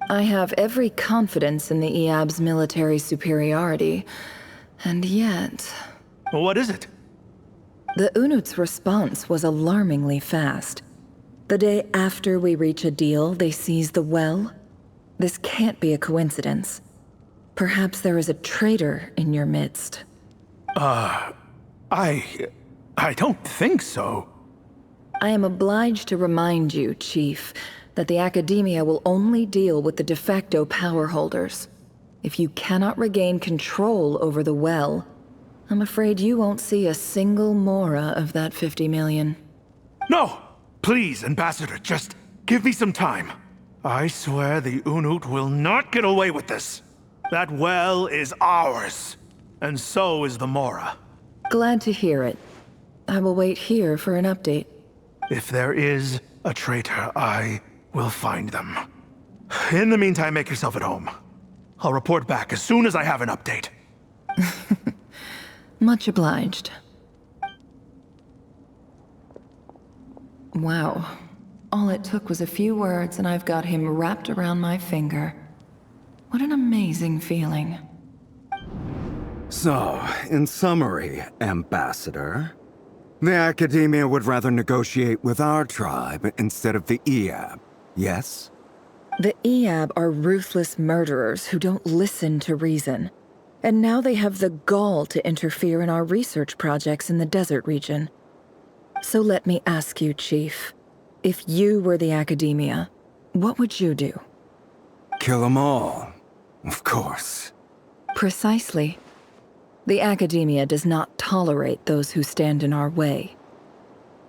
I have every confidence in the Eab's military superiority, and yet... What is it? The Unut's response was alarmingly fast. The day after we reach a deal, they seize the well. This can't be a coincidence. Perhaps there is a traitor in your midst. I don't think so. I am obliged to remind you, Chief, that the Academia will only deal with the de facto power holders. If you cannot regain control over the well, I'm afraid you won't see a single mora of that 50 million. No! Please, Ambassador, just give me some time. I swear the Unut will not get away with this. That well is ours, and so is the Mora. Glad to hear it. I will wait here for an update. If there is a traitor, I will find them. In the meantime, make yourself at home. I'll report back as soon as I have an update. Much obliged. Wow. All it took was a few words and I've got him wrapped around my finger. What an amazing feeling. So, in summary, Ambassador, the Academia would rather negotiate with our tribe instead of the Eab, yes? The Eab are ruthless murderers who don't listen to reason. And now they have the gall to interfere in our research projects in the desert region. So let me ask you, Chief. If you were the Academia, what would you do? Kill them all, of course. Precisely. The Academia does not tolerate those who stand in our way.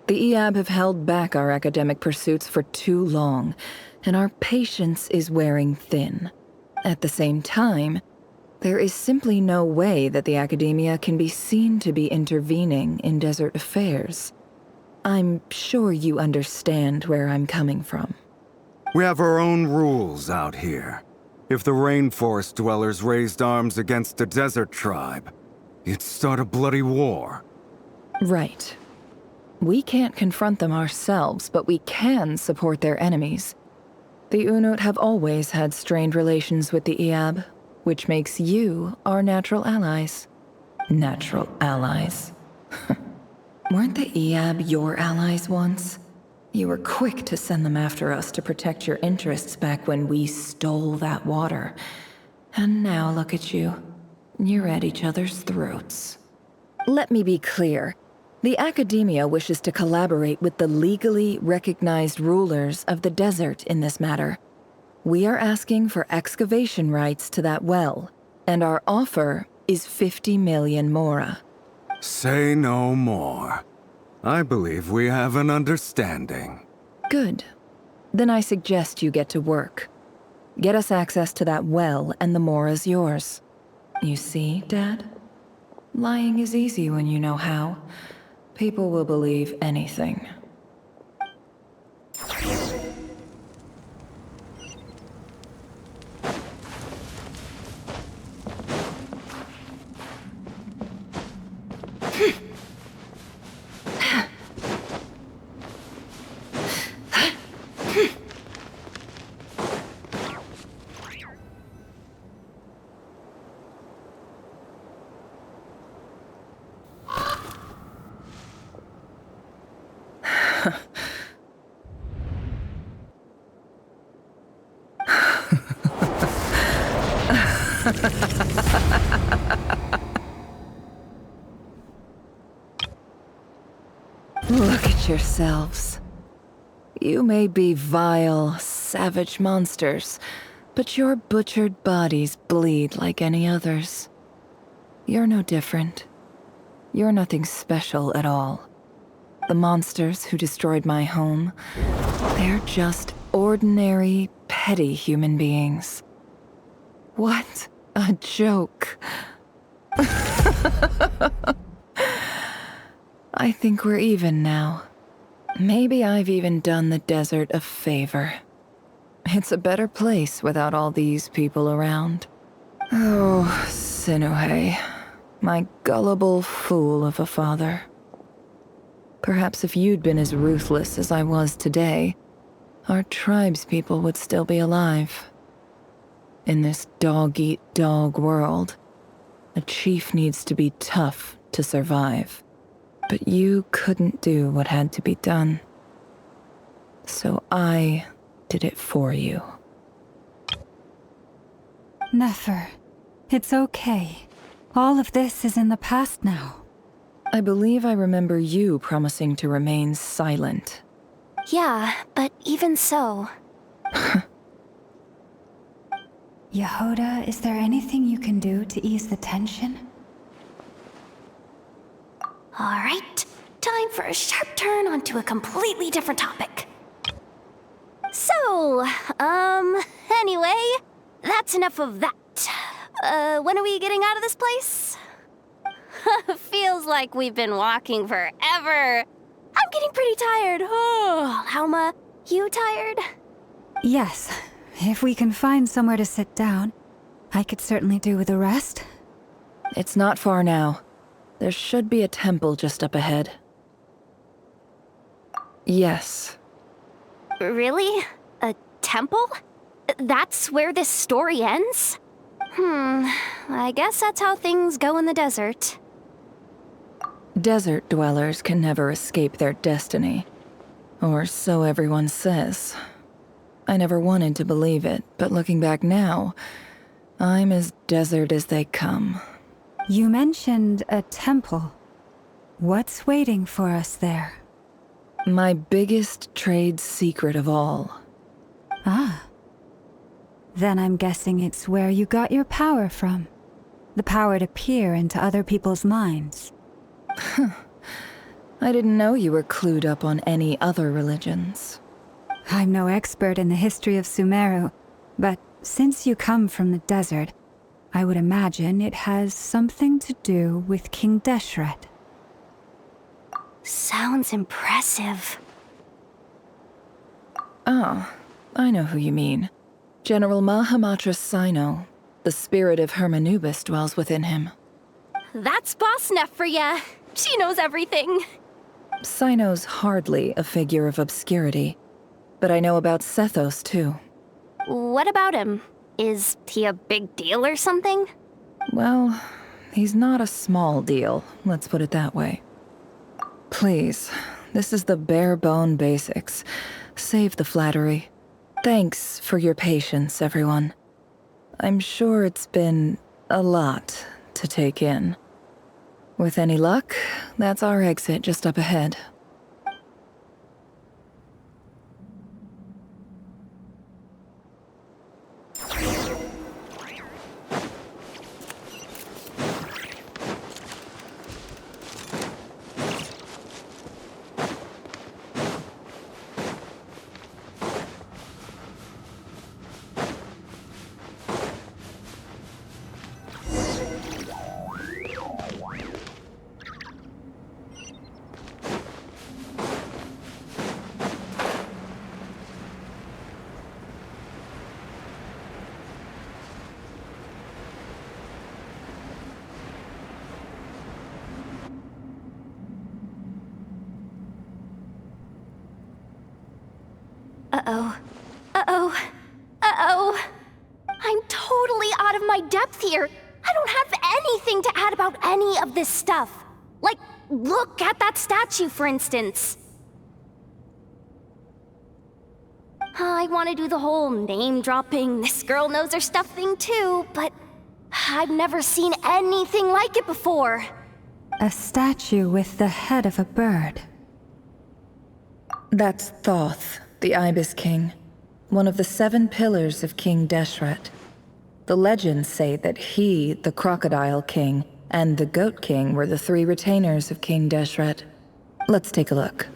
The Eab have held back our academic pursuits for too long, and our patience is wearing thin. At the same time, there is simply no way that the Academia can be seen to be intervening in desert affairs. I'm sure you understand where I'm coming from. We have our own rules out here. If the rainforest dwellers raised arms against a desert tribe, you'd start a bloody war. Right. We can't confront them ourselves, but we can support their enemies. The Unut have always had strained relations with the Eab, which makes you our natural allies. Natural allies. Weren't the Eab your allies once? You were quick to send them after us to protect your interests back when we stole that water. And now look at you. You're at each other's throats. Let me be clear. The Academia wishes to collaborate with the legally recognized rulers of the desert in this matter. We are asking for excavation rights to that well, and our offer is 50 million mora. Say no more. I believe we have an understanding. Good. Then I suggest you get to work. Get us access to that well, and the mora's yours. You see, Dad? Lying is easy when you know how. People will believe anything. Look at yourselves. You may be vile, savage monsters, but your butchered bodies bleed like any others. You're no different. You're nothing special at all. The monsters who destroyed my home, they're just ordinary, petty human beings. What a joke. I think we're even now. Maybe I've even done the desert a favor. It's a better place without all these people around. Oh, Sinuhe, my gullible fool of a father. Perhaps if you'd been as ruthless as I was today, our tribespeople would still be alive. In this dog-eat-dog world, a chief needs to be tough to survive. But you couldn't do what had to be done. So I did it for you. Nefer, it's okay. All of this is in the past now. I believe I remember you promising to remain silent. Yeah, but even so... Jahoda, is there anything you can do to ease the tension? Alright, time for a sharp turn onto a completely different topic. So, anyway, that's enough of that. When are we getting out of this place? Feels like we've been walking forever. I'm getting pretty tired. Oh, Lauma, you tired? Yes. If we can find somewhere to sit down, I could certainly do with a rest. It's not far now. There should be a temple just up ahead. Yes. Really? A temple? That's where this story ends? I guess that's how things go in the desert. Desert dwellers can never escape their destiny. Or so everyone says. I never wanted to believe it, but looking back now, I'm as desert as they come. You mentioned a temple. What's waiting for us there? My biggest trade secret of all. Ah. Then I'm guessing it's where you got your power from. The power to peer into other people's minds. I didn't know you were clued up on any other religions. I'm no expert in the history of Sumeru, but since you come from the desert, I would imagine it has something to do with King Deshret. Sounds impressive. Oh, I know who you mean. General Mahamatra Sino. The spirit of Hermanubis dwells within him. That's Boss Neff for ya. She knows everything. Sino's hardly a figure of obscurity, but I know about Sethos too. What about him? Is he a big deal or something? Well, he's not a small deal, let's put it that way. Please, This is the bare-bone basics. Save the flattery. Thanks for your patience, everyone. I'm sure it's been a lot to take in. With any luck, that's our exit just up ahead. Uh-oh. Uh-oh. Uh-oh. I'm totally out of my depth here. I don't have anything to add about any of this stuff. Like, look at that statue, for instance. I want to do the whole name-dropping, this girl knows her stuff thing too, but I've never seen anything like it before. A statue with the head of a bird. That's Thoth, the Ibis King, one of the 7 pillars of King Deshret. The legends say that he, the Crocodile King, and the Goat King were the 3 retainers of King Deshret. Let's take a look.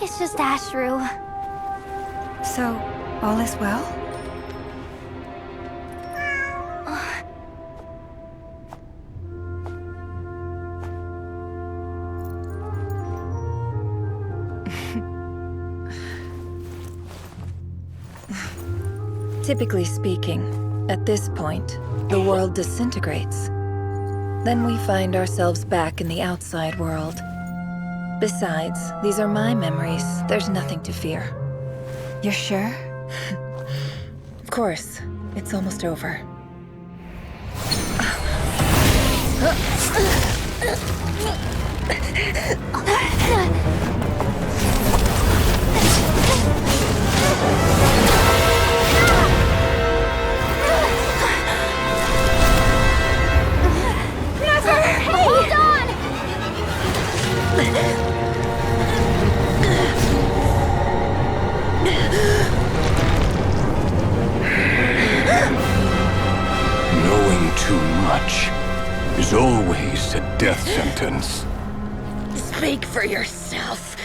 It's just Ashru. So, all is well? Typically speaking, at this point, the world disintegrates. Then we find ourselves back in the outside world. Besides, these are my memories. There's nothing to fear. You're sure? Of course. It's almost over. Nefer! Hey! Hold on! Knowing too much is always a death sentence. Speak for yourself.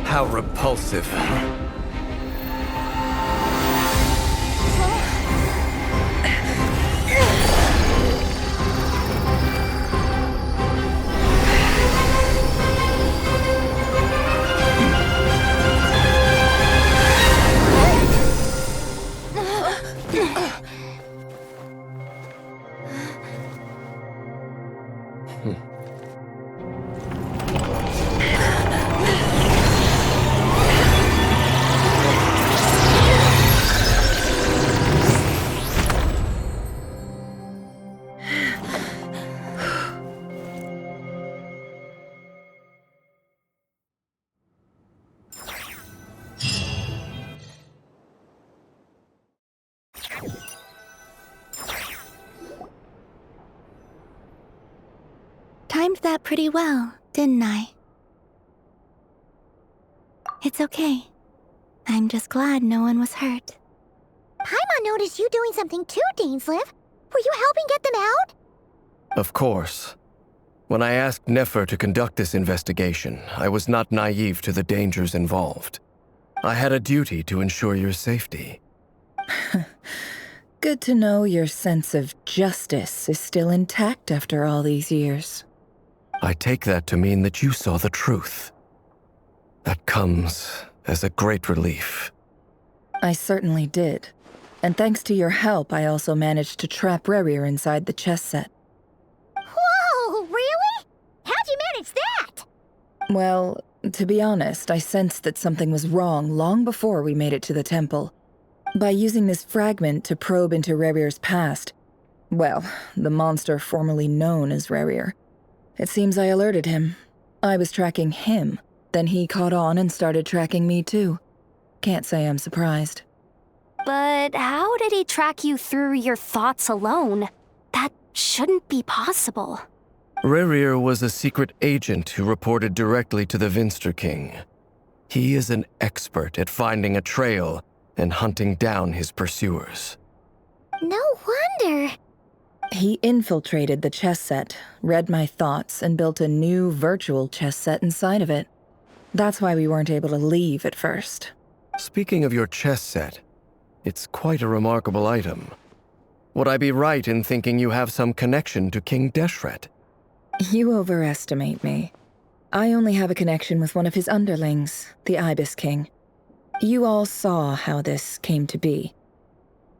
How repulsive. Timed that pretty well, didn't I? It's okay. I'm just glad no one was hurt. Paimon noticed you doing something too, Dainsleif. Were you helping get them out? Of course. When I asked Nefer to conduct this investigation, I was not naive to the dangers involved. I had a duty to ensure your safety. Good to know your sense of justice is still intact after all these years. I take that to mean that you saw the truth. That comes as a great relief. I certainly did. And thanks to your help, I also managed to trap Rerir inside the chess set. Whoa, really? How'd you manage that? Well, to be honest, I sensed that something was wrong long before we made it to the temple. By using this fragment to probe into Rerir's past, well, the monster formerly known as Rerir, it seems I alerted him. I was tracking him, then he caught on and started tracking me too. Can't say I'm surprised. But how did he track you through your thoughts alone? That shouldn't be possible. Rerir was a secret agent who reported directly to the Vinster King. He is an expert at finding a trail and hunting down his pursuers. No wonder. He infiltrated the chess set, read my thoughts, and built a new virtual chess set inside of it. That's why we weren't able to leave at first. Speaking of your chess set, it's quite a remarkable item. Would I be right in thinking you have some connection to King Deshret? You overestimate me. I only have a connection with one of his underlings, the Ibis King. You all saw how this came to be.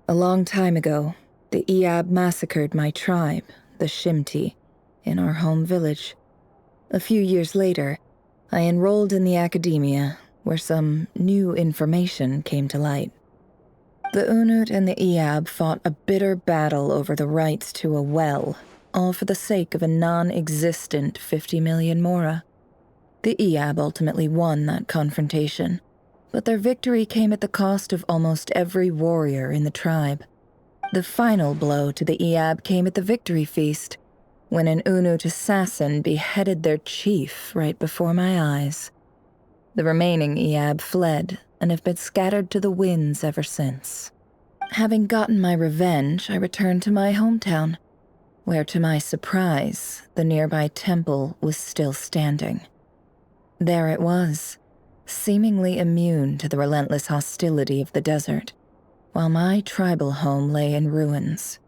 A long time ago, the Iab massacred my tribe, the Shimti, in our home village. A few years later, I enrolled in the academia, where some new information came to light. The Unut and the Iab fought a bitter battle over the rights to a well, all for the sake of a non-existent 50 million mora. The Iab ultimately won that confrontation, but their victory came at the cost of almost every warrior in the tribe. The final blow to the Iab came at the victory feast, when an Unut assassin beheaded their chief right before my eyes. The remaining Iab fled and have been scattered to the winds ever since. Having gotten my revenge, I returned to my hometown, where to my surprise, the nearby temple was still standing. There it was, seemingly immune to the relentless hostility of the desert, while my tribal home lay in ruins.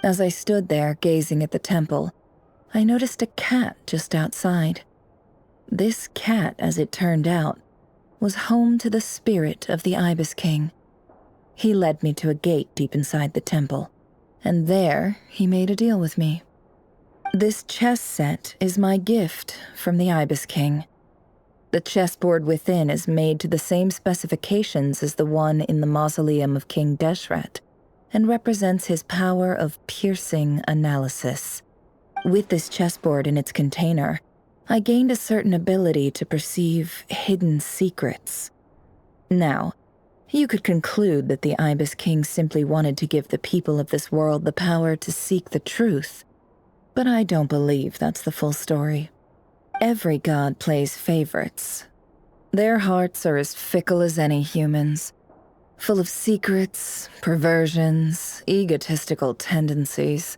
As I stood there gazing at the temple, I noticed a cat just outside. This cat, as it turned out, was home to the spirit of the Ibis King. He led me to a gate deep inside the temple, and there he made a deal with me. This chess set is my gift from the Ibis King. The chessboard within is made to the same specifications as the one in the mausoleum of King Deshret, and represents his power of piercing analysis. With this chessboard in its container, I gained a certain ability to perceive hidden secrets. Now, you could conclude that the Ibis King simply wanted to give the people of this world the power to seek the truth, but I don't believe that's the full story. Every god plays favorites. Their hearts are as fickle as any human's, full of secrets, perversions, egotistical tendencies.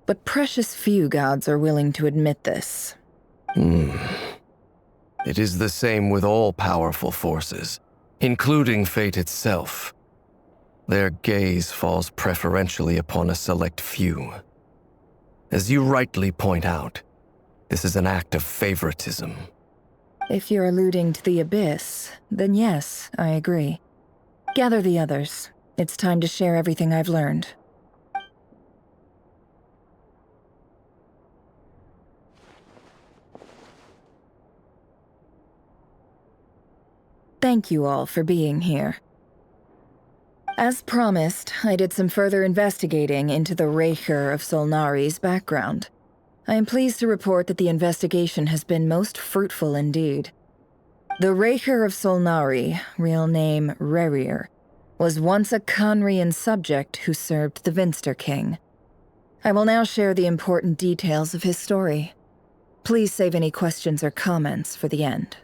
But precious few gods are willing to admit this. It is the same with all powerful forces, including fate itself. Their gaze falls preferentially upon a select few. As you rightly point out, this is an act of favoritism. If you're alluding to the Abyss, then yes, I agree. Gather the others. It's time to share everything I've learned. Thank you all for being here. As promised, I did some further investigating into the Rerir of Solnari's background. I am pleased to report that the investigation has been most fruitful indeed. The Rerir of Solnari, real name Rerir, was once a Khanrian subject who served the Vinster King. I will now share the important details of his story. Please save any questions or comments for the end.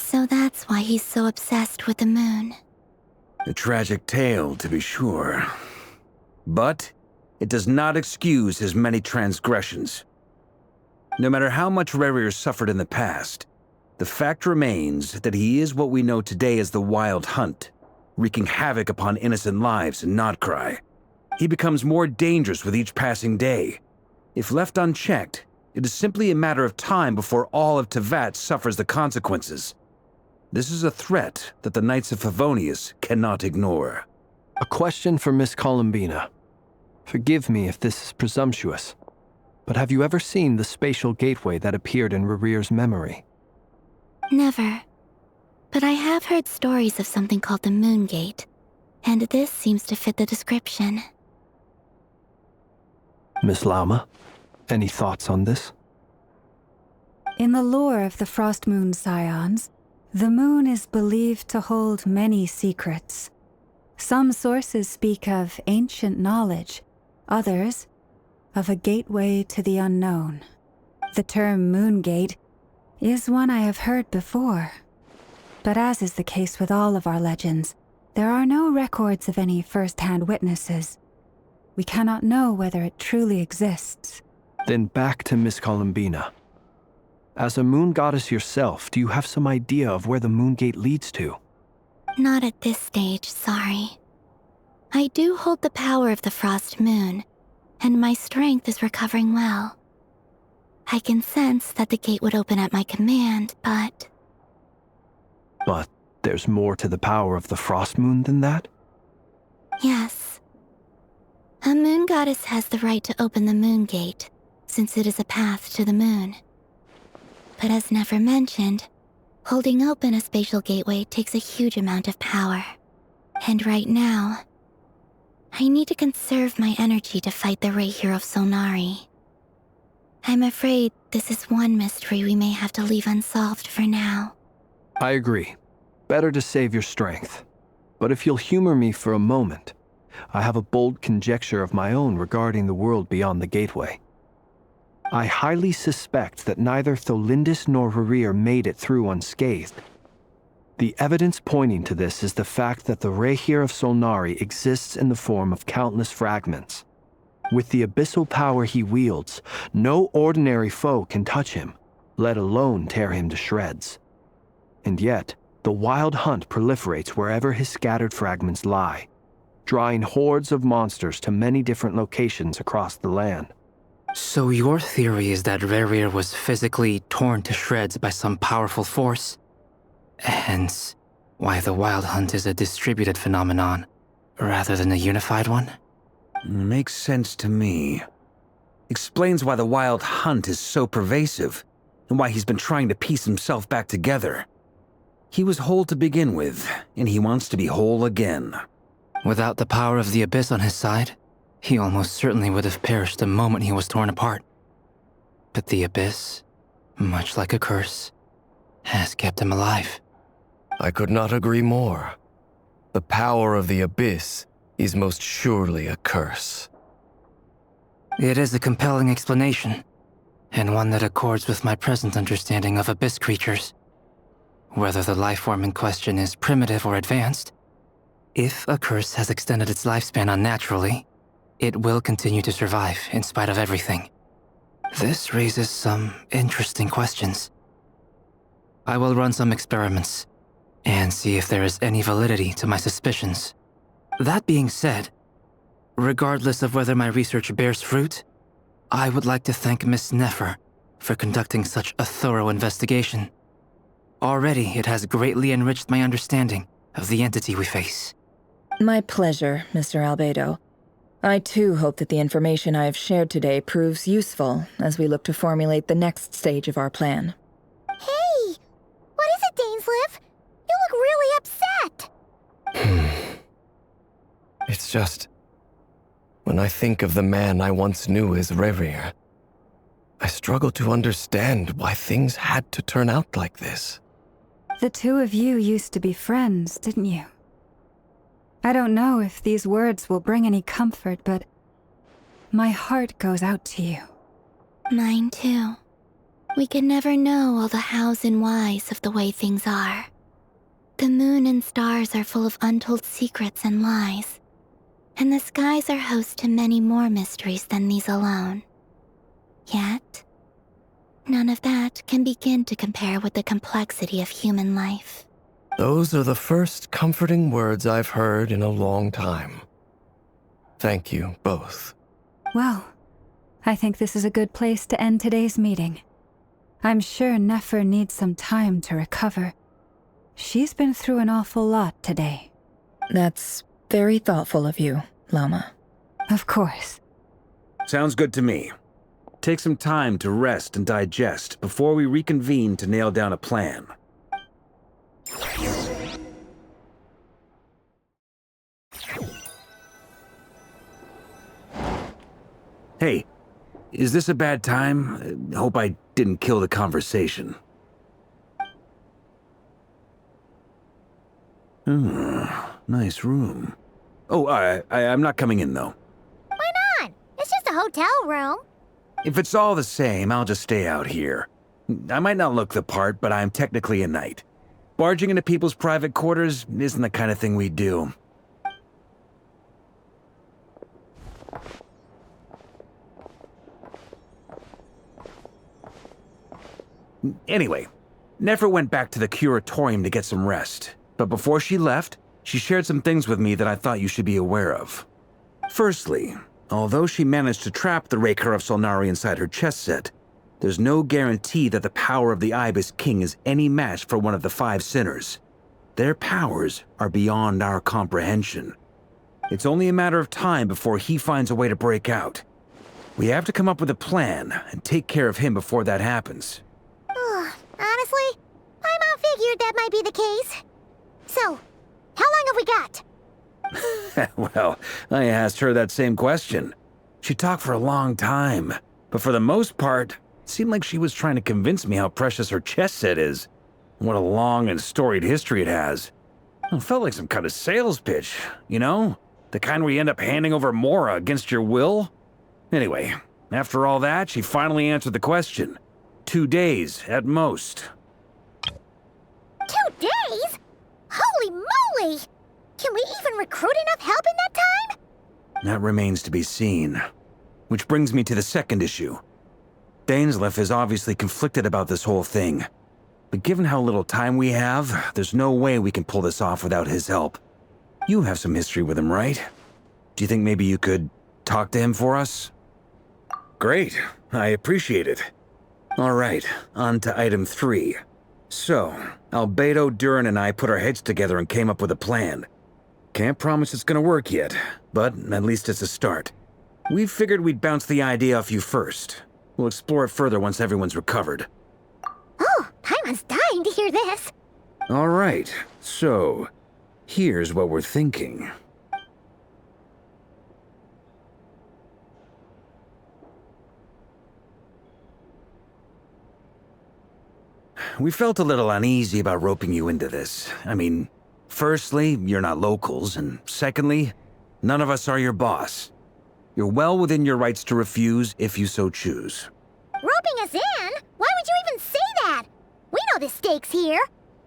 So that's why he's so obsessed with the moon. A tragic tale, to be sure. But it does not excuse his many transgressions. No matter how much Rerir suffered in the past, the fact remains that he is what we know today as the Wild Hunt, wreaking havoc upon innocent lives in Notcry. He becomes more dangerous with each passing day. If left unchecked, it is simply a matter of time before all of Teyvat suffers the consequences. This is a threat that the Knights of Favonius cannot ignore. A question for Miss Columbina. Forgive me if this is presumptuous, but have you ever seen the spatial gateway that appeared in Rerir's memory? Never. But I have heard stories of something called the Moon Gate, and this seems to fit the description. Miss Lauma, any thoughts on this? In the lore of the Frost Moon Scions, the moon is believed to hold many secrets. Some sources speak of ancient knowledge, others of a gateway to the unknown. The term Moon Gate is one I have heard before. But as is the case with all of our legends, there are no records of any first-hand witnesses. We cannot know whether it truly exists. Then back to Miss Columbina. As a moon goddess yourself, do you have some idea of where the Moon Gate leads to? Not at this stage, sorry. I do hold the power of the Frost Moon, and my strength is recovering well. I can sense that the gate would open at my command, but... But there's more to the power of the Frost Moon than that? Yes. A moon goddess has the right to open the Moon Gate, since it is a path to the moon. But as Nefer mentioned, holding open a spatial gateway takes a huge amount of power. And right now, I need to conserve my energy to fight the Rerir of Solnari. I'm afraid this is one mystery we may have to leave unsolved for now. I agree. Better to save your strength. But if you'll humor me for a moment, I have a bold conjecture of my own regarding the world beyond the gateway. I highly suspect that neither Tholindis nor Rerir made it through unscathed. The evidence pointing to this is the fact that the Rerir of Solnari exists in the form of countless fragments. With the abyssal power he wields, no ordinary foe can touch him, let alone tear him to shreds. And yet, the Wild Hunt proliferates wherever his scattered fragments lie, drawing hordes of monsters to many different locations across the land. So your theory is that Rerir was physically torn to shreds by some powerful force? Hence, why the Wild Hunt is a distributed phenomenon, rather than a unified one? Makes sense to me. Explains why the Wild Hunt is so pervasive, and why he's been trying to piece himself back together. He was whole to begin with, and he wants to be whole again. Without the power of the Abyss on his side, he almost certainly would have perished the moment he was torn apart. But the Abyss, much like a curse, has kept him alive. I could not agree more. The power of the Abyss is most surely a curse. It is a compelling explanation, and one that accords with my present understanding of Abyss creatures. Whether the life form in question is primitive or advanced, if a curse has extended its lifespan unnaturally, it will continue to survive in spite of everything. This raises some interesting questions. I will run some experiments and see if there is any validity to my suspicions. That being said, regardless of whether my research bears fruit, I would like to thank Miss Nefer for conducting such a thorough investigation. Already, it has greatly enriched my understanding of the entity we face. My pleasure, Mr. Albedo. I too hope that the information I have shared today proves useful as we look to formulate the next stage of our plan. Hey! What is it, Dainsleif? You look really upset! It's just... when I think of the man I once knew as Rerir, I struggle to understand why things had to turn out like this. The two of you used to be friends, didn't you? I don't know if these words will bring any comfort, but my heart goes out to you. Mine too. We can never know all the hows and whys of the way things are. The moon and stars are full of untold secrets and lies, and the skies are host to many more mysteries than these alone. Yet, none of that can begin to compare with the complexity of human life. Those are the first comforting words I've heard in a long time. Thank you, both. Well, I think this is a good place to end today's meeting. I'm sure Nefer needs some time to recover. She's been through an awful lot today. That's very thoughtful of you, Lauma. Of course. Sounds good to me. Take some time to rest and digest before we reconvene to nail down a plan. Hey, is this a bad time? Hope I didn't kill the conversation. Nice room. Oh, I'm not coming in, though. Why not? It's just a hotel room. If it's all the same, I'll just stay out here. I might not look the part, but I'm technically a knight. Barging into people's private quarters isn't the kind of thing we do. Anyway, Nefer went back to the Curatorium to get some rest. But before she left, she shared some things with me that I thought you should be aware of. Firstly, although she managed to trap the Rerir of Solnari inside her chess set, there's no guarantee that the power of the Ibis King is any match for one of the 5 sinners. Their powers are beyond our comprehension. It's only a matter of time before he finds a way to break out. We have to come up with a plan and take care of him before that happens. Honestly, Paimon figured that might be the case. So, how long have we got? Well, I asked her that same question. She talked for a long time, but for the most part, it seemed like she was trying to convince me how precious her chess set is. What a long and storied history it has. It felt like some kind of sales pitch, you know? The kind where you end up handing over Mora against your will? Anyway, after all that, she finally answered the question. 2 days, at most. 2 days? Holy moly! Can we even recruit enough help in that time? That remains to be seen. Which brings me to the second issue. Dainsleif is obviously conflicted about this whole thing. But given how little time we have, there's no way we can pull this off without his help. You have some history with him, right? Do you think maybe you could talk to him for us? Great, I appreciate it. All right, on to item 3. So, Albedo, Durin, and I put our heads together and came up with a plan. Can't promise it's gonna work yet, but at least it's a start. We figured we'd bounce the idea off you first. We'll explore it further once everyone's recovered. Oh, Paimon's dying to hear this. All right, so here's what we're thinking. We felt a little uneasy about roping you into this. I mean, firstly, you're not locals, and secondly, none of us are your boss. You're well within your rights to refuse if you so choose. Roping us in? Why would you even say that? We know the stakes here.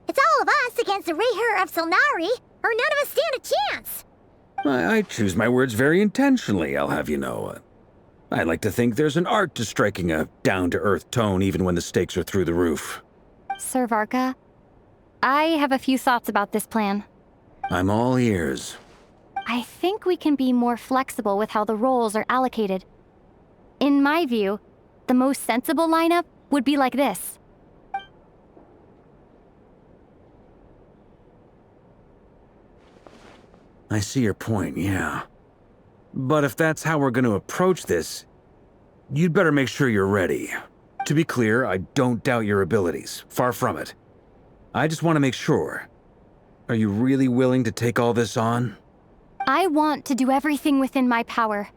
It's all of us against the Rerir of Solnari, or none of us stand a chance. I choose my words very intentionally, I'll have you know. I like to think there's an art to striking a down-to-earth tone even when the stakes are through the roof. Sir Varka, I have a few thoughts about this plan. I'm all ears. I think we can be more flexible with how the roles are allocated. In my view, the most sensible lineup would be like this. I see your point, yeah. But if that's how we're going to approach this, you'd better make sure you're ready. To be clear, I don't doubt your abilities. Far from it. I just want to make sure. Are you really willing to take all this on? I want to do everything within my power.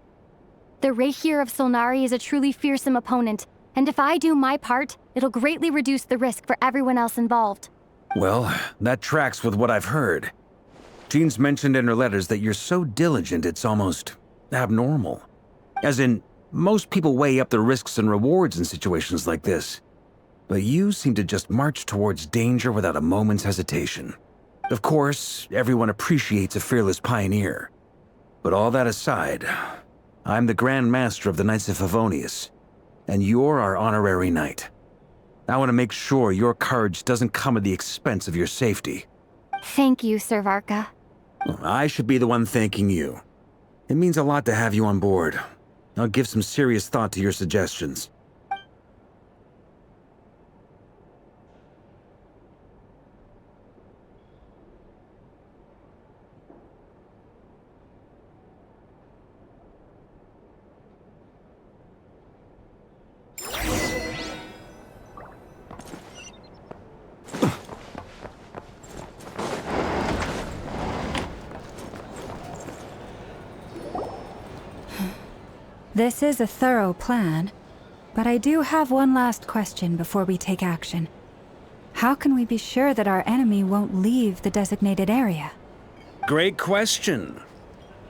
The Rerir of Solnari is a truly fearsome opponent, and if I do my part, it'll greatly reduce the risk for everyone else involved. Well, that tracks with what I've heard. Jean's mentioned in her letters that you're so diligent it's almost abnormal. As in, most people weigh up the risks and rewards in situations like this. But you seem to just march towards danger without a moment's hesitation. Of course, everyone appreciates a fearless pioneer. But all that aside, I'm the Grand Master of the Knights of Favonius, and you're our honorary knight. I want to make sure your courage doesn't come at the expense of your safety. Thank you, Sir Varka. I should be the one thanking you. It means a lot to have you on board. I'll give some serious thought to your suggestions. This is a thorough plan, but I do have one last question before we take action. How can we be sure that our enemy won't leave the designated area? Great question.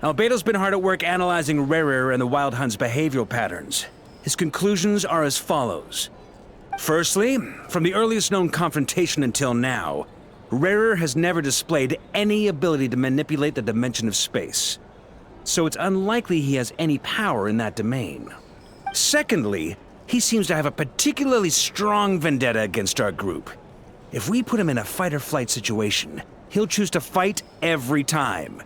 Albedo's been hard at work analyzing Rerir and the Wild Hunt's behavioral patterns. His conclusions are as follows. Firstly, from the earliest known confrontation until now, Rerir has never displayed any ability to manipulate the dimension of space. So it's unlikely he has any power in that domain. Secondly, he seems to have a particularly strong vendetta against our group. If we put him in a fight-or-flight situation, he'll choose to fight every time.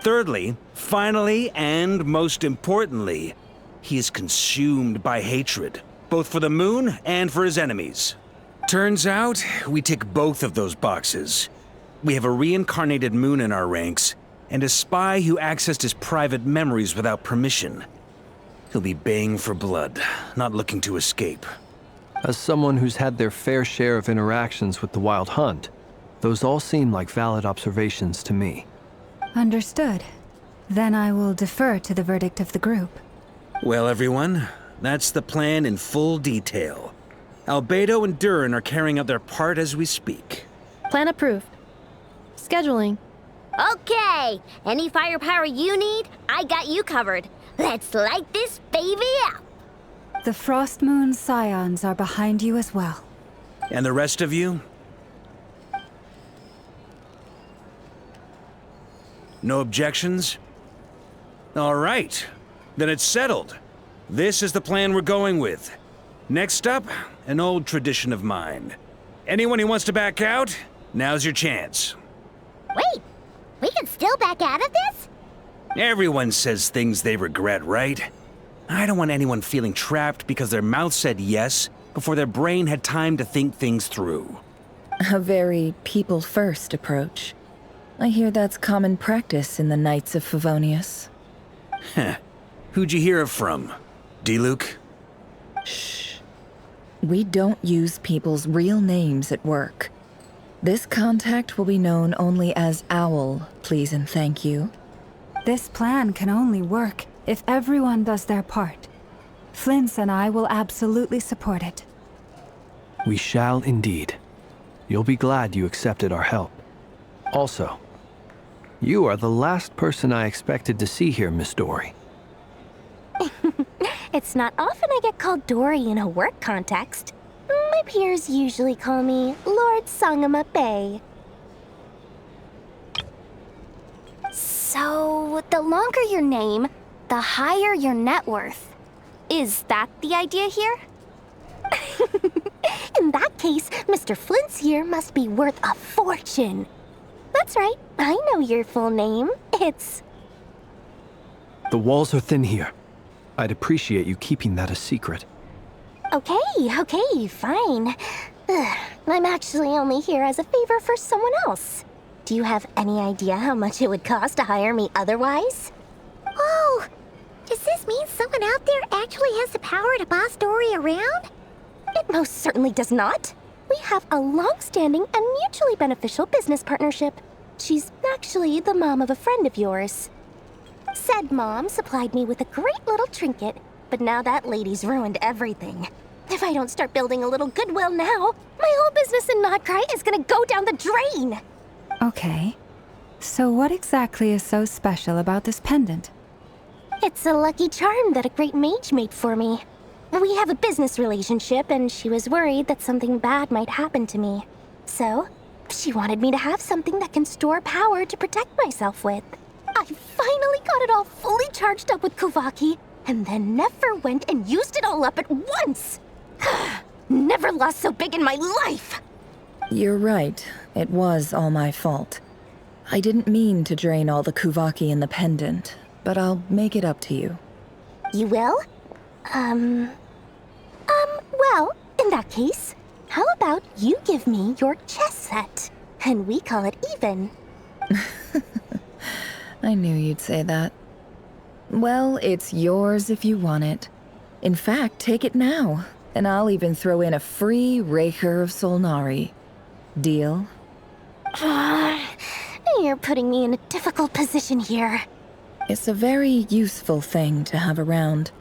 Thirdly, finally, and most importantly, he is consumed by hatred, both for the moon and for his enemies. Turns out, we tick both of those boxes. We have a reincarnated moon in our ranks, and a spy who accessed his private memories without permission. He'll be baying for blood, not looking to escape. As someone who's had their fair share of interactions with the Wild Hunt, those all seem like valid observations to me. Understood. Then I will defer to the verdict of the group. Well, everyone, that's the plan in full detail. Albedo and Durin are carrying out their part as we speak. Plan approved. Scheduling. Okay, any firepower you need, I got you covered. Let's light this baby up. The Frost Moon Scions are behind you as well. And the rest of you? No objections? All right, then it's settled. This is the plan we're going with. Next up, an old tradition of mine. Anyone who wants to back out, now's your chance. Wait, we can still back out of this? Everyone says things they regret, right? I don't want anyone feeling trapped because their mouth said yes before their brain had time to think things through. A very people-first approach. I hear that's common practice in the Knights of Favonius. Heh. Who'd you hear it from? D-Luke? Shh. We don't use people's real names at work. This contact will be known only as Owl, please and thank you. This plan can only work if everyone does their part. Flins and I will absolutely support it. We shall indeed. You'll be glad you accepted our help. Also, you are the last person I expected to see here, Miss Dory. It's not often I get called Dory in a work context. My peers usually call me Lord Sangama Bay. So, the longer your name, the higher your net worth. Is that the idea here? In that case, Mr. Flint's here must be worth a fortune. That's right, I know your full name. It's... The walls are thin here. I'd appreciate you keeping that a secret. Okay, fine. I'm actually only here as a favor for someone else. Do you have any idea how much it would cost to hire me otherwise? Oh, does this mean someone out there actually has the power to boss Dory around? It most certainly does not. We have a long-standing and mutually beneficial business partnership. She's actually the mom of a friend of yours. Said mom supplied me with a great little trinket, but now that lady's ruined everything. If I don't start building a little goodwill now, my whole business in Nodcry is gonna go down the drain! Okay. So what exactly is so special about this pendant? It's a lucky charm that a great mage made for me. We have a business relationship, and she was worried that something bad might happen to me. So, she wanted me to have something that can store power to protect myself with. I finally got it all fully charged up with Kuvaki, and then Nefer went and used it all up at once! Never lost so big in my life! You're right. It was all my fault. I didn't mean to drain all the Kuvaki in the pendant, but I'll make it up to you. You will? Well, in that case, how about you give me your chess set, and we call it even? I knew you'd say that. Well, it's yours if you want it. In fact, take it now, and I'll even throw in a free Rerir of Solnari. Deal? You're putting me in a difficult position here. It's a very useful thing to have around,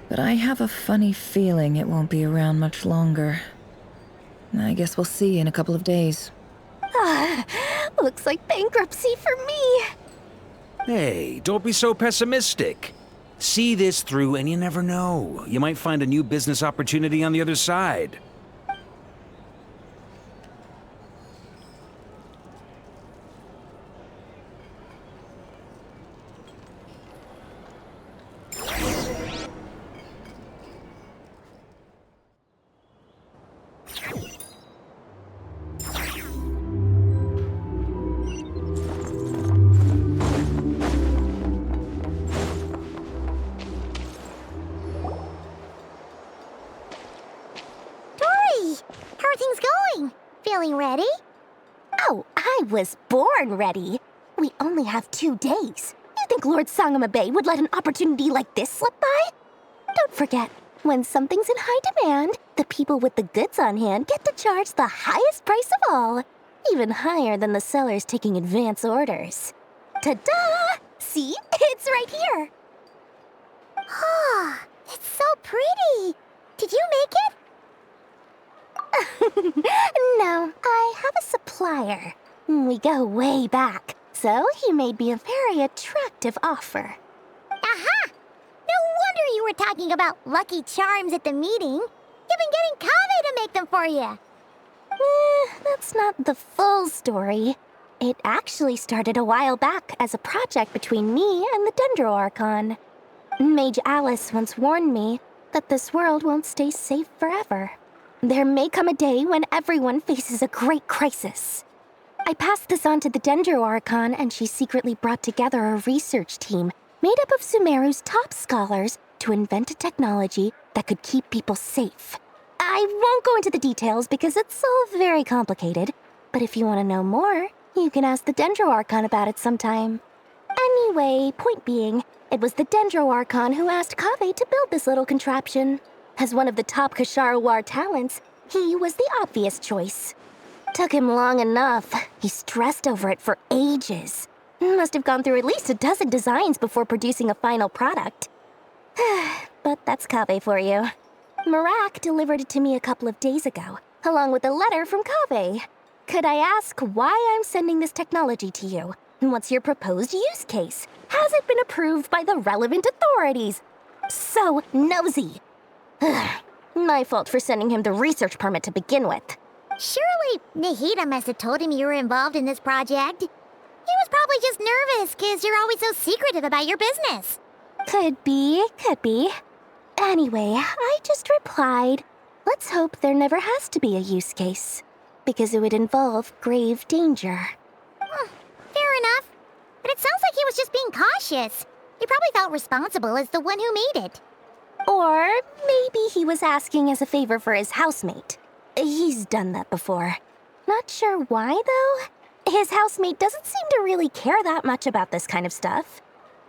but I have a funny feeling it won't be around much longer. I guess we'll see in a couple of days. Looks like bankruptcy for me. Hey, don't be so pessimistic. See this through and you never know. You might find a new business opportunity on the other side. Feeling ready? Oh, I was born ready. We only have 2 days. You think Lord Sangamabe would let an opportunity like this slip by? Don't forget, when something's in high demand, the people with the goods on hand get to charge the highest price of all. Even higher than the sellers taking advance orders. Ta-da! See? It's right here. Ah, it's so pretty. Did you make it? No, I have a supplier. We go way back, so he made me a very attractive offer. Aha! No wonder you were talking about lucky charms at the meeting. You've been getting Kaveh to make them for you. That's not the full story. It actually started a while back as a project between me and the Dendro Archon. Mage Alice once warned me that this world won't stay safe forever. There may come a day when everyone faces a great crisis. I passed this on to the Dendro Archon, and she secretly brought together a research team made up of Sumeru's top scholars to invent a technology that could keep people safe. I won't go into the details because it's all very complicated, but if you want to know more, you can ask the Dendro Archon about it sometime. Anyway, point being, it was the Dendro Archon who asked Kaveh to build this little contraption. As one of the top Kasharawar talents, he was the obvious choice. Took him long enough. He stressed over it for ages. Must have gone through at least a dozen designs before producing a final product. But that's Kaveh for you. Marak delivered it to me a couple of days ago, along with a letter from Kaveh. Could I ask why I'm sending this technology to you? What's your proposed use case? Has it been approved by the relevant authorities? So nosy. My fault for sending him the research permit to begin with. Surely Nahida must have told him you were involved in this project. He was probably just nervous because you're always so secretive about your business. Could be. Anyway, I just replied, let's hope there never has to be a use case, because it would involve grave danger. Fair enough. But it sounds like he was just being cautious. He probably felt responsible as the one who made it. Or maybe he was asking as a favor for his housemate. He's done that before. Not sure why, though. His housemate doesn't seem to really care that much about this kind of stuff.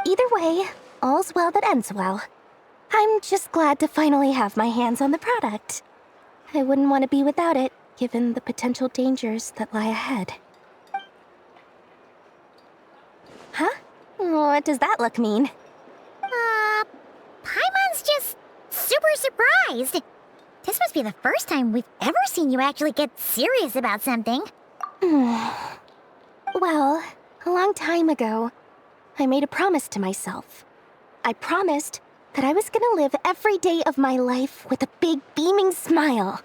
Either way, all's well that ends well. I'm just glad to finally have my hands on the product. I wouldn't want to be without it, given the potential dangers that lie ahead. Huh? What does that look mean? Paimon's just super surprised. This must be the first time we've ever seen you actually get serious about something. Well, a long time ago, I made a promise to myself. I promised that I was gonna live every day of my life with a big beaming smile.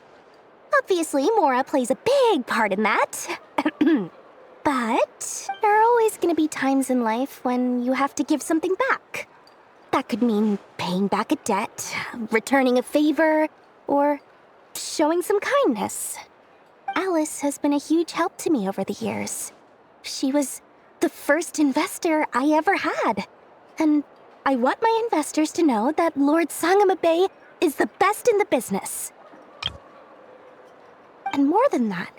Obviously, Mora plays a big part in that. But there are always gonna be times in life when you have to give something back. That could mean paying back a debt, returning a favor, or showing some kindness. Alice has been a huge help to me over the years. She was the first investor I ever had. And I want my investors to know that Lord Sangamabe is the best in the business. And more than that,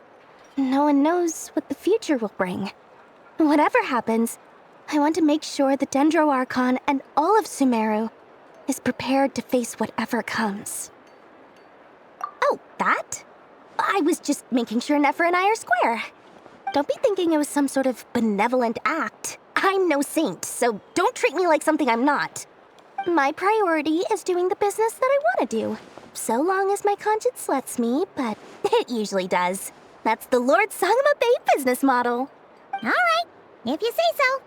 no one knows what the future will bring. Whatever happens, I want to make sure the Dendro Archon and all of Sumeru is prepared to face whatever comes. Oh, that? I was just making sure Nefer and I are square. Don't be thinking it was some sort of benevolent act. I'm no saint, so don't treat me like something I'm not. My priority is doing the business that I want to do, so long as my conscience lets me, but it usually does. That's the Lord Sangamabe business model. All right, if you say so.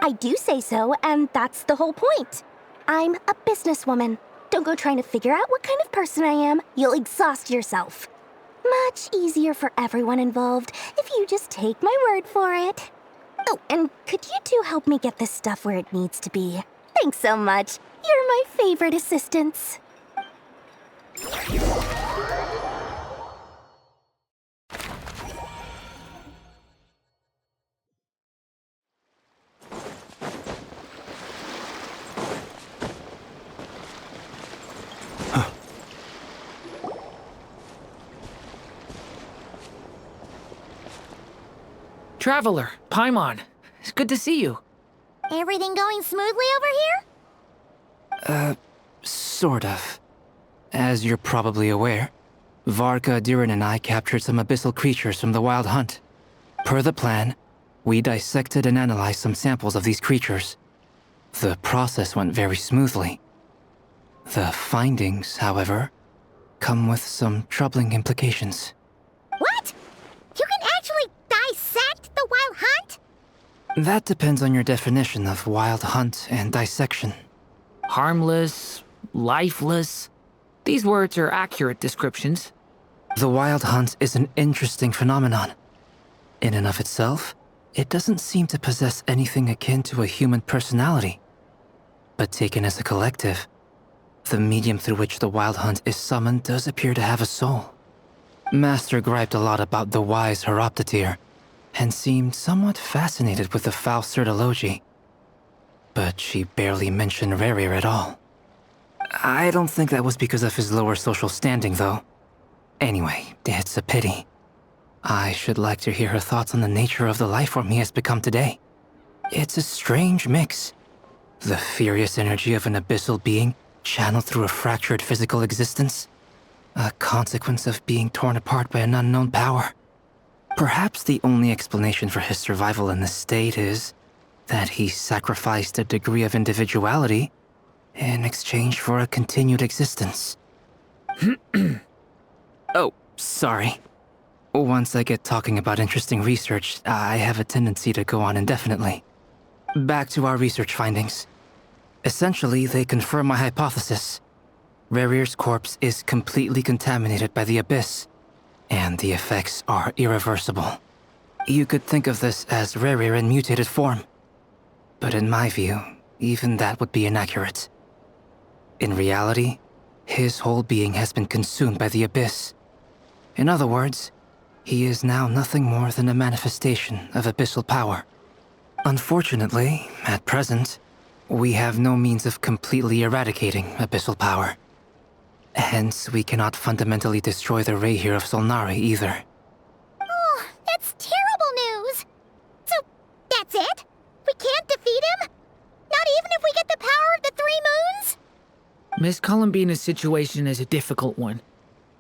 I do say so, and that's the whole point. I'm a businesswoman. Don't go trying to figure out what kind of person I am. You'll exhaust yourself. Much easier for everyone involved if you just take my word for it. Oh, and could you two help me get this stuff where it needs to be? Thanks so much. You're my favorite assistants. Traveler, Paimon, it's good to see you. Everything going smoothly over here? Sort of. As you're probably aware, Varka, Durin, and I captured some abyssal creatures from the Wild Hunt. Per the plan, we dissected and analyzed some samples of these creatures. The process went very smoothly. The findings, however, come with some troubling implications. What? You can actually dissect the Wild Hunt? That depends on your definition of Wild Hunt and dissection. Harmless, lifeless. These words are accurate descriptions. The Wild Hunt is an interesting phenomenon. In and of itself, it doesn't seem to possess anything akin to a human personality. But taken as a collective, the medium through which the Wild Hunt is summoned does appear to have a soul. Master griped a lot about the wise Horoptetyr, and seemed somewhat fascinated with the Faust Elegy. But she barely mentioned Rerir at all. I don't think that was because of his lower social standing, though. Anyway, it's a pity. I should like to hear her thoughts on the nature of the lifeform he has become today. It's a strange mix. The furious energy of an abyssal being channeled through a fractured physical existence. A consequence of being torn apart by an unknown power. Perhaps the only explanation for his survival in this state is that he sacrificed a degree of individuality in exchange for a continued existence. Oh, sorry. Once I get talking about interesting research, I have a tendency to go on indefinitely. Back to our research findings. Essentially, they confirm my hypothesis. Rerir's corpse is completely contaminated by the Abyss, and the effects are irreversible. You could think of this as Rerir in mutated form. But in my view, even that would be inaccurate. In reality, his whole being has been consumed by the Abyss. In other words, he is now nothing more than a manifestation of abyssal power. Unfortunately, at present, we have no means of completely eradicating abyssal power. Hence, we cannot fundamentally destroy the Rerir of Solnari either. Oh, that's terrible news! So, that's it? We can't defeat him? Not even if we get the power of the Three Moons? Miss Columbina's situation is a difficult one.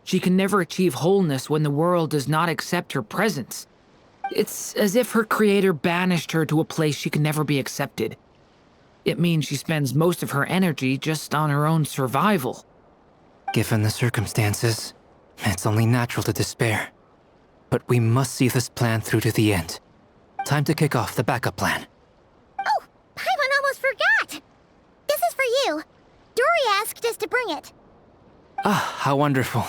She can never achieve wholeness when the world does not accept her presence. It's as if her creator banished her to a place she can never be accepted. It means she spends most of her energy just on her own survival. Given the circumstances, it's only natural to despair. But we must see this plan through to the end. Time to kick off the backup plan. Oh, Paimon almost forgot! This is for you. Duri asked us to bring it. Ah, how wonderful.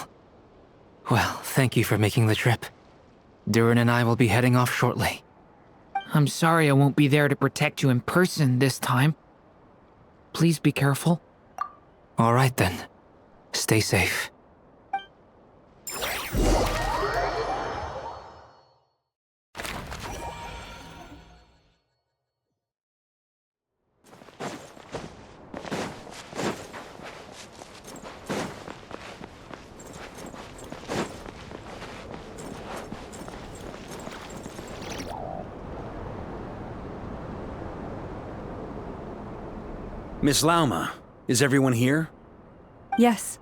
Well, thank you for making the trip. Durin and I will be heading off shortly. I'm sorry I won't be there to protect you in person this time. Please be careful. All right then. Stay safe. Miss Lauma, is everyone here? Yes.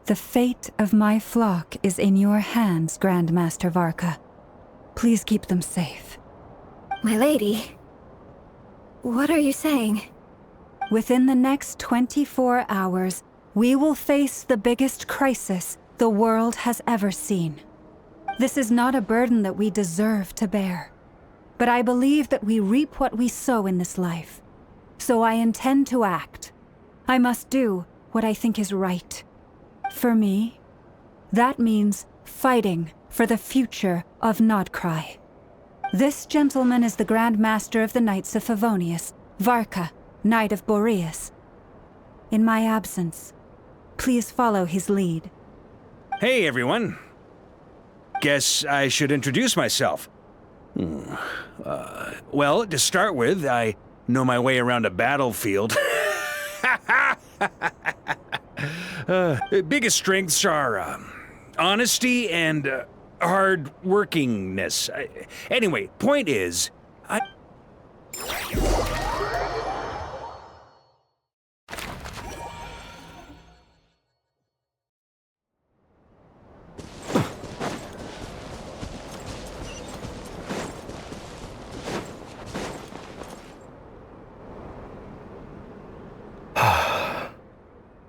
The fate of my flock is in your hands, Grand Master Varka. Please keep them safe. My lady, what are you saying? Within the next 24 hours, we will face the biggest crisis the world has ever seen. This is not a burden that we deserve to bear, but I believe that we reap what we sow in this life. So I intend to act. I must do what I think is right. For me, that means fighting for the future of Nodcry. This gentleman is the Grand Master of the Knights of Favonius, Varka, Knight of Boreas. In my absence, please follow his lead. Hey, everyone. Guess I should introduce myself. Well, to start with, I know my way around a battlefield. Biggest strengths are honesty and hard-workingness. Anyway, point is,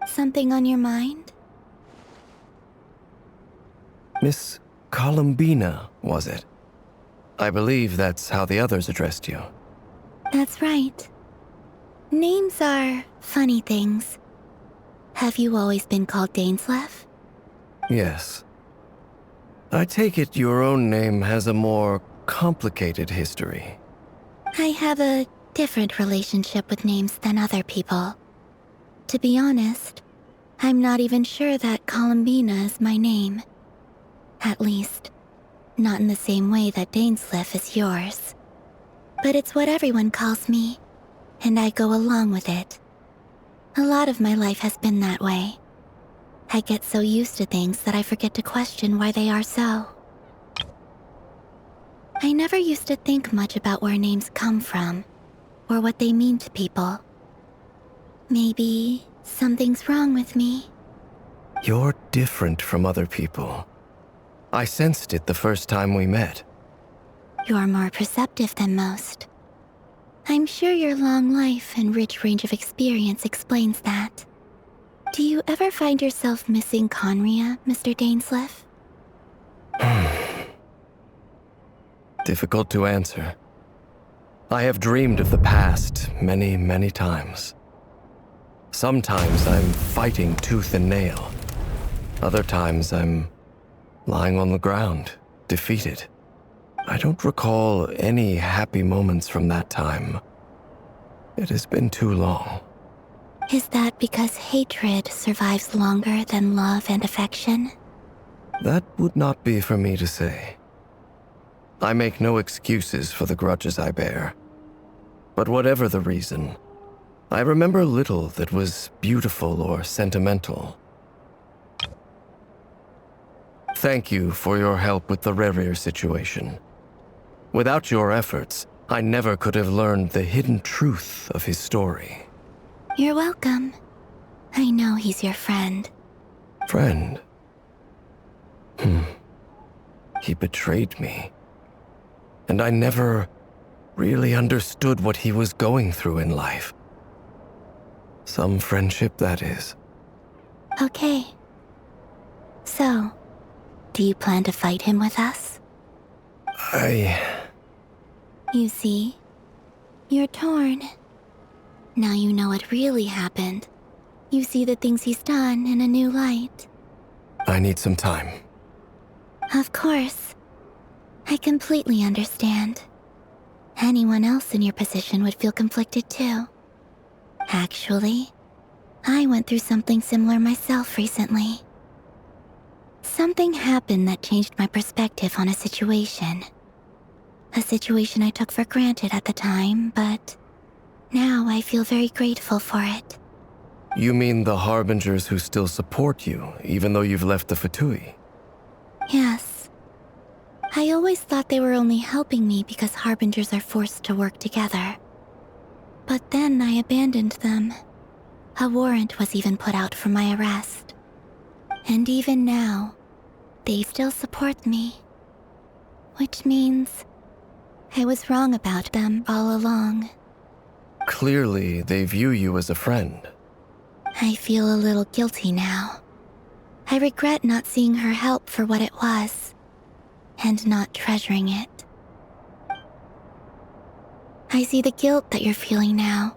Something on your mind? Miss Columbina, was it? I believe that's how the others addressed you. That's right. Names are funny things. Have you always been called Dainsleif? Yes. I take it your own name has a more complicated history. I have a different relationship with names than other people. To be honest, I'm not even sure that Columbina is my name. At least, not in the same way that Dainsleif is yours. But it's what everyone calls me, and I go along with it. A lot of my life has been that way. I get so used to things that I forget to question why they are so. I never used to think much about where names come from, or what they mean to people. Maybe something's wrong with me. You're different from other people. I sensed it the first time we met. You're more perceptive than most. I'm sure your long life and rich range of experience explains that. Do you ever find yourself missing Conria, Mr. Dainsleif? Difficult to answer. I have dreamed of the past many, many times. Sometimes I'm fighting tooth and nail. Other times I'm lying on the ground, defeated. I don't recall any happy moments from that time. It has been too long. Is that because hatred survives longer than love and affection? That would not be for me to say. I make no excuses for the grudges I bear. But whatever the reason, I remember little that was beautiful or sentimental. Thank you for your help with the Rerir situation. Without your efforts, I never could have learned the hidden truth of his story. You're welcome. I know he's your friend. Friend? He betrayed me. And I never really understood what he was going through in life. Some friendship, that is. Okay. So, do you plan to fight him with us? You see, you're torn. Now you know what really happened. You see the things he's done in a new light. I need some time. Of course. I completely understand. Anyone else in your position would feel conflicted too. Actually, I went through something similar myself recently. Something happened that changed my perspective on a situation. A situation I took for granted at the time, but now I feel very grateful for it. You mean the Harbingers who still support you, even though you've left the Fatui? Yes. I always thought they were only helping me because Harbingers are forced to work together. But then I abandoned them. A warrant was even put out for my arrest. And even now, they still support me. Which means I was wrong about them all along. Clearly, they view you as a friend. I feel a little guilty now. I regret not seeing her help for what it was, and not treasuring it. I see the guilt that you're feeling now,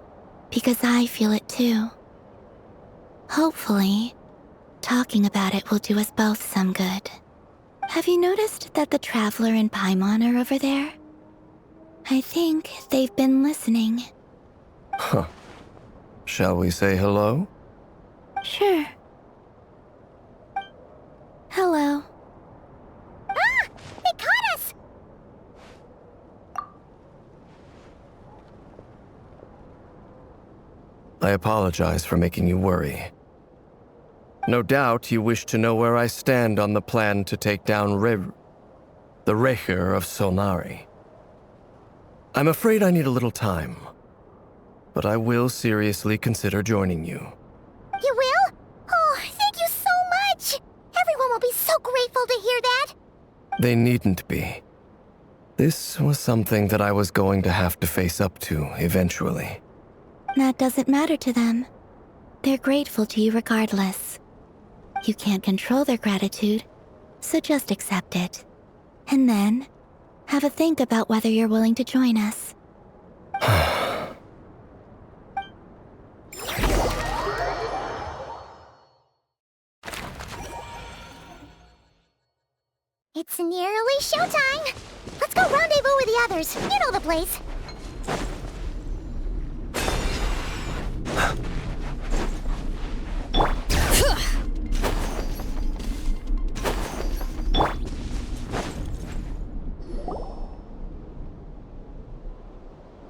because I feel it too. Hopefully, talking about it will do us both some good. Have you noticed that the Traveler and Paimon are over there? I think they've been listening. Huh. Shall we say hello? Sure. Hello. Ah! They caught us! I apologize for making you worry. No doubt you wish to know where I stand on the plan to take down the Rerir of Solnari. I'm afraid I need a little time, but I will seriously consider joining you. You will? Oh, thank you so much! Everyone will be so grateful to hear that! They needn't be. This was something that I was going to have to face up to eventually. That doesn't matter to them. They're grateful to you regardless. You can't control their gratitude, so just accept it. And then, have a think about whether you're willing to join us. It's nearly showtime! Let's go rendezvous with the others. You know the place.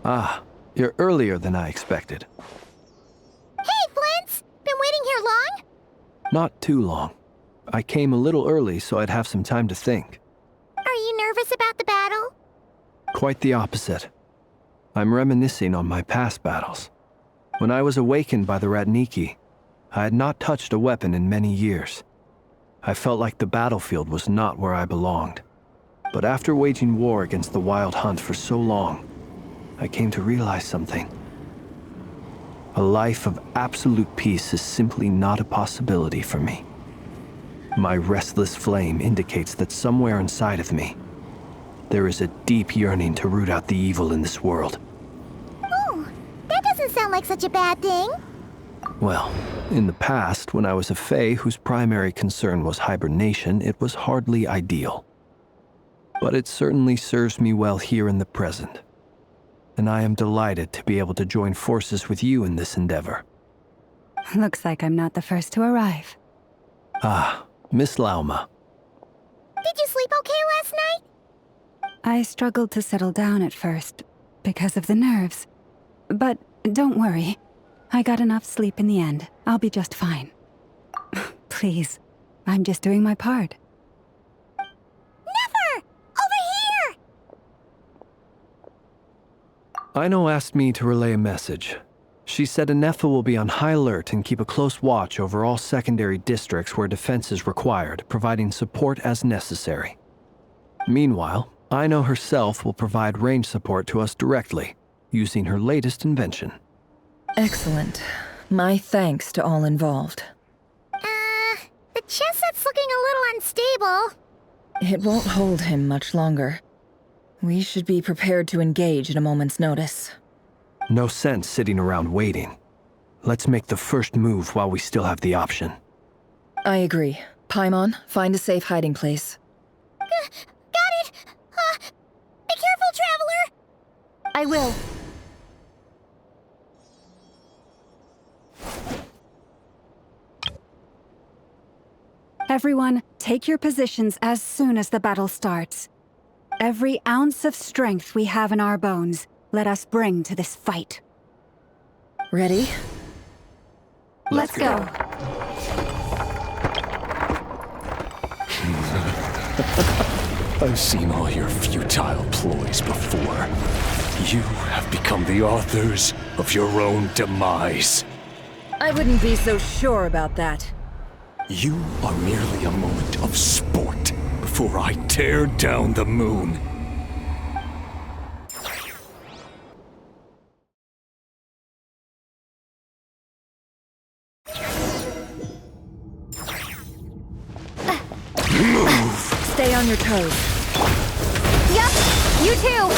Ah, you're earlier than I expected. Hey, Flins! Been waiting here long? Not too long. I came a little early so I'd have some time to think. Are you nervous about the battle? Quite the opposite. I'm reminiscing on my past battles. When I was awakened by the Ratniki, I had not touched a weapon in many years. I felt like the battlefield was not where I belonged. But after waging war against the Wild Hunt for so long, I came to realize something. A life of absolute peace is simply not a possibility for me. My restless flame indicates that somewhere inside of me, there is a deep yearning to root out the evil in this world. Oh, that doesn't sound like such a bad thing. Well, in the past, when I was a Fae whose primary concern was hibernation, it was hardly ideal. But it certainly serves me well here in the present. And I am delighted to be able to join forces with you in this endeavor. Looks like I'm not the first to arrive. Ah, Miss Lauma. Did you sleep okay last night? I struggled to settle down at first, because of the nerves. But don't worry. I got enough sleep in the end. I'll be just fine. Please, I'm just doing my part. Nefer! Over here! Aino asked me to relay a message. She said Nefer will be on high alert and keep a close watch over all secondary districts where defense is required, providing support as necessary. Meanwhile, Aino herself will provide range support to us directly, using her latest invention. Excellent. My thanks to all involved. The chest set's looking a little unstable. It won't hold him much longer. We should be prepared to engage at a moment's notice. No sense sitting around waiting. let's make the first move while we still have the option. I agree. Paimon, find a safe hiding place. Got it! Be careful, Traveler! I will. Everyone, take your positions as soon as the battle starts. Every ounce of strength we have in our bones, let us bring to this fight. Ready? Let's go. I've seen all your futile ploys before. You have become the authors of your own demise. I wouldn't be so sure about that. You are merely a moment of sport before I tear down the moon. Move! Stay on your toes. Yep, you too!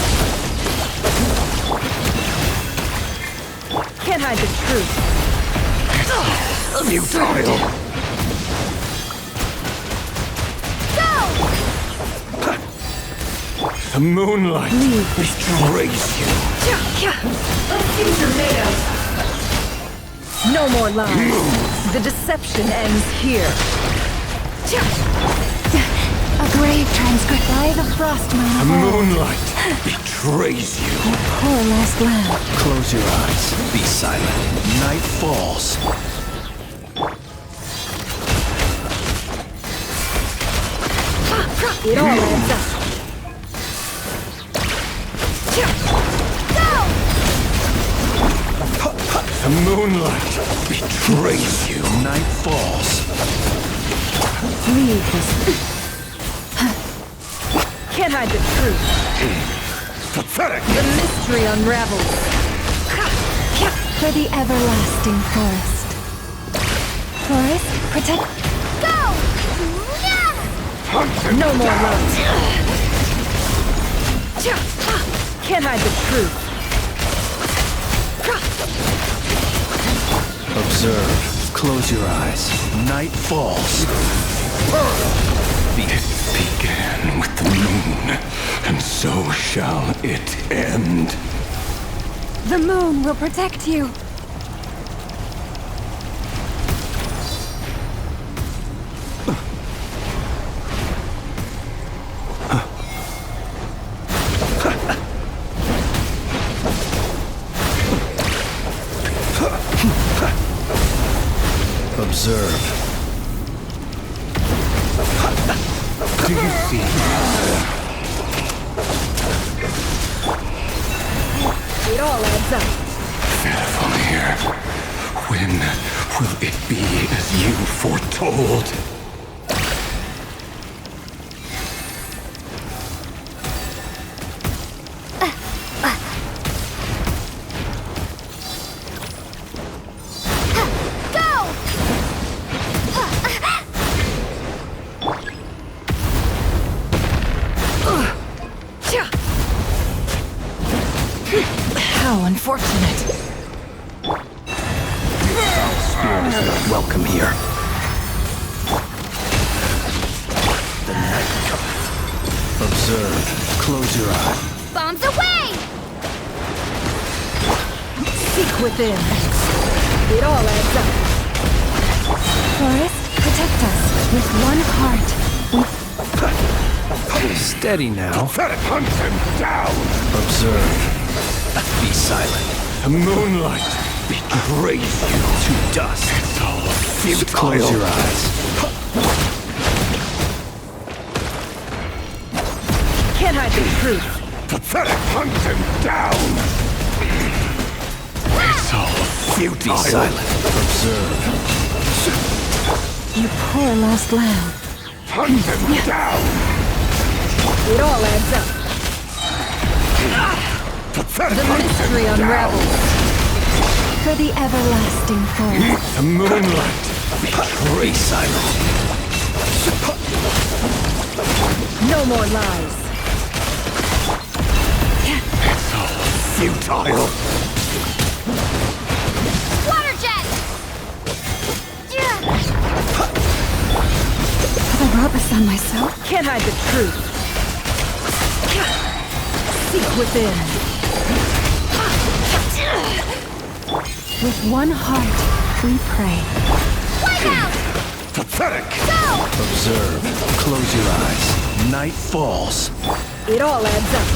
Can't hide the truth. Futile! The moonlight betrays you. No more lies. The deception ends here. A grave transcript by the frost moon. The moonlight betrays you. Poor last lamb. Close your eyes. Be silent. Night falls. It all adds up. The moonlight betrays you. Night falls. Leave this. Can't hide the truth. Pathetic. The mystery unravels. For the everlasting forest. Forest, protect. Go! No more lies. Can't hide the truth. Observe. Close your eyes. Night falls. It began with the moon, and so shall it end. The moon will protect you. Observe. Do you see? It all adds up. Fairfamir, when will it be as you foretold? How unfortunate. Spirit is not welcome here. The night cometh. Observe. Close your eyes. Bombs away! Seek within. It all adds up. Forest, protect us with one heart. Steady now. Hunt him down! Observe. Be silent. The moonlight betrays you to dust. It's all futile. Close your eyes. Can't hide the truth. Pathetic! Hunt him down! It's all futile. Be silent. Observe. You poor lost lamb. Hunt him down! It all adds up. Pathetic! The mystery unravels. For the everlasting forest. The moonlight betrays silent. No more lies. It's all futile. Water jet! this on myself? Can't hide the truth. Seek within. With one heart, we pray. Wipe out! Pathetic! Go! Observe. Close your eyes. Night falls. It all adds up.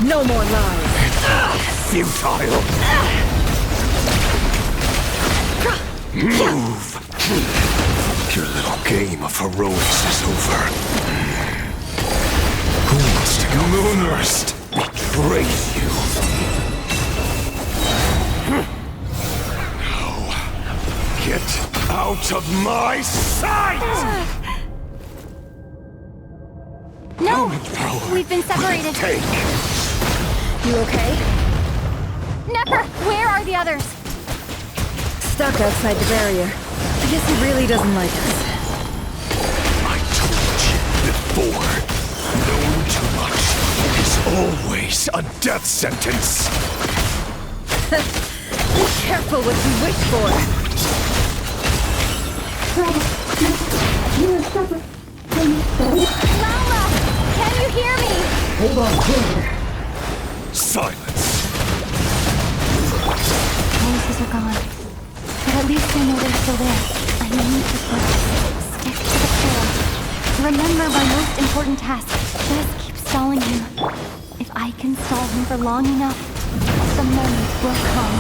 No more lies. Futile. Move! Your little game of heroics is over. Who wants to go first? Betrays you. Now, get out of my sight! No! We've been separated. Take. You okay? Nefer, where are the others? Stuck outside the barrier. I guess he really doesn't like us. I told you before. Knowing too much is always a death sentence. Be careful what you wish for. Lauma! Can you hear me? Hold on, silence. Voices are gone. But at least I know they're still there. I need to focus. Stick to the trail. Remember my most important task. Just keep stalling him. If I can stall him for long enough, the moment will come.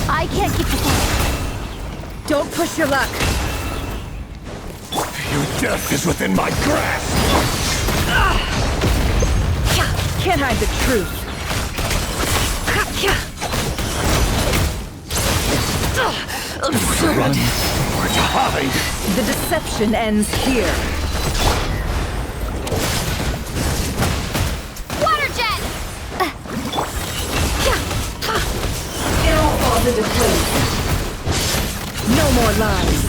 I can't keep this up. Don't push your luck. Your death is within my grasp. Can't hide the truth. Run or to hide. The deception ends here. Water jet! It all falls into place. No more lies.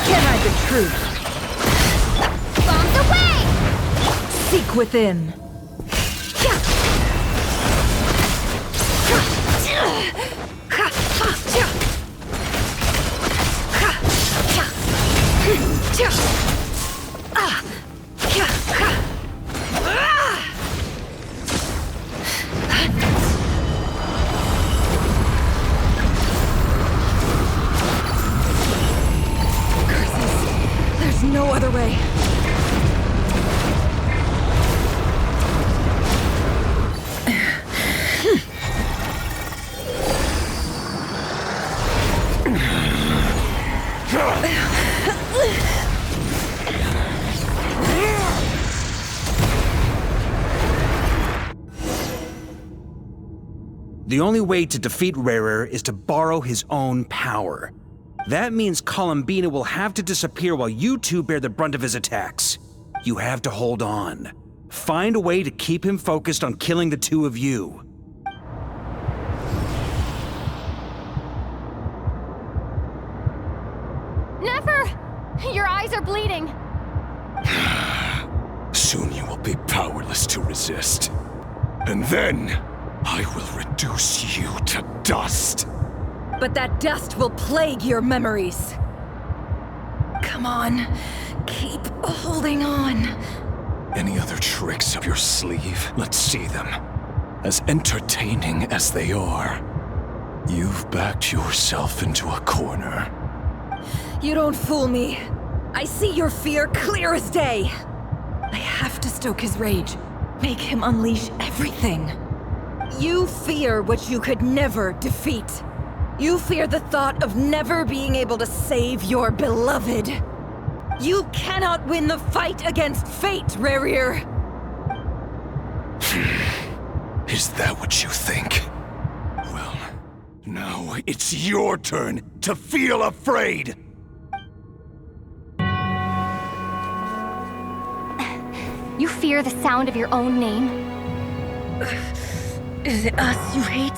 Can't hide the truth. Bombs away! Seek within. There's no other way. The only way to defeat Rerir is to borrow his own power. That means Columbina will have to disappear while you two bear the brunt of his attacks. You have to hold on. Find a way to keep him focused on killing the two of you. Nefer! Your eyes are bleeding. Soon you will be powerless to resist. And then, I will reduce you to dust. But that dust will plague your memories. Come on, keep holding on. Any other tricks up your sleeve? Let's see them. As entertaining as they are, you've backed yourself into a corner. You don't fool me. I see your fear clear as day. I have to stoke his rage. Make him unleash everything. You fear what you could never defeat. You fear the thought of never being able to save your beloved. You cannot win the fight against fate, Rerir. Is that what you think? Well, Now it's your turn to feel afraid! You fear the sound of your own name? Is it us you hate?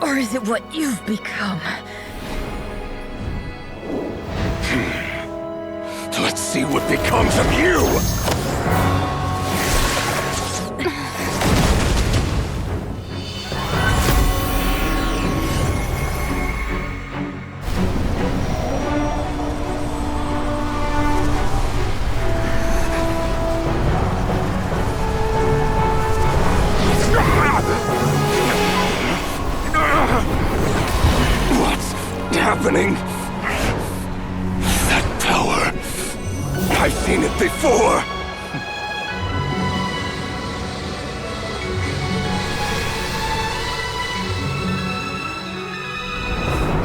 Or is it what you've become? Let's see what becomes of you! Happening? That power. I've seen it before.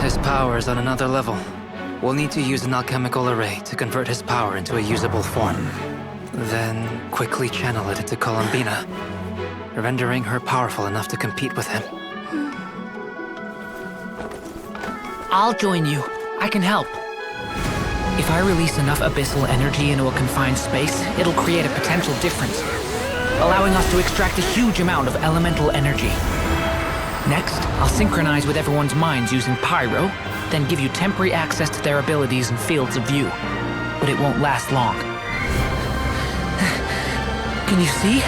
His power is on another level. We'll need to use an alchemical array to convert his power into a usable form. Then quickly channel it into Columbina, rendering her powerful enough to compete with him. I'll join you. I can help. If I release enough abyssal energy into a confined space, it'll create a potential difference, allowing us to extract a huge amount of elemental energy. Next, I'll synchronize with everyone's minds using pyro, then give you temporary access to their abilities and fields of view. But it won't last long. Can you see?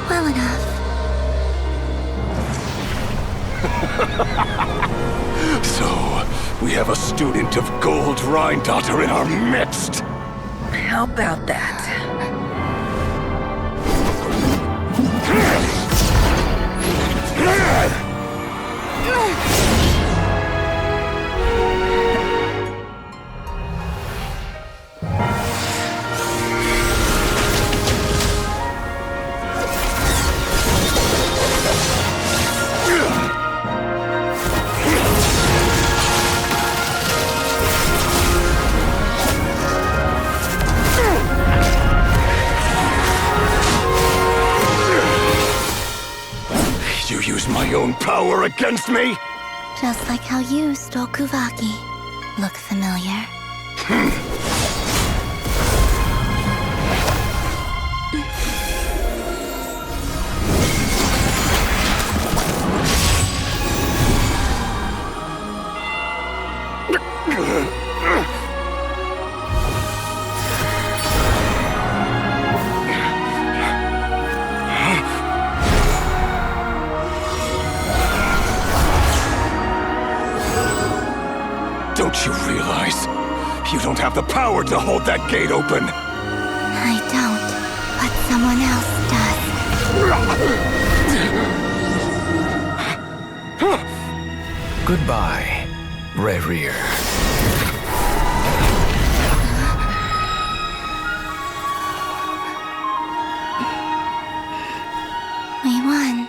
Well enough. So, we have a student of Gold Rhine-Daughter in our midst. How about that? My own power against me? Just like how you stole Kuvaki. Look familiar? Don't you realize? You don't have the power to hold that gate open! I don't, but someone else does. Goodbye, Rerir. We won.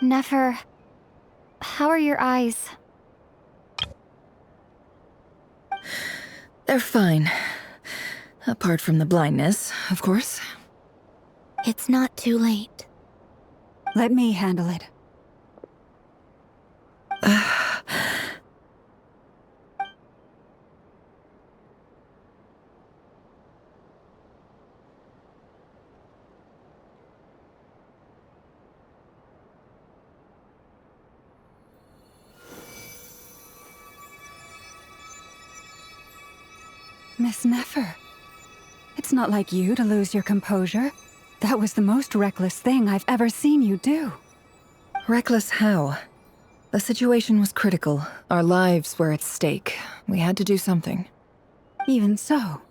Nefer, how are your eyes? They're fine. Apart from the blindness, of course. It's not too late. Let me handle it. Miss Nefer, it's not like you to lose your composure. That was the most reckless thing I've ever seen you do. Reckless how? The situation was critical. Our lives were at stake. We had to do something. Even so.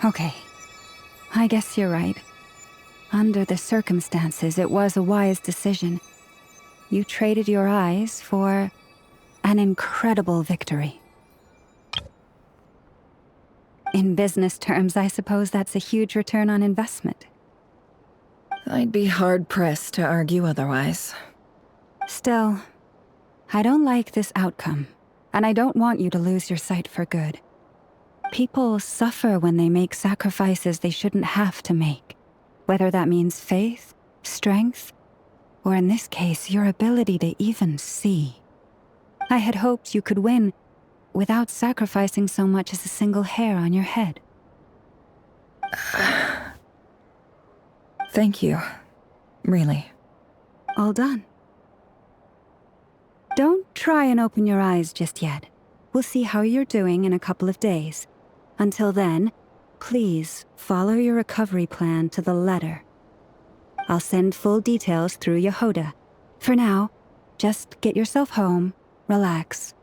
Okay. I guess you're right. Under the circumstances, it was a wise decision. You traded your eyes for an incredible victory. In business terms, I suppose that's a huge return on investment. I'd be hard-pressed to argue otherwise. Still, I don't like this outcome, and I don't want you to lose your sight for good. People suffer when they make sacrifices they shouldn't have to make, whether that means faith, strength, or in this case, your ability to even see. I had hoped you could win without sacrificing so much as a single hair on your head. Thank you. Really. All done. Don't try and open your eyes just yet. We'll see how you're doing in a couple of days. Until then, please follow your recovery plan to the letter. I'll send full details through Jahoda. For now, just get yourself home, relax.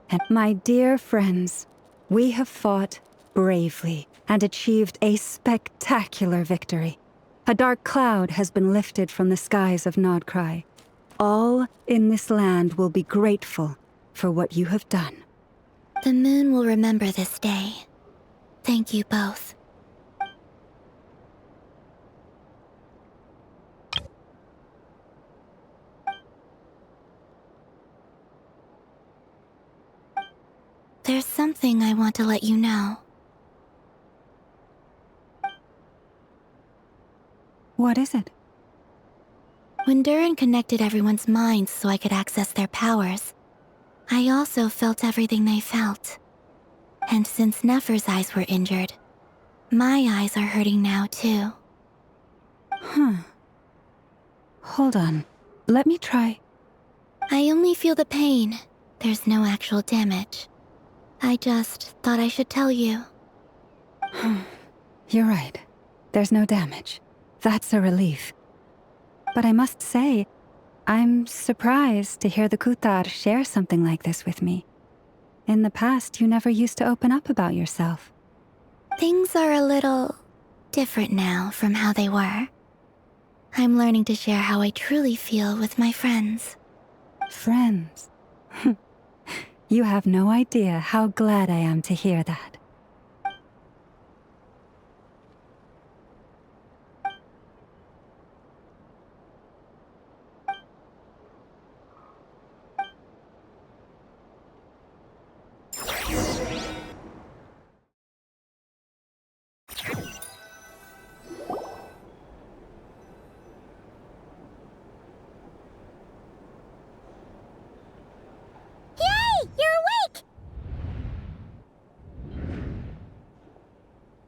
And my dear friends, we have fought bravely and achieved a spectacular victory. A dark cloud has been lifted from the skies of Nodcry. All in this land will be grateful for what you have done. The moon will remember this day. Thank you both. There's something I want to let you know. What is it? When Durin connected everyone's minds so I could access their powers, I also felt everything they felt. And since Nefer's eyes were injured, my eyes are hurting now too. Hold on. Let me try. I only feel the pain. There's no actual damage. I just thought I should tell you. You're right. There's no damage. That's a relief. But I must say, I'm surprised to hear the Kutar share something like this with me. In the past, you never used to open up about yourself. Things are a little different now from how they were. I'm learning to share how I truly feel with my friends. Friends? You have no idea how glad I am to hear that.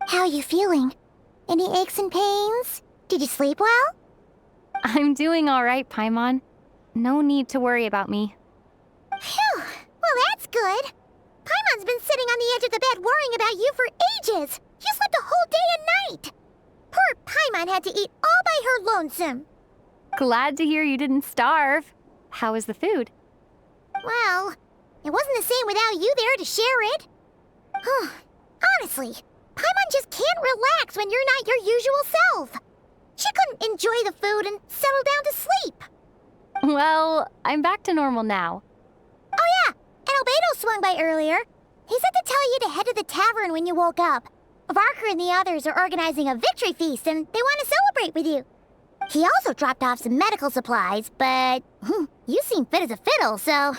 How are you feeling? Any aches and pains? Did you sleep well? I'm doing all right, Paimon. No need to worry about me. Phew! Well, that's good. Paimon's been sitting on the edge of the bed worrying about you for ages. You slept a whole day and night. Poor Paimon had to eat all by her lonesome. Glad to hear you didn't starve. How was the food? Well, it wasn't the same without you there to share it. Honestly, Paimon just can't relax when you're not your usual self. She couldn't enjoy the food and settle down to sleep. Well, I'm back to normal now. Oh yeah, and Albedo swung by earlier. He said to tell you to head to the tavern when you woke up. Varka and the others are organizing a victory feast and they want to celebrate with you. He also dropped off some medical supplies, but you seem fit as a fiddle, so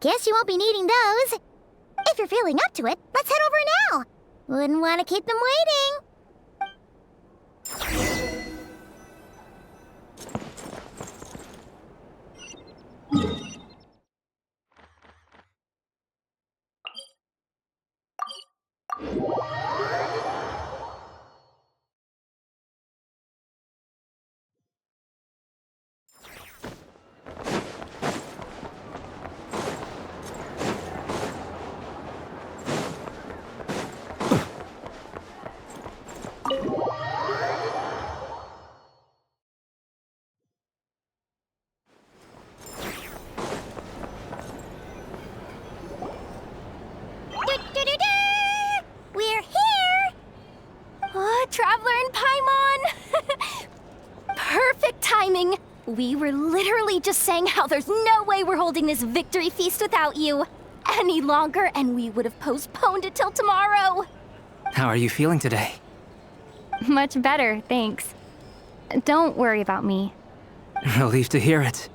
guess you won't be needing those. If you're feeling up to it, let's head over now. Wouldn't want to keep them waiting. We're here! Oh, Traveler and Paimon! Perfect timing! We were literally just saying how there's no way we're holding this victory feast without you. Any longer, and we would have postponed it till tomorrow. How are you feeling today? Much better, thanks. Don't worry about me. Relieved to hear it.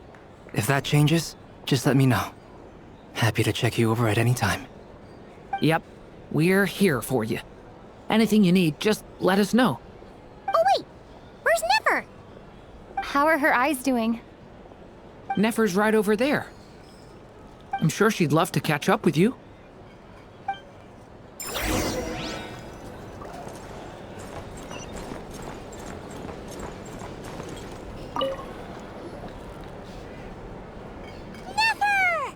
If that changes, just let me know. Happy to check you over at any time. Yep, we're here for you. Anything you need, just let us know. Oh wait, where's Nefer? How are her eyes doing? Nefer's right over there. I'm sure she'd love to catch up with you. Nefer!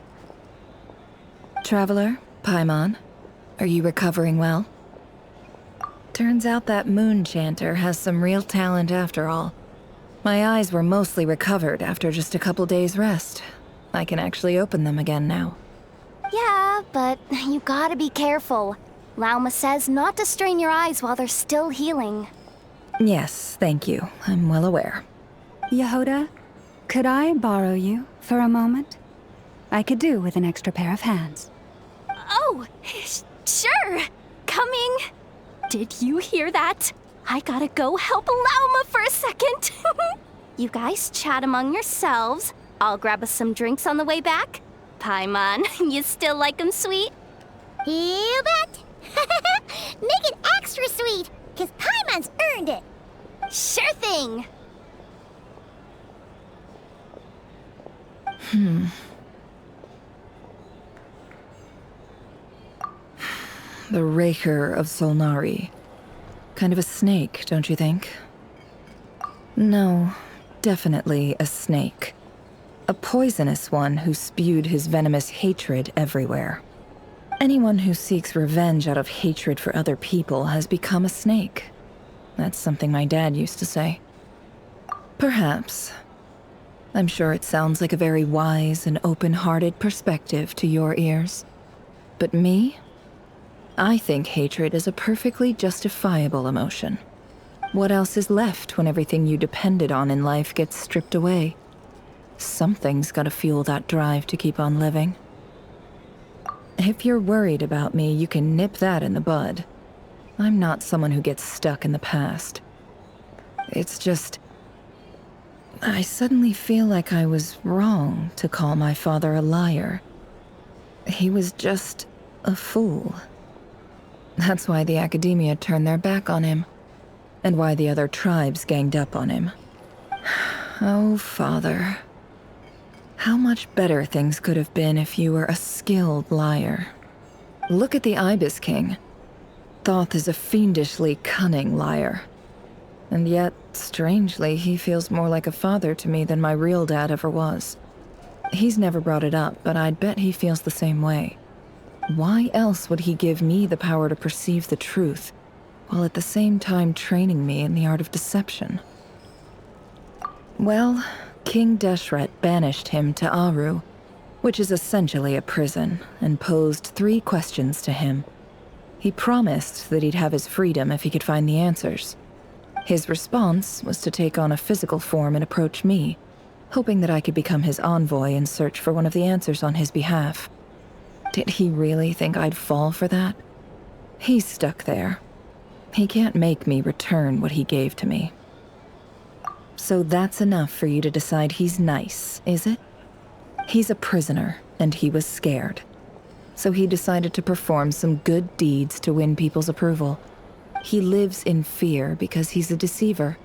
Traveler, Paimon, are you recovering well? Turns out that moon chanter has some real talent after all. My eyes were mostly recovered after just a couple days' rest. I can actually open them again now. Yeah, but you gotta be careful. Lauma says not to strain your eyes while they're still healing. Yes, thank you. I'm well aware. Jahoda, could I borrow you for a moment? I could do with an extra pair of hands. Oh, sure. Coming. Did you hear that? I gotta go help Lauma for a second. You guys chat among yourselves. I'll grab us some drinks on the way back. Paimon, you still like 'em sweet? You bet! Make it extra sweet, because Paimon's earned it! Sure thing! The Rerir of Solnari. Kind of a snake, don't you think? No, definitely a snake. A poisonous one who spewed his venomous hatred everywhere. Anyone who seeks revenge out of hatred for other people has become a snake. That's something my dad used to say. Perhaps. I'm sure it sounds like a very wise and open-hearted perspective to your ears. But me? I think hatred is a perfectly justifiable emotion. What else is left when everything you depended on in life gets stripped away? Something's gotta fuel that drive to keep on living. If you're worried about me, you can nip that in the bud. I'm not someone who gets stuck in the past. It's just... I suddenly feel like I was wrong to call my father a liar. He was just a fool. That's why the academia turned their back on him, and why the other tribes ganged up on him. Oh, father. How much better things could have been if you were a skilled liar. Look at the Ibis King. Thoth is a fiendishly cunning liar. And yet, strangely, he feels more like a father to me than my real dad ever was. He's never brought it up, but I'd bet he feels the same way. Why else would he give me the power to perceive the truth, while at the same time training me in the art of deception? Well, King Deshret banished him to Aru, which is essentially a prison, and posed 3 questions to him. He promised that he'd have his freedom if he could find the answers. His response was to take on a physical form and approach me, hoping that I could become his envoy and search for one of the answers on his behalf. Did he really think I'd fall for that? He's stuck there. He can't make me return what he gave to me. So that's enough for you to decide he's nice, is it? He's a prisoner, and he was scared. So he decided to perform some good deeds to win people's approval. He lives in fear because he's a deceiver.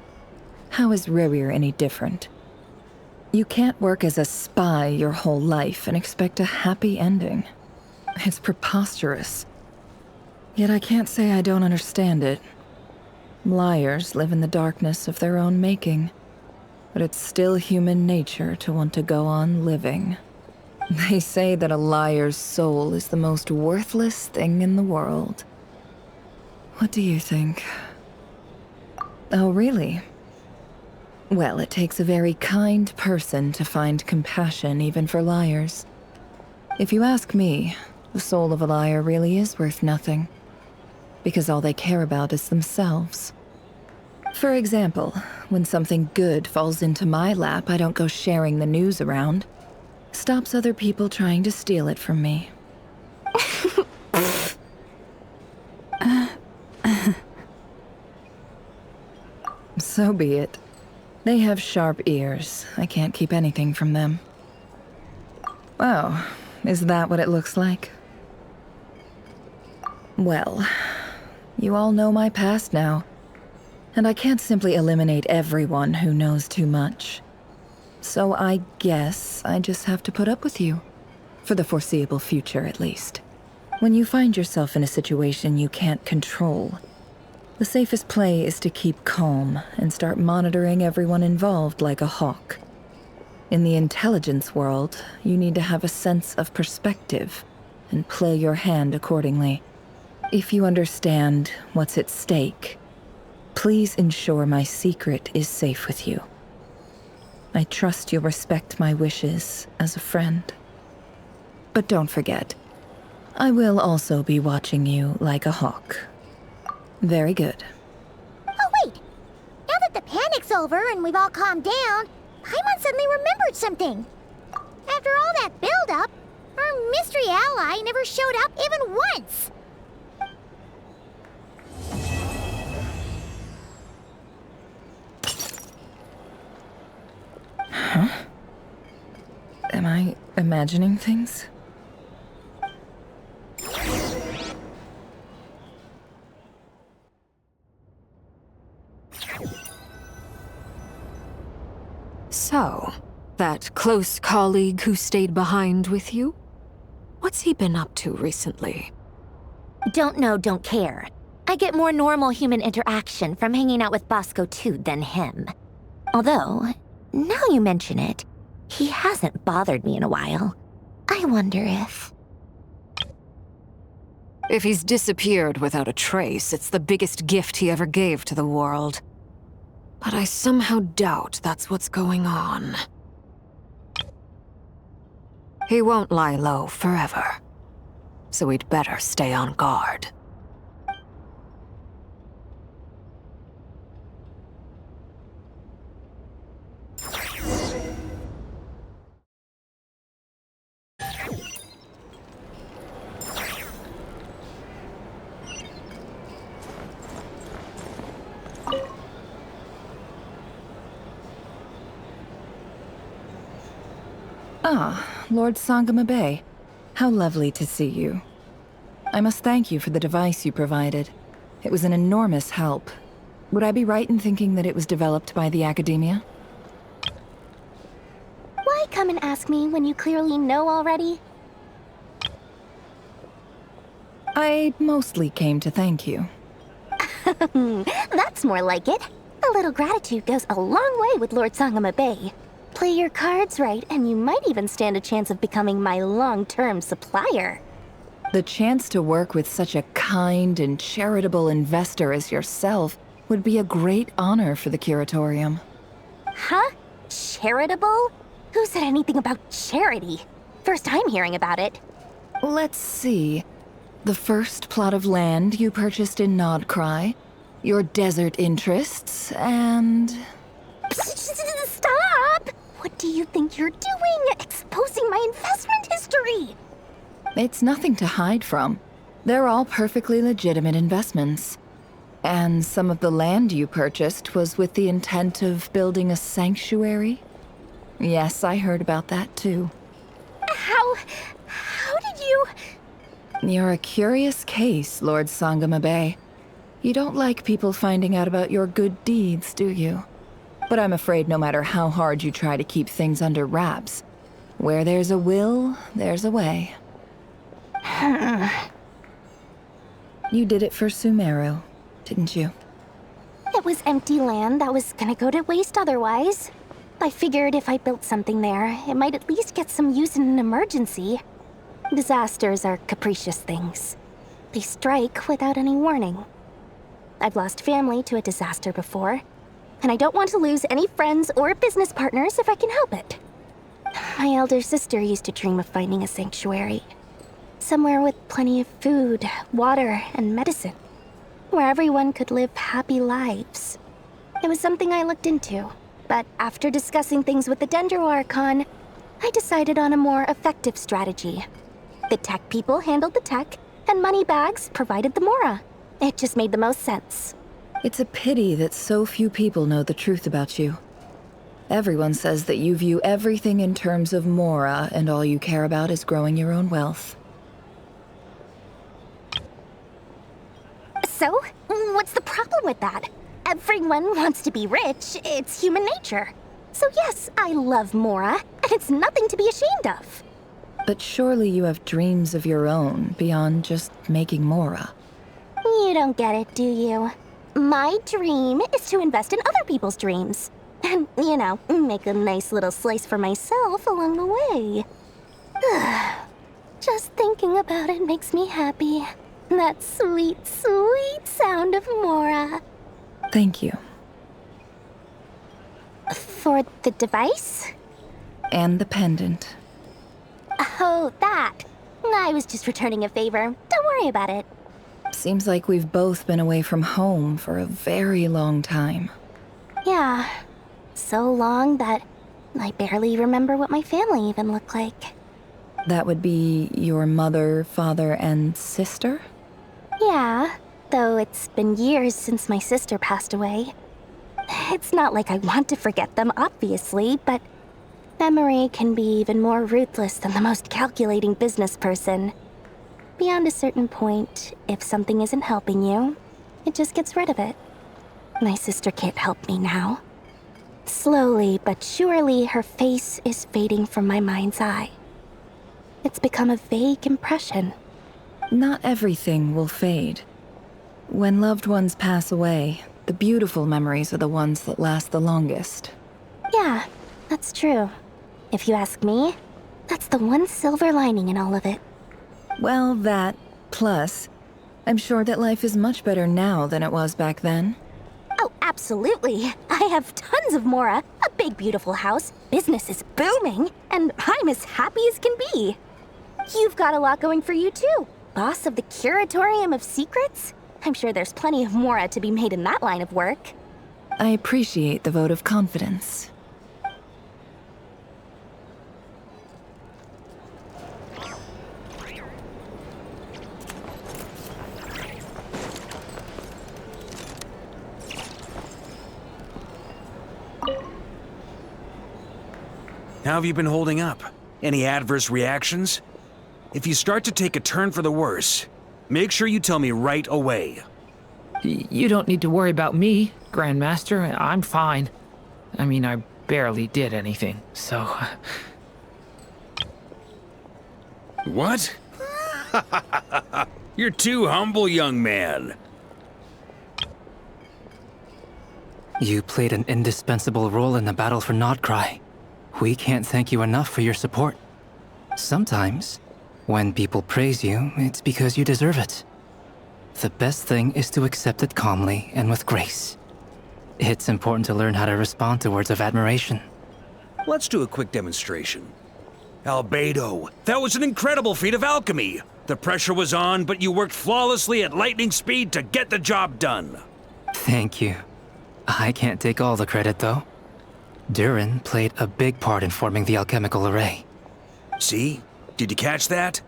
How is Rerir any different? You can't work as a spy your whole life and expect a happy ending. It's preposterous. Yet I can't say I don't understand it. Liars live in the darkness of their own making. But it's still human nature to want to go on living. They say that a liar's soul is the most worthless thing in the world. What do you think? Oh, really? Well, it takes a very kind person to find compassion even for liars. If you ask me, the soul of a liar really is worth nothing. Because all they care about is themselves. For example, when something good falls into my lap, I don't go sharing the news around. Stops other people trying to steal it from me. So be it. They have sharp ears. I can't keep anything from them. Oh, is that what it looks like? Well, you all know my past now. And I can't simply eliminate everyone who knows too much. So I guess I just have to put up with you. For the foreseeable future, at least. When you find yourself in a situation you can't control, the safest play is to keep calm and start monitoring everyone involved like a hawk. In the intelligence world, you need to have a sense of perspective and play your hand accordingly. If you understand what's at stake, please ensure my secret is safe with you. I trust you'll respect my wishes as a friend. But don't forget, I will also be watching you like a hawk. Very good. Oh wait! Now that the panic's over and we've all calmed down, Paimon suddenly remembered something. After all that build-up, our mystery ally never showed up even once! Huh? Am I imagining things? So, that close colleague who stayed behind with you? What's he been up to recently? Don't know, don't care. I get more normal human interaction from hanging out with Bosco too than him. Although, now you mention it, he hasn't bothered me in a while. I wonder if... If he's disappeared without a trace, it's the biggest gift he ever gave to the world. But I somehow doubt that's what's going on. He won't lie low forever. So we'd better stay on guard. Ah, Lord Sangama Bay. How lovely to see you. I must thank you for the device you provided. It was an enormous help. Would I be right in thinking that it was developed by the Academia? Why come and ask me when you clearly know already? I mostly came to thank you. That's more like it. A little gratitude goes a long way with Lord Sangama Bay. Play your cards right, and you might even stand a chance of becoming my long-term supplier. The chance to work with such a kind and charitable investor as yourself would be a great honor for the Curatorium. Huh? Charitable? Who said anything about charity? First I'm hearing about it. Let's see. The first plot of land you purchased in Nodcry, your desert interests, and... Stop! What do you think you're doing? Exposing my investment history! It's nothing to hide from. They're all perfectly legitimate investments. And some of the land you purchased was with the intent of building a sanctuary? Yes, I heard about that too. How did you... You're a curious case, Lord Sangama Bay. You don't like people finding out about your good deeds, do you? But I'm afraid no matter how hard you try to keep things under wraps, where there's a will, there's a way. You did it for Sumeru, didn't you? It was empty land that was gonna go to waste otherwise. I figured if I built something there, it might at least get some use in an emergency. Disasters are capricious things. They strike without any warning. I've lost family to a disaster before, and I don't want to lose any friends or business partners if I can help it. My elder sister used to dream of finding a sanctuary. Somewhere with plenty of food, water, and medicine. Where everyone could live happy lives. It was something I looked into, but after discussing things with the Dendro Archon, I decided on a more effective strategy. The tech people handled the tech, and Moneybags provided the Mora. It just made the most sense. It's a pity that so few people know the truth about you. Everyone says that you view everything in terms of Mora, and all you care about is growing your own wealth. So, what's the problem with that? Everyone wants to be rich. It's human nature. So yes, I love Mora, and it's nothing to be ashamed of. But surely you have dreams of your own, beyond just making Mora. You don't get it, do you? My dream is to invest in other people's dreams. And, you know, make a nice little slice for myself along the way. Just thinking about it makes me happy. That sweet, sweet sound of Mora. Thank you. For the device? And the pendant. Oh, that. I was just returning a favor. Don't worry about it. Seems like we've both been away from home for a very long time. Yeah. So long that I barely remember what my family even looked like. That would be your mother, father, and sister? Yeah, though it's been years since my sister passed away. It's not like I want to forget them, obviously, but memory can be even more ruthless than the most calculating business person. Beyond a certain point, if something isn't helping you, it just gets rid of it. My sister can't help me now. Slowly but surely, her face is fading from my mind's eye. It's become a vague impression. Not everything will fade. When loved ones pass away, the beautiful memories are the ones that last the longest. Yeah, that's true. If you ask me, that's the one silver lining in all of it. Well, that, plus, I'm sure that life is much better now than it was back then. Oh, absolutely. I have tons of Mora, a big beautiful house, business is booming, and I'm as happy as can be. You've got a lot going for you too. Boss of the Curatorium of Secrets? I'm sure there's plenty of Mora to be made in that line of work. I appreciate the vote of confidence. How have you been holding up? Any adverse reactions? If you start to take a turn for the worse, make sure you tell me right away. You don't need to worry about me, Grandmaster. I'm fine. I mean, I barely did anything, so... What? You're too humble, young man. You played an indispensable role in the battle for Nodcry. We can't thank you enough for your support. Sometimes, when people praise you, it's because you deserve it. The best thing is to accept it calmly and with grace. It's important to learn how to respond to words of admiration. Let's do a quick demonstration. Albedo, that was an incredible feat of alchemy. The pressure was on, but you worked flawlessly at lightning speed to get the job done. Thank you. I can't take all the credit, though. Durin played a big part in forming the alchemical array. See? Did you catch that?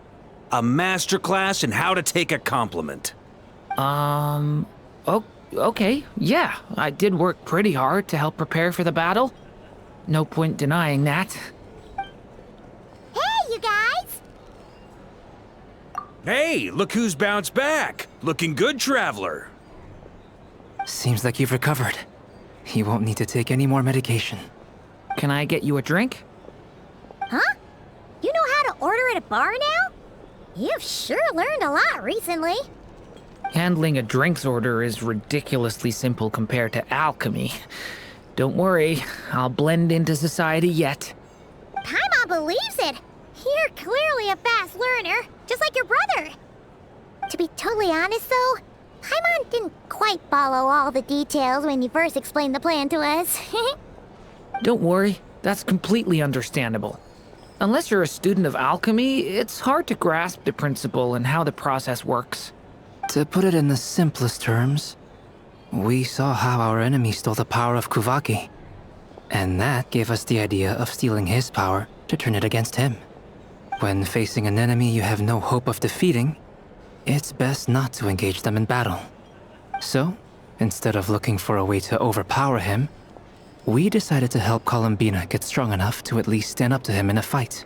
A masterclass in how to take a compliment. Okay, yeah. I did work pretty hard to help prepare for the battle. No point denying that. Hey, you guys! Hey, look who's bounced back. Looking good, traveler. Seems like you've recovered. You won't need to take any more medication. Can I get you a drink? Huh? You know how to order at a bar now? You've sure learned a lot recently. Handling a drinks order is ridiculously simple compared to alchemy. Don't worry, I'll blend into society yet. Paimon believes it. You're clearly a fast learner, just like your brother. To be totally honest, though, Paimon didn't quite follow all the details when you first explained the plan to us. Don't worry, that's completely understandable. Unless you're a student of alchemy, it's hard to grasp the principle and how the process works. To put it in the simplest terms, we saw how our enemy stole the power of Kuvaki. And that gave us the idea of stealing his power to turn it against him. When facing an enemy you have no hope of defeating, it's best not to engage them in battle. So, Instead of looking for a way to overpower him, we decided to help Columbina get strong enough to at least stand up to him in a fight.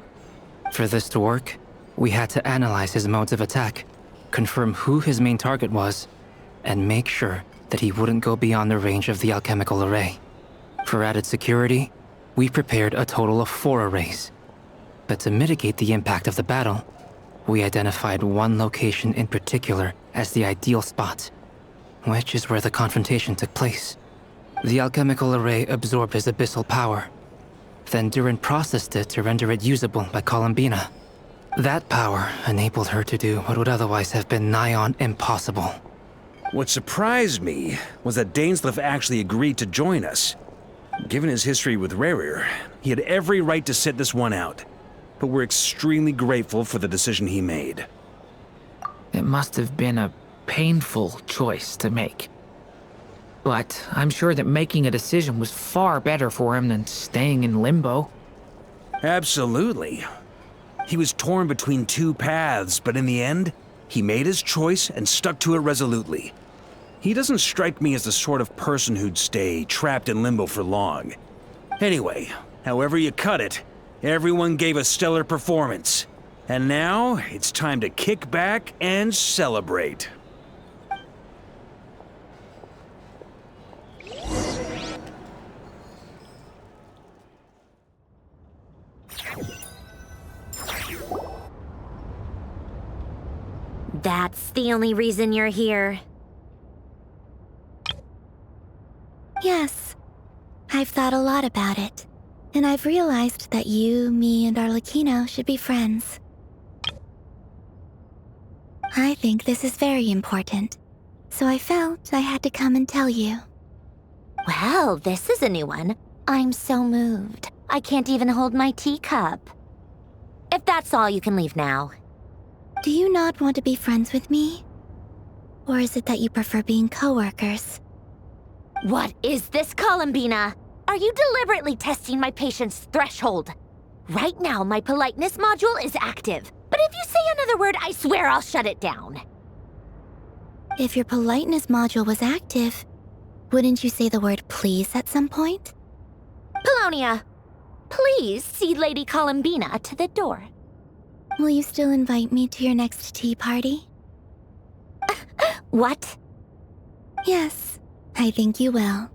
For this to work, we had to analyze his modes of attack, confirm who his main target was, and make sure that he wouldn't go beyond the range of the alchemical array. For added security, we prepared a total of 4 arrays. But to mitigate the impact of the battle, we identified one location in particular as the ideal spot, which is where the confrontation took place. The alchemical array absorbed his abyssal power. Then Durin processed it to render it usable by Columbina. That power enabled her to do what would otherwise have been nigh on impossible. What surprised me was that Dainsleif actually agreed to join us. Given his history with Rerir, he had every right to sit this one out. But we're extremely grateful for the decision he made. It must have been a painful choice to make. But I'm sure that making a decision was far better for him than staying in limbo. Absolutely. He was torn between 2 paths, but in the end, he made his choice and stuck to it resolutely. He doesn't strike me as the sort of person who'd stay trapped in limbo for long. Anyway, however you cut it, everyone gave a stellar performance. And now, it's time to kick back and celebrate. That's the only reason you're here. Yes. I've thought a lot about it. And I've realized that you, me, and Arlecchino should be friends. I think this is very important. So I felt I had to come and tell you. Well, this is a new one. I'm so moved. I can't even hold my teacup. If that's all, you can leave now. Do you not want to be friends with me? Or is it that you prefer being co-workers? What is this, Columbina? Are you deliberately testing my patience threshold? Right now, my politeness module is active. But if you say another word, I swear I'll shut it down. If your politeness module was active, wouldn't you say the word please at some point? Polonia, please see Lady Columbina to the door. Will you still invite me to your next tea party? What? Yes, I think you will.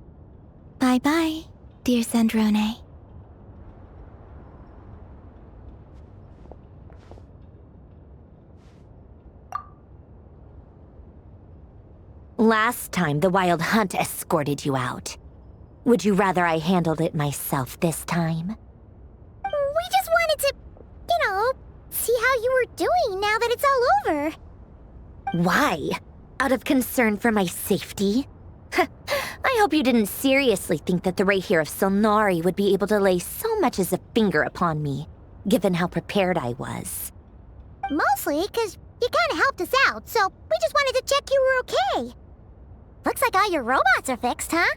Bye-bye, dear Sandrone. Last time, the Wild Hunt escorted you out. Would you rather I handled it myself this time? We just wanted to, see how you were doing now that it's all over. Why? Out of concern for my safety? I hope you didn't seriously think that the Rerir of Sholnari would be able to lay so much as a finger upon me, given how prepared I was. Mostly because you kind of helped us out, so we just wanted to check you were okay. Looks like all your robots are fixed, huh?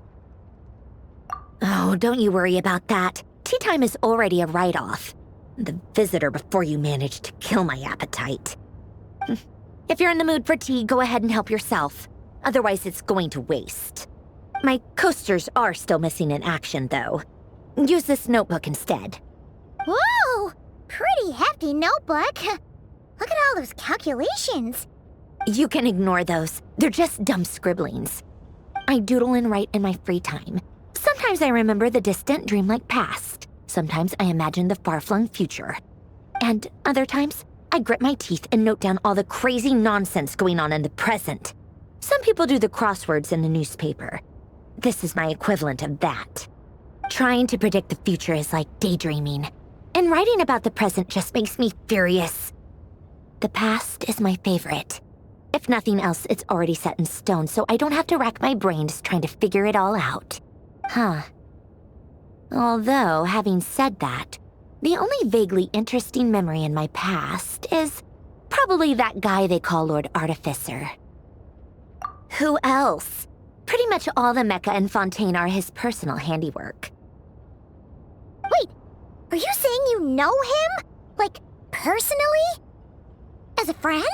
Oh, don't you worry about that. Tea time is already a write-off. The visitor before you managed to kill my appetite. If you're in the mood for tea, go ahead and help yourself. Otherwise, it's going to waste. My coasters are still missing in action, though. Use this notebook instead. Whoa! Pretty hefty notebook. Look at all those calculations. You can ignore those. They're just dumb scribblings. I doodle and write in my free time. Sometimes I remember the distant, dreamlike past. Sometimes I imagine the far-flung future. And other times, I grit my teeth and note down all the crazy nonsense going on in the present. Some people do the crosswords in the newspaper. This is my equivalent of that. Trying to predict the future is like daydreaming. And writing about the present just makes me furious. The past is my favorite. If nothing else, it's already set in stone, so I don't have to rack my brains trying to figure it all out. Huh. Although, having said that, the only vaguely interesting memory in my past is probably that guy they call Lord Artificer. Who else? Pretty much all the mecha and Fontaine are his personal handiwork. Wait, are you saying you know him? Like, personally? As a friend?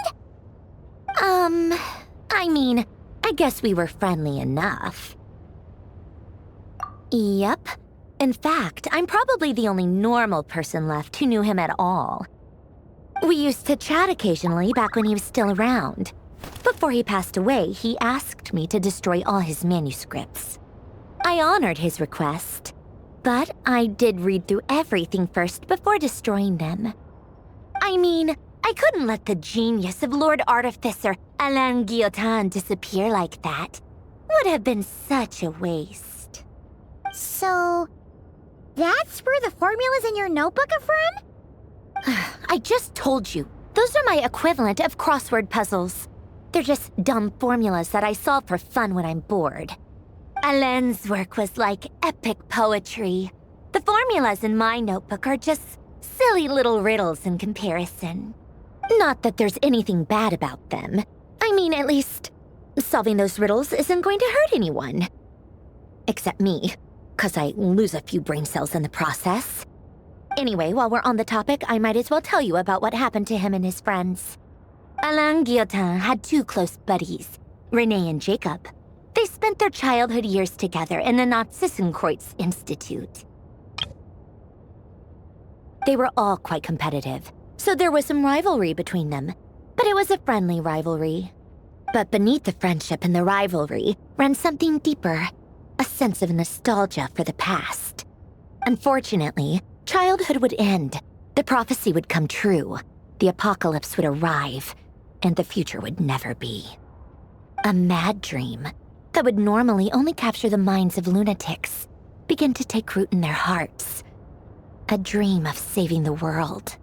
I mean, I guess we were friendly enough. Yep. In fact, I'm probably the only normal person left who knew him at all. We used to chat occasionally back when he was still around. Before he passed away, he asked me to destroy all his manuscripts. I honored his request, but I did read through everything first before destroying them. I mean, I couldn't let the genius of Lord Artificer Alain Guillotin disappear like that. Would have been such a waste. So, that's where the formulas in your notebook are from? I just told you. Those are my equivalent of crossword puzzles. They're just dumb formulas that I solve for fun when I'm bored. Alain's work was like epic poetry. The formulas in my notebook are just silly little riddles in comparison. Not that there's anything bad about them. I mean, at least, solving those riddles isn't going to hurt anyone. Except me, 'cause I lose a few brain cells in the process. Anyway, while we're on the topic, I might as well tell you about what happened to him and his friends. Alain Guillotin had two close buddies, Renee and Jacob. They spent their childhood years together in the Narzissenkreuz Institute. They were all quite competitive, so there was some rivalry between them, but it was a friendly rivalry. But beneath the friendship and the rivalry ran something deeper, a sense of nostalgia for the past. Unfortunately, childhood would end, the prophecy would come true, the apocalypse would arrive, and the future would never be. A mad dream that would normally only capture the minds of lunatics began to take root in their hearts. A dream of saving the world.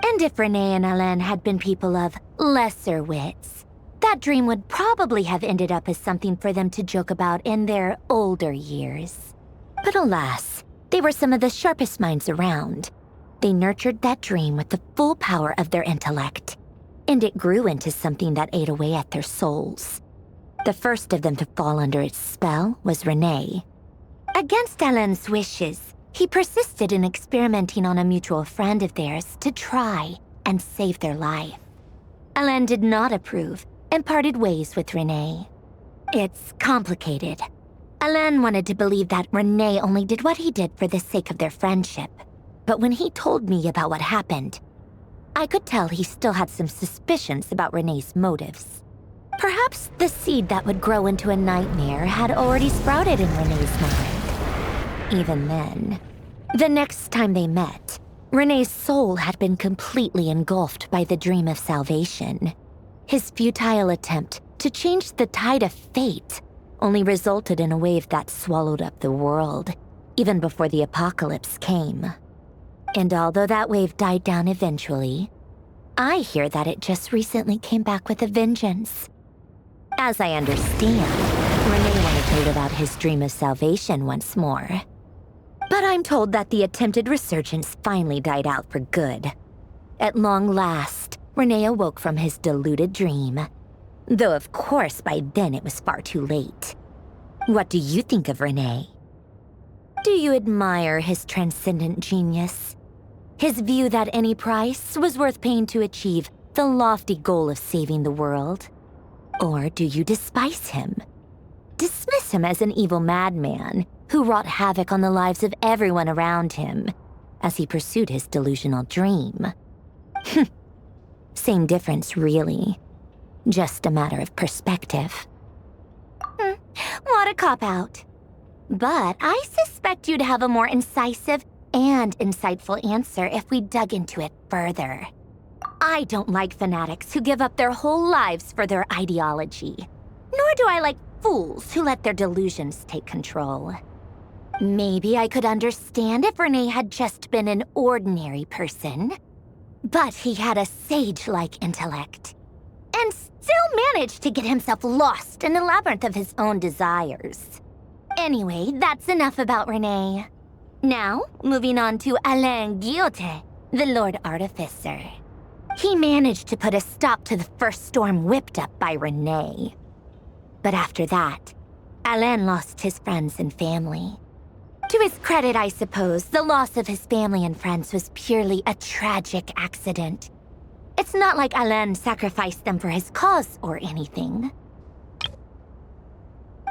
And if Renee and Alain had been people of lesser wits, that dream would probably have ended up as something for them to joke about in their older years. But alas, they were some of the sharpest minds around. They nurtured that dream with the full power of their intellect, and it grew into something that ate away at their souls. The first of them to fall under its spell was Renee. Against Alain's wishes, he persisted in experimenting on a mutual friend of theirs to try and save their life. Alain did not approve and parted ways with Renee. It's complicated. Alain wanted to believe that Renee only did what he did for the sake of their friendship. But when he told me about what happened, I could tell he still had some suspicions about Renee's motives. Perhaps the seed that would grow into a nightmare had already sprouted in Renee's mind. Even then, the next time they met, Renee's soul had been completely engulfed by the dream of salvation. His futile attempt to change the tide of fate only resulted in a wave that swallowed up the world, even before the apocalypse came. And although that wave died down eventually, I hear that it just recently came back with a vengeance. As I understand, Renee wanted to live out his dream of salvation once more. But I'm told that the attempted resurgence finally died out for good. At long last, Renee awoke from his deluded dream. Though of course by then it was far too late. What do you think of Renee? Do you admire his transcendent genius? His view that any price was worth paying to achieve the lofty goal of saving the world? Or do you despise him? Dismiss him as an evil madman who wrought havoc on the lives of everyone around him as he pursued his delusional dream? Same difference, really. Just a matter of perspective. What a cop-out. But I suspect you'd have a more incisive and insightful answer if we dug into it further. I don't like fanatics who give up their whole lives for their ideology. Nor do I like fools who let their delusions take control. Maybe I could understand if Renee had just been an ordinary person. But he had a sage-like intellect. And still managed to get himself lost in the labyrinth of his own desires. Anyway, that's enough about Renee. Now, moving on to Alain Guillotin, the Lord Artificer. He managed to put a stop to the first storm whipped up by Renee. But after that, Alain lost his friends and family. To his credit, I suppose, the loss of his family and friends was purely a tragic accident. It's not like Alain sacrificed them for his cause or anything.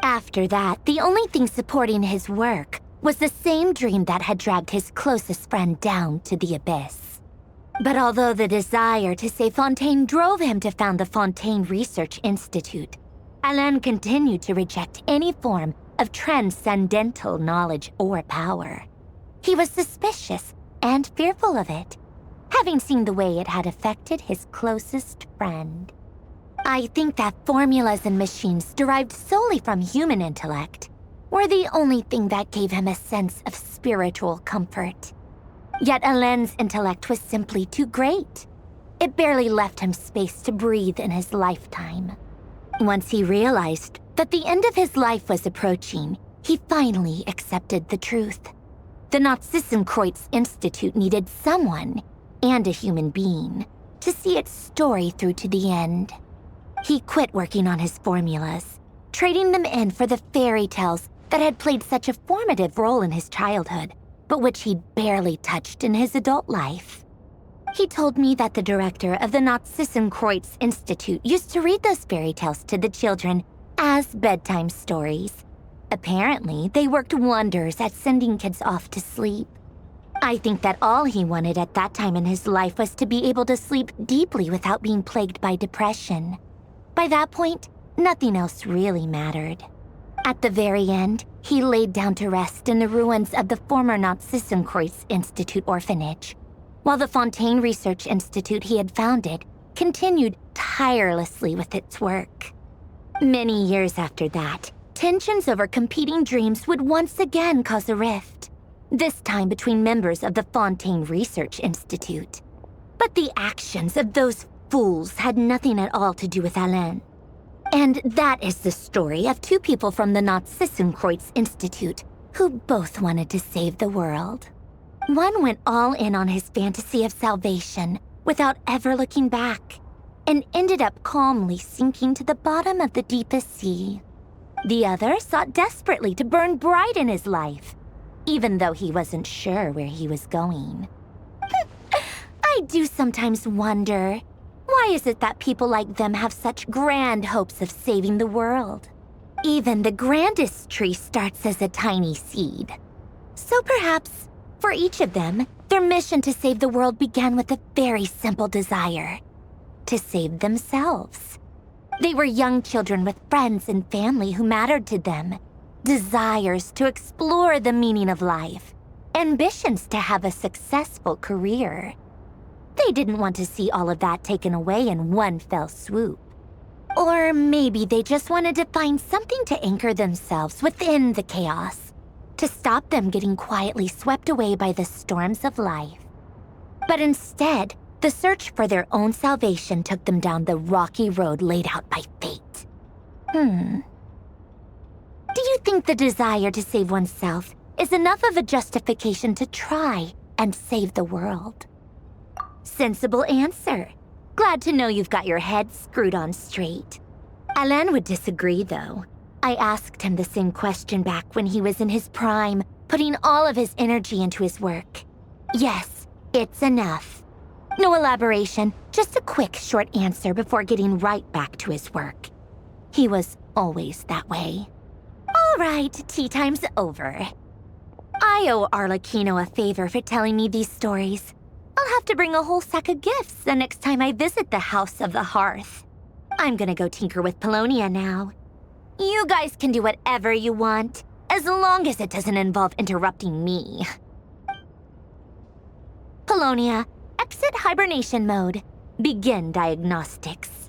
After that, the only thing supporting his work was the same dream that had dragged his closest friend down to the abyss. But although the desire to save Fontaine drove him to found the Fontaine Research Institute, Alain continued to reject any form of transcendental knowledge or power. He was suspicious and fearful of it, having seen the way it had affected his closest friend. I think that formulas and machines derived solely from human intellect were the only thing that gave him a sense of spiritual comfort. Yet Alain's intellect was simply too great. It barely left him space to breathe in his lifetime. Once he realized that the end of his life was approaching, he finally accepted the truth. The Narzissenkreuz Institute needed someone, and a human being, to see its story through to the end. He quit working on his formulas, trading them in for the fairy tales that had played such a formative role in his childhood, but which he'd barely touched in his adult life. He told me that the director of the Narzissenkreuz Institute used to read those fairy tales to the children as bedtime stories. Apparently, they worked wonders at sending kids off to sleep. I think that all he wanted at that time in his life was to be able to sleep deeply without being plagued by depression. By that point, nothing else really mattered. At the very end, he laid down to rest in the ruins of the former Narzissenkreuz Institute orphanage, while the Fontaine Research Institute he had founded continued tirelessly with its work. Many years after that, tensions over competing dreams would once again cause a rift, this time between members of the Fontaine Research Institute. But the actions of those fools had nothing at all to do with Alain. And that is the story of two people from the Narzissenkreuz Institute who both wanted to save the world. One went all in on his fantasy of salvation without ever looking back, and ended up calmly sinking to the bottom of the deepest sea. The other sought desperately to burn bright in his life, even though he wasn't sure where he was going. I do sometimes wonder, why is it that people like them have such grand hopes of saving the world? Even the grandest tree starts as a tiny seed. So perhaps, for each of them, their mission to save the world began with a very simple desire: to save themselves. They were young children with friends and family who mattered to them, desires to explore the meaning of life, ambitions to have a successful career. They didn't want to see all of that taken away in one fell swoop. Or maybe they just wanted to find something to anchor themselves within the chaos, to stop them getting quietly swept away by the storms of life. But instead, the search for their own salvation took them down the rocky road laid out by fate. Do you think the desire to save oneself is enough of a justification to try and save the world? Sensible answer. Glad to know you've got your head screwed on straight. Alain would disagree, though. I asked him the same question back when he was in his prime, putting all of his energy into his work. Yes, it's enough. No elaboration, just a quick, short answer before getting right back to his work. He was always that way. All right, tea time's over. I owe Arlecchino a favor for telling me these stories. I'll have to bring a whole sack of gifts the next time I visit the House of the Hearth. I'm gonna go tinker with Polonia now. You guys can do whatever you want, as long as it doesn't involve interrupting me. Polonia, exit hibernation mode. Begin diagnostics.